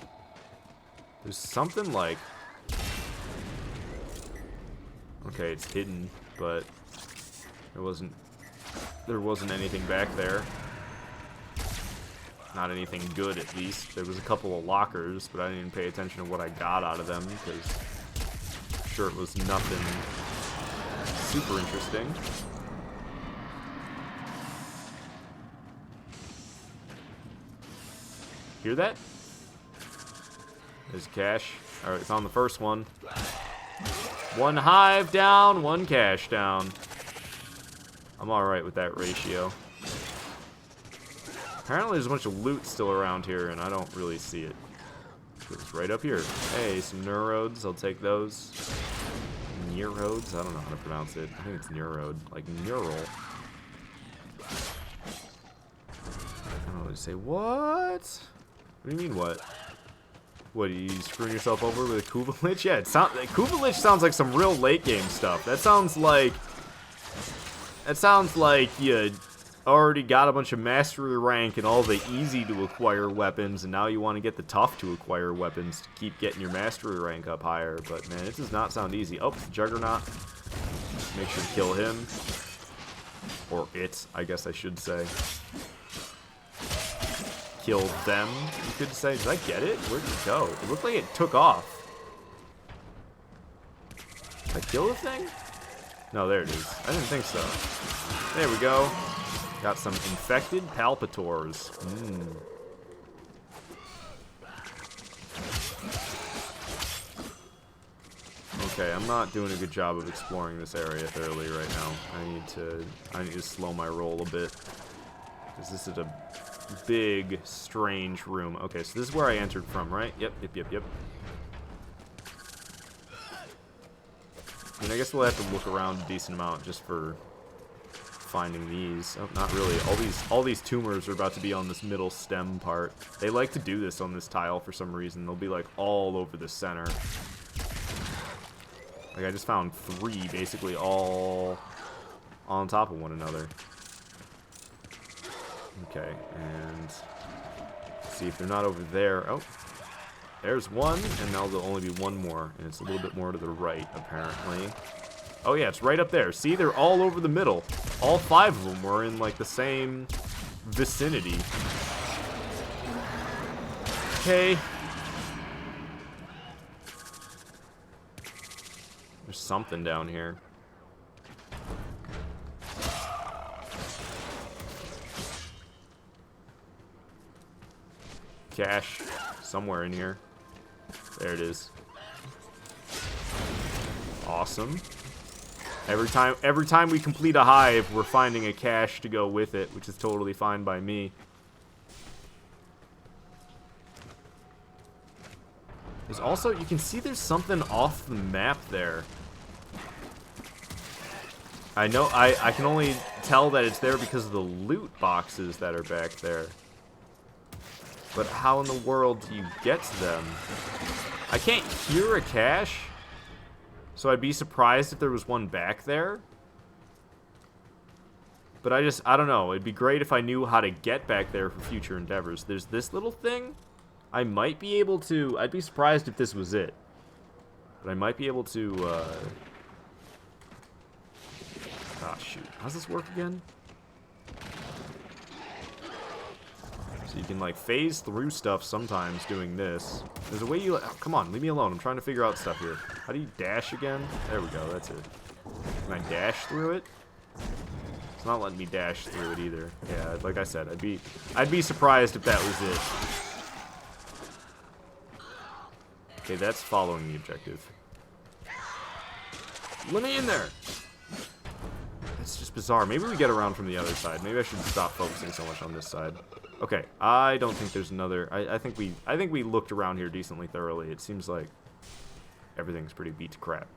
There's something like... Okay, it's hidden, but there wasn't anything back there. Not anything good, at least. There was a couple of lockers, but I didn't even pay attention to what I got out of them, because I'm sure it was nothing super interesting. Hear that? There's cache. Alright, found the first one. One hive down, one cache down. I'm alright with that ratio. Apparently there's a bunch of loot still around here, and I don't really see it. It's right up here. Hey, some neurodes. I'll take those. Neurodes? I don't know how to pronounce it. I think it's neurode. Like neural. gonna say, what? What do you mean, what? What, are you screwing yourself over with a Kuva Lich? Yeah, Kuva Lich sounds like some real late game stuff. That sounds like you already got a bunch of mastery rank and all the easy to acquire weapons, and now you want to get the tough to acquire weapons to keep getting your mastery rank up higher. But man, it does not sound easy. Oh, Juggernaut. Make sure to kill him. Or it, I guess I should say. Kill them, you could say. Did I get it? Where'd it go? It looked like it took off. Did I kill the thing? No, there it is. I didn't think so. There we go. Got some infected palpitors. Okay, I'm not doing a good job of exploring this area thoroughly right now. I need to slow my roll a bit. Because this is a big, strange room. Okay, so this is where I entered from, right? Yep. I mean, I guess we'll have to look around a decent amount just for finding these. Oh, not really. All these tumors are about to be on this middle stem part. They like to do this on this tile for some reason. They'll be like all over the center. Like I just found 3 basically all on top of one another. Okay, and see if they're not over there. Oh, there's one, and now there'll only be one more, and it's a little bit more to the right, apparently. Oh yeah, it's right up there. See, they're all over the middle. All 5 of them were in, like, the same vicinity. Okay. There's something down here. Cache somewhere in here. There it is. Awesome. Every time we complete a hive, we're finding a cache to go with it, which is totally fine by me. There's also, you can see there's something off the map there. I know, I can only tell that it's there because of the loot boxes that are back there. But how in the world do you get to them? I can't hear a cache, so I'd be surprised if there was one back there. But I don't know. It'd be great if I knew how to get back there for future endeavors. There's this little thing. I might be able to... I'd be surprised if this was it. But I might be able to... Ah, shoot. How's this work again? So you can, like, phase through stuff sometimes doing this. There's a way you... Oh, come on, leave me alone. I'm trying to figure out stuff here. How do you dash again? There we go, that's it. Can I dash through it? It's not letting me dash through it either. Yeah, like I said, I'd be surprised if that was it. Okay, that's following the objective. Let me in there! That's just bizarre. Maybe we get around from the other side. Maybe I should stop focusing so much on this side. Okay, I don't think there's another... I think we looked around here decently thoroughly. It seems like everything's pretty beat to crap.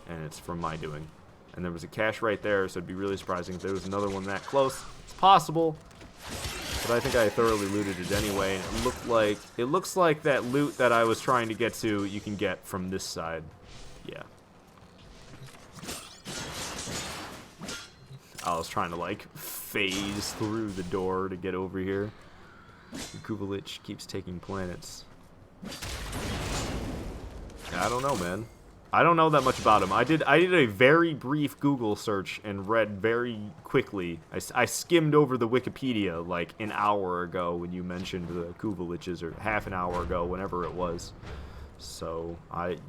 And it's from my doing. And there was a cache right there, so it'd be really surprising if there was another one that close. It's possible. But I think I thoroughly looted it anyway, and it looks like that loot that I was trying to get to, you can get from this side. Yeah. I was trying to, like, phase through the door to get over here. Kuva Lich keeps taking planets. I don't know, man. I don't know that much about him. I did a very brief Google search and read very quickly. I skimmed over the Wikipedia like an hour ago when you mentioned the Kuva Liches, or half an hour ago, whenever it was. So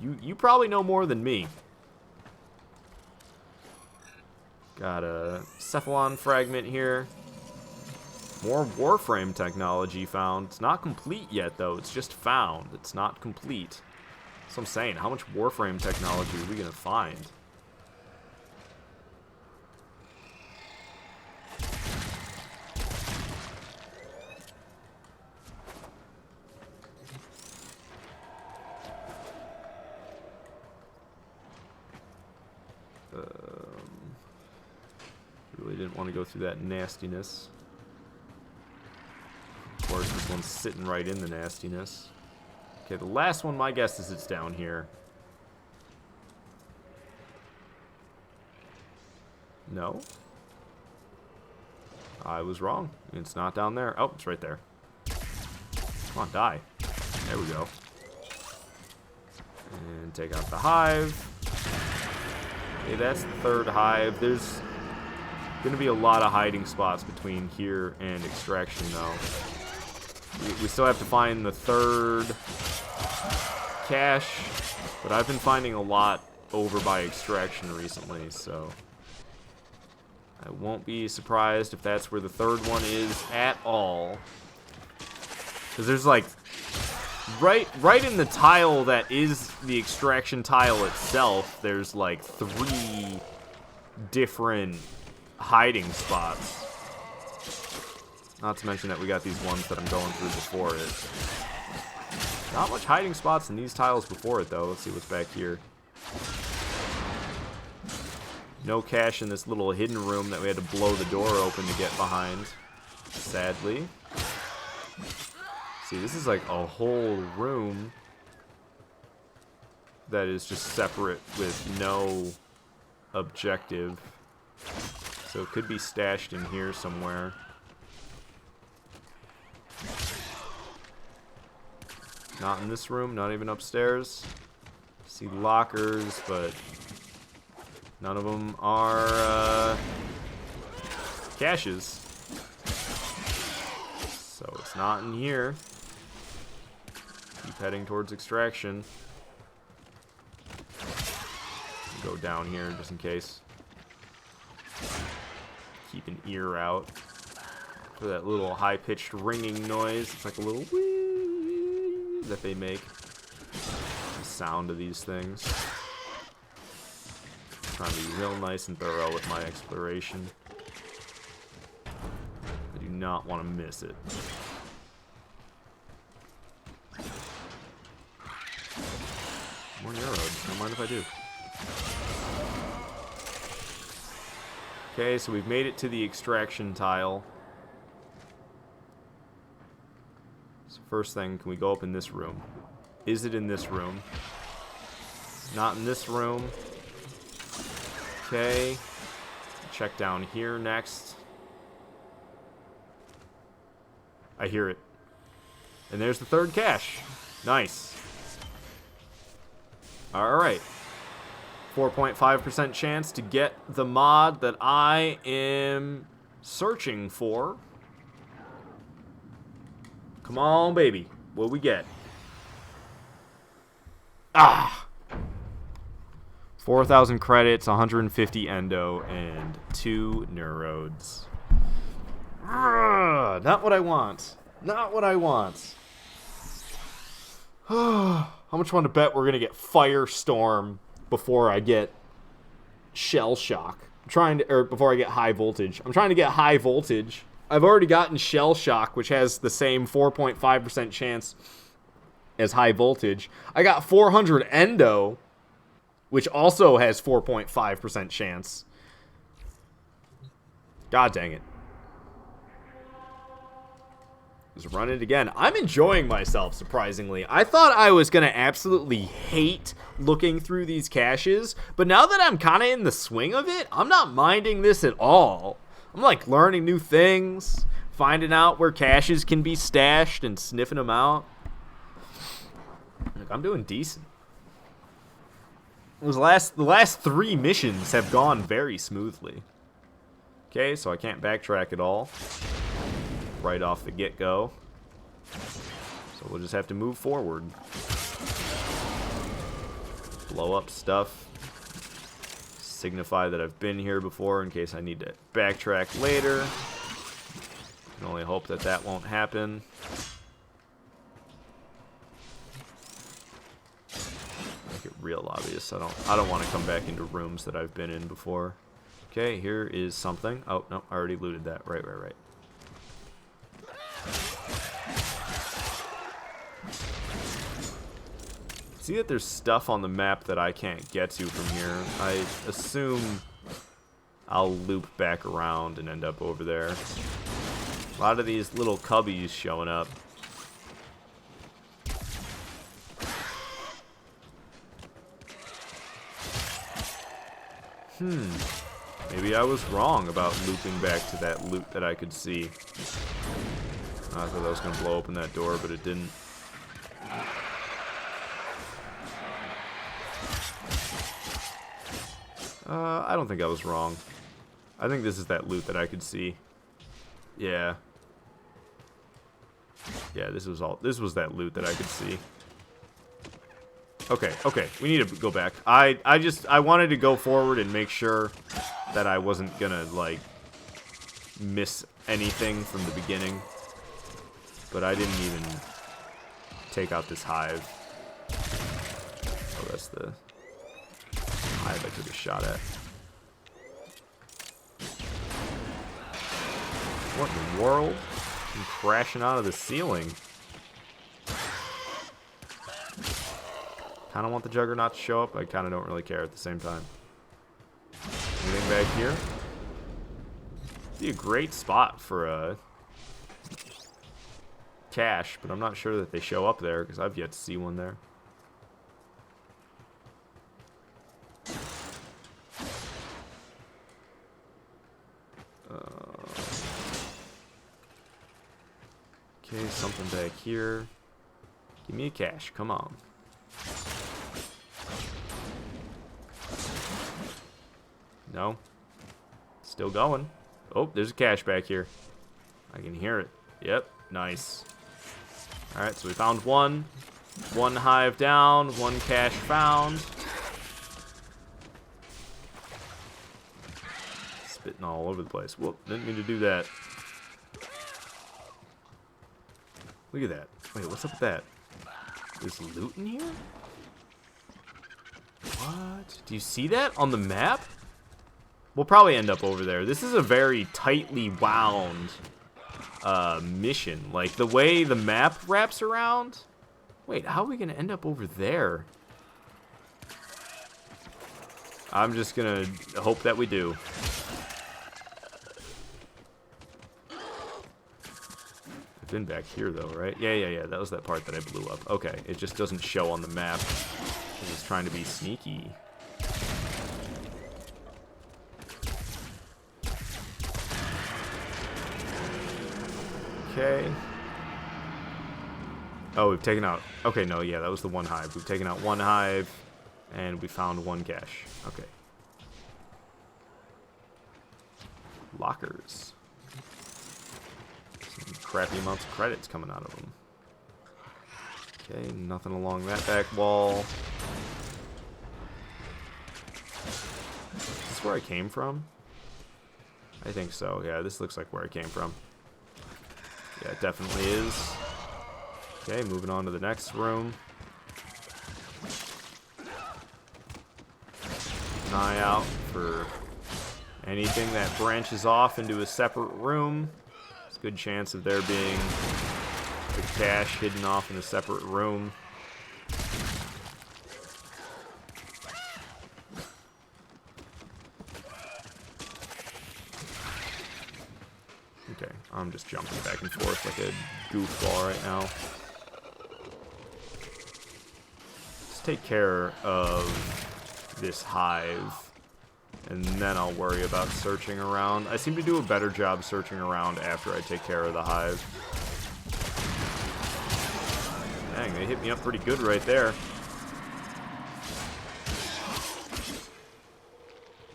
you probably know more than me. Got a Cephalon fragment here. More Warframe technology found. It's not complete yet, though. It's just found. It's not complete. That's what I'm saying. How much Warframe technology are we going to find? Really didn't want to go through that nastiness. one's sitting right in the nastiness. Okay, the last one, my guess is it's down here. No. I was wrong. It's not down there. Oh, it's right there. Come on, die. There we go. And take out the hive. Okay, that's the third hive. There's going to be a lot of hiding spots between here and extraction, though. We still have to find the third cache, but I've been finding a lot over by extraction recently, so I won't be surprised if that's where the third one is at all. Because there's like right in the tile that is the extraction tile itself, there's like 3 different hiding spots. Not to mention that we got these ones that I'm going through before it. Not much hiding spots in these tiles before it, though. Let's see what's back here. No cache in this little hidden room that we had to blow the door open to get behind, sadly. See, this is like a whole room that is just separate with no objective. So it could be stashed in here somewhere. Not in this room, not even upstairs. See lockers, but none of them are caches. So it's not in here. Keep heading towards extraction. Go down here just in case. Keep an ear out for that little high-pitched ringing noise. It's like a little whee that they make. The sound of these things. Trying to be real nice and thorough with my exploration. I do not want to miss it. More narrows. Don't mind if I do. Okay, so we've made it to the extraction tile. So first thing, can we go up in this room? Is it in this room? Not in this room. Okay. Check down here next. I hear it. And there's the third cache. Nice. Alright. 4.5% chance to get the mod that I am searching for. Come on, baby. What we get? Ah! 4,000 credits, 150 endo, and 2 neurodes. Not what I want. Not what I want. How much want to bet we're going to get Firestorm before I get Shell Shock? Before I get High Voltage. I'm trying to get High Voltage. I've already gotten Shell Shock, which has the same 4.5% chance as High Voltage. I got 400 endo, which also has 4.5% chance. God dang it. Just run it again. I'm enjoying myself, surprisingly. I thought I was going to absolutely hate looking through these caches, but now that I'm kind of in the swing of it, I'm not minding this at all. I'm like learning new things, finding out where caches can be stashed and sniffing them out. Like, I'm doing decent. The last 3 missions have gone very smoothly. Okay, so I can't backtrack at all. Right off the get-go. So we'll just have to move forward. Blow up stuff. Signify that I've been here before in case I need to backtrack later. Can only hope that that won't happen. Make it real obvious. I don't want to come back into rooms that I've been in before. Okay, here is something. Oh, no, I already looted that. Right. See that there's stuff on the map that I can't get to from here. I assume I'll loop back around and end up over there. A lot of these little cubbies showing up. Maybe I was wrong about looping back to that loot that I could see. I thought I was going to blow open that door, but it didn't. I don't think I was wrong. I think this is that loot that I could see. Yeah. Yeah, this was that loot that I could see. Okay, we need to go back. I wanted to go forward and make sure that I wasn't gonna, like, miss anything from the beginning. But I didn't even take out this hive. Oh, that's the hive I took a shot at. What in the world? I'm crashing out of the ceiling. Kind of want the Juggernaut to show up. I kind of don't really care at the same time. Anything back here? Be a great spot for a cache, but I'm not sure that they show up there because I've yet to see one there. Okay, something back here. Give me a cache, come on. No. Still going. Oh, there's a cache back here. I can hear it. Yep, nice. Alright, so we found one. One hive down, one cache found. Spitting all over the place. Whoop, didn't mean to do that. Look at that. Wait, what's up with that? There's loot in here? What? Do you see that on the map? We'll probably end up over there. This is a very tightly wound mission. Like, the way the map wraps around. Wait, how are we going to end up over there? I'm just going to hope that we do. I've been back here, though, right? Yeah. That was that part that I blew up. Okay, it just doesn't show on the map. I'm just trying to be sneaky. Okay. Oh, we've taken out... Okay, no, yeah, that was the one hive. We've taken out one hive, and we found one cache. Okay. Lockers. Some crappy amounts of credits coming out of them. Okay, nothing along that back wall. Is this where I came from? I think so, yeah, this looks like where I came from. Yeah, it definitely is. Okay, moving on to the next room. Keep an eye out for anything that branches off into a separate room. There's a good chance of there being the cache hidden off in a separate room. Okay, I'm just jumping back and forth like a goofball right now. Let's take care of this hive, and then I'll worry about searching around. I seem to do a better job searching around after I take care of the hive. Dang, they hit me up pretty good right there.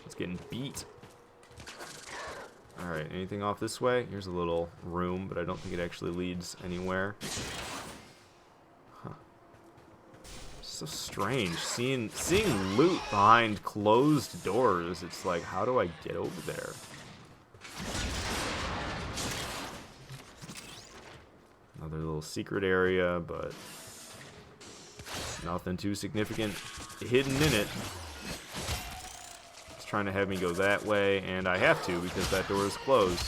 It's getting beat. Alright, anything off this way? Here's a little room, but I don't think it actually leads anywhere. Huh. So strange. Seeing loot behind closed doors, it's like, how do I get over there? Another little secret area, but nothing too significant hidden in it. Trying to have me go that way, and I have to because that door is closed.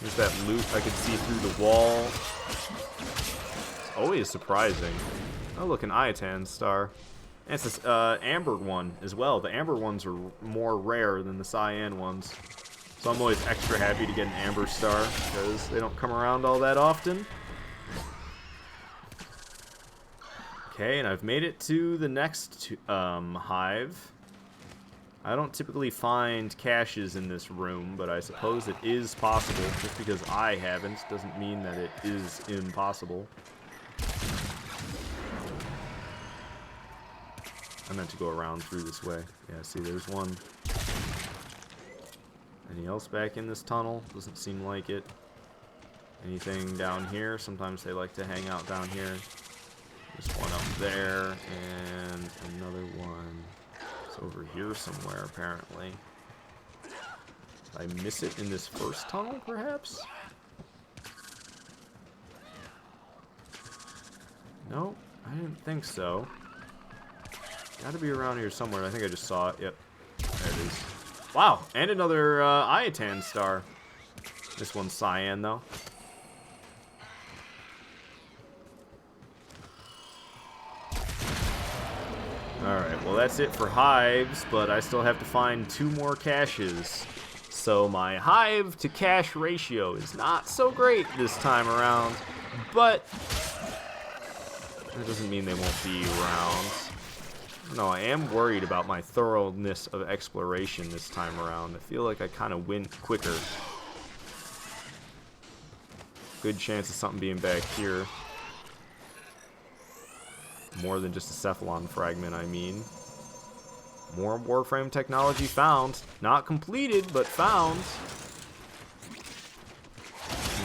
There's that loot I could see through the wall. It's always surprising. Oh, look, an Iatan star. And it's this amber one as well. The amber ones are more rare than the cyan ones. So I'm always extra happy to get an amber star because they don't come around all that often. Okay, and I've made it to the next hive. I don't typically find caches in this room, but I suppose it is possible. Just because I haven't doesn't mean that it is impossible. I meant to go around through this way. Yeah, see, there's one. Any else back in this tunnel? Doesn't seem like it. Anything down here? Sometimes they like to hang out down here. There's one up there, and another one. It's over here somewhere, apparently. Did I miss it in this first tunnel, perhaps? No, I didn't think so. Gotta be around here somewhere. I think I just saw it. Yep. There it is. Wow, and another Iatan star. This one's cyan, though. Alright, well that's it for hives, but I still have to find 2 more caches. So my hive to cache ratio is not so great this time around, but that doesn't mean they won't be around. No, I am worried about my thoroughness of exploration this time around. I feel like I kind of went quicker. Good chance of something being back here. More than just a cephalon fragment, I mean. More Warframe technology found. Not completed, but found.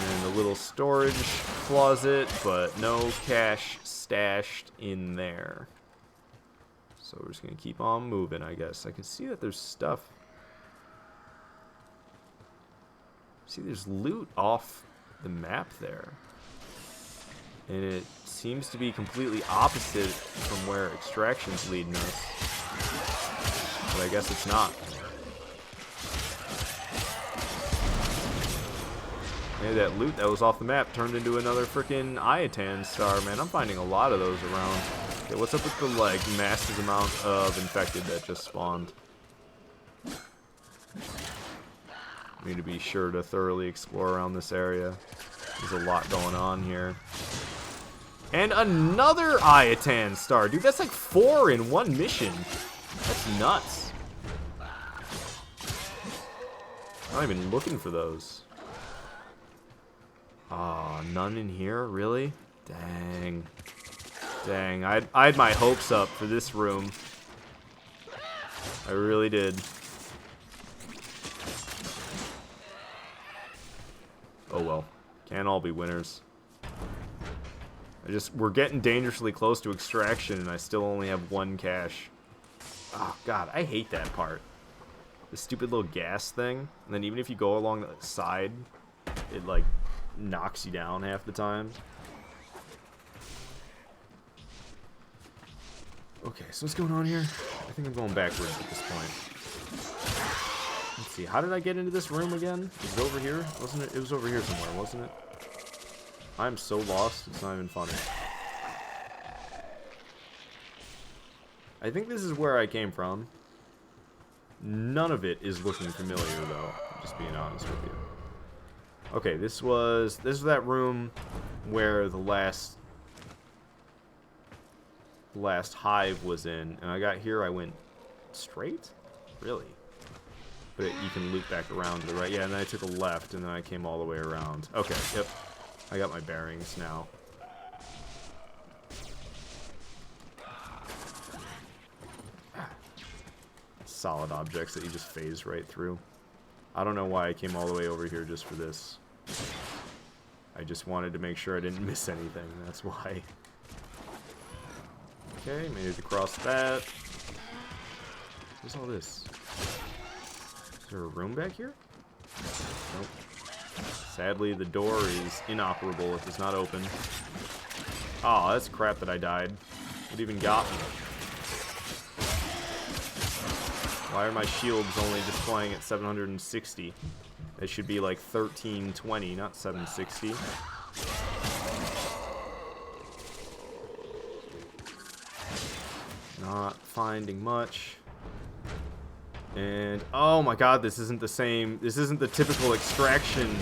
And a little storage closet, but no cache stashed in there. So we're just going to keep on moving, I guess. I can see that there's stuff. See, there's loot off the map there. And it seems to be completely opposite from where extraction's leading us. But I guess it's not. Maybe that loot that was off the map turned into another freaking Iatan star, man. I'm finding a lot of those around. Okay, what's up with the, like, massive amount of infected that just spawned? Need to be sure to thoroughly explore around this area. There's a lot going on here. And another Iatan star. Dude, that's like 4 in one mission. That's nuts. I'm not even looking for those. Aw, none in here? Really? Dang. Dang, I had my hopes up for this room. I really did. Oh well. Can't all be winners. We're getting dangerously close to extraction, and I still only have 1 cache. Oh god, I hate that part. The stupid little gas thing. And then even if you go along the side, it like knocks you down half the time. Okay, so what's going on here? I think I'm going backwards at this point. Let's see, how did I get into this room again? Is it over here? Wasn't it? It was over here somewhere, wasn't it? I'm so lost, it's not even funny. I think this is where I came from. None of it is looking familiar, though. Just being honest with you. Okay, this was that room where the last hive was in, and I got here. I went straight, really. But you can loop back around to the right. Yeah, and then I took a left, and then I came all the way around. Okay, yep. I got my bearings now. Solid objects that you just phase right through. I don't know why I came all the way over here just for this. I just wanted to make sure I didn't miss anything. That's why. Okay, made it across that. What's all this? Is there a room back here? Nope. Sadly, the door is inoperable. It does not open. Oh, that's crap that I died. What even got me? Why are my shields only displaying at 760? They should be like 1320, not 760. Not finding much. And, oh my god, this isn't the same. This isn't the typical extraction.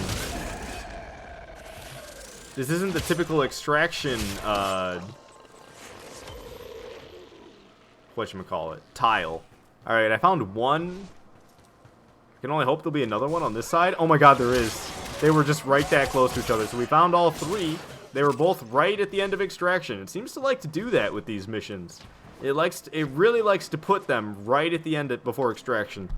This isn't the typical extraction whatchamacallit, tile. Alright, I found one. I can only hope there'll be another one on this side. Oh my god, there is. They were just right that close to each other. So we found all three. They were both right at the end of extraction. It seems to like to do that with these missions. It really likes to put them right at the end before extraction.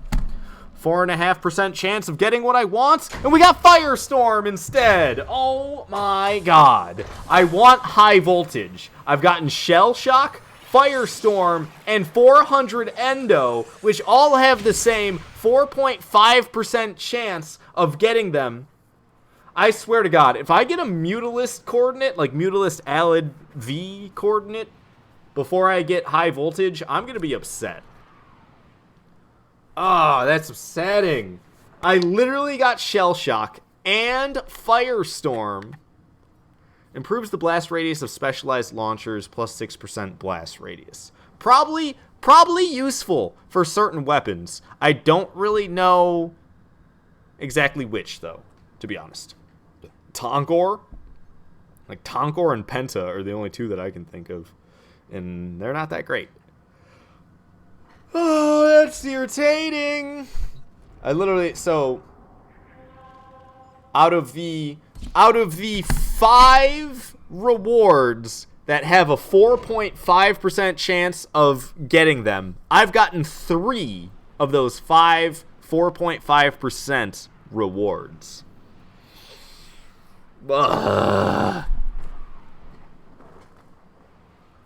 4.5% chance of getting what I want, and we got Firestorm instead. Oh my god. I want high voltage. I've gotten Shell Shock, Firestorm, and 400 Endo, which all have the same 4.5% chance of getting them. I swear to God, if I get a Mutalist coordinate, like Mutalist Alid V coordinate, before I get high voltage, I'm going to be upset. Oh, that's upsetting. I literally got Shell Shock and Firestorm. Improves the blast radius of specialized launchers, plus 6% blast radius. Probably useful for certain weapons. I don't really know exactly which, though, to be honest. Tonkor? Like, Tonkor and Penta are the only two that I can think of. And they're not that great. Oh, that's irritating. I literally, so out of the 5 rewards that have a 4.5% chance of getting them, I've gotten 3 of those 5 4.5% rewards. Ugh.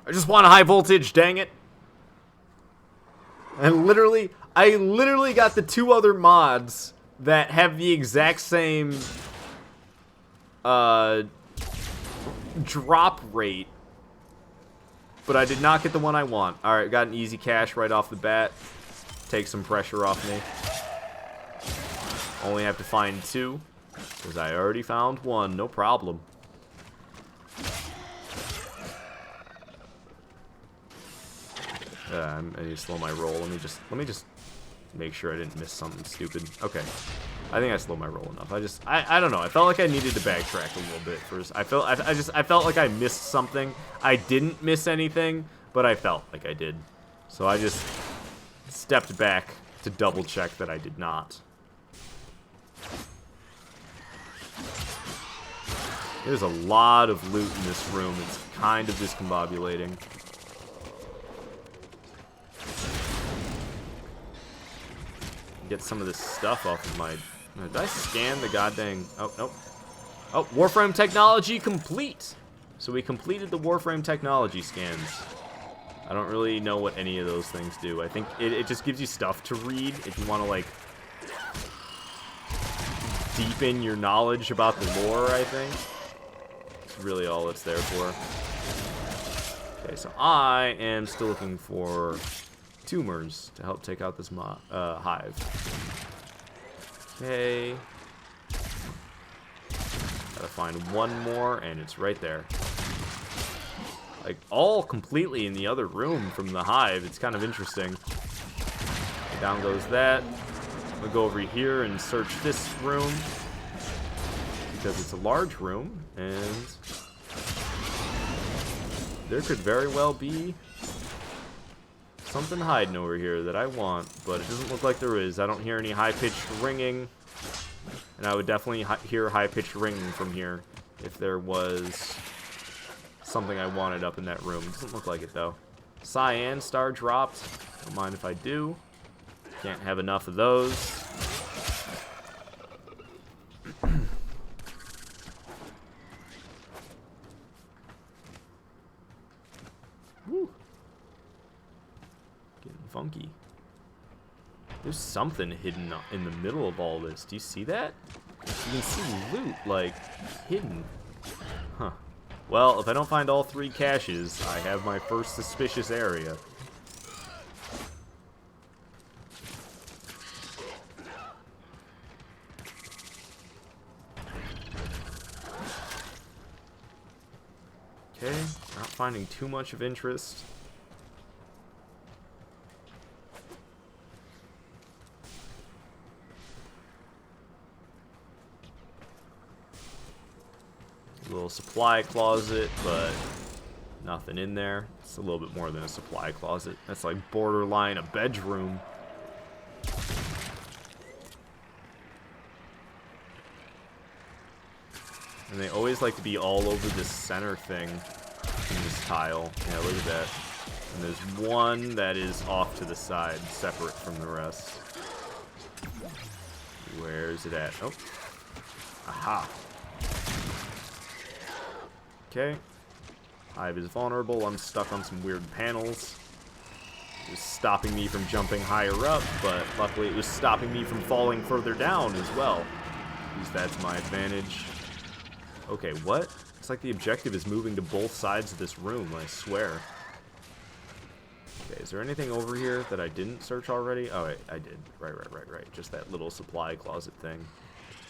I just want a high voltage, dang it. I literally got the 2 other mods that have the exact same drop rate, but I did not get the one I want. Alright, got an easy cash right off the bat. Take some pressure off me. Only have to find 2, because I already found 1, no problem. I need to slow my roll. Let me just make sure I didn't miss something stupid. Okay. I think I slowed my roll enough. I don't know. I felt like I needed to backtrack a little bit first. I felt like I missed something. I didn't miss anything, but I felt like I did. So I just stepped back to double check that I did not. There's a lot of loot in this room. It's kind of discombobulating. Get some of this stuff off of my... Did I scan the goddamn... Oh, nope. Oh, Warframe technology complete! So we completed the Warframe technology scans. I don't really know what any of those things do. I think it just gives you stuff to read if you want to, like, deepen your knowledge about the lore, I think. That's really all it's there for. Okay, so I am still looking for tumors to help take out this hive. Okay. Gotta find one more, and it's right there. Like, all completely in the other room from the hive. It's kind of interesting. Okay, down goes that. We'll go over here and search this room, because it's a large room, and there could very well be something hiding over here that I want, but it doesn't look like there is. I don't hear any high-pitched ringing, and I would definitely hear high-pitched ringing from here if there was something I wanted up in that room. Doesn't look like it, though. Cyan star dropped. Don't mind if I do. Can't have enough of those. Woo. Getting funky. There's something hidden in the middle of all this. Do you see that? You can see loot, like, hidden. Huh. Well, if I don't find all 3 caches, I have my first suspicious area. Okay, not finding too much of interest. Little supply closet, but Nothing in there. It's a little bit more than a supply closet. That's like borderline a bedroom. And they always like to be all over this center thing in this tile. Yeah, look at that. And there's one that is off to the side, separate from the rest. Where is it at? Oh. Aha. Okay. Hive is vulnerable. I'm stuck on some weird panels. It was stopping me from jumping higher up, but luckily it was stopping me from falling further down as well. Use that to my advantage. Okay, what? It's like the objective is moving to both sides of this room, I swear. Okay, is there anything over here that I didn't search already? Oh, wait, I did. Right. Just that little supply closet thing.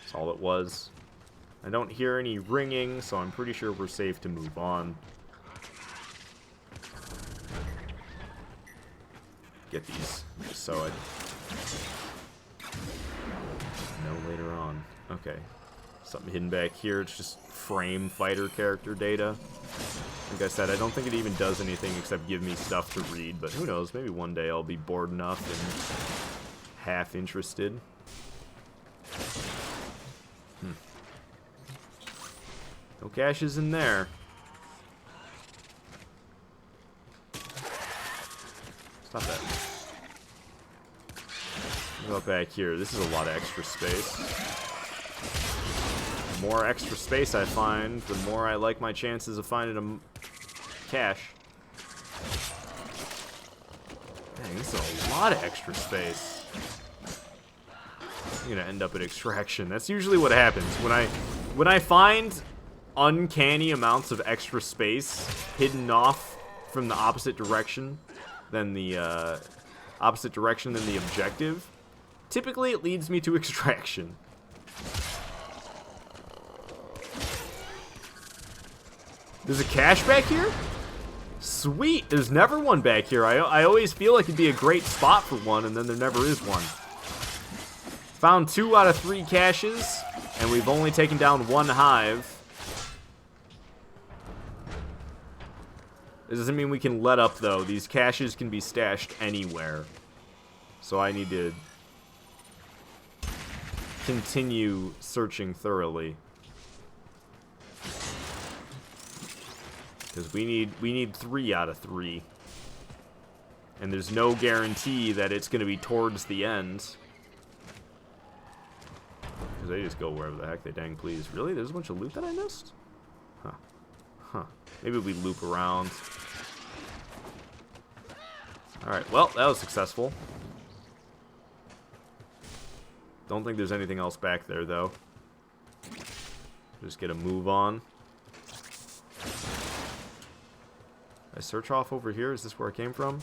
That's all it was. I don't hear any ringing, so I'm pretty sure we're safe to move on. Get these, just so I know later on. Okay. Something hidden back here. It's just frame fighter character data. Like I said, I don't think it even does anything except give me stuff to read, but who knows, maybe one day I'll be bored enough and half interested. No caches in there. Stop that. Go back here. This is a lot of extra space. The more extra space I find, the more I like my chances of finding a cache. Dang, this is a lot of extra space. I'm gonna end up at extraction. That's usually what happens when I find uncanny amounts of extra space hidden off from the opposite direction than the objective. Typically, it leads me to extraction. There's a cache back here? Sweet! There's never one back here. I always feel like it'd be a great spot for one, and then there never is one. Found 2 out of 3 caches, and we've only taken down 1 hive. This doesn't mean we can let up, though. These caches can be stashed anywhere. So I need to continue searching thoroughly. Because we need 3 out of 3. And there's no guarantee that it's going to be towards the end. Because they just go wherever the heck they dang please. Really? There's a bunch of loot that I missed? Huh. Maybe we loop around. Alright, well, that was successful. Don't think there's anything else back there, though. Just get a move on. I search off over here? Is this where I came from?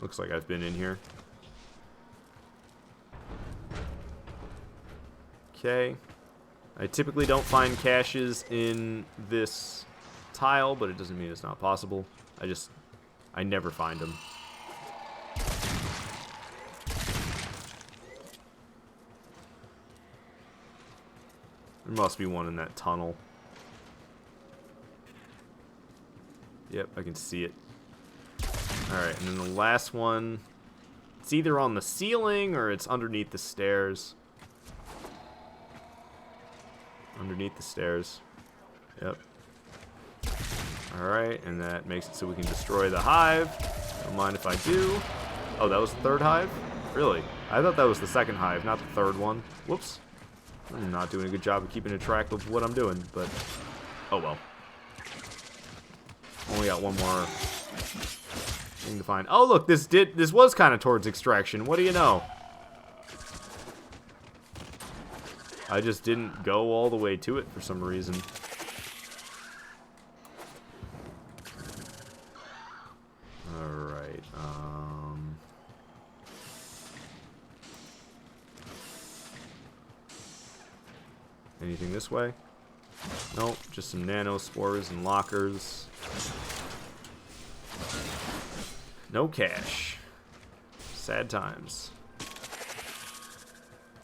Looks like I've been in here. Okay. I typically don't find caches in this tile, but it doesn't mean it's not possible. I never find them. There must be one in that tunnel. Yep, I can see it. Alright, and then the last one, it's either on the ceiling or it's underneath the stairs. Underneath the stairs. Yep. Alright, and that makes it so we can destroy the hive. Don't mind if I do. Oh, that was the 3rd hive? Really? I thought that was the 2nd hive, not the 3rd one. Whoops. I'm not doing a good job of keeping a track of what I'm doing, but oh well. Only got one more thing to find. Oh look, this was kind of towards extraction. What do you know? I just didn't go all the way to it for some reason. Alright, anything this way? Nope, just some nanospores and lockers. No cache. Sad times.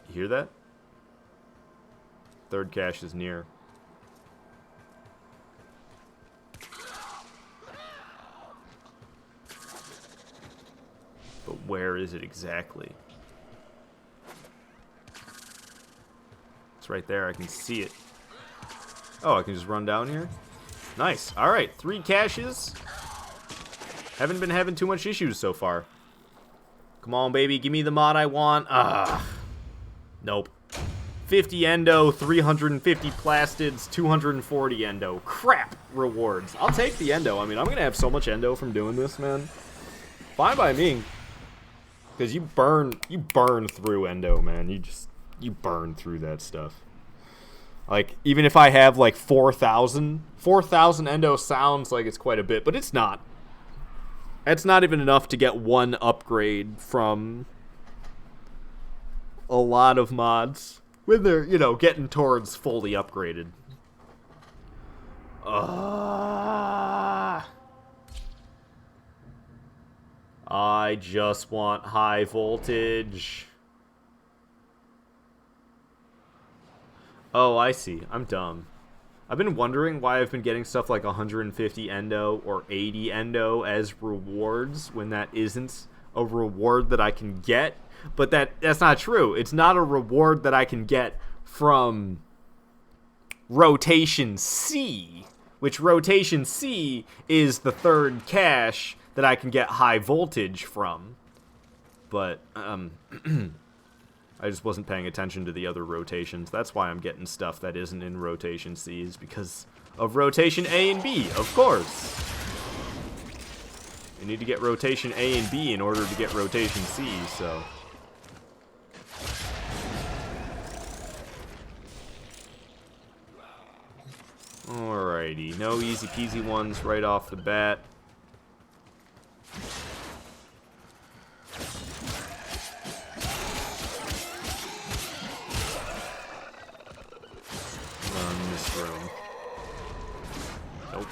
You hear that? 3rd cache is near. where is it exactly? It's right there. I can see it. Oh, I can just run down here? Nice. All right, 3 caches. Haven't been having too much issues so far. Come on, baby. Give me the mod I want. Nope. 50 endo, 350 plastids, 240 endo. Crap rewards. I'll take the endo. I mean, I'm going to have so much endo from doing this, man. Fine by me. Because you burn through endo, man. You burn through that stuff. Like, even if I have, like, 4,000 endo sounds like it's quite a bit, but it's not. It's not even enough to get 1 upgrade from a lot of mods when they're, you know, getting towards fully upgraded. I just want high voltage. Oh, I see. I'm dumb. I've been wondering why I've been getting stuff like 150 endo or 80 endo as rewards when that isn't a reward that I can get. But that's not true. It's not a reward that I can get from Rotation C, which Rotation C is the 3rd cache that I can get high voltage from. But, I just wasn't paying attention to the other rotations. That's why I'm getting stuff that isn't in Rotation C, is because of Rotation A and B, of course. You need to get Rotation A and B in order to get Rotation C, so... Alrighty, no easy peasy ones right off the bat. Run this room. Nope.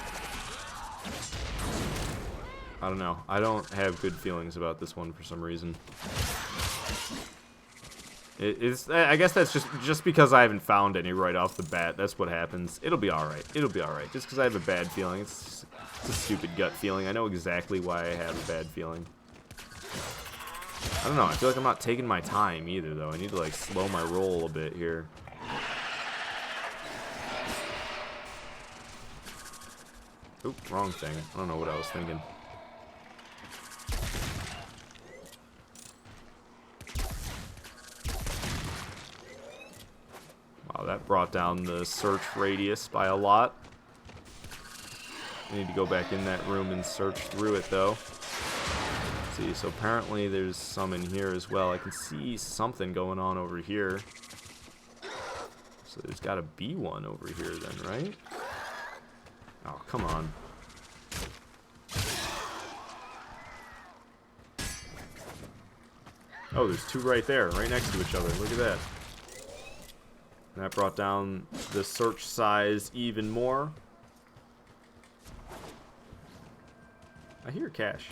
I don't know. I don't have good feelings about this one for some reason. I guess that's just because I haven't found any right off the bat. That's what happens. It'll be alright. It'll be alright. Just because I have a bad feeling. It's a stupid gut feeling. I know exactly why I have a bad feeling. I don't know. I feel like I'm not taking my time either, though. I need to, like, slow my roll a bit here. Oop, wrong thing. I don't know what I was thinking. Wow, that brought down the search radius by a lot. I need to go back in that room and search through it, though. Let's see, so apparently there's some in here as well. I can see something going on over here. So there's got to be one over here then, right? Oh, come on. Oh, there's 2 right there, right next to each other. Look at that. And that brought down the search size even more. I hear cache.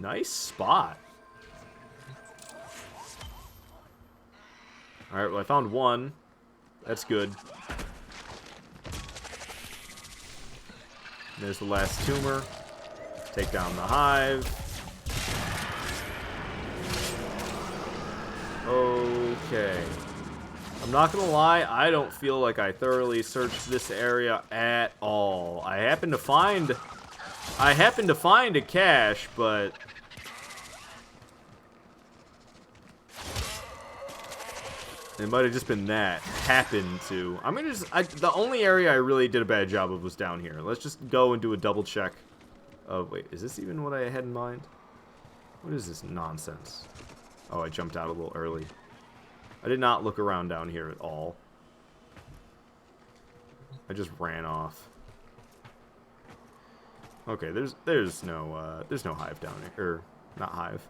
Nice spot. Alright, well I found 1. That's good. There's the last tumor. Take down the hive. Okay. I'm not gonna lie, I don't feel like I thoroughly searched this area at all. I happened to find a cache, but it might have just been that. Happened to. I'm gonna just... the only area I really did a bad job of was down here. Let's just go and do a double check. Oh, wait. Is this even what I had in mind? What is this nonsense? Oh, I jumped out a little early. I did not look around down here at all. I just ran off. Okay, there's no hive down here. Or, not hive.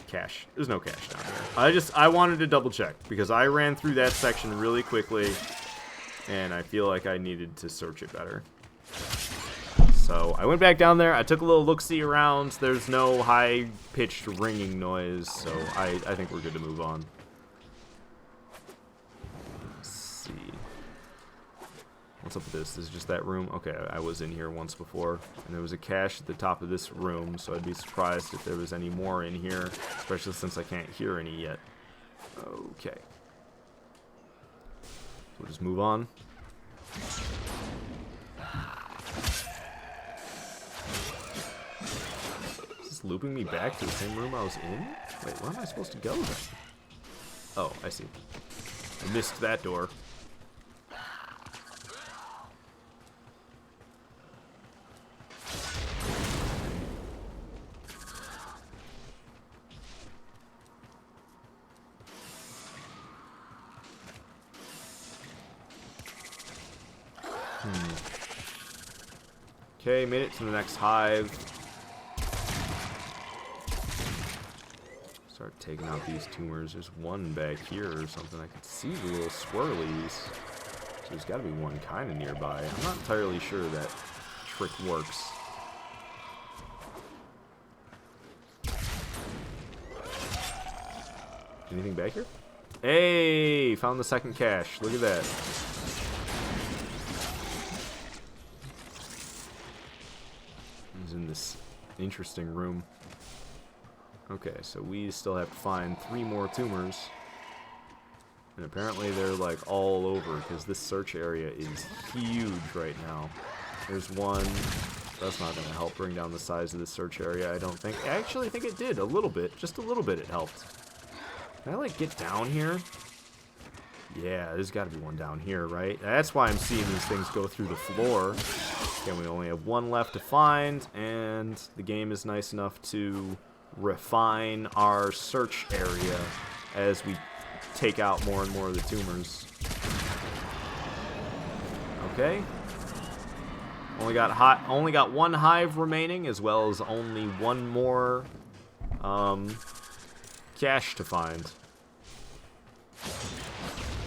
Cache. There's no cache down here. I wanted to double check because I ran through that section really quickly and I feel like I needed to search it better. So I went back down there. I took a little look-see around. There's no high-pitched ringing noise, so I think we're good to move on. Let's see. What's up with this? This is just that room? Okay, I was in here once before, and there was a cache at the top of this room, so I'd be surprised if there was any more in here, especially since I can't hear any yet. Okay. So we'll just move on. Is this looping me back to the same room I was in? Wait, where am I supposed to go then? Oh, I see. I missed that door. Okay, made it to the next hive. Start taking out these tumors. There's one back here or something. I can see the little swirlies. So there's got to be one kind of nearby. I'm not entirely sure that trick works. Anything back here? Hey, found the second cache. Look at that. He's in this interesting room. Okay, so we still have to find 3 more tumors. And apparently they're like all over because this search area is huge right now. There's one. That's not going to help bring down the size of the search area, I don't think. I actually think it did a little bit. Just a little bit it helped. Can I like get down here? Yeah, there's got to be one down here, right? That's why I'm seeing these things go through the floor. Okay, we only have one left to find, and the game is nice enough to refine our search area as we take out more and more of the tumors. Okay. Only got one hive remaining, as well as only one more cache to find.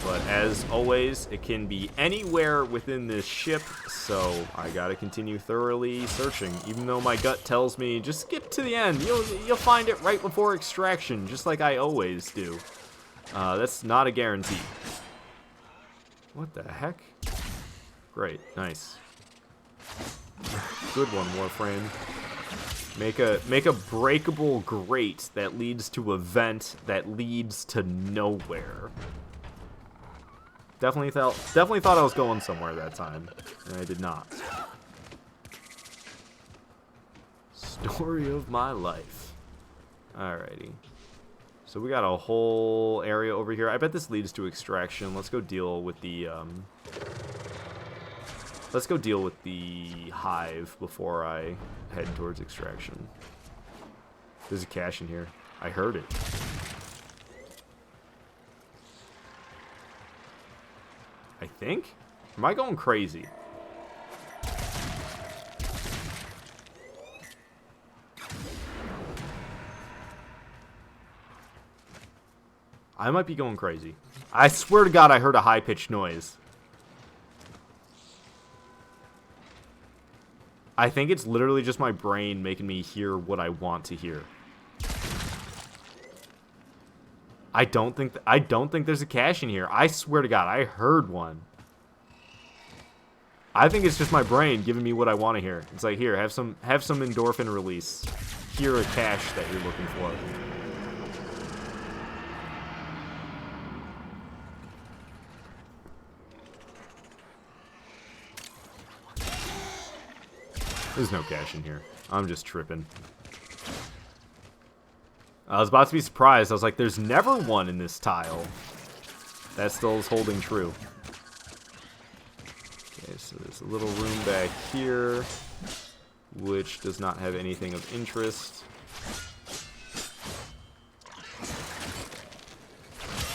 But as always, it can be anywhere within this ship, so I gotta continue thoroughly searching. Even though my gut tells me, just skip to the end. You'll find it right before extraction, just like I always do. That's not a guarantee. What the heck? Great, nice. Good one, Warframe. Make a breakable grate that leads to a vent that leads to nowhere. Definitely thought I was going somewhere that time, and I did not. Story of my life. Alrighty. So we got a whole area over here. I bet this leads to extraction. Let's go deal with the hive before I head towards extraction. There's a cache in here. I heard it. I think? Am I going crazy? I might be going crazy. I swear to God I heard a high-pitched noise. I think it's literally just my brain making me hear what I want to hear. I don't think there's a cache in here. I swear to God, I heard one. I think it's just my brain giving me what I want to hear. It's like, here, have some endorphin release. Hear a cache that you're looking for. There's no cache in here. I'm just tripping. I was about to be surprised. I was like, there's never one in this tile. That still is holding true. Okay, so there's a little room back here, which does not have anything of interest.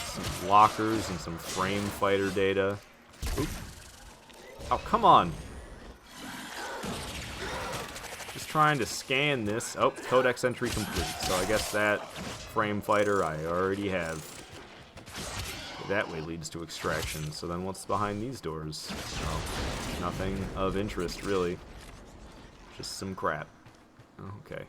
Some lockers and some frame fighter data. Oop. Oh, come on. Trying to scan this. Oh, codex entry complete. So I guess that frame fighter I already have. That way leads to extraction. So then what's behind these doors? Oh, nothing of interest, really. Just some crap. Okay.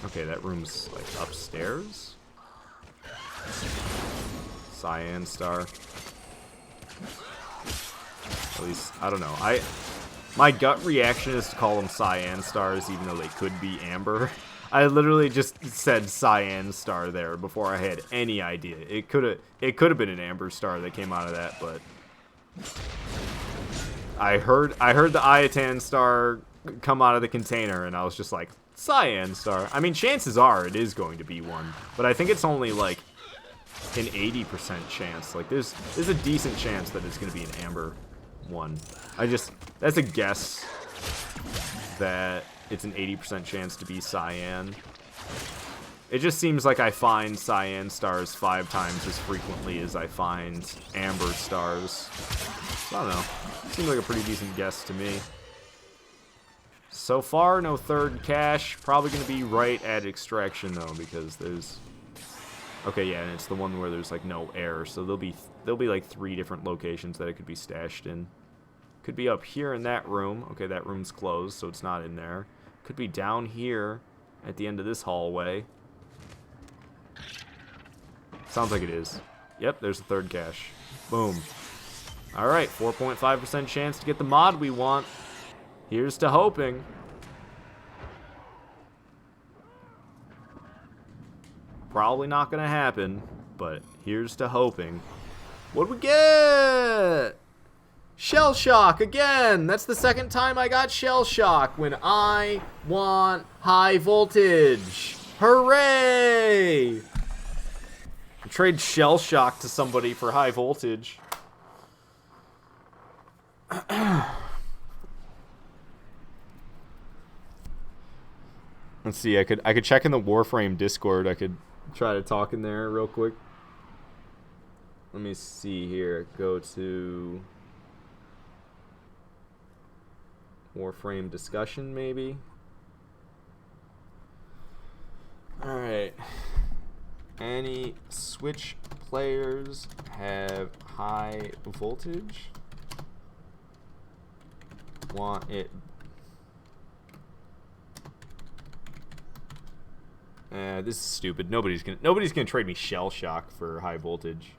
Okay, that room's like upstairs. Cyan star. At least, I don't know. My gut reaction is to call them cyan stars, even though they could be amber. I literally just said cyan star there before I had any idea. It could have been an amber star that came out of that, but I heard the Iatan star come out of the container, and I was just like, cyan star. I mean, chances are it is going to be one, but I think it's only like an 80% chance. Like, there's a decent chance that it's going to be an amber one. That's a guess that it's an 80% chance to be cyan. It just seems like I find cyan stars 5 times as frequently as I find amber stars. So, I don't know. Seems like a pretty decent guess to me. So far, no third cache. Probably going to be right at extraction, though, because there's... Okay, yeah, and it's the one where there's, like, no air. So there'll be like 3 different locations that it could be stashed in. Could be up here in that room. Okay, that room's closed, so it's not in there. Could be down here at the end of this hallway. Sounds like it is. Yep, there's the third cache. Boom. Alright, 4.5% chance to get the mod we want. Here's to hoping. Probably not gonna happen, but here's to hoping. What'd we get? Shell shock again! That's the second time I got shell shock when I want high voltage. Hooray! Trade shell shock to somebody for high voltage. Let's see, I could check in the Warframe Discord. I could try to talk in there real quick. Let me see here. Go to Warframe discussion, maybe. Alright. Any Switch players have high voltage? Want it? This is stupid. Nobody's gonna trade me shell shock for high voltage.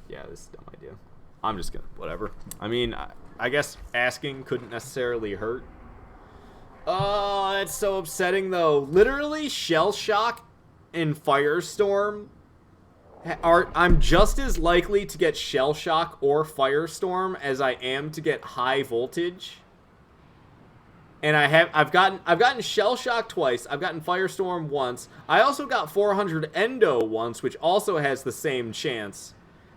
Yeah, this is a dumb idea. I'm just gonna whatever. I mean, I guess asking couldn't necessarily hurt. Oh, that's so upsetting though. Literally, shell shock and firestorm I'm just as likely to get shell shock or firestorm as I am to get high voltage. And I've gotten shell shock twice. I've gotten firestorm once. I also got 400 endo once, which also has the same chance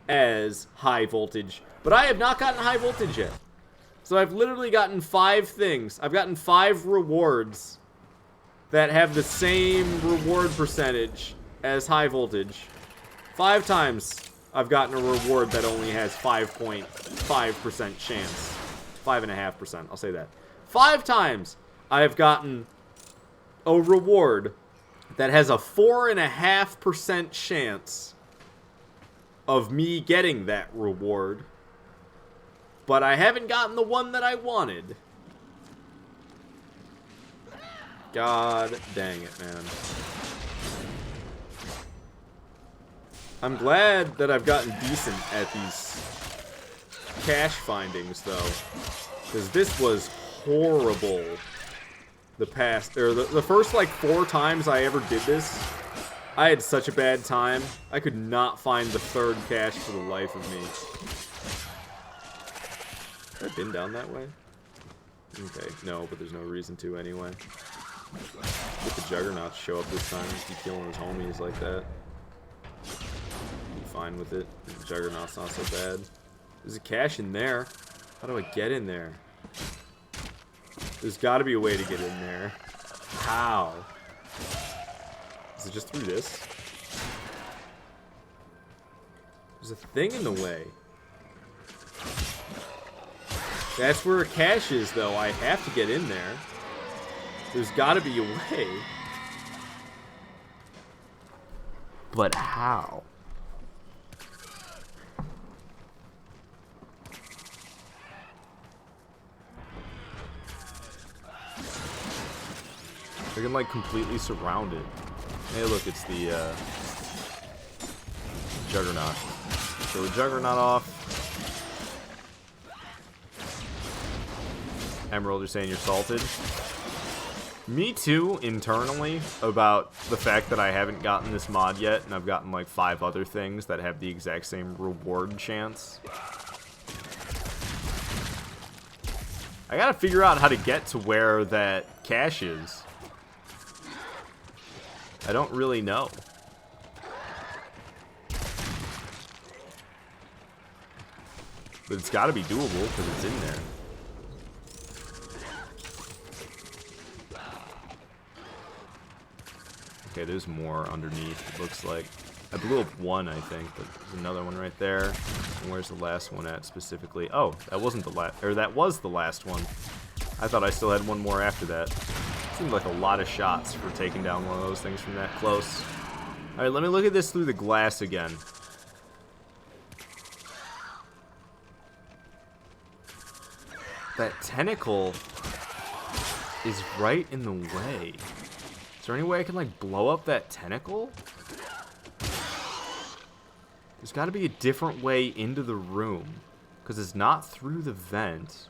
as high voltage. But I have not gotten high voltage yet. So I've literally gotten 5 things. I've gotten 5 rewards that have the same reward percentage as high voltage. 5 times I've gotten a reward that only has 5.5% chance. 5.5%, I'll say that. 5 times I have gotten a reward that has a 4.5% chance of me getting that reward. But I haven't gotten the one that I wanted. God dang it, man. I'm glad that I've gotten decent at these cache findings, though. Because this was horrible the first, like, 4 times I ever did this. I had such a bad time. I could not find the 3rd cache for the life of me. Have I been down that way? Okay, no, but there's no reason to anyway. Get the Juggernauts show up this time. Keep killing his homies like that. I'm fine with it. The Juggernaut's not so bad. There's a cache in there. How do I get in there? There's got to be a way to get in there. How? Is it just through this? There's a thing in the way. That's where a cache is, though. I have to get in there. There's got to be a way. But how? They can, like, completely surround it. Hey, look, it's the, Juggernaut. Kill the Juggernaut off. Emerald, you're saying you're salted? Me too, internally, about the fact that I haven't gotten this mod yet, and I've gotten like 5 other things that have the exact same reward chance. I gotta figure out how to get to where that cache is. I don't really know. But it's gotta be doable, because it's in there. Okay, there's more underneath, it looks like. I blew up one, I think, but there's another one right there. And where's the last one at specifically? Oh, that wasn't the last, or that was the last one. I thought I still had one more after that. Seemed like a lot of shots for taking down one of those things from that close. Alright, let me look at this through the glass again. That tentacle is right in the way. Is there any way I can, like, blow up that tentacle? There's got to be a different way into the room. Because it's not through the vent.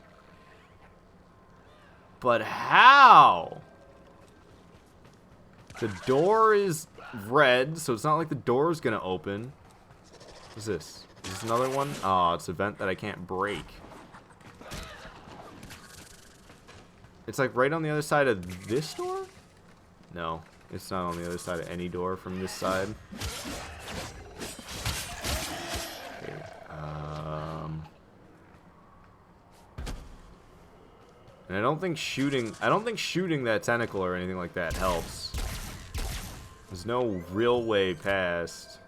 But how? The door is red, so it's not like the door is going to open. What's this? Is this another one? Oh, it's a vent that I can't break. It's, like, right on the other side of this door? No, it's not on the other side of any door from this side. Okay, and I don't think shooting that tentacle or anything like that helps. There's no real way past.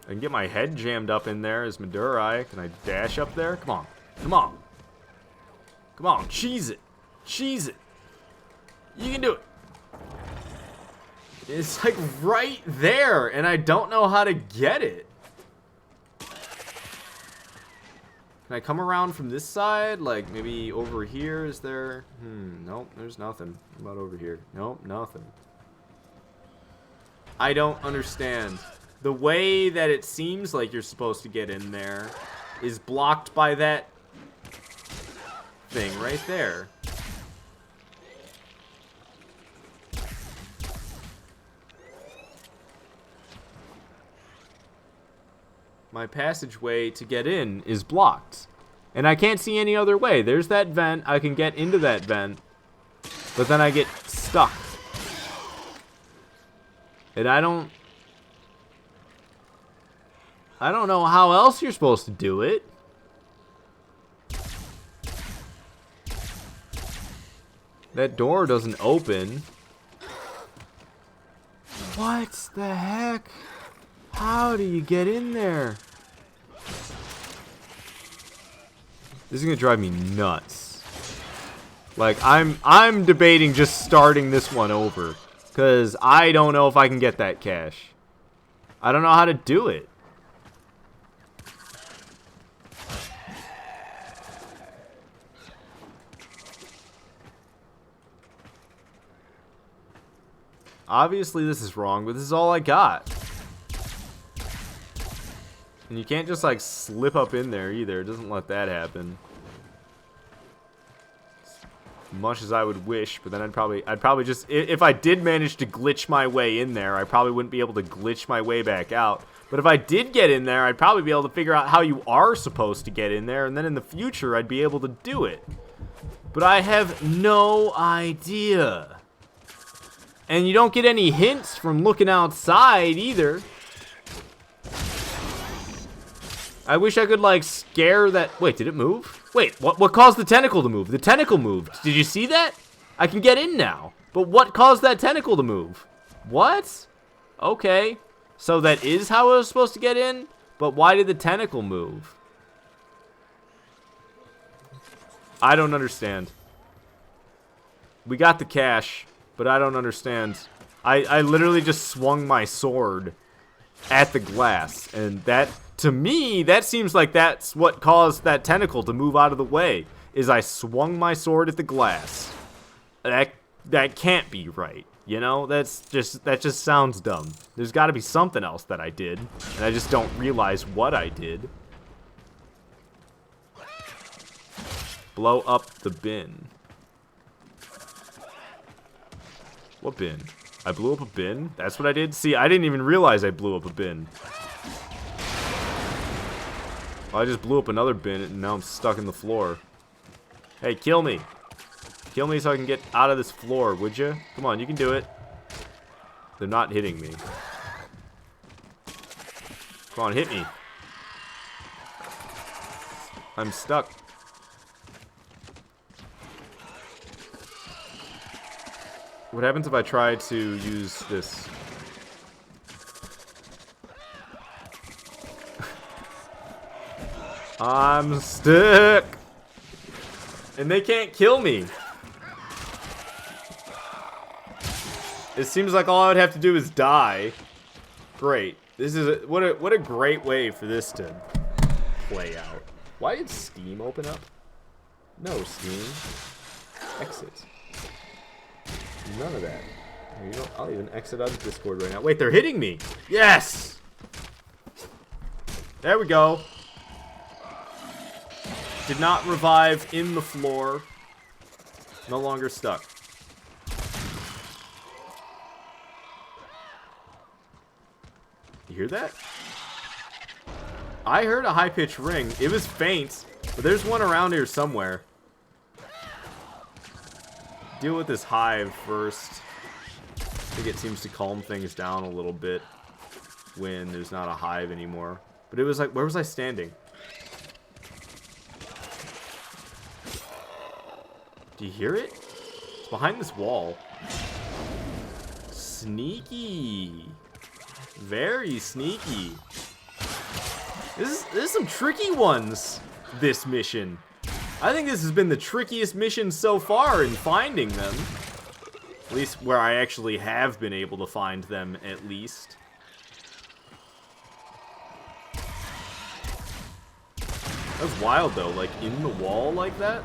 I can get my head jammed up in there as Madurai. Can I dash up there? Come on. Come on. Come on, cheese it. Cheese it. You can do it. It's like right there, and I don't know how to get it. Can I come around from this side? Like, maybe over here? Is there... nope, there's nothing. What about over here? Nope, nothing. I don't understand. The way that it seems like you're supposed to get in there is blocked by that thing right there. My passageway to get in is blocked. And I can't see any other way. There's that vent. I can get into that vent. But then I get stuck. And I don't know how else you're supposed to do it. That door doesn't open. What the heck? How do you get in there? This is gonna drive me nuts. Like, I'm debating just starting this one over. Because I don't know if I can get that cache. I don't know how to do it. Obviously this is wrong, but this is all I got. And you can't just like slip up in there either. It doesn't let that happen. As much as I would wish, but then I'd probably just, if I did manage to glitch my way in there, I probably wouldn't be able to glitch my way back out. But if I did get in there, I'd probably be able to figure out how you are supposed to get in there, and then in the future I'd be able to do it. But I have no idea. And you don't get any hints from looking outside either. I wish I could, like, scare that... Wait, did it move? Wait, what caused the tentacle to move? The tentacle moved. Did you see that? I can get in now. But what caused that tentacle to move? What? Okay. So that is how I was supposed to get in? But why did the tentacle move? I don't understand. We got the cache, but I don't understand. I literally just swung my sword at the glass, and that... To me, that seems like that's what caused that tentacle to move out of the way. is I swung my sword at the glass. That can't be right. You know, that just sounds dumb. There's got to be something else that I did, and I just don't realize what I did. Blow up the bin. What bin? I blew up a bin? That's what I did? See, I didn't even realize I blew up a bin. Well, I just blew up another bin, and now I'm stuck in the floor. Hey, kill me. Kill me so I can get out of this floor, would you? Come on, you can do it. They're not hitting me. Come on, hit me. I'm stuck. What happens if I try to use this? I'm stuck. And they can't kill me. It seems like all I would have to do is die. Great. This is what a great way for this to play out. Why did Steam open up? No, Steam. Exit. None of that. You know, I'll even exit out of Discord right now. Wait, they're hitting me. Yes. There we go. Did not revive in the floor. No longer stuck. You hear that? I heard a high-pitched ring. It was faint, but there's one around here somewhere. Deal with this hive first. I think it seems to calm things down a little bit when there's not a hive anymore. But it was like, where was I standing? Do you hear it? It's behind this wall. Sneaky. Very sneaky. This is some tricky ones, this mission. I think this has been the trickiest mission so far in finding them. At least where I actually have been able to find them, at least. That was wild, though. Like, in the wall like that?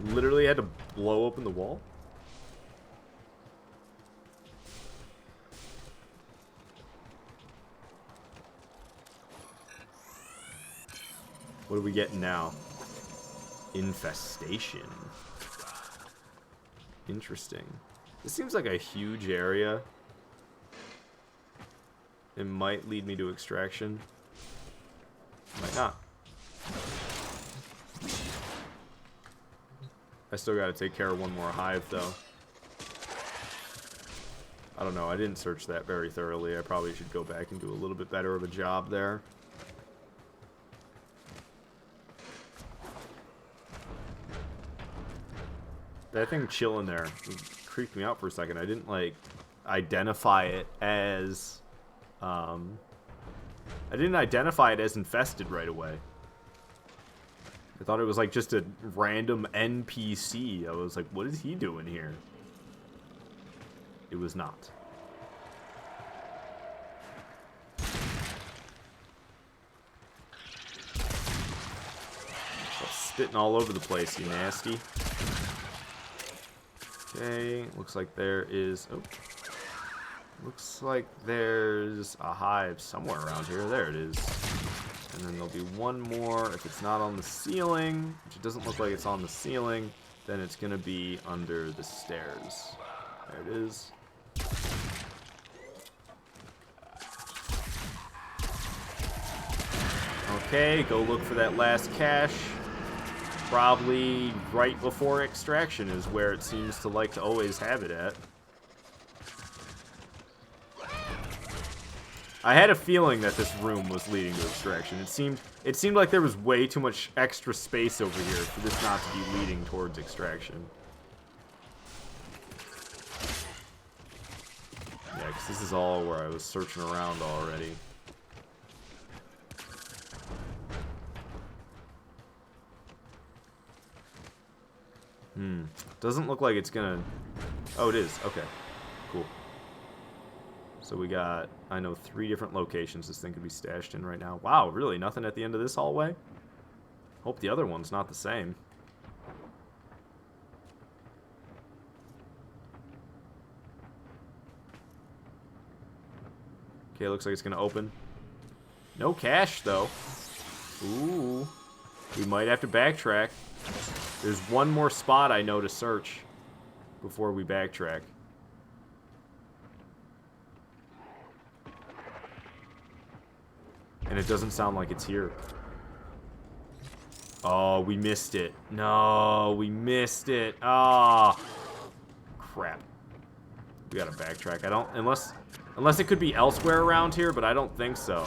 Literally had to blow open the wall? What are we getting now? Infestation. Interesting. This seems like a huge area. It might lead me to extraction. Might not. I still gotta take care of one more hive, though. I don't know, I didn't search that very thoroughly. I probably should go back and do a little bit better of a job there. That thing chilling there creeped me out for a second. I didn't, like, identify it as, I didn't identify it as infested right away. I thought it was, like, just a random NPC. I was like, what is he doing here? It was not. Spitting all over the place, you nasty. Okay, looks like there is... Oh. Looks like there's a hive somewhere around here. There it is. And then there'll be one more. If it's not on the ceiling, which it doesn't look like it's on the ceiling, then it's going to be under the stairs. There it is. Okay, go look for that last cache. Probably right before extraction is where it seems to like to always have it at. I had a feeling that this room was leading to extraction. It seemed like there was way too much extra space over here for this not to be leading towards extraction. Yeah, because this is all where I was searching around already. Doesn't look like it's gonna... Oh, it is. Okay. Cool. So we got, I know, 3 different locations this thing could be stashed in right now. Wow, really? Nothing at the end of this hallway? Hope the other one's not the same. Okay, looks like it's going to open. No cash, though. Ooh. We might have to backtrack. There's one more spot I know to search before we backtrack. And it doesn't sound like it's here. Oh, we missed it. No, we missed it. Ah, oh, crap. We gotta backtrack. I don't, unless it could be elsewhere around here, but I don't think so.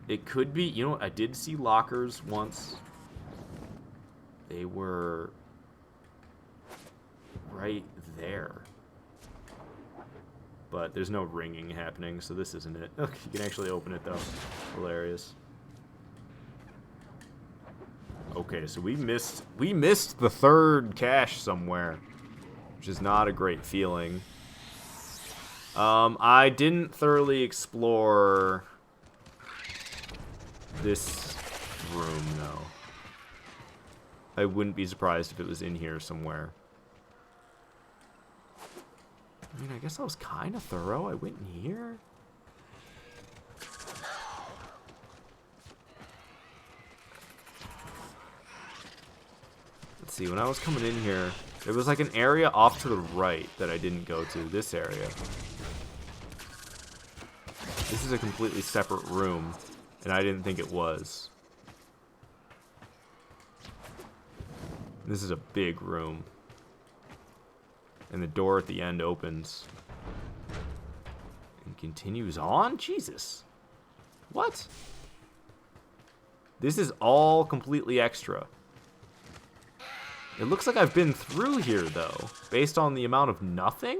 It could be, you know what, I did see lockers once. They were right there. But there's no ringing happening, so this isn't it. Okay, you can actually open it, though. Hilarious. Okay, so we missed the 3rd cache somewhere, which is not a great feeling. I didn't thoroughly explore this room, though. I wouldn't be surprised if it was in here somewhere. I mean, I guess I was kind of thorough. I went in here. Let's see, when I was coming in here, there was like an area off to the right that I didn't go to. This area. This is a completely separate room, and I didn't think it was. This is a big room. And the door at the end opens. And continues on? Jesus. What? This is all completely extra. It looks like I've been through here, though. Based on the amount of nothing?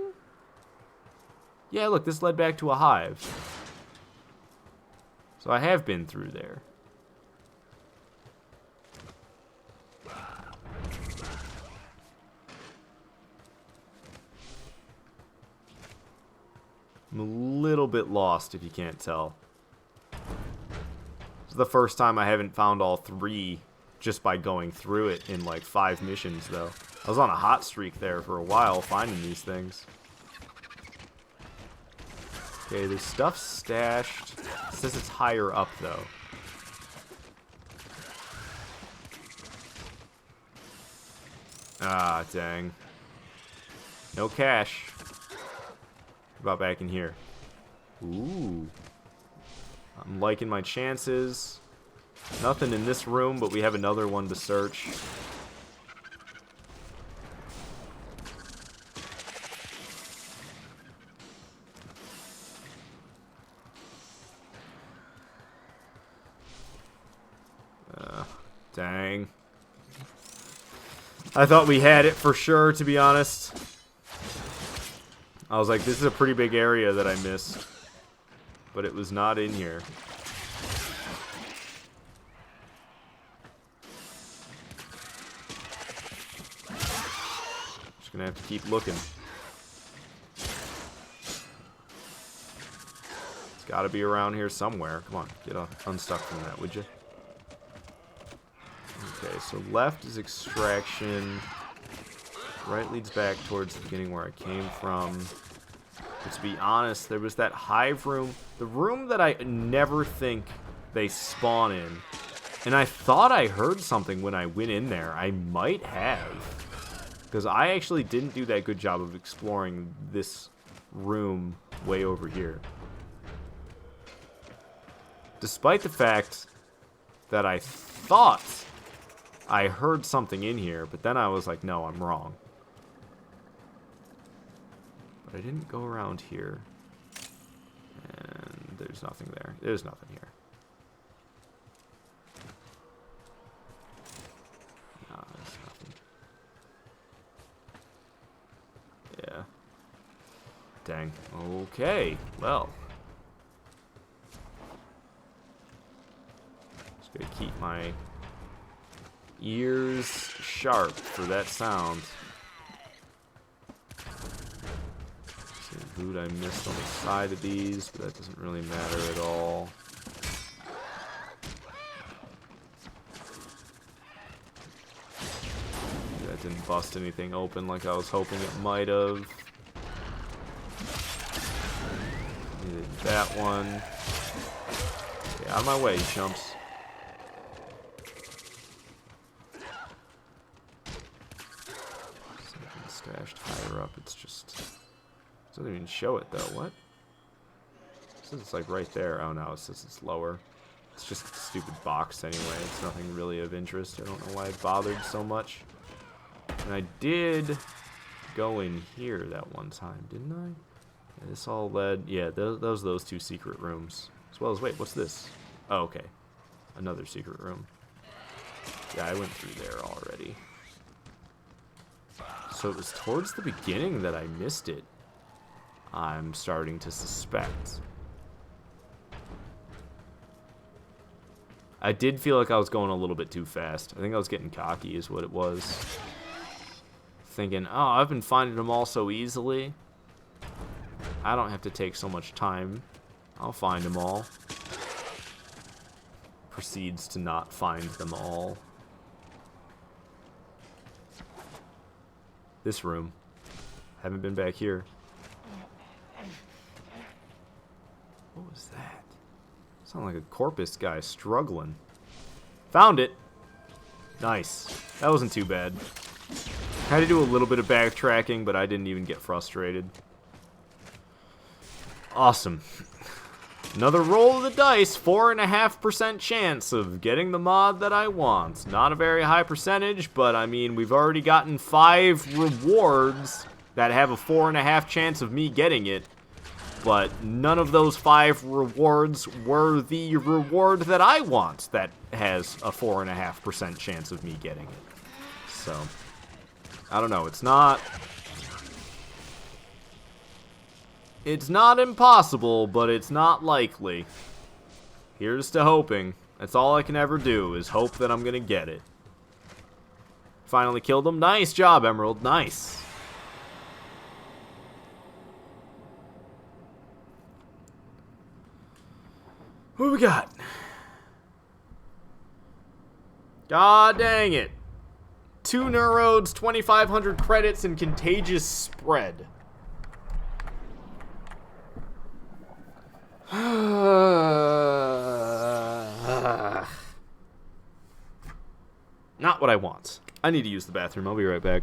Yeah, look, this led back to a hive. So I have been through there. I'm a little bit lost, if you can't tell. This is the first time I haven't found all 3 just by going through it in like 5 missions, though. I was on a hot streak there for a while finding these things. Okay, there's stuff stashed. It says it's higher up, though. Ah, dang. No cash. What about back in here? Ooh. I'm liking my chances. Nothing in this room, but we have another one to search. Dang. I thought we had it for sure, to be honest. I was like, this is a pretty big area that I missed. But it was not in here. Just gonna have to keep looking. It's gotta be around here somewhere. Come on, get unstuck from that, would you? Okay, so left is extraction. Right leads back towards the beginning where I came from. But to be honest, there was that hive room. The room that I never think they spawn in. And I thought I heard something when I went in there. I might have. Because I actually didn't do that good job of exploring this room way over here. Despite the fact that I thought I heard something in here, but then I was like, no, I'm wrong. But I didn't go around here. And there's nothing there. There's nothing here. No, there's nothing. Yeah. Dang. Okay. Well. Just gotta keep my ears sharp for that sound. loot I missed on the side of these, but that doesn't really matter at all. That didn't bust anything open like I was hoping it might have. Needed that one. Okay, out of my way, chumps. Something stashed higher up. It's just... It doesn't even show it, though. What? It says it's like right there. Oh, no, it says it's lower. It's just a stupid box anyway. It's nothing really of interest. I don't know why I bothered so much. And I did go in here that one time, didn't I? Yeah, this all led... Yeah, those two secret rooms. As well as... Wait, what's this? Oh, okay. Another secret room. Yeah, I went through there already. So it was towards the beginning that I missed it. I'm starting to suspect. I did feel like I was going a little bit too fast. I think I was getting cocky is what it was. Thinking, oh, I've been finding them all so easily. I don't have to take so much time. I'll find them all. Proceeds to not find them all. This room. Haven't been back here. What was that? Sounded like a corpus guy struggling. Found it. Nice. That wasn't too bad. Had to do a little bit of backtracking, but I didn't even get frustrated. Awesome. Another roll of the dice, 4.5% chance of getting the mod that I want. Not a very high percentage, but I mean, we've already gotten 5 rewards that have a 4.5% chance of me getting it. But none of those 5 rewards were the reward that I want that has a 4.5% chance of me getting it. So, I don't know, it's not impossible, but it's not likely. Here's to hoping. That's all I can ever do, is hope that I'm gonna get it. Finally killed him. Nice job, Emerald. Nice. What we got? God dang it. 2 neurodes, 2,500 credits, and contagious spread. Not what I want. I need to use the bathroom. I'll be right back.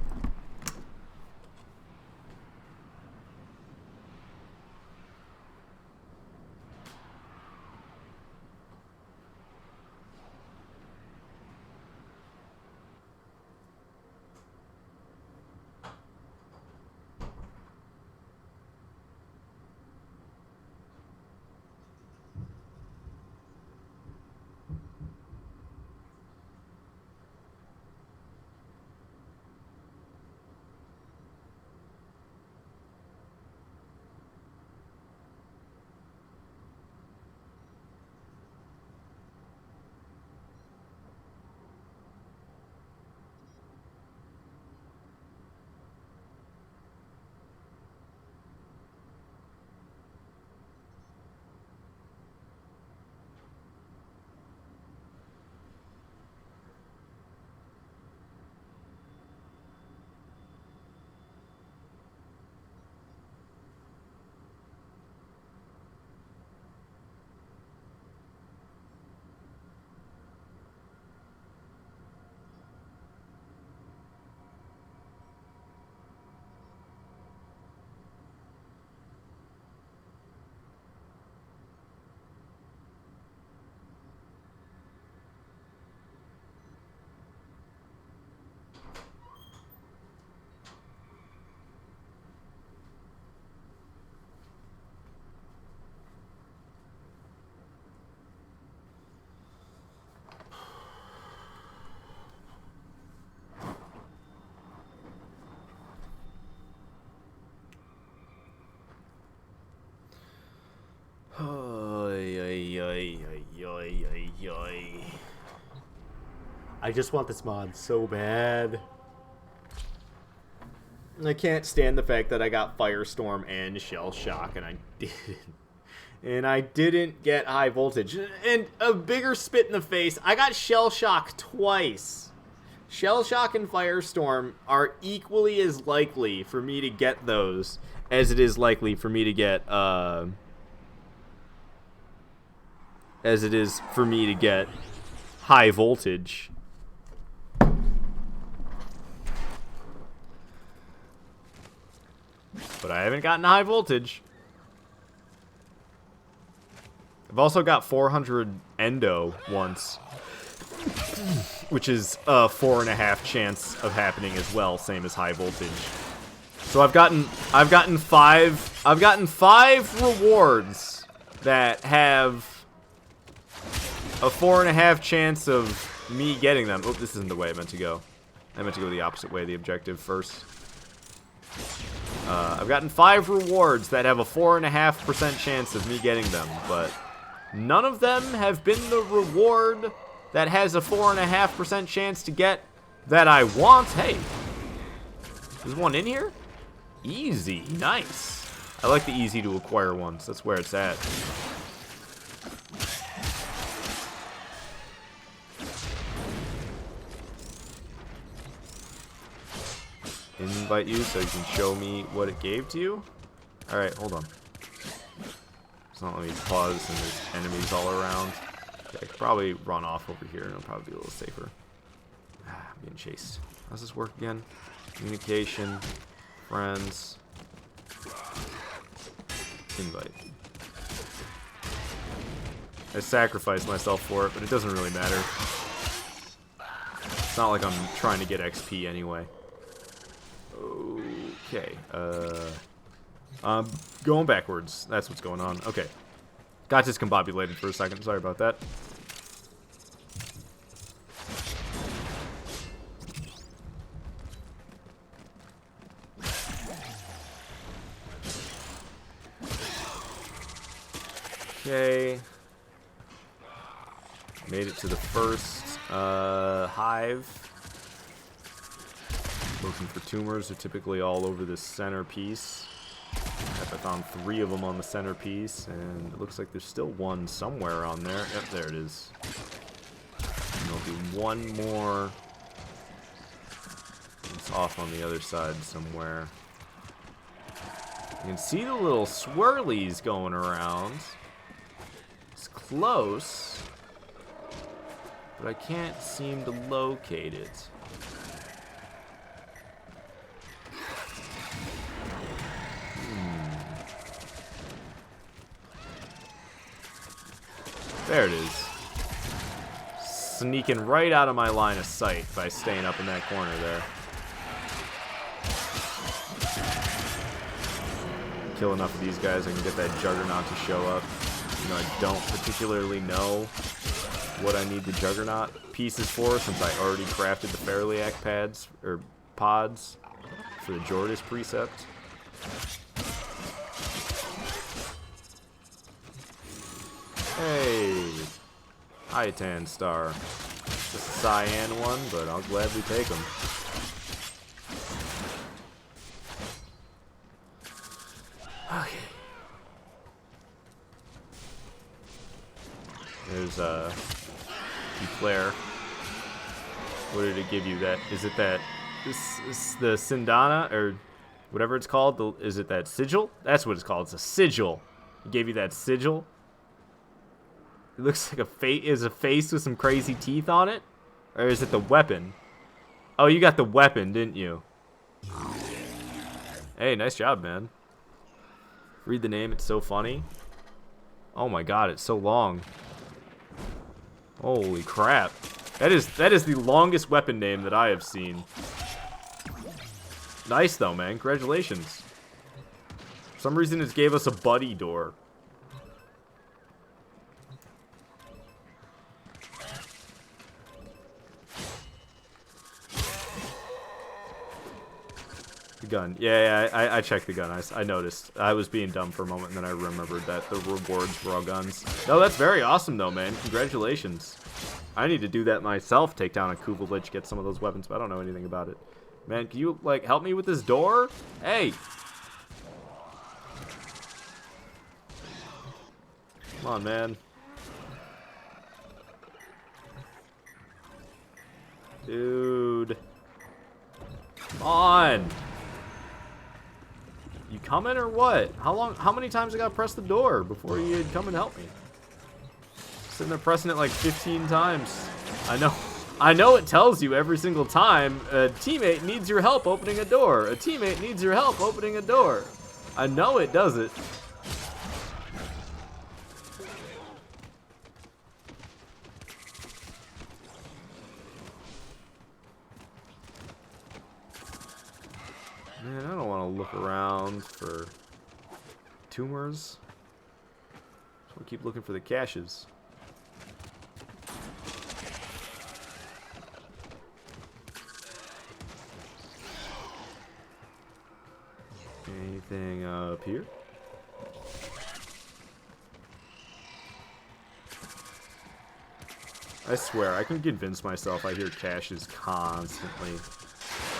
I just want this mod so bad.
I can't stand the fact that I got Firestorm and Shell Shock, and I didn't. And I didn't get high voltage. And a bigger spit in the face, I got Shell Shock twice. Shell Shock and Firestorm are equally as likely for me to get those as it is likely for me to get, high voltage. But I haven't gotten high voltage. I've also got 400 endo once, which is a 4.5 chance of happening as well, same as high voltage. So I've gotten 5 rewards that have a 4.5 chance of me getting them. Oh, this isn't the way I meant to go. I meant to go the opposite way, the objective first. I've gotten 5 rewards that have a 4.5% chance of me getting them, but none of them have been the reward that has a 4.5% chance to get that I want. Hey, there's one in here? Easy, nice. I like the easy to acquire ones. That's where it's at. Invite you so you can show me what it gave to you. Alright, hold on. It's not letting me pause and there's enemies all around. Okay, I could probably run off over here and it'll probably be a little safer. I'm being chased. How's this work again? Communication. Friends. Invite. I sacrificed myself for it, but it doesn't really matter. It's not like I'm trying to get XP anyway. Okay, going backwards. That's what's going on. Okay. Got discombobulated for a second. Sorry about that. Okay. Made it to the first hive. Looking for tumors. They're typically all over this centerpiece. I found 3 of them on the centerpiece, and it looks like there's still one somewhere on there. Yep, there it is. And there'll be one more. It's off on the other side somewhere. You can see the little swirlies going around. It's close, but I can't seem to locate it. There it is. Sneaking right out of my line of sight by staying up in that corner there. Kill enough of these guys, I can get that Juggernaut to show up. You know, I don't particularly know what I need the Juggernaut pieces for, since I already crafted the Fairliac pads, or pods, for the Jordis precept. Hey, Itan Star. Just a cyan one, but I'll gladly take them. Okay. There's Declare. What did it give you? That is it? That this is the Sindana or whatever it's called. Is it that sigil? That's what it's called. It's a sigil. It gave you that sigil. It looks like a face with some crazy teeth on it? Or is it the weapon? Oh, you got the weapon, didn't you? Hey, nice job, man. Read the name, it's so funny. Oh my god, it's so long. Holy crap. That is the longest weapon name that I have seen. Nice though, man. Congratulations. For some reason it gave us a buddy door. The gun. Yeah, I checked the gun. I noticed. I was being dumb for a moment, and then I remembered that the rewards were all guns. No, that's very awesome, though, man. Congratulations. I need to do that myself, take down a Kuvalich, get some of those weapons, but I don't know anything about it. Man, can you, like, help me with this door? Hey! Come on, man. Dude. Come on! You coming or what? How many times I gotta press the door before you'd come and help me? Sitting there pressing it like 15 times. I know it tells you every single time, a teammate needs your help opening a door. A teammate needs your help opening a door. I know it does it. Man, I don't want to look around for tumors. So we keep looking for the caches. Anything up here? I swear, I can convince myself I hear caches constantly.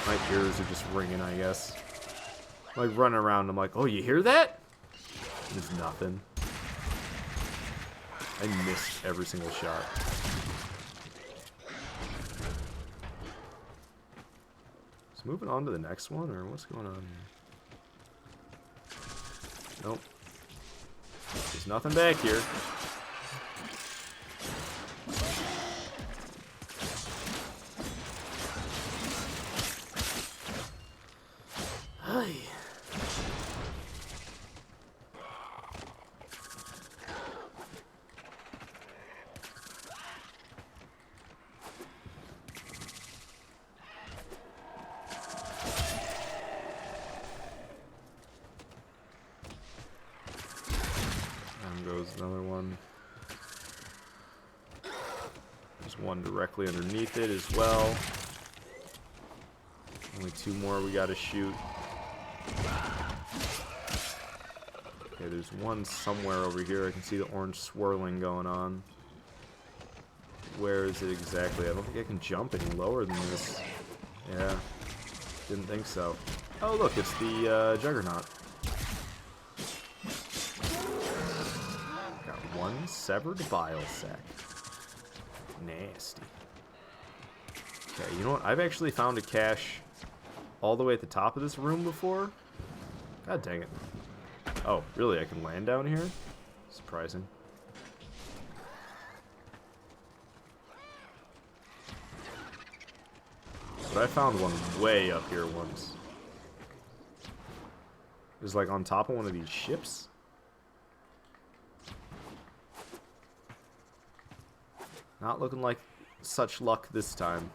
My ears are just ringing, I guess. Like, running around, I'm like, oh, you hear that? There's nothing. I missed every single shot. Just moving on to the next one, or what's going on here? Nope. There's nothing back here. Hi. Goes another one. There's one directly underneath it as well. Only two more we gotta shoot. Okay, there's one somewhere over here. I can see the orange swirling going on. Where is it exactly? I don't think I can jump any lower than this. Yeah, didn't think so. Oh look, it's the Juggernaut. One severed bile sac. Nasty. Okay, you know what? I've actually found a cache all the way at the top of this room before. God dang it. Oh, really? I can land down here? Surprising. But I found one way up here once. It was like on top of one of these ships. Not looking like such luck this time.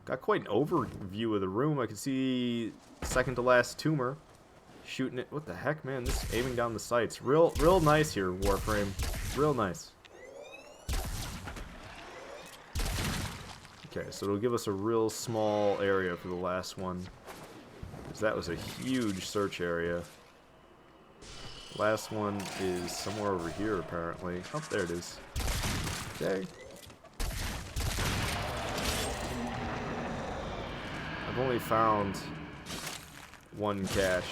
Got quite an overview of the room. I can see second to last tumor. Shooting it. What the heck, man? This aiming down the sights. Real nice here, Warframe. Real nice. Okay, so it'll give us a real small area for the last one. Because that was a huge search area. Last one is somewhere over here, apparently. Oh, there it is. Okay. I've only found one cache.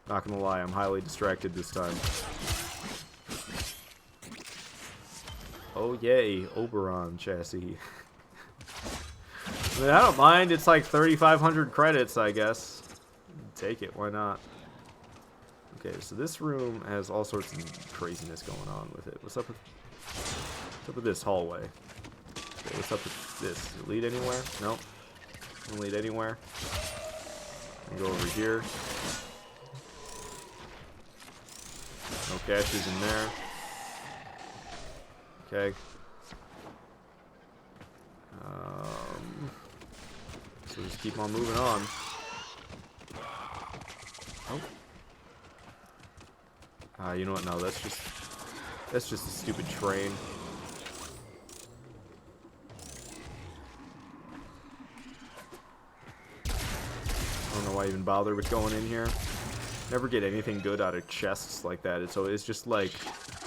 Not gonna lie, I'm highly distracted this time. Oh yay, Oberon chassis. I mean, I don't mind, it's like 3,500 credits, I guess. Take it, why not? Okay, so this room has all sorts of craziness going on with it. What's up with this hallway? Okay, what's up with this? Does it lead anywhere? Nope. Doesn't lead anywhere. Go over here. No caches in there. Okay. So just keep on moving on. Oh. You know what? No, that's just a stupid train. I don't know why I even bother with going in here. Never get anything good out of chests like that. So it's just like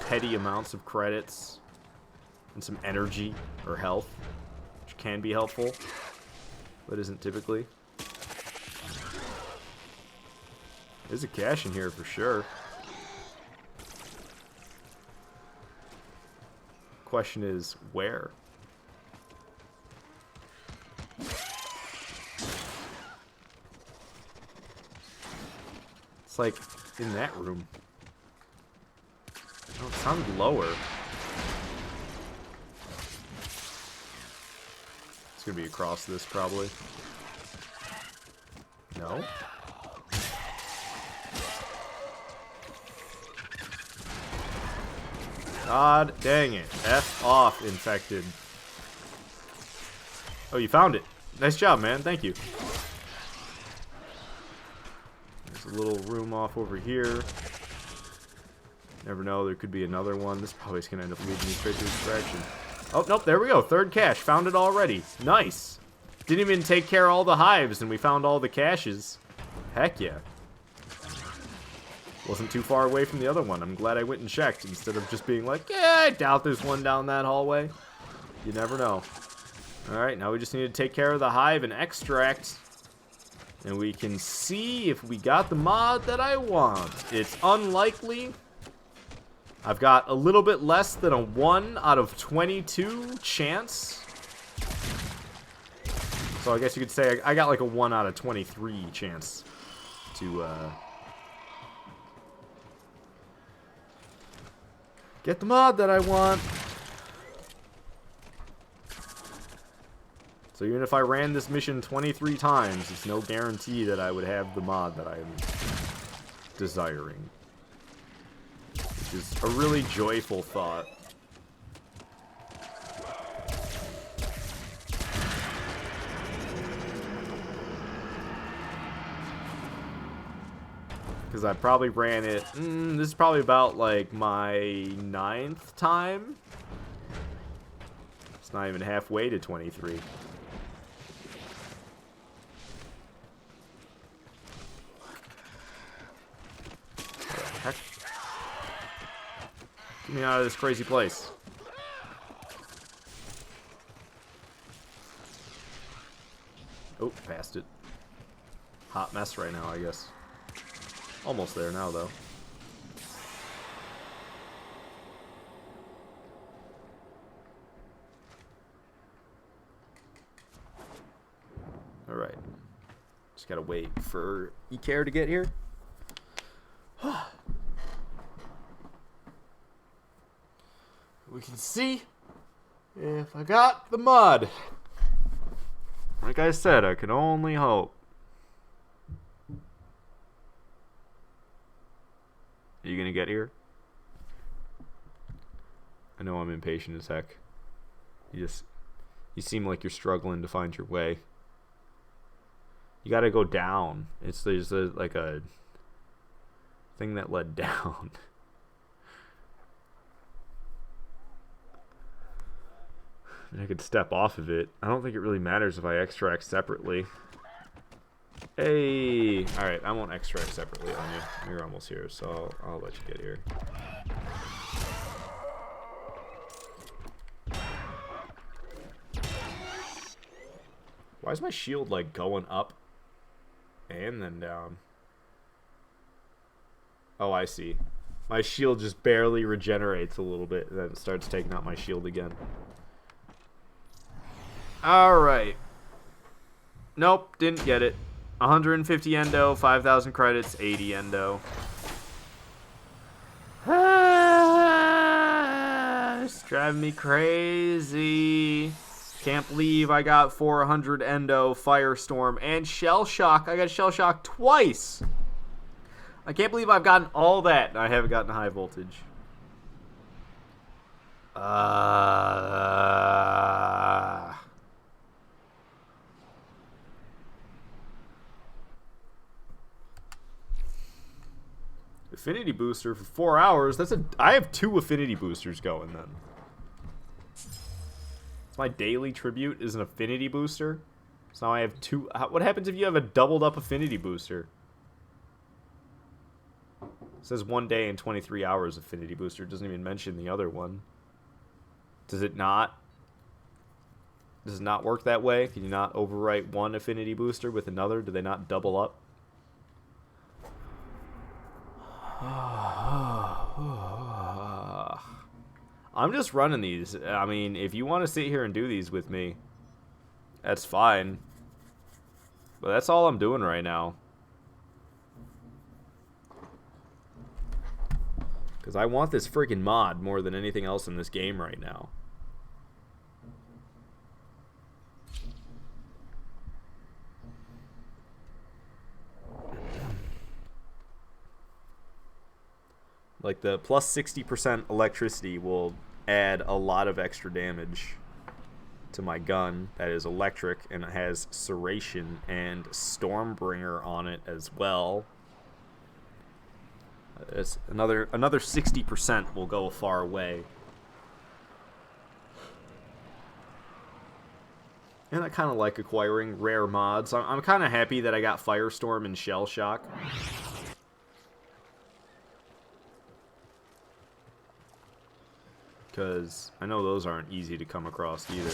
petty amounts of credits and some energy or health, which can be helpful. but isn't typically. There's a cache in here for sure. Question is, where? It's like in that room. Oh, it sounded lower. It's gonna be across this probably. No? God dang it. F off, infected. Oh, you found it. Nice job, man. Thank you. There's a little room off over here. Never know, there could be another one. This probably is going to end up leading me straight to extraction. Oh, nope, there we go. Third cache. Found it already. Nice. Didn't even take care of all the hives, and we found all the caches. Heck yeah. Wasn't too far away from the other one. I'm glad I went and checked instead of just being like, yeah, I doubt there's one down that hallway. You never know. Alright, now we just need to take care of the hive and extract. And we can see if we got the mod that I want. It's unlikely. I've got a little bit less than a 1 out of 22 chance. So I guess you could say I got like a 1 out of 23 chance to get the mod that I want. So even if I ran this mission 23 times, it's no guarantee that I would have the mod that I'm desiring. Which is a really joyful thought. Because I probably ran it, this is probably about like my 9th time. It's not even halfway to 23. Heck? Get me out of this crazy place. Oh, passed it. Hot mess right now, I guess. Almost there now, though. Alright. Just gotta wait for Ecare to get here. We can see if I got the mod. Like I said, I can only hope. Are you gonna get here? I know I'm impatient as heck. You seem like you're struggling to find your way. You gotta go down. There's like a thing that led down. And I could step off of it. I don't think it really matters if I extract separately. Hey! Alright, I won't extract separately on you. You're almost here, so I'll let you get here. Why is my shield, like, going up and then down? Oh, I see. My shield just barely regenerates a little bit, and then it starts taking out my shield again. Alright. Nope, didn't get it. 150 endo, 5,000 credits, 80 endo. It's driving me crazy. Can't believe I got 400 endo, Firestorm, and Shell Shock. I got Shell Shock twice. I can't believe I've gotten all that and I haven't gotten high voltage. Affinity booster for 4 hours. I have 2 affinity boosters going then. My daily tribute is an affinity booster. So now I have 2. What happens if you have a doubled up affinity booster? It says 1 day and 23 hours affinity booster. It doesn't even mention the other one. Does it not? Does it not work that way? Can you not overwrite one affinity booster with another? Do they not double up? I'm just running these. I mean, if you want to sit here and do these with me, that's fine. But that's all I'm doing right now. Because I want this freaking mod more than anything else in this game right now. Like, the plus 60% electricity will add a lot of extra damage to my gun that is electric, and it has Serration and Stormbringer on it as well. It's another 60% will go a far way. And I kind of like acquiring rare mods. I'm kind of happy that I got Firestorm and Shell Shock. Because I know those aren't easy to come across either.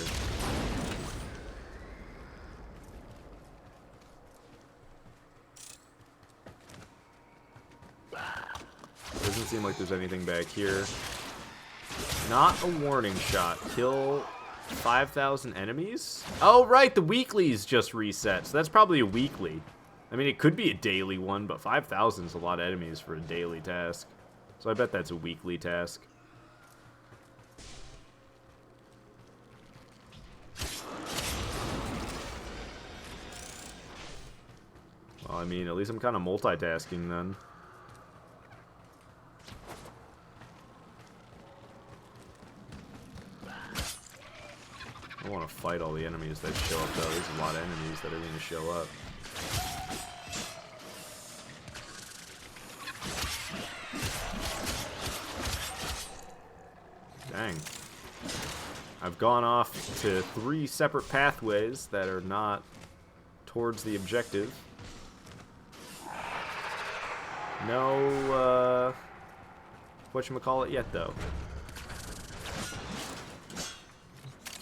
Doesn't seem like there's anything back here. Not a warning shot. Kill 5,000 enemies? Oh, right, the weeklies just reset. So that's probably a weekly. I mean, it could be a daily one, but 5,000 is a lot of enemies for a daily task. So I bet that's a weekly task. Well, I mean, at least I'm kind of multitasking then. I don't want to fight all the enemies that show up, though. There's a lot of enemies that are going to show up. Dang. I've gone off to 3 separate pathways that are not towards the objective. No, whatchamacallit yet, though.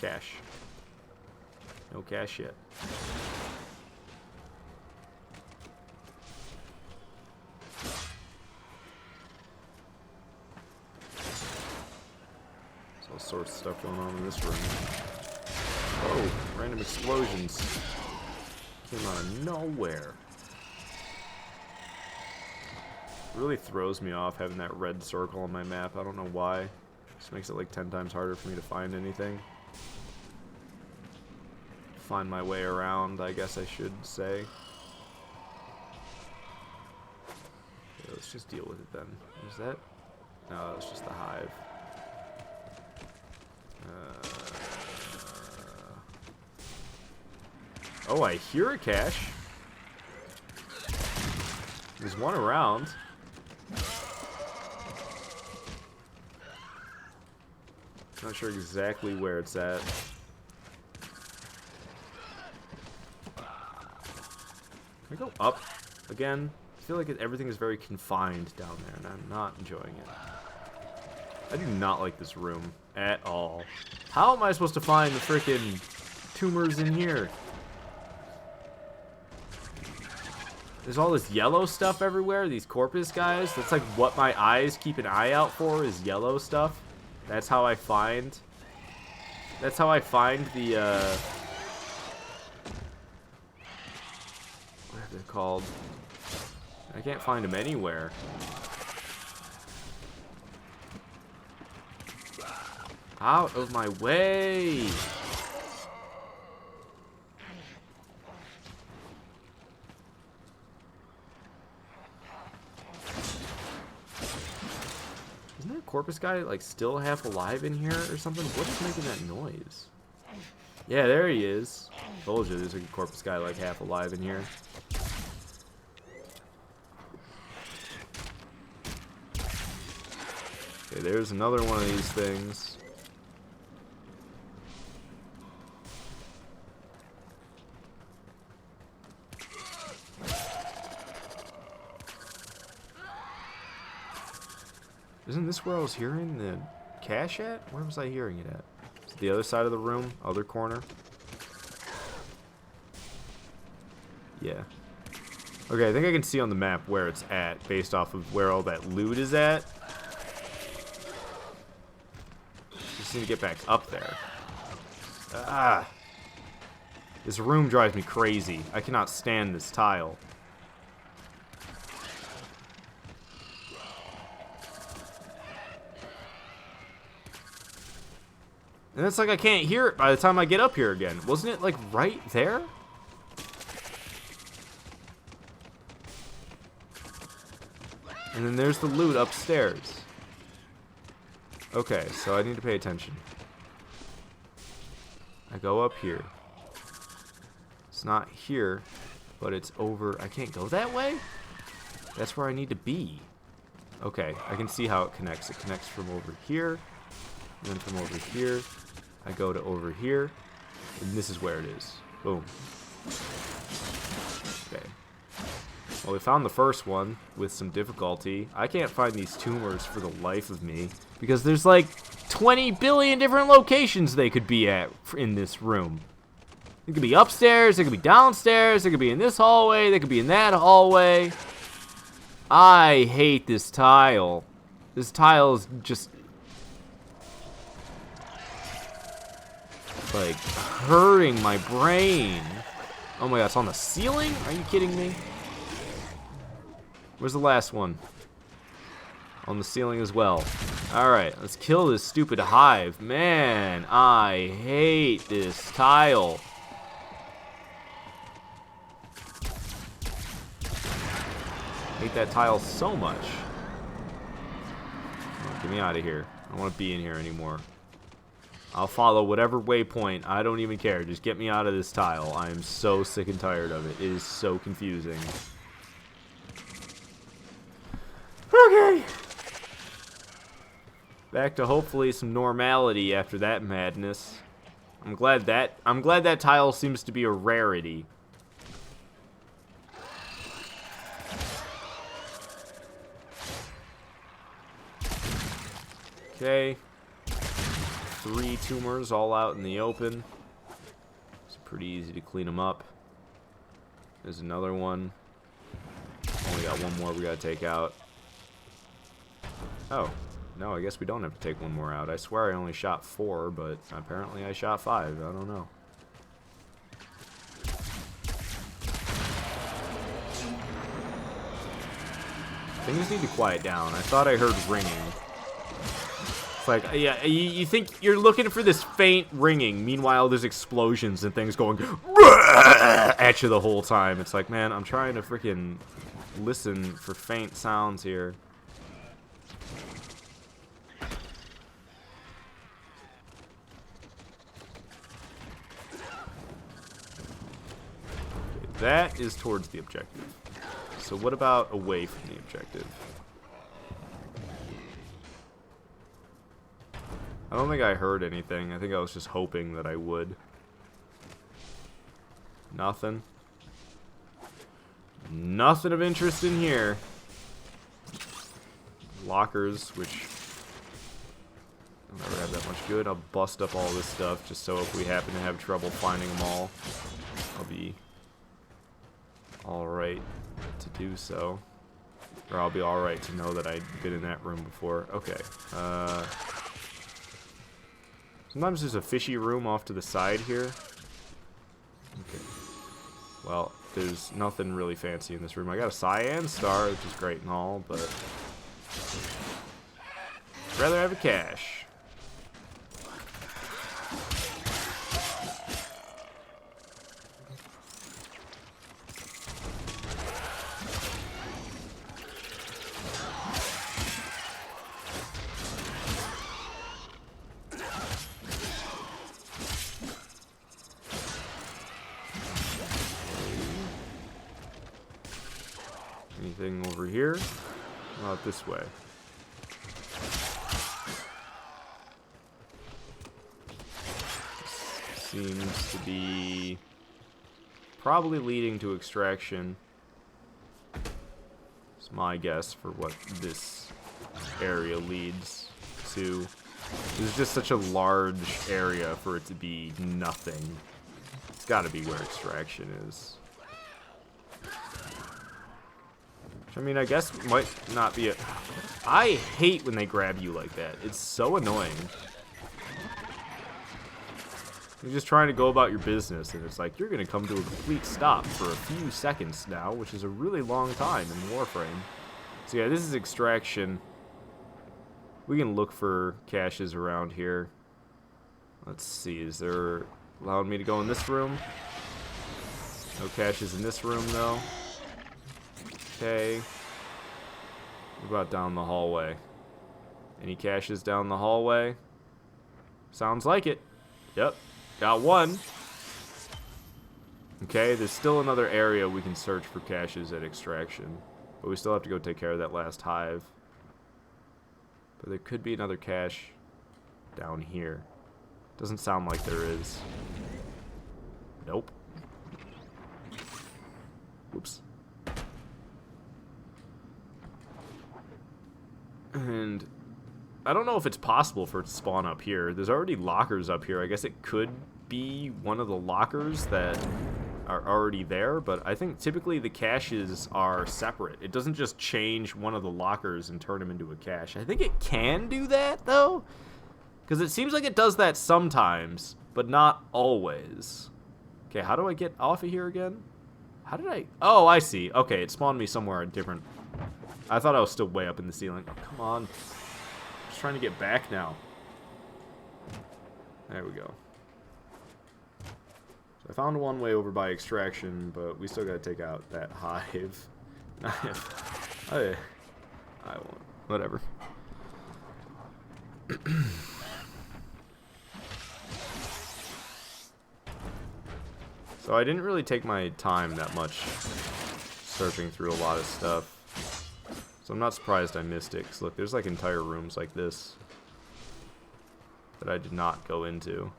Cash. No cash yet. There's all sorts of stuff going on in this room. Oh, random explosions. Came out of nowhere. It really throws me off having that red circle on my map. I don't know why. Just makes it like 10 times harder for me to find anything. Find my way around, I guess I should say. Okay, let's just deal with it then. Is that? No, it's just the hive. Oh, I hear a cache. There's one around. Not sure exactly where it's at. Can I go up again? I feel like everything is very confined down there, and I'm not enjoying it. I do not like this room at all. How am I supposed to find the frickin' tumors in here? There's all this yellow stuff everywhere, these corpus guys. That's like what my eyes keep an eye out for, is yellow stuff. That's how I find... That's how I find the, what are they called? I can't find them anywhere. Out of my way! Isn't there a corpus guy like still half alive in here or something? What is making that noise? Yeah, there he is. Told you there's a corpus guy like half alive in here. Okay, there's another one of these things. Isn't this where I was hearing the cache at? Where was I hearing it at? Is it the other side of the room? Other corner? Yeah. Okay, I think I can see on the map where it's at, based off of where all that loot is at. Just need to get back up there. Ah! This room drives me crazy. I cannot stand this tile. And it's like I can't hear it by the time I get up here again. Wasn't it, like, right there? And then there's the loot upstairs. Okay, so I need to pay attention. I go up here. It's not here, but it's over. I can't go that way? That's where I need to be. Okay, I can see how it connects. It connects from over here, and then from over here. I go to over here, and this is where it is. Boom. Okay. Well, we found the first one with some difficulty. I can't find these tumors for the life of me, because there's like 20 billion different locations they could be at in this room. It could be upstairs, it could be downstairs, it could be in this hallway, they could be in that hallway. I hate this tile. This tile is just like hurting my brain. Oh my god, it's on the ceiling? Are you kidding me? Where's the last one? On the ceiling as well. Alright, let's kill this stupid hive. Man, I hate this tile. I hate that tile so much. Oh, get me out of here. I don't want to be in here anymore. I'll follow whatever waypoint. I don't even care. Just get me out of this tile. I am so sick and tired of it. It is so confusing. Okay. Back to hopefully some normality after that madness. I'm glad that tile seems to be a rarity. Okay. 3 tumors all out in the open. It's pretty easy to clean them up. There's another one. Only got one more we gotta take out. Oh, no, I guess we don't have to take one more out. I swear I only shot 4, but apparently I shot 5. I don't know. Things need to quiet down. I thought I heard ringing. It's like, yeah, you think you're looking for this faint ringing. Meanwhile, there's explosions and things going at you the whole time. It's like, man, I'm trying to freaking listen for faint sounds here. That is towards the objective. So what about away from the objective? I don't think I heard anything. I think I was just hoping that I would. Nothing. Nothing of interest in here. Lockers, which I'll never have that much good. I'll bust up all this stuff just so if we happen to have trouble finding them all, I'll be alright to do so. Or I'll be alright to know that I'd been in that room before. Okay. Sometimes there's a fishy room off to the side here. Okay. Well, there's nothing really fancy in this room. I got a cyan star, which is great and all, but I'd rather have a cash. Anything over here? Not this way. This seems to be probably leading to extraction. It's my guess for what this area leads to. This is just such a large area for it to be nothing. It's got to be where extraction is. I mean, I guess might not be a... I hate when they grab you like that. It's so annoying. You're just trying to go about your business, and it's like, you're going to come to a complete stop for a few seconds now, which is a really long time in Warframe. So yeah, this is extraction. We can look for caches around here. Let's see, is there... allowing me to go in this room? No caches in this room, though. Okay. What about down the hallway? Any caches down the hallway? Sounds like it. Yep. Got one. Okay, there's still another area we can search for caches at extraction. But we still have to go take care of that last hive. But there could be another cache down here. Doesn't sound like there is. Nope. Whoops. And I don't know if it's possible for it to spawn up here. There's already lockers up here. I guess it could be one of the lockers that are already there, but I think typically the caches are separate. It doesn't just change one of the lockers and turn them into a cache. I think it can do that, though, because it seems like it does that sometimes, but not always. Okay, how do I get off of here again? How did I... oh, I see. Okay, it spawned me somewhere different. I thought I was still way up in the ceiling. Oh, come on. I'm just trying to get back now. There we go. So I found one way over by extraction, but we still gotta take out that hive. I won't. Whatever. So I didn't really take my time that much searching through a lot of stuff. So I'm not surprised I missed it, 'cause look, there's like entire rooms like this that I did not go into.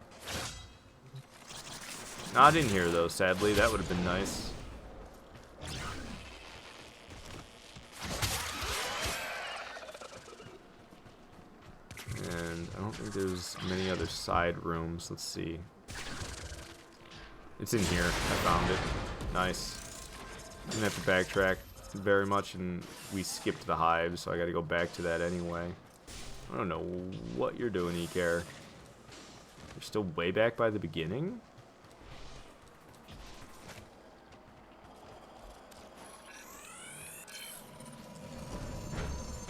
Not in here though, sadly. That would have been nice. And I don't think there's many other side rooms. Let's see. It's in here. I found it. Nice. Didn't have to backtrack very much, and we skipped the hive, so I gotta go back to that anyway. I don't know what you're doing, Ecare. You're still way back by the beginning?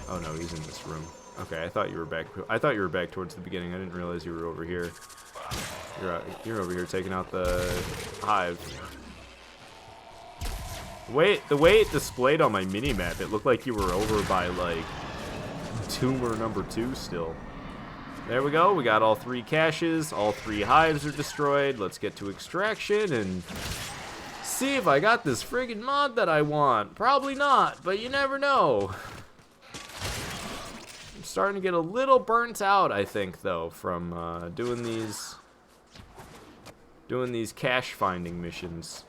Oh no, he's in this room. Okay, I thought you were back. I thought you were back towards the beginning. I didn't realize you were over here. You're over here taking out the hive. The way it displayed on my mini-map, it looked like you were over by, like, tumor number 2 still. There we go. We got all 3 caches. All 3 hives are destroyed. Let's get to extraction and see if I got this friggin' mod that I want. Probably not, but you never know. I'm starting to get a little burnt out, I think, though, from doing these cache finding missions.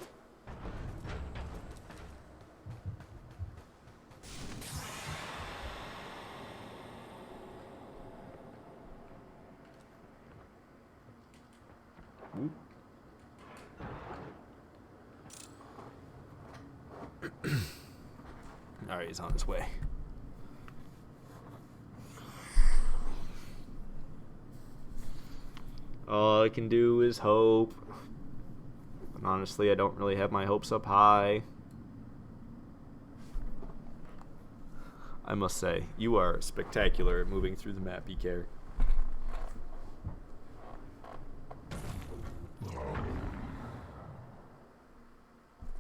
Alright, he's on his way. All I can do is hope. But honestly, I don't really have my hopes up high. I must say, you are spectacular at moving through the map, Ecare.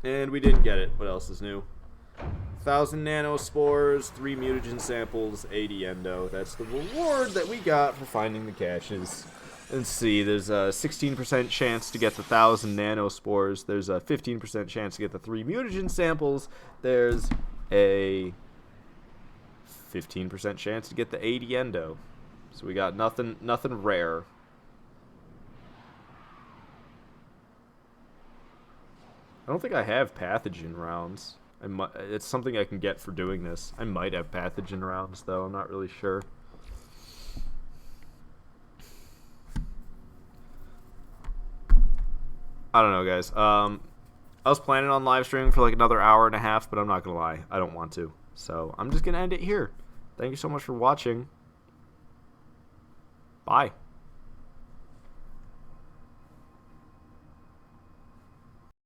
And we didn't get it. What else is new? 1,000 nanospores, 3 mutagen samples, 80 endo. That's the reward that we got for finding the caches. Let's see, there's a 16% chance to get the 1,000 nanospores. There's a 15% chance to get the 3 mutagen samples. There's a 15% chance to get the 80 endo. So we got nothing rare. I don't think I have pathogen rounds. It's something I can get for doing this. I might have pathogen rounds, though. I'm not really sure. I don't know, guys. I was planning on live streaming for like another hour and a half, but I'm not going to lie. I don't want to. So I'm just going to end it here. Thank you so much for watching. Bye.